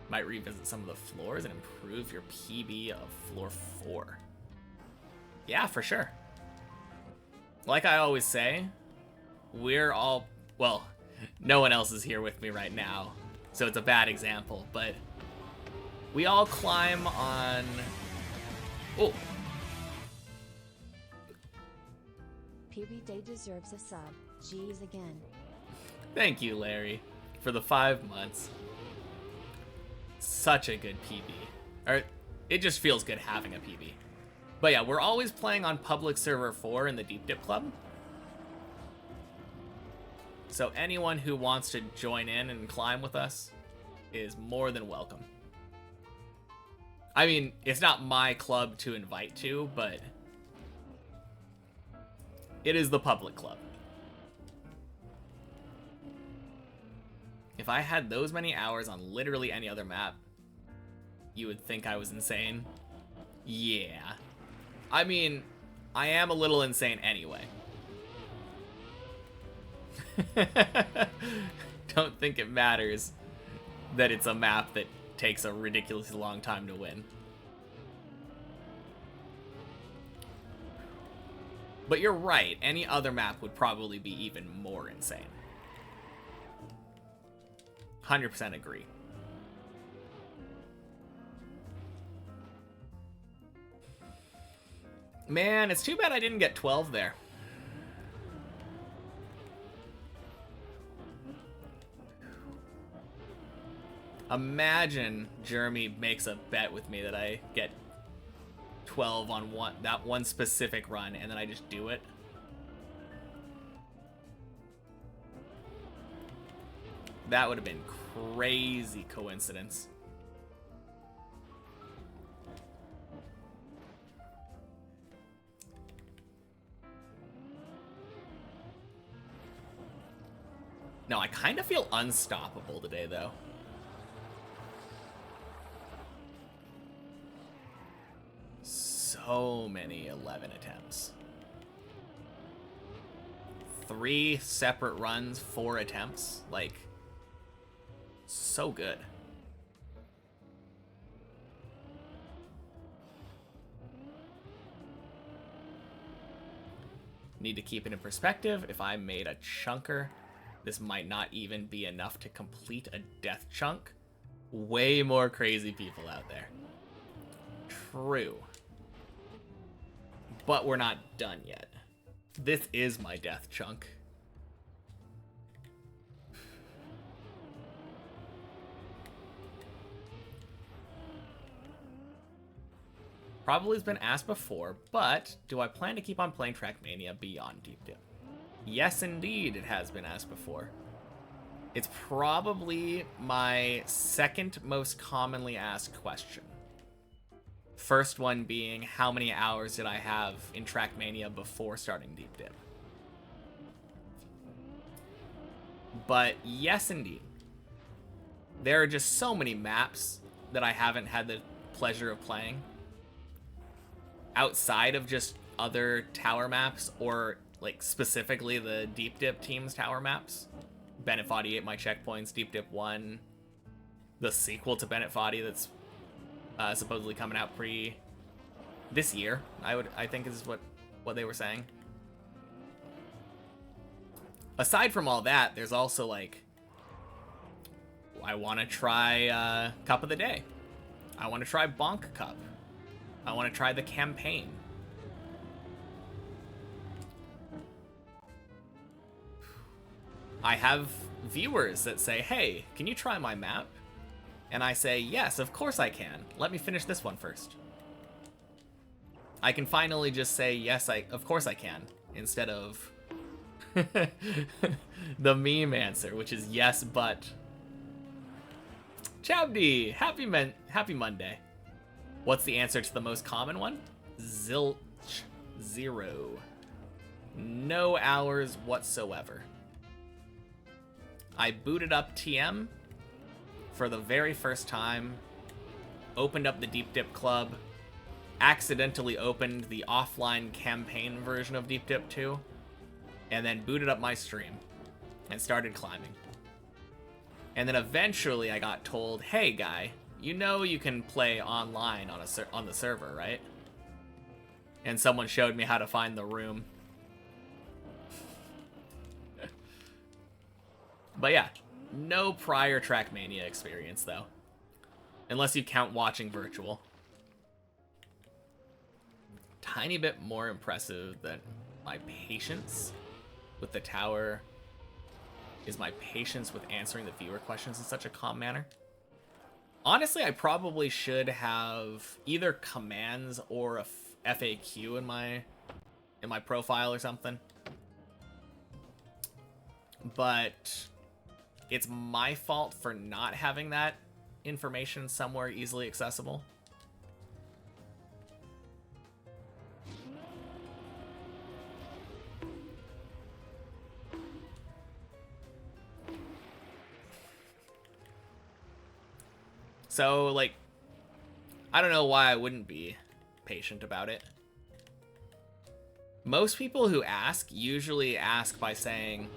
Might revisit some of the floors and improve your PB of floor 4. Yeah, for sure. Like I always say, we're all, well, no one else is here with me right now, so it's a bad example, but we all climb on, oh. PB Day deserves a sub. G's again. Thank you, Larry, for the 5 months. Such a good PB. Or it just feels good having a PB. But yeah, we're always playing on public server 4 in the Deep Dip Club. So anyone who wants to join in and climb with us is more than welcome. I mean, it's not my club to invite to, but it is the public club. If I had those many hours on literally any other map, you would think I was insane. Yeah. I mean, I am a little insane anyway. Don't think it matters that it's a map that takes a ridiculously long time to win. But you're right, any other map would probably be even more insane. 100% agree. Man, it's too bad I didn't get 12 there. Imagine Jeremy makes a bet with me that I get 12 on that one specific run, and then I just do it. That would have been crazy coincidence. No, I kind of feel unstoppable today, though. So many 11 attempts. 3 separate runs, 4 attempts. Like, so good. need to keep it in perspective. If I made a chunker, this might not even be enough to complete a death chunk. Way more crazy people out there. True. But we're not done yet. This is my death chunk. Probably has been asked before, but do I plan to keep on playing Trackmania beyond Deep Dip? Yes, indeed, it has been asked before. It's probably my second most commonly asked question. First one being, how many hours did I have in Trackmania before starting Deep Dip? But yes, indeed. There are just so many maps that I haven't had the pleasure of playing. Outside of just other tower maps, or like specifically the Deep Dip team's tower maps. Bennett 48, my checkpoints, Deep Dip 1, the sequel to Bennett 40 that's supposedly coming out this year. I think is what they were saying. Aside from all that, there's also like, I want to try Cup of the Day. I want to try Bonk Cup. I want to try the campaign. I have viewers that say, hey, can you try my map? And I say, yes, of course I can. Let me finish this one first. I can finally just say, yes, of course I can, instead of the meme answer, which is yes, but. Chabdi, happy Monday. What's the answer to the most common one? Zilch. 0. No hours whatsoever. I booted up TM for the very first time, opened up the Deep Dip Club, accidentally opened the offline campaign version of Deep Dip 2, and then booted up my stream and started climbing. And then eventually I got told, hey guy, you know you can play online on the server, right? And someone showed me how to find the room. But yeah, no prior Trackmania experience though. Unless you count watching virtual. Tiny bit more impressive than my patience with the tower is my patience with answering the viewer questions in such a calm manner. Honestly, I probably should have either commands or a FAQ in my profile or something. But it's my fault for not having that information somewhere easily accessible. So, like, I don't know why I wouldn't be patient about it. Most people who ask usually ask by saying,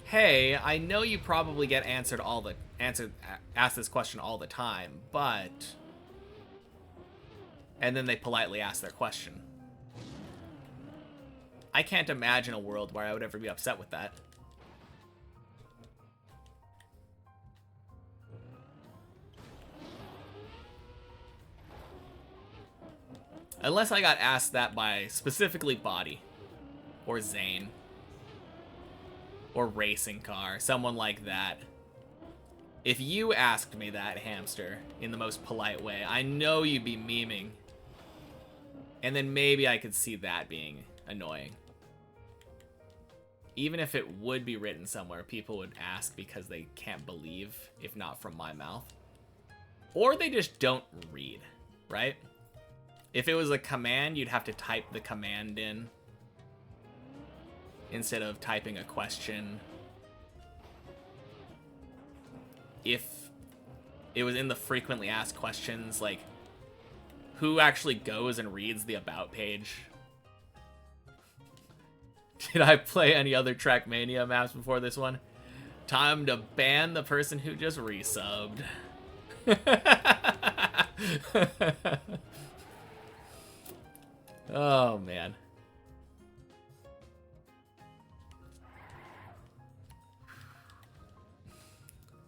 hey, I know you probably get asked this question all the time, but... And then they politely ask their question. I can't imagine a world where I would ever be upset with that. Unless I got asked that by specifically Body, or Zane, or Racing Car, someone like that. If you asked me that, Hamster, in the most polite way, I know you'd be memeing. And then maybe I could see that being annoying. Even if it would be written somewhere, people would ask because they can't believe, if not from my mouth. Or they just don't read, right? If it was a command, you'd have to type the command in instead of typing a question. If it was in the frequently asked questions, like, who actually goes and reads the about page? Did I play any other Trackmania maps before this one? Time to ban the person who just resubbed. Oh, man.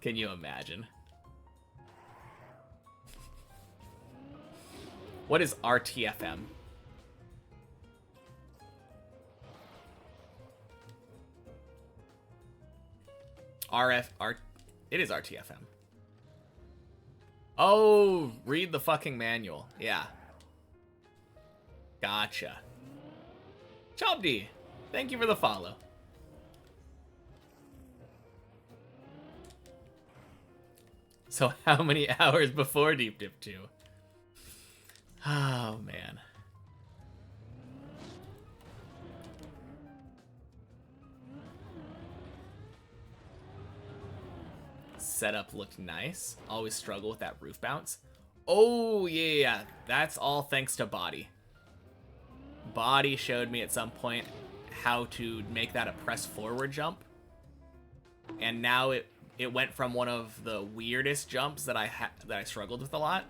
Can you imagine? What is RTFM? It is RTFM. Oh, read the fucking manual. Yeah. Gotcha. Chobdi, thank you for the follow. So how many hours before Deep Dip 2? Oh, man. Setup looked nice. Always struggle with that roof bounce. Oh, yeah. That's all thanks to Body. Body showed me at some point how to make that a press forward jump. And now it went from one of the weirdest jumps that I struggled with a lot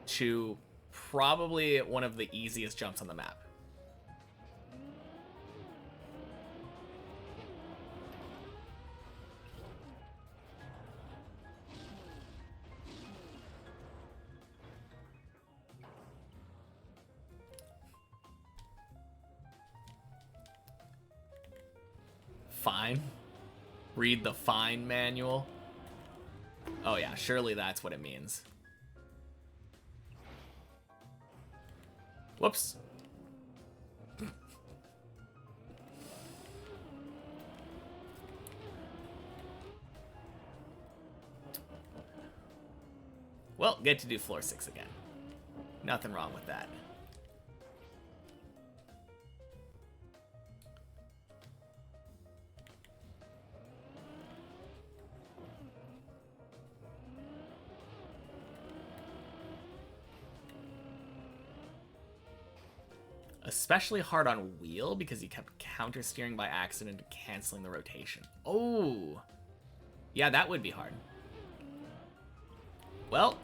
to probably one of the easiest jumps on the map. Fine. Read the fine manual. Oh yeah, surely that's what it means. Whoops. Well, get to do floor 6 again. Nothing wrong with that. Especially hard on wheel because he kept counter steering by accident and canceling the rotation. Oh, yeah, that would be hard. Well,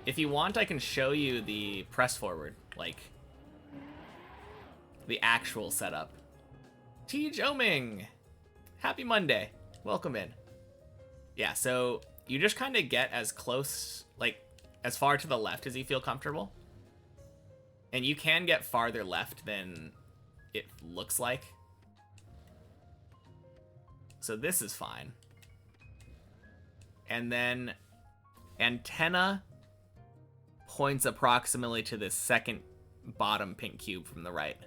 if you want, I can show you the press forward, like the actual setup. T. Joming, happy Monday. Welcome in. Yeah, so you just kind of get as close, like as far to the left as you feel comfortable. And you can get farther left than it looks like. So this is fine. And then antenna points approximately to the second bottom pink cube from the right.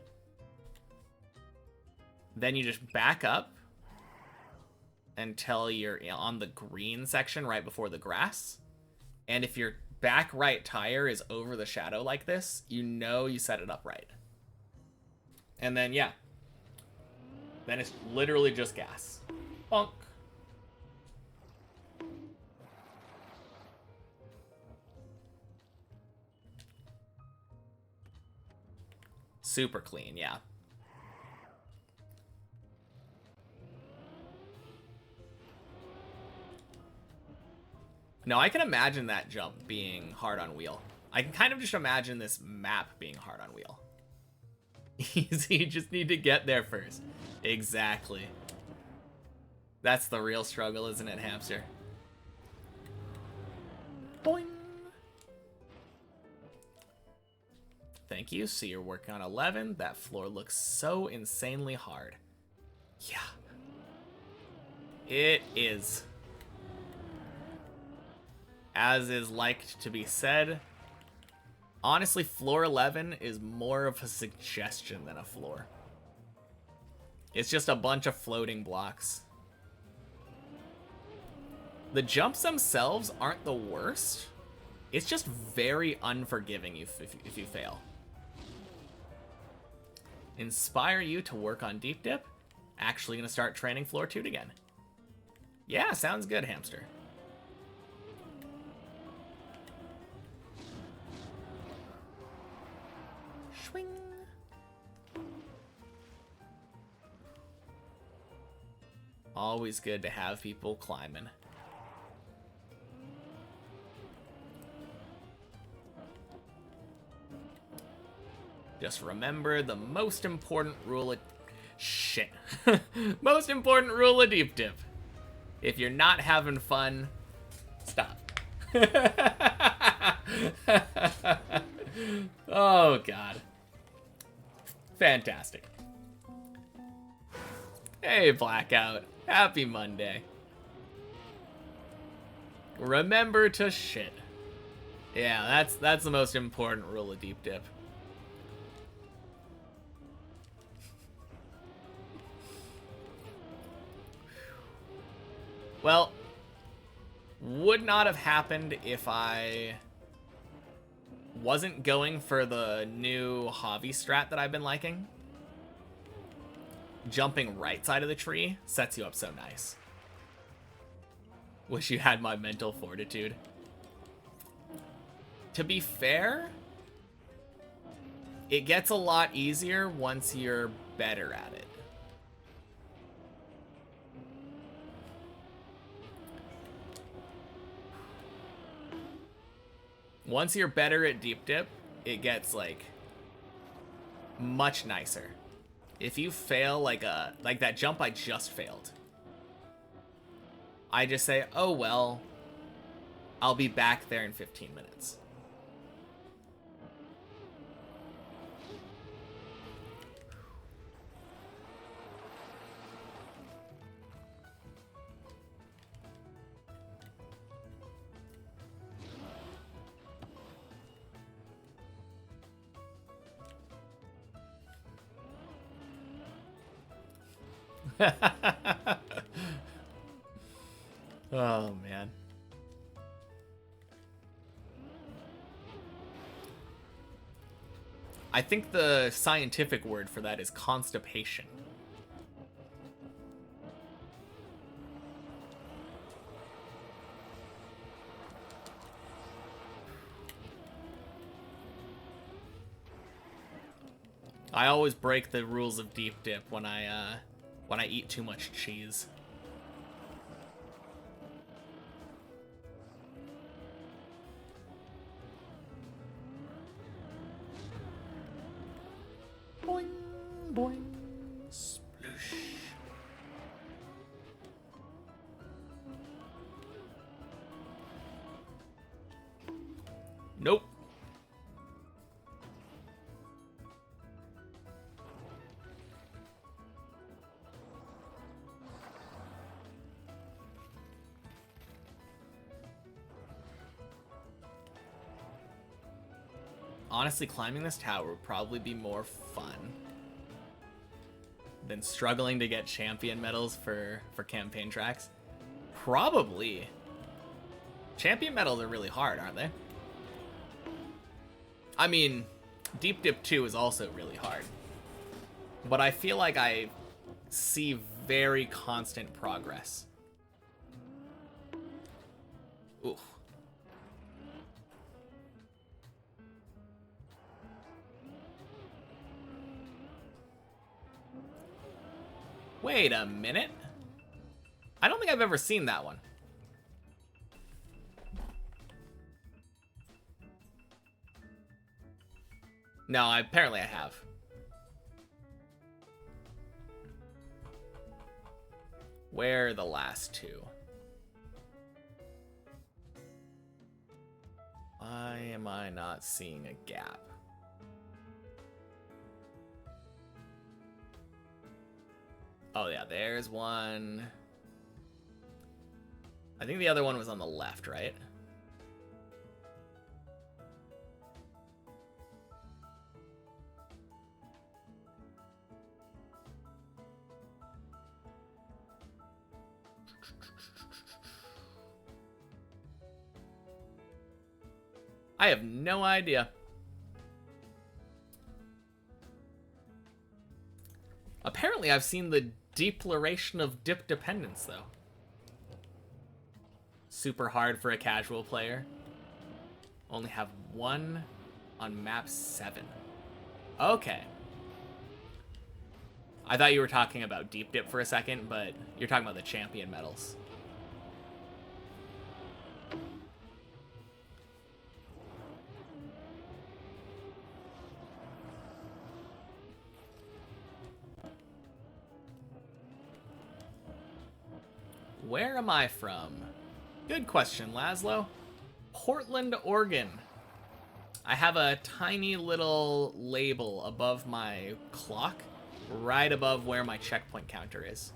Then you just back up until you're on the green section right before the grass. And if your back right tire is over the shadow like this, you know you set it up right. And then, yeah. Then it's literally just gas. Bonk. Super clean, yeah. No, I can imagine that jump being hard on wheel. I can kind of just imagine this map being hard on wheel. Easy, you just need to get there first. Exactly. That's the real struggle, isn't it, hamster? Boing. Thank you. So you're working on 11. That floor looks so insanely hard. Yeah. It is. As is liked to be said, honestly, floor 11 is more of a suggestion than a floor. It's just a bunch of floating blocks. The jumps themselves aren't the worst. It's just very unforgiving if you fail. Inspire you to work on deep dip? Actually gonna start training floor 2 again. Yeah, sounds good, hamster. Swing. Always good to have people climbing. Just remember the most important rule of... Shit. Most important rule of deep dip. If you're not having fun, stop. Oh, God. Fantastic. Hey, Blackout. Happy Monday. Remember to shit. Yeah, that's the most important rule of Deep Dip. Well, would not have happened if I wasn't going for the new Javi strat that I've been liking. Jumping right side of the tree sets you up so nice. Wish you had my mental fortitude. To be fair, it gets a lot easier once you're better at it. Once you're better at Deep Dip, it gets, like, much nicer. If you fail, like that jump I just failed, I just say, oh well, I'll be back there in 15 minutes. Oh, man. I think the scientific word for that is constipation. I always break the rules of Deep Dip when I eat too much cheese. Boing, boing, sploosh. Nope. Honestly, climbing this tower would probably be more fun than struggling to get champion medals for campaign tracks. Probably. Champion medals are really hard, aren't they? I mean, Deep Dip 2 is also really hard. But I feel like I see very constant progress. Ooh. Wait a minute. I don't think I've ever seen that one. No, apparently I have. Where are the last two? Why am I not seeing a gap? Oh yeah, there's one. I think the other one was on the left, right? I have no idea. Apparently I've seen the Declaration of Dip Dependence, though. Super hard for a casual player. Only have one on map 7. Okay. I thought you were talking about Deep Dip for a second, but you're talking about the champion medals. Where am I from? Good question, Laszlo. Portland, Oregon. I have a tiny little label above my clock, right above where my checkpoint counter is.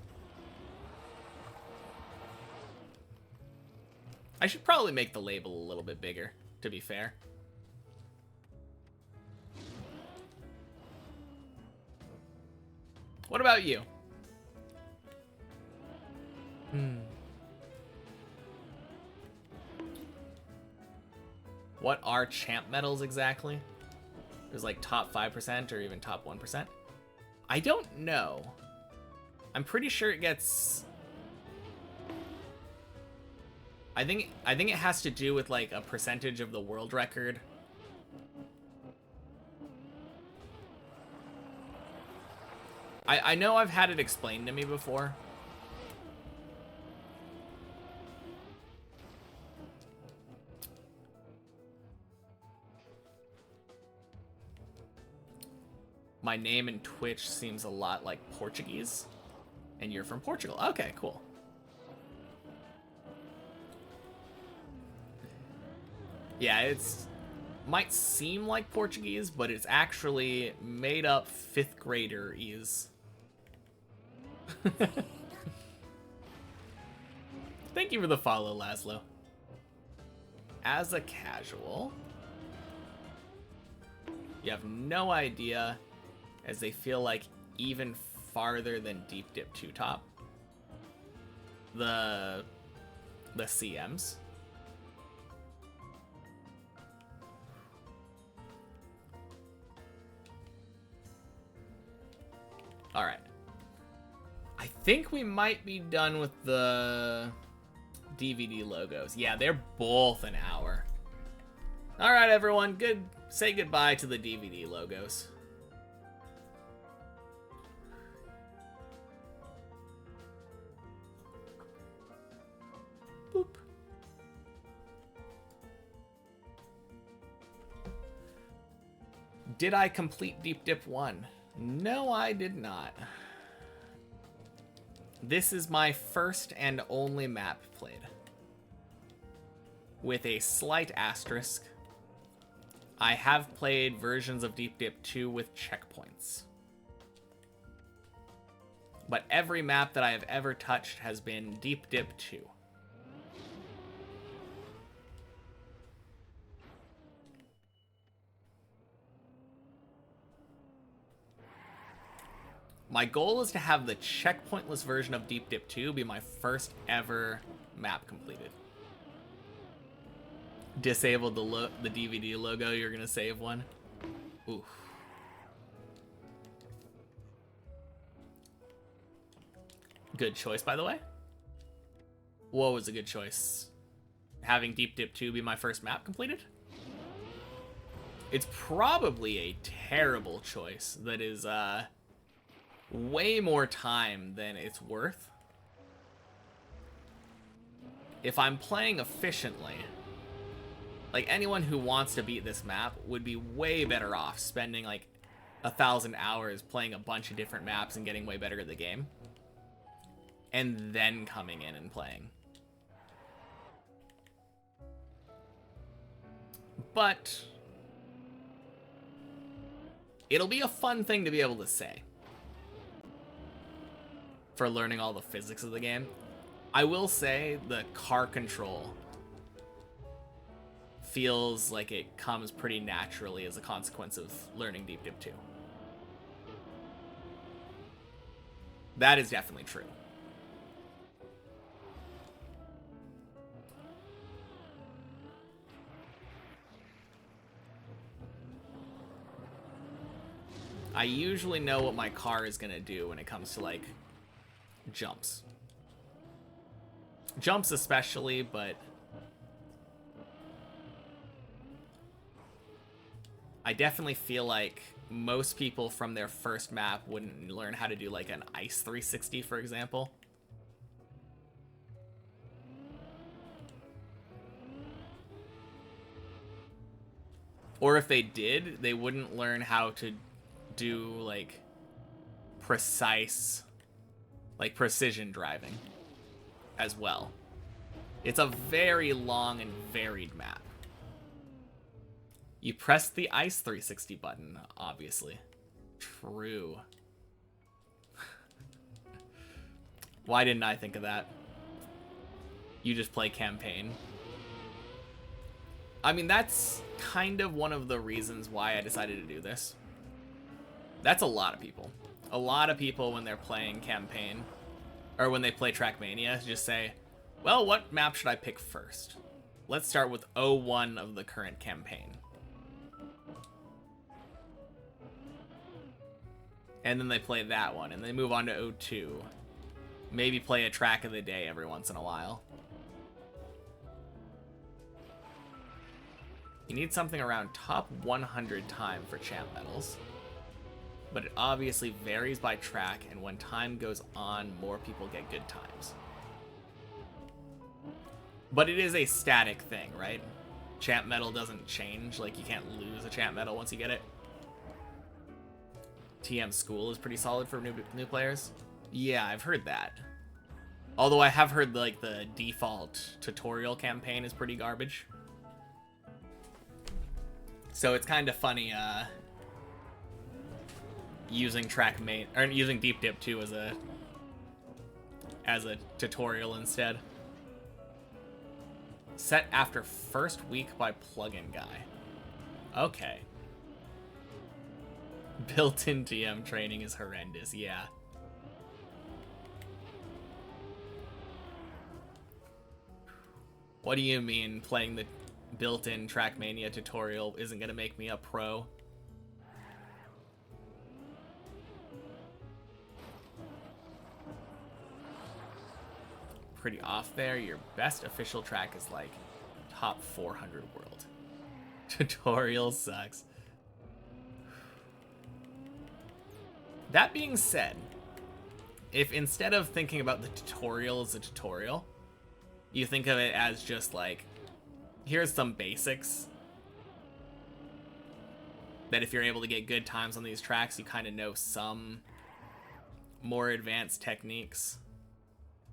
I should probably make the label a little bit bigger, to be fair. What about you? What are champ medals exactly? There's like top 5% or even top 1%. I don't know. I'm pretty sure it gets... I think it has to do with like a percentage of the world record. I know I've had it explained to me before. My name in Twitch seems a lot like Portuguese. And you're from Portugal. Okay, cool. Yeah, it's might seem like Portuguese, but it's actually made up 5th grader-ese. Thank you for the follow, Laszlo. As a casual, you have no idea, as they feel like even farther than Deep Dip 2 Top. The CMs. Alright. I think we might be done with the DVD logos. Yeah, they're both an hour. Alright, everyone. Say goodbye to the DVD logos. Boop. Did I complete Deep Dip 1? No, I did not. This is my first and only map played. With a slight asterisk, I have played versions of Deep Dip 2 with checkpoints. But every map that I have ever touched has been Deep Dip 2. My goal is to have the checkpointless version of Deep Dip 2 be my first ever map completed. Disabled the DVD logo, you're gonna save one? Oof. Good choice, by the way. What was a good choice? Having Deep Dip 2 be my first map completed? It's probably a terrible choice that is, way more time than it's worth. If I'm playing efficiently, like anyone who wants to beat this map would be way better off spending like 1,000 hours playing a bunch of different maps and getting way better at the game, and then coming in and playing. But it'll be a fun thing to be able to say for learning all the physics of the game. I will say the car control feels like it comes pretty naturally as a consequence of learning Deep Dip 2. That is definitely true. I usually know what my car is gonna do when it comes to like jumps. Jumps especially, but I definitely feel like most people from their first map wouldn't learn how to do like an ice 360, for example. Or if they did, they wouldn't learn how to do like precise, like precision driving. as well. It's a very long and varied map. You press the Ice 360 button, obviously. True. Why didn't I think of that? You just play campaign. I mean, that's kind of one of the reasons why I decided to do this. That's a lot of people. A lot of people, when they're playing campaign, or when they play Trackmania, just say, well, what map should I pick first? Let's start with 01 of the current campaign. And then they play that one, and they move on to 02. Maybe play a track of the day every once in a while. You need something around top 100 time for champ medals. But it obviously varies by track, and when time goes on, more people get good times. But it is a static thing, right? Champ medal doesn't change, like you can't lose a champ medal once you get it. TM school is pretty solid for new players. Yeah, I've heard that. Although I have heard like the default tutorial campaign is pretty garbage. So it's kind of funny using Trackmania or using Deep Dip 2 as a tutorial instead. Set after first week by plugin guy. Okay. Built-in TM training is horrendous, yeah. What do you mean playing the built-in Trackmania tutorial isn't gonna make me a pro? Pretty off there. Your best official track is like top 400 world. Tutorial sucks. That being said, if instead of thinking about the tutorial as a tutorial, you think of it as just like, here's some basics that if you're able to get good times on these tracks, you kind of know some more advanced techniques.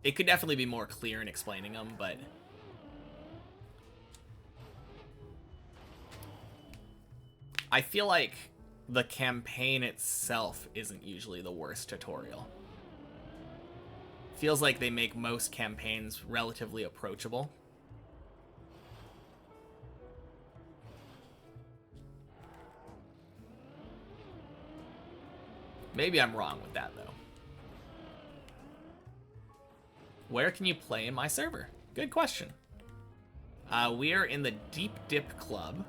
It could definitely be more clear in explaining them, but I feel like the campaign itself isn't usually the worst tutorial. Feels like they make most campaigns relatively approachable. Maybe I'm wrong with that, though. Where can you play in my server? Good question. We are in the Deep Dip Club.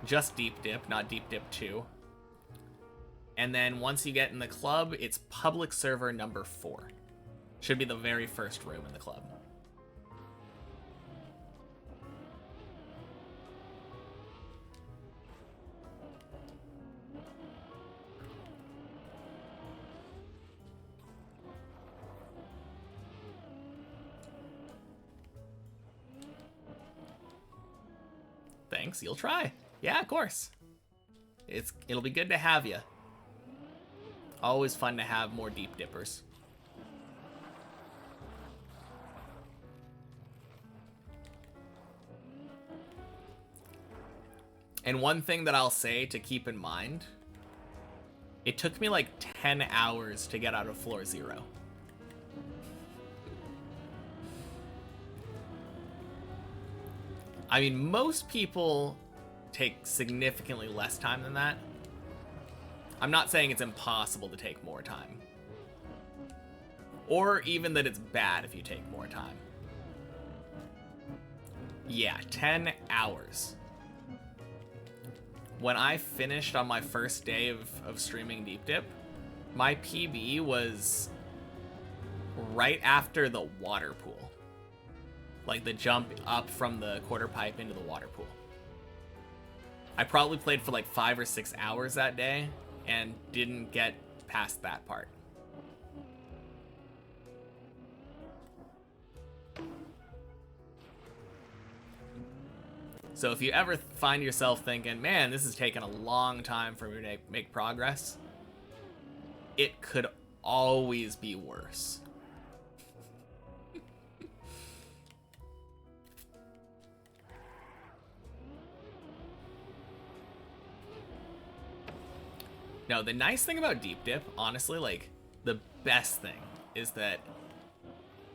Just Deep Dip, not Deep Dip 2. And then once you get in the club, it's public server number 4. Should be the very first room in the club. Thanks, you'll try. Yeah, of course. It'll be good to have you. Always fun to have more deep dippers. And one thing that I'll say to keep in mind, it took me like 10 hours to get out of floor 0. I mean, most people take significantly less time than that. I'm not saying it's impossible to take more time. Or even that it's bad if you take more time. Yeah, 10 hours. When I finished on my first day of streaming Deep Dip, my PB was right after the water pool. Like the jump up from the quarter pipe into the water pool. I probably played for like 5 or 6 hours that day and didn't get past that part. So if you ever find yourself thinking, man, this is taking a long time for me to make progress, it could always be worse. No, the nice thing about deep dip, honestly, like, the best thing is that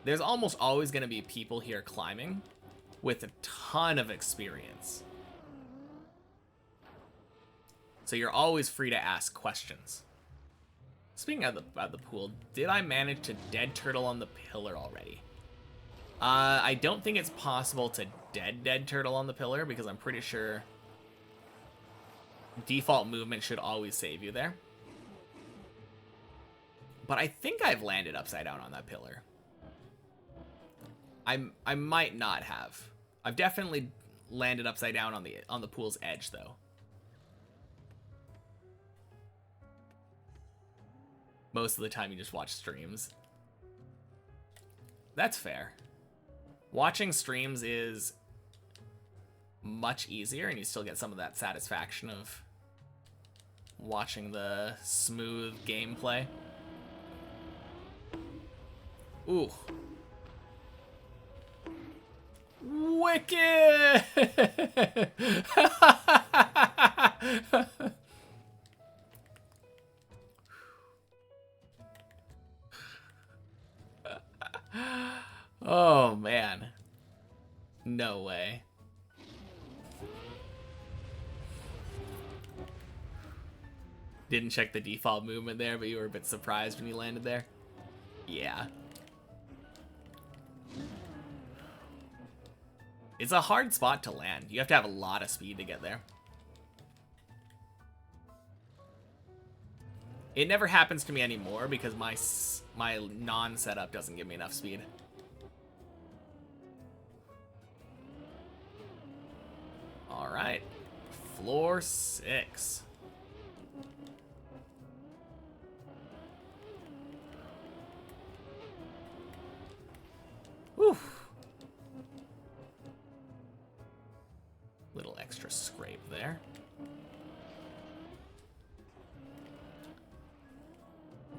there's almost always going to be people here climbing with a ton of experience. So you're always free to ask questions. Speaking of the pool, did I manage to dead turtle on the pillar already? I don't think it's possible to dead turtle on the pillar because I'm pretty sure default movement should always save you there. But I think I've landed upside down on that pillar. I might not have. I've definitely landed upside down on the pool's edge though. Most of the time you just watch streams. That's fair. Watching streams is much easier and you still get some of that satisfaction of watching the smooth gameplay. Ooh. Wicked! Oh, man. No way. Didn't check the default movement there, but you were a bit surprised when you landed there? Yeah. It's a hard spot to land. You have to have a lot of speed to get there. It never happens to me anymore because my non-setup doesn't give me enough speed. All right, floor 6. Whew. Little extra scrape there.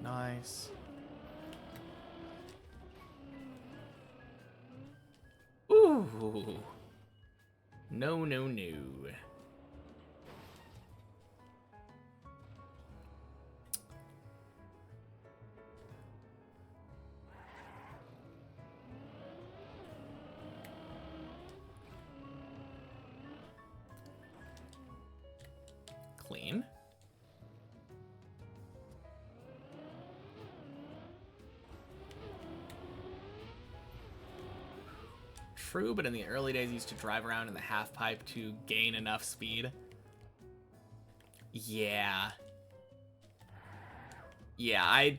Nice. Ooh. No, no, no. Clean. True, but in the early days, I used to drive around in the half pipe to gain enough speed. Yeah. Yeah,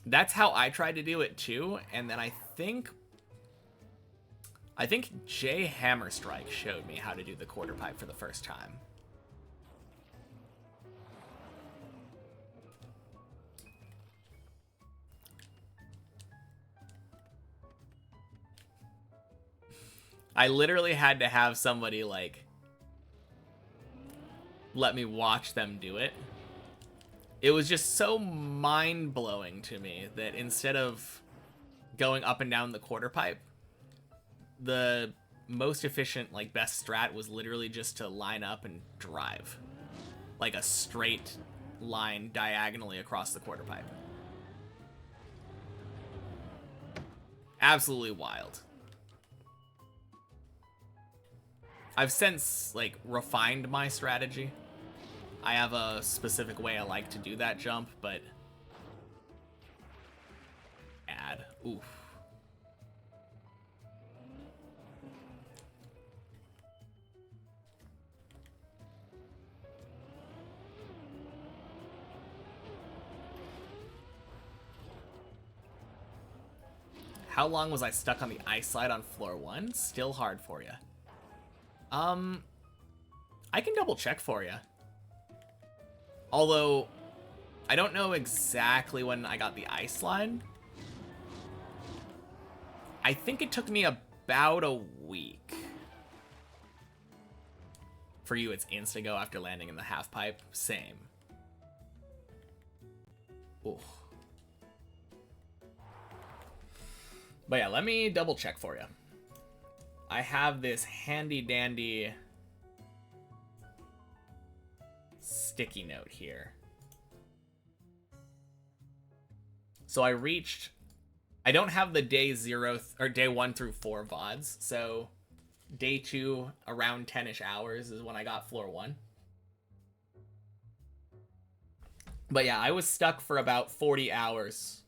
that's how I tried to do it too, and then I think Jay Hammerstrike showed me how to do the quarter pipe for the first time. I literally had to have somebody, like, let me watch them do it. It was just so mind-blowing to me that instead of going up and down the quarter pipe, the most efficient, like, best strat was literally just to line up and drive. Like a straight line diagonally across the quarter pipe. Absolutely wild. I've since, like, refined my strategy. I have a specific way I like to do that jump, but... Add. Oof. How long was I stuck on the ice slide on floor 1? Still hard for you. I can double check for you. Although, I don't know exactly when I got the ice slide. I think it took me about a week. For you, it's insta-go after landing in the half pipe. Same. Ooh. But yeah, let me double check for you. I have this handy dandy sticky note here. So I don't have the day 0 or day 1 through 4 VODs, so day 2 around 10ish hours is when I got floor 1. But yeah, I was stuck for about 40 hours.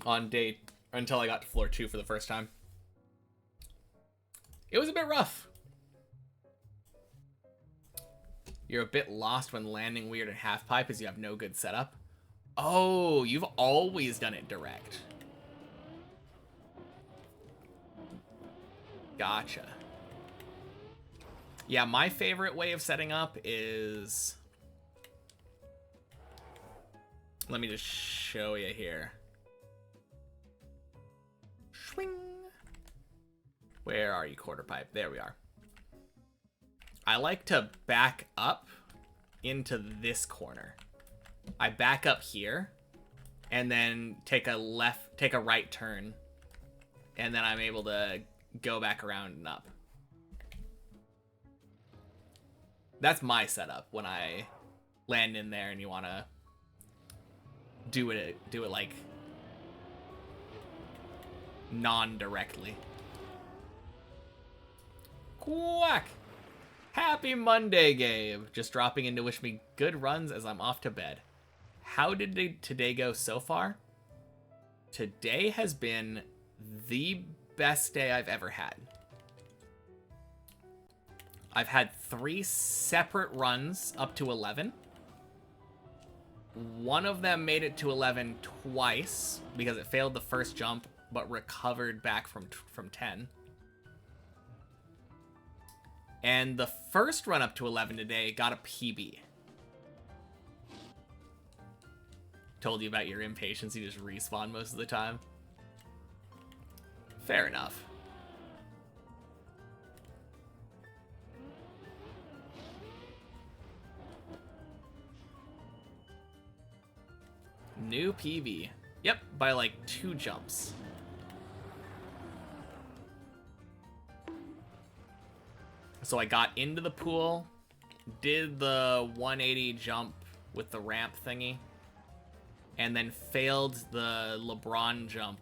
On day until I got to floor 2 for the first time. It was a bit rough. You're a bit lost when landing weird at half pipe as you have no good setup. Oh, you've always done it direct. Gotcha. Yeah, my favorite way of setting up is... Let me just show you here. Swing. Where are you, quarter pipe? There we are. I like to back up into this corner. I back up here and then take a right turn, and then I'm able to go back around and up. That's my setup when I land in there and you want to do it like non-directly. Quack! Happy Monday, Gabe. Just dropping in to wish me good runs as I'm off to bed. How did today go so far? Today has been the best day I've ever had. I've had 3 separate runs up to 11. One of them made it to 11 twice because it failed the first jump but recovered back from 10. And the first run up to 11 today got a PB. Told you about your impatience, you just respawn most of the time. Fair enough. New PB. Yep, by like 2 jumps. So I got into the pool, did the 180 jump with the ramp thingy, and then failed the LeBron jump,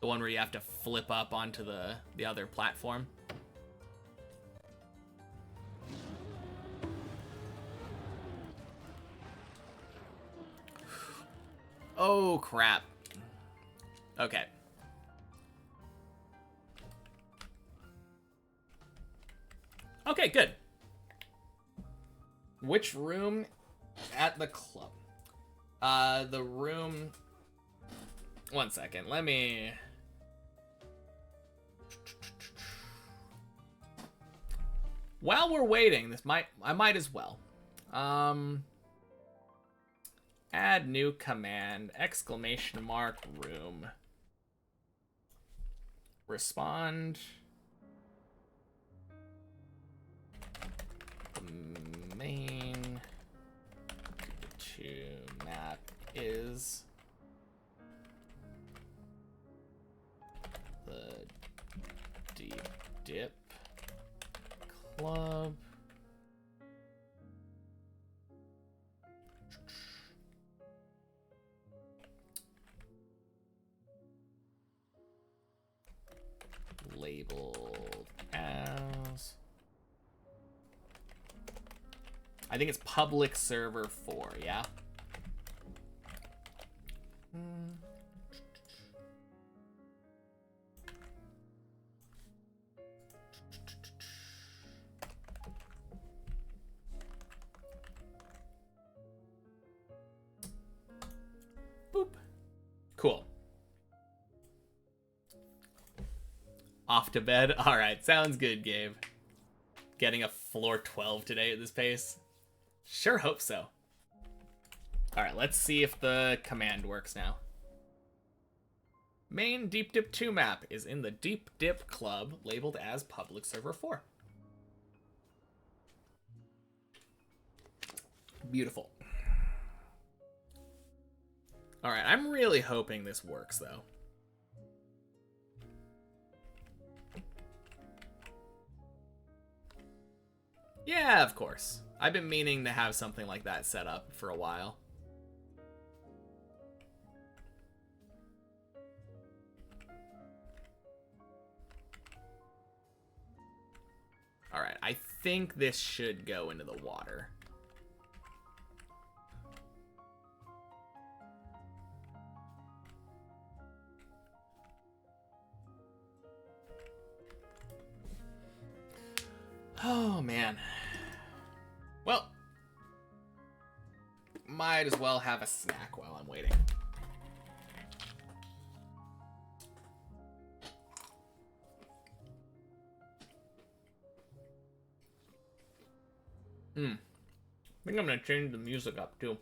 the one where you have to flip up onto the other platform. Oh, crap. Okay. Okay, good. Which room at the club? The room... One second, let me... While we're waiting, I might as well. Add new command, ! Room. Respond. The main to map is the Deep Dip Club. Labeled as... I think it's public server 4, yeah? Boop. Cool. Off to bed? Alright, sounds good, Gabe. Getting a floor 12 today at this pace? Sure hope so. Alright, let's see if the command works now. Main Deep Dip 2 map is in the Deep Dip Club, labeled as Public Server 4. Beautiful. Alright, I'm really hoping this works, though. Yeah, of course. I've been meaning to have something like that set up for a while. Alright, I think this should go into the water. Oh, man. Well, might as well have a snack while I'm waiting. I think I'm gonna change the music up too.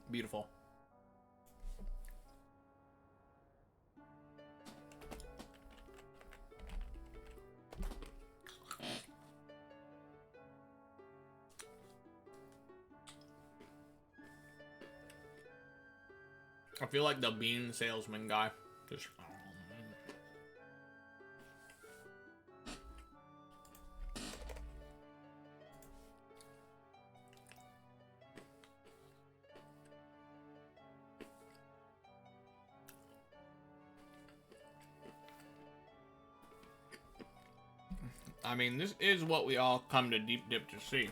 Beautiful. I feel like the bean salesman guy. Just... I mean, this is what we all come to Deep Dip to see.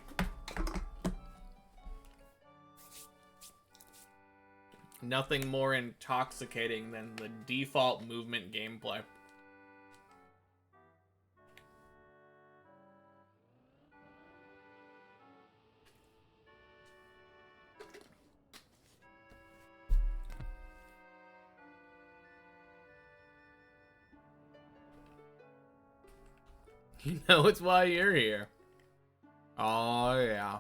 Nothing more intoxicating than the default movement gameplay. You know it's why you're here. Oh, yeah.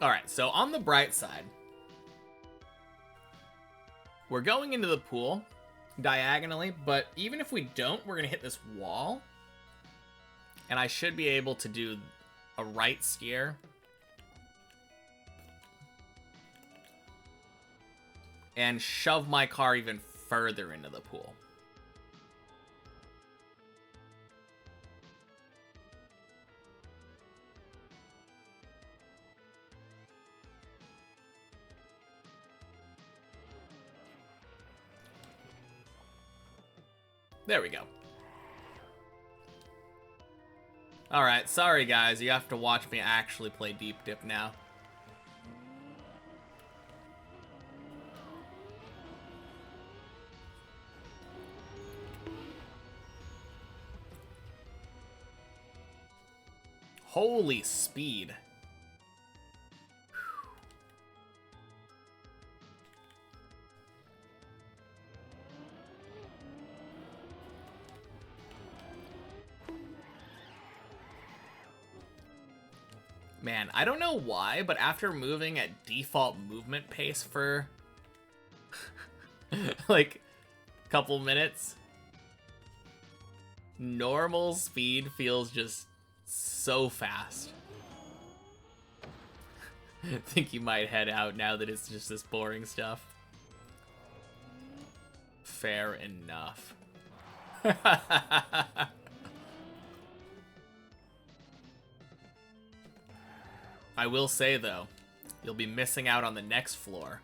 Alright, so on the bright side, we're going into the pool diagonally, but even if we don't, we're going to hit this wall. And I should be able to do a right steer. And shove my car even further into the pool. There we go. Alright, sorry guys, you have to watch me actually play Deep Dip now. Holy speed. Man, I don't know why, but after moving at default movement pace for like a couple minutes, normal speed feels just so fast. I think you might head out now that it's just this boring stuff. Fair enough. I will say, though, you'll be missing out on the next floor,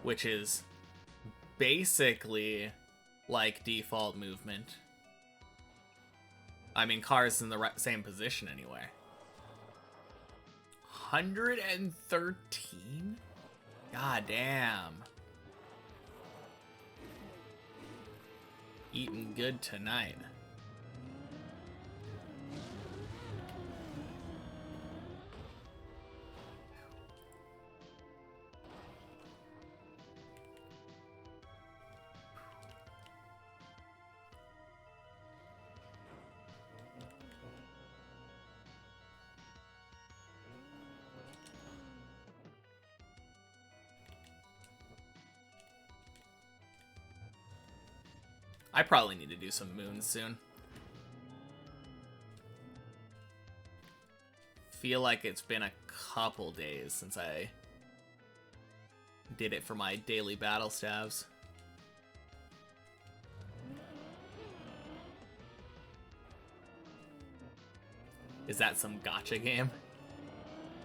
which is basically like default movement. I mean, cars in the same position anyway. 113? God damn. Eating good tonight. I probably need to do some moons soon. Feel like it's been a couple days since I did it for my daily battle stabs. Is that some gacha game?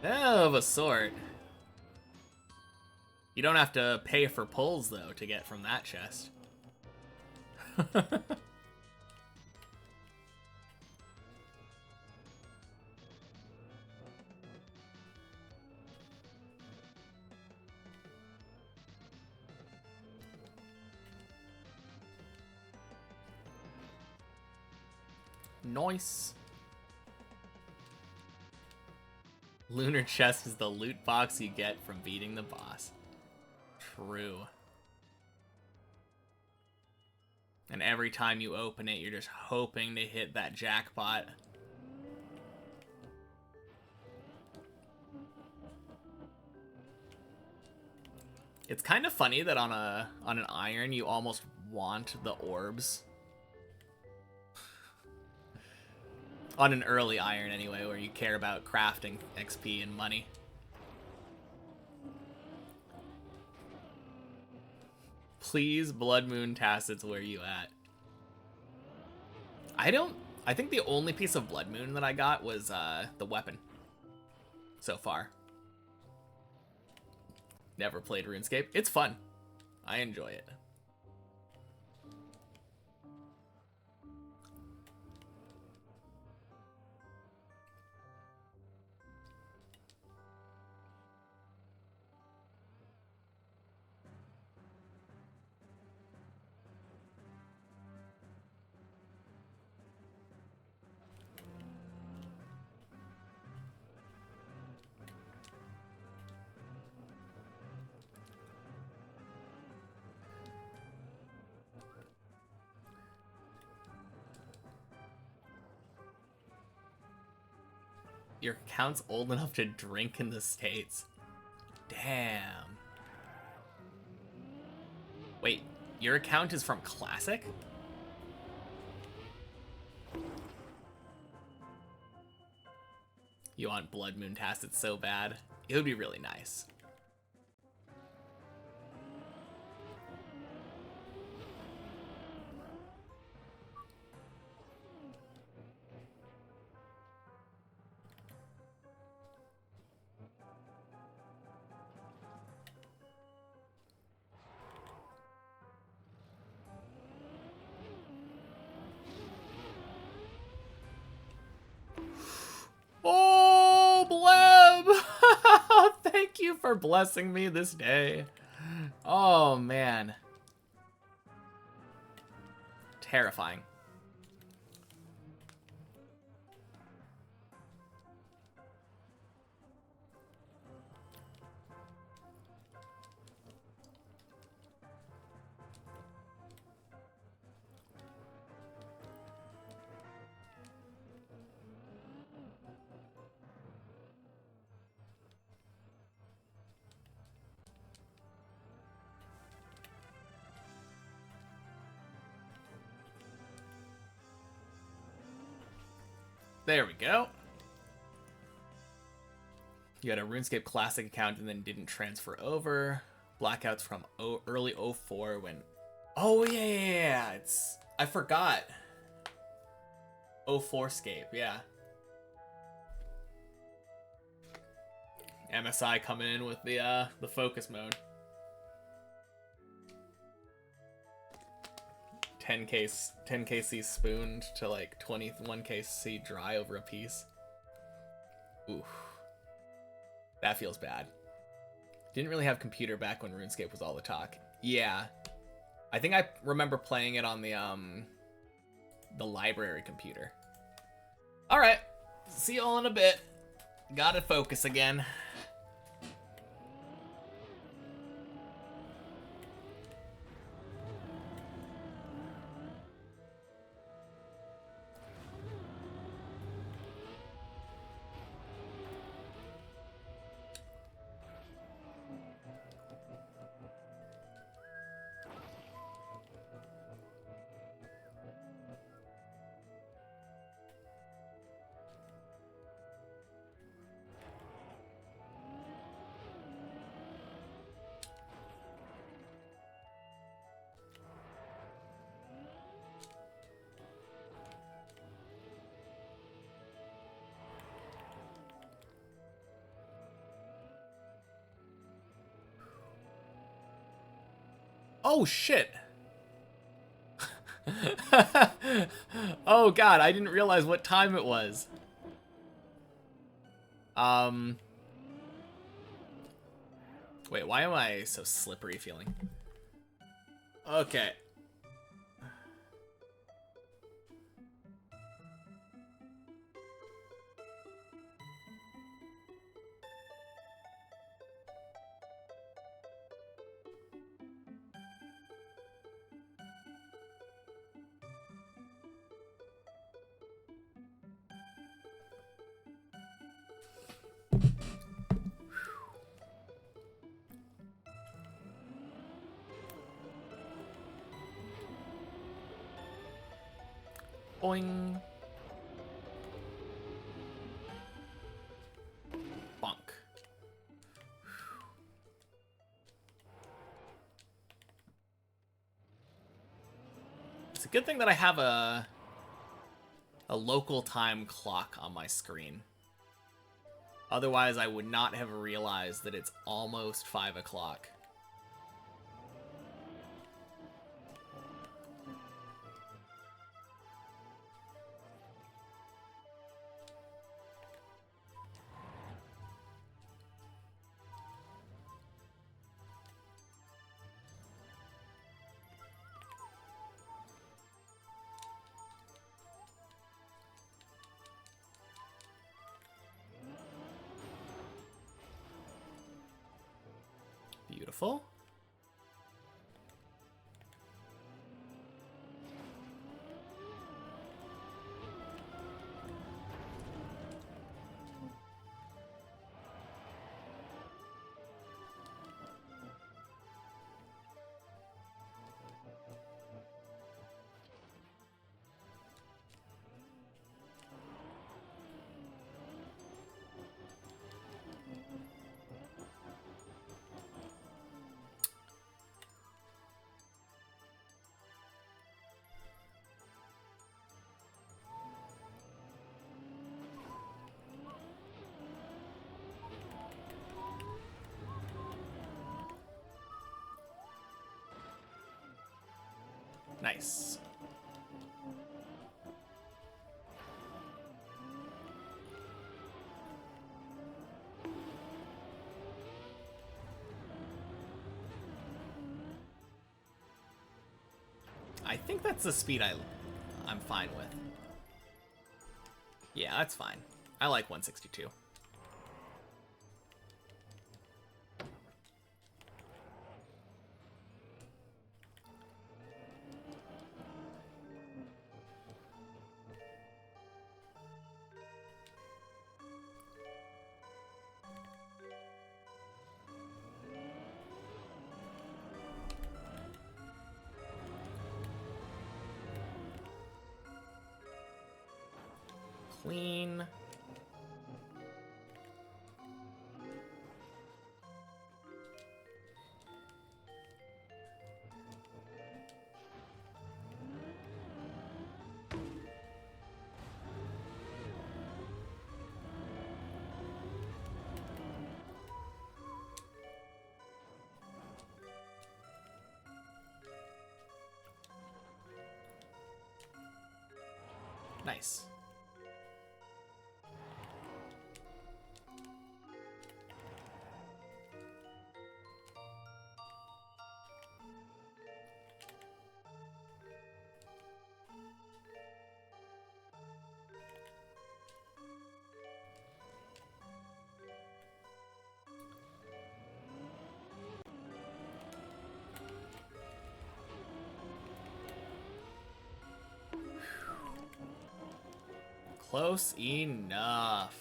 Oh, of a sort. You don't have to pay for pulls, though, to get from that chest. Nice. Lunar chest is the loot box you get from beating the boss. True. And every time you open it, you're just hoping to hit that jackpot. It's kind of funny that on an iron you almost want the orbs. On an early iron anyway, where you care about crafting XP and money. Please, Blood Moon Tacit's where you at? I think the only piece of Blood Moon that I got was the weapon. So far. Never played RuneScape. It's fun. I enjoy it. Your account's old enough to drink in the States. Damn. Wait, your account is from Classic? You want Blood Moon Tacit so bad? It would be really nice. Oh, Bleb! Thank you for blessing me this day. Oh, man. Terrifying. There we go. You had a RuneScape Classic account and then didn't transfer over. Blackouts from early '04 when... Oh, yeah. I forgot. '04 Scape, yeah. MSI coming in with the focus mode. 10kc spooned to like 21kc dry over a piece. Oof. That feels bad. Didn't really have computer back when RuneScape was all the talk. Yeah. I think I remember playing it on the library computer. Alright. See you all in a bit. Gotta focus again. Oh, shit. Oh, God, I didn't realize what time it was. Wait, why am I so slippery feeling? Okay. Boing. Bonk. It's a good thing that I have a local time clock on my screen. Otherwise, I would not have realized that it's almost 5 o'clock. Beautiful. Nice. I think that's the speed I'm fine with. Yeah, that's fine. I like 162. Clean. Nice. Close enough.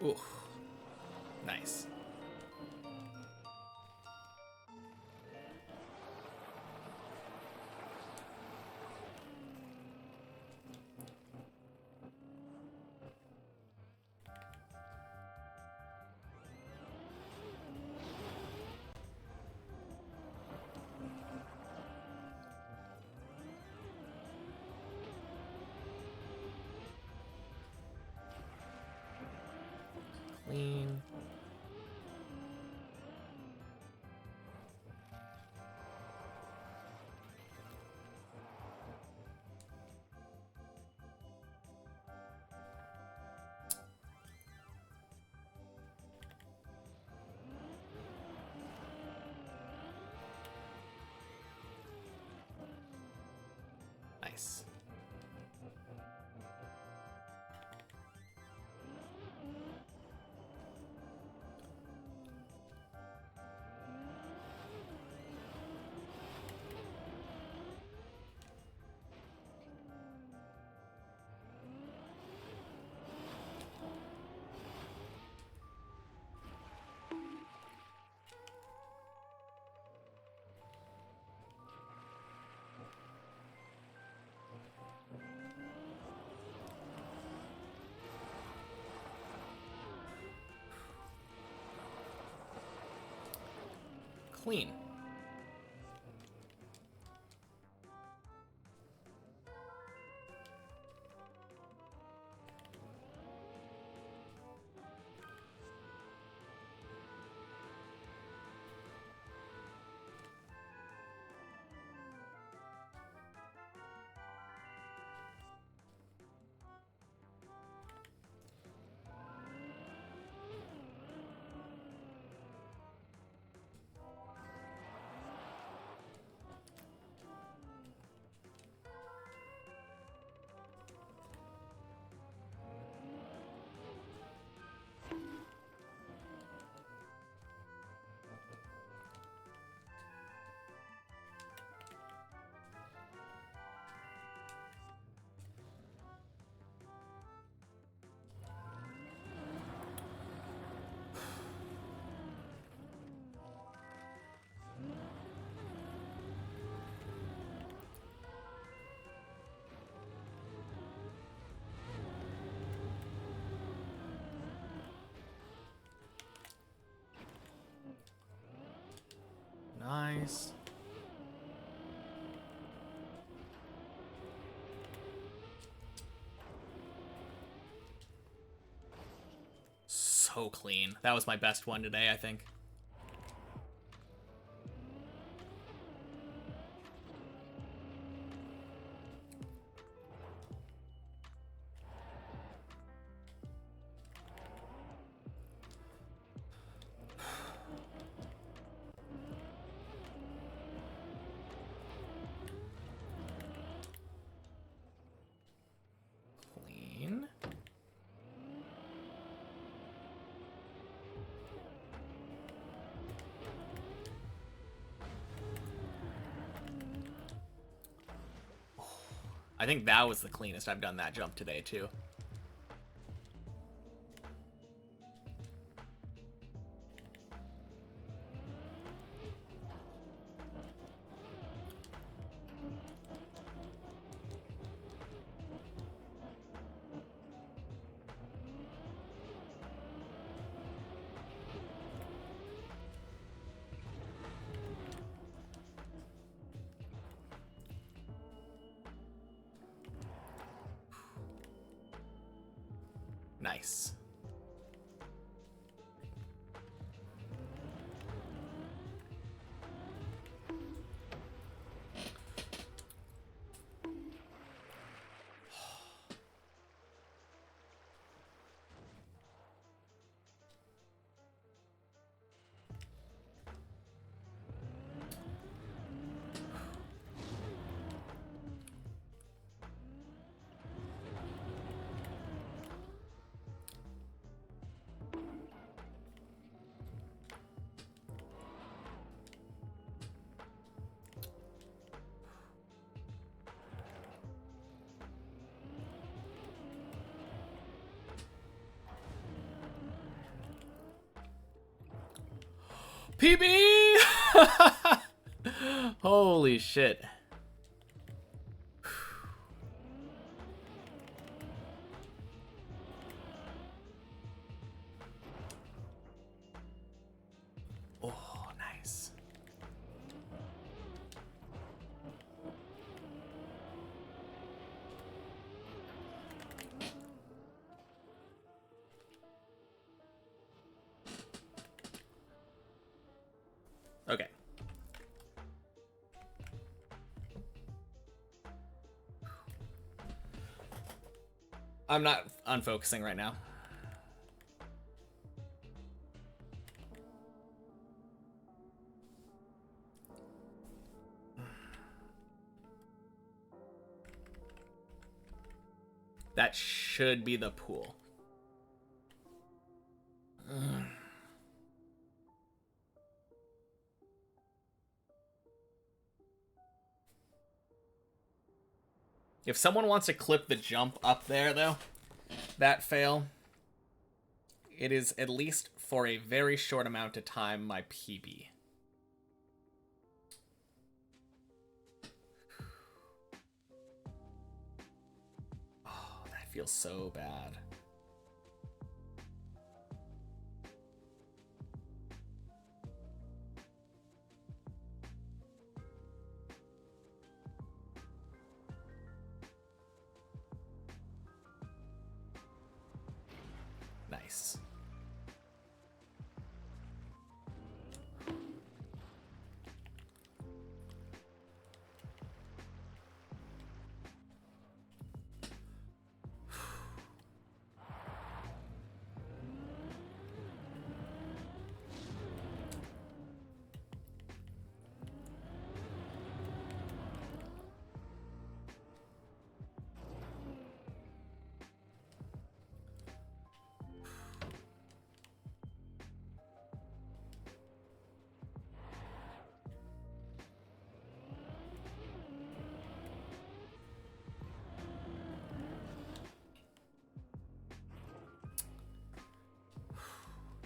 Ooh, nice. Clean. Nice. Clean. Nice. So clean. That was my best one today, I think. Clean. I think that was the cleanest I've done that jump today, too. Nice. PB! Holy shit. Oh, nice. Okay. I'm not unfocusing right now. That should be the pool. If someone wants to clip the jump up there, though, that fail, it is at least for a very short amount of time my PB. Oh, that feels so bad. Nice.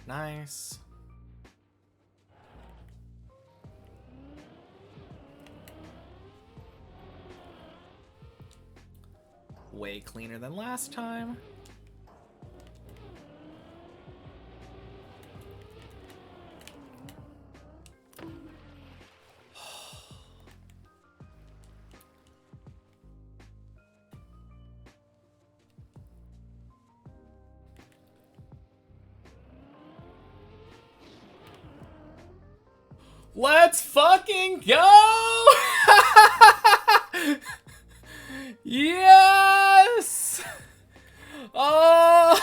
Nice. Way cleaner than last time. Let's fucking go! Yes! Oh!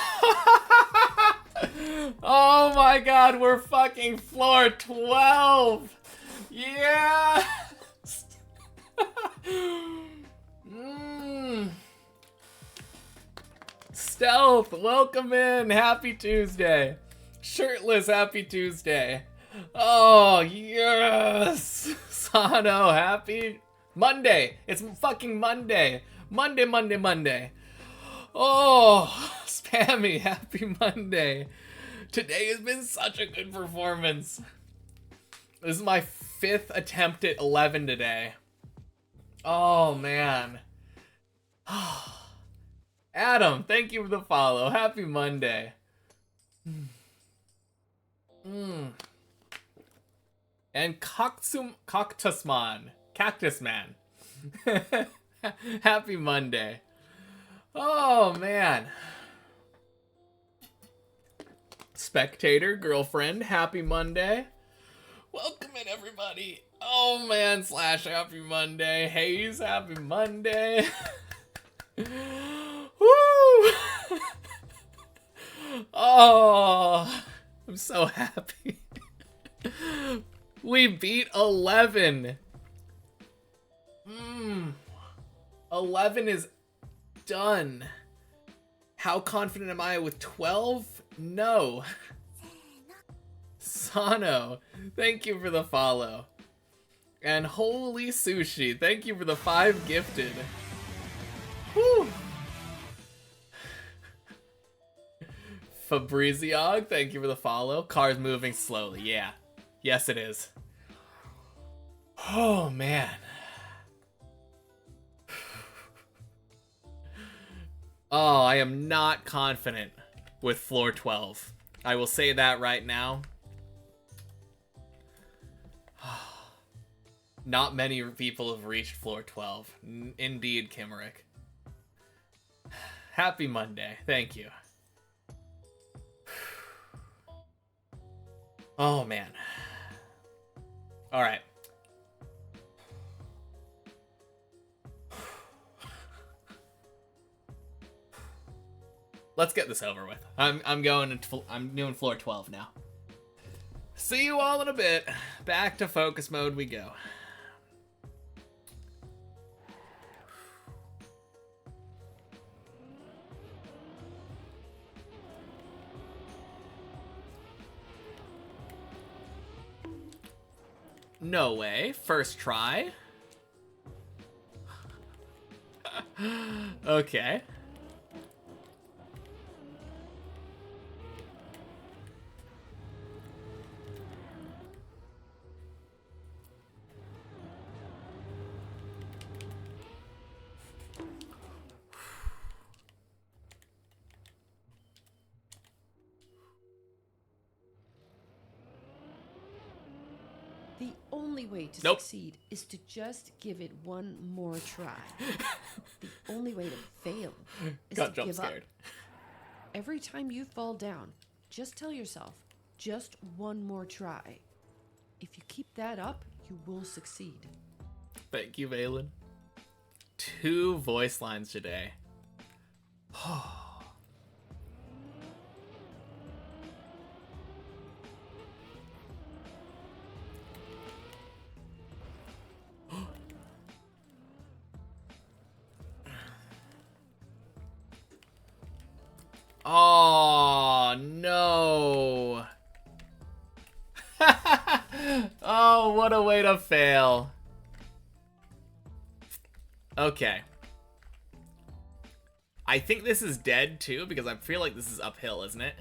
Oh my god, we're fucking floor 12! Yes! Stealth, welcome in! Happy Tuesday! Shirtless, happy Tuesday! Oh, yes! Sano, happy Monday! It's fucking Monday! Monday. Oh, Spammy, happy Monday! Today has been such a good performance. This is my 5th attempt at 11 today. Oh, man. Adam, thank you for the follow. Happy Monday. And Cactus Man. Happy Monday. Oh, man. Spectator, girlfriend, happy Monday. Welcome in, everybody. Oh, man, Slash, happy Monday. Hayes, happy Monday. Woo! Oh, I'm so happy. We beat 11. 11 is done. How confident am I with 12? No. Sano, thank you for the follow. And Holy Sushi, thank you for the 5 gifted. Whew. Fabriziog, thank you for the follow. Car's moving slowly, yeah. Yes, it is. Oh, man. Oh, I am not confident with floor 12. I will say that right now. Not many people have reached floor 12. Indeed, Kimmerick. Happy Monday. Thank you. Oh, man. All right. Let's get this over with. I'm doing floor 12 now. See you all in a bit. Back to focus mode we go. No way. First try. Okay. The only way to Nope. succeed is to just give it one more try. The only way to fail is Got to jump give scared. up. Every time you fall down, just tell yourself, just one more try. If you keep that up, you will succeed. Thank you, Valen. 2 voice lines today. Oh, no. Oh, what a way to fail. Okay. I think this is dead, too, because I feel like this is uphill, isn't it?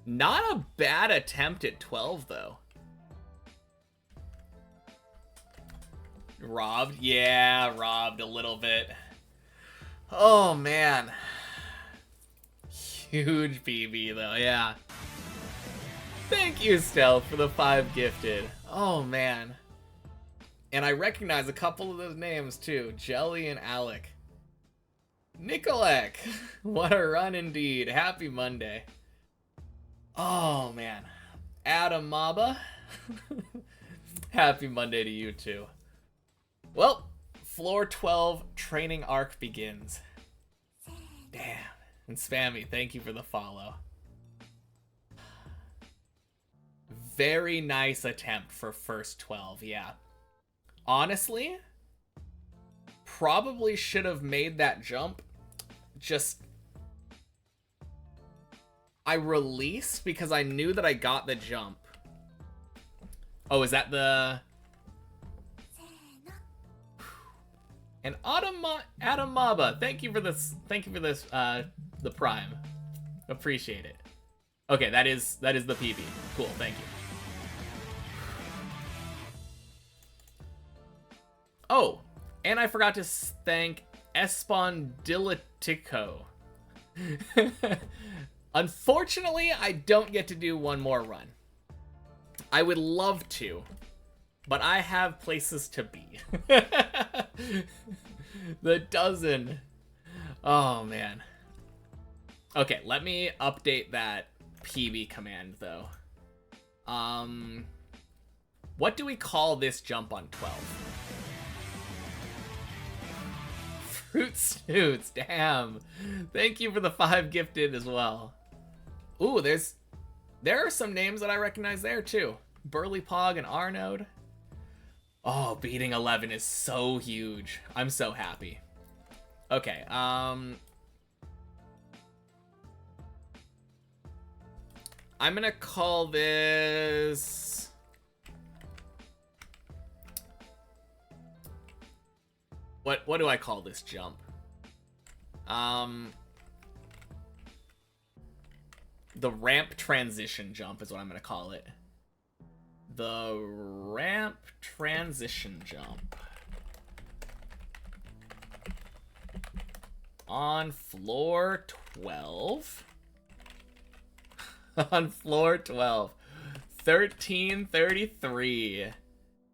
Not a bad attempt at 12, though. Robbed? Yeah, robbed a little bit. Oh, man. Huge PB, though, yeah. Thank you, Stealth, for the 5 gifted. Oh, man. And I recognize a couple of those names, too. Jelly and Alec. Nikolek. What a run, indeed. Happy Monday. Oh, man. Adam Maba. Happy Monday to you, too. Well, floor 12 training arc begins. Damn. And Spammy, thank you for the follow. Very nice attempt for first 12, yeah. Honestly, probably should have made that jump. Just, I released because I knew that I got the jump. Oh, is that the... And Adam Maba, thank you for this. Thank you for this. The Prime, appreciate it. Okay, that is the PB. Cool, thank you. Oh, and I forgot to thank Espondilitico. Unfortunately, I don't get to do one more run. I would love to, but I have places to be. The dozen. Oh, man. Okay, let me update that PB command, though. What do we call this jump on 12? Fruit Snoots, damn. Thank you for the 5 gifted as well. Ooh, there are some names that I recognize there, too. Burly Pog and Arnode. Oh, beating 11 is so huge. I'm so happy. Okay, I'm gonna call this... What do I call this jump? The ramp transition jump is what I'm gonna call it. The ramp transition jump. On floor 12. On floor 12. 1333.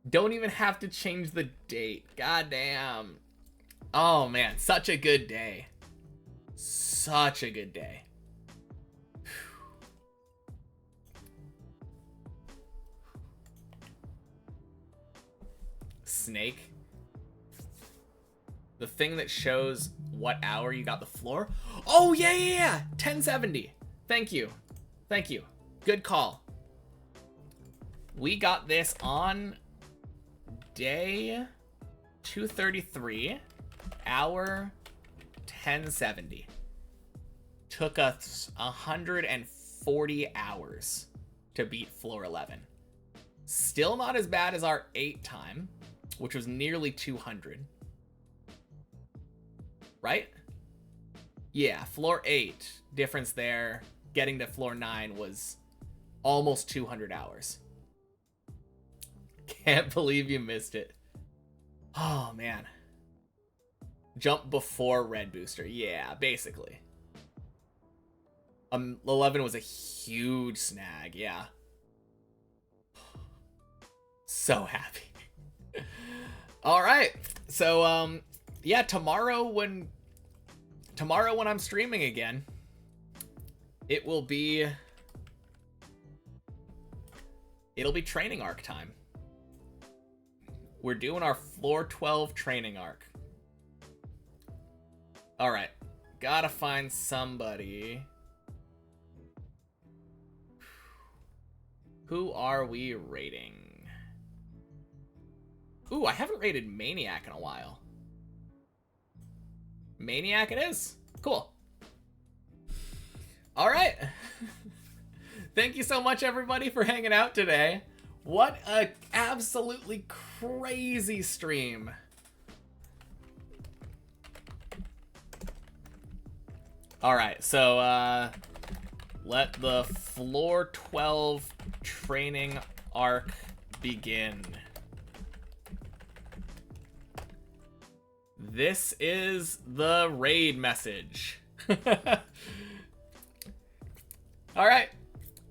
Don't even have to change the date. God damn. Oh man, such a good day. Such a good day. Snake. The thing that shows what hour you got the floor. Oh, yeah. 1070. Thank you. Thank you. Good call. We got this on day 233, hour 1070. Took us 140 hours to beat floor 11. Still not as bad as our 8 time, which was nearly 200. Right? Yeah, floor 8, difference there. Getting to floor 9 was almost 200 hours. Can't believe you missed it. Oh, man. Jump before red booster. Yeah, basically. 11 was a huge snag, yeah. So happy. All right. So, yeah, tomorrow when I'm streaming again, it'll be training arc time. We're doing our floor 12 training arc. All right. Gotta find somebody. Who are we rating? Ooh, I haven't rated Maniac in a while. Maniac it is. Cool. All right. Thank you so much, everybody, for hanging out today. What a absolutely crazy stream. All right, so let the floor 12 training arc begin. This is the raid message. All right.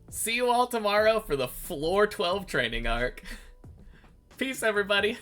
See you all tomorrow for the floor 12 training arc. Peace, everybody.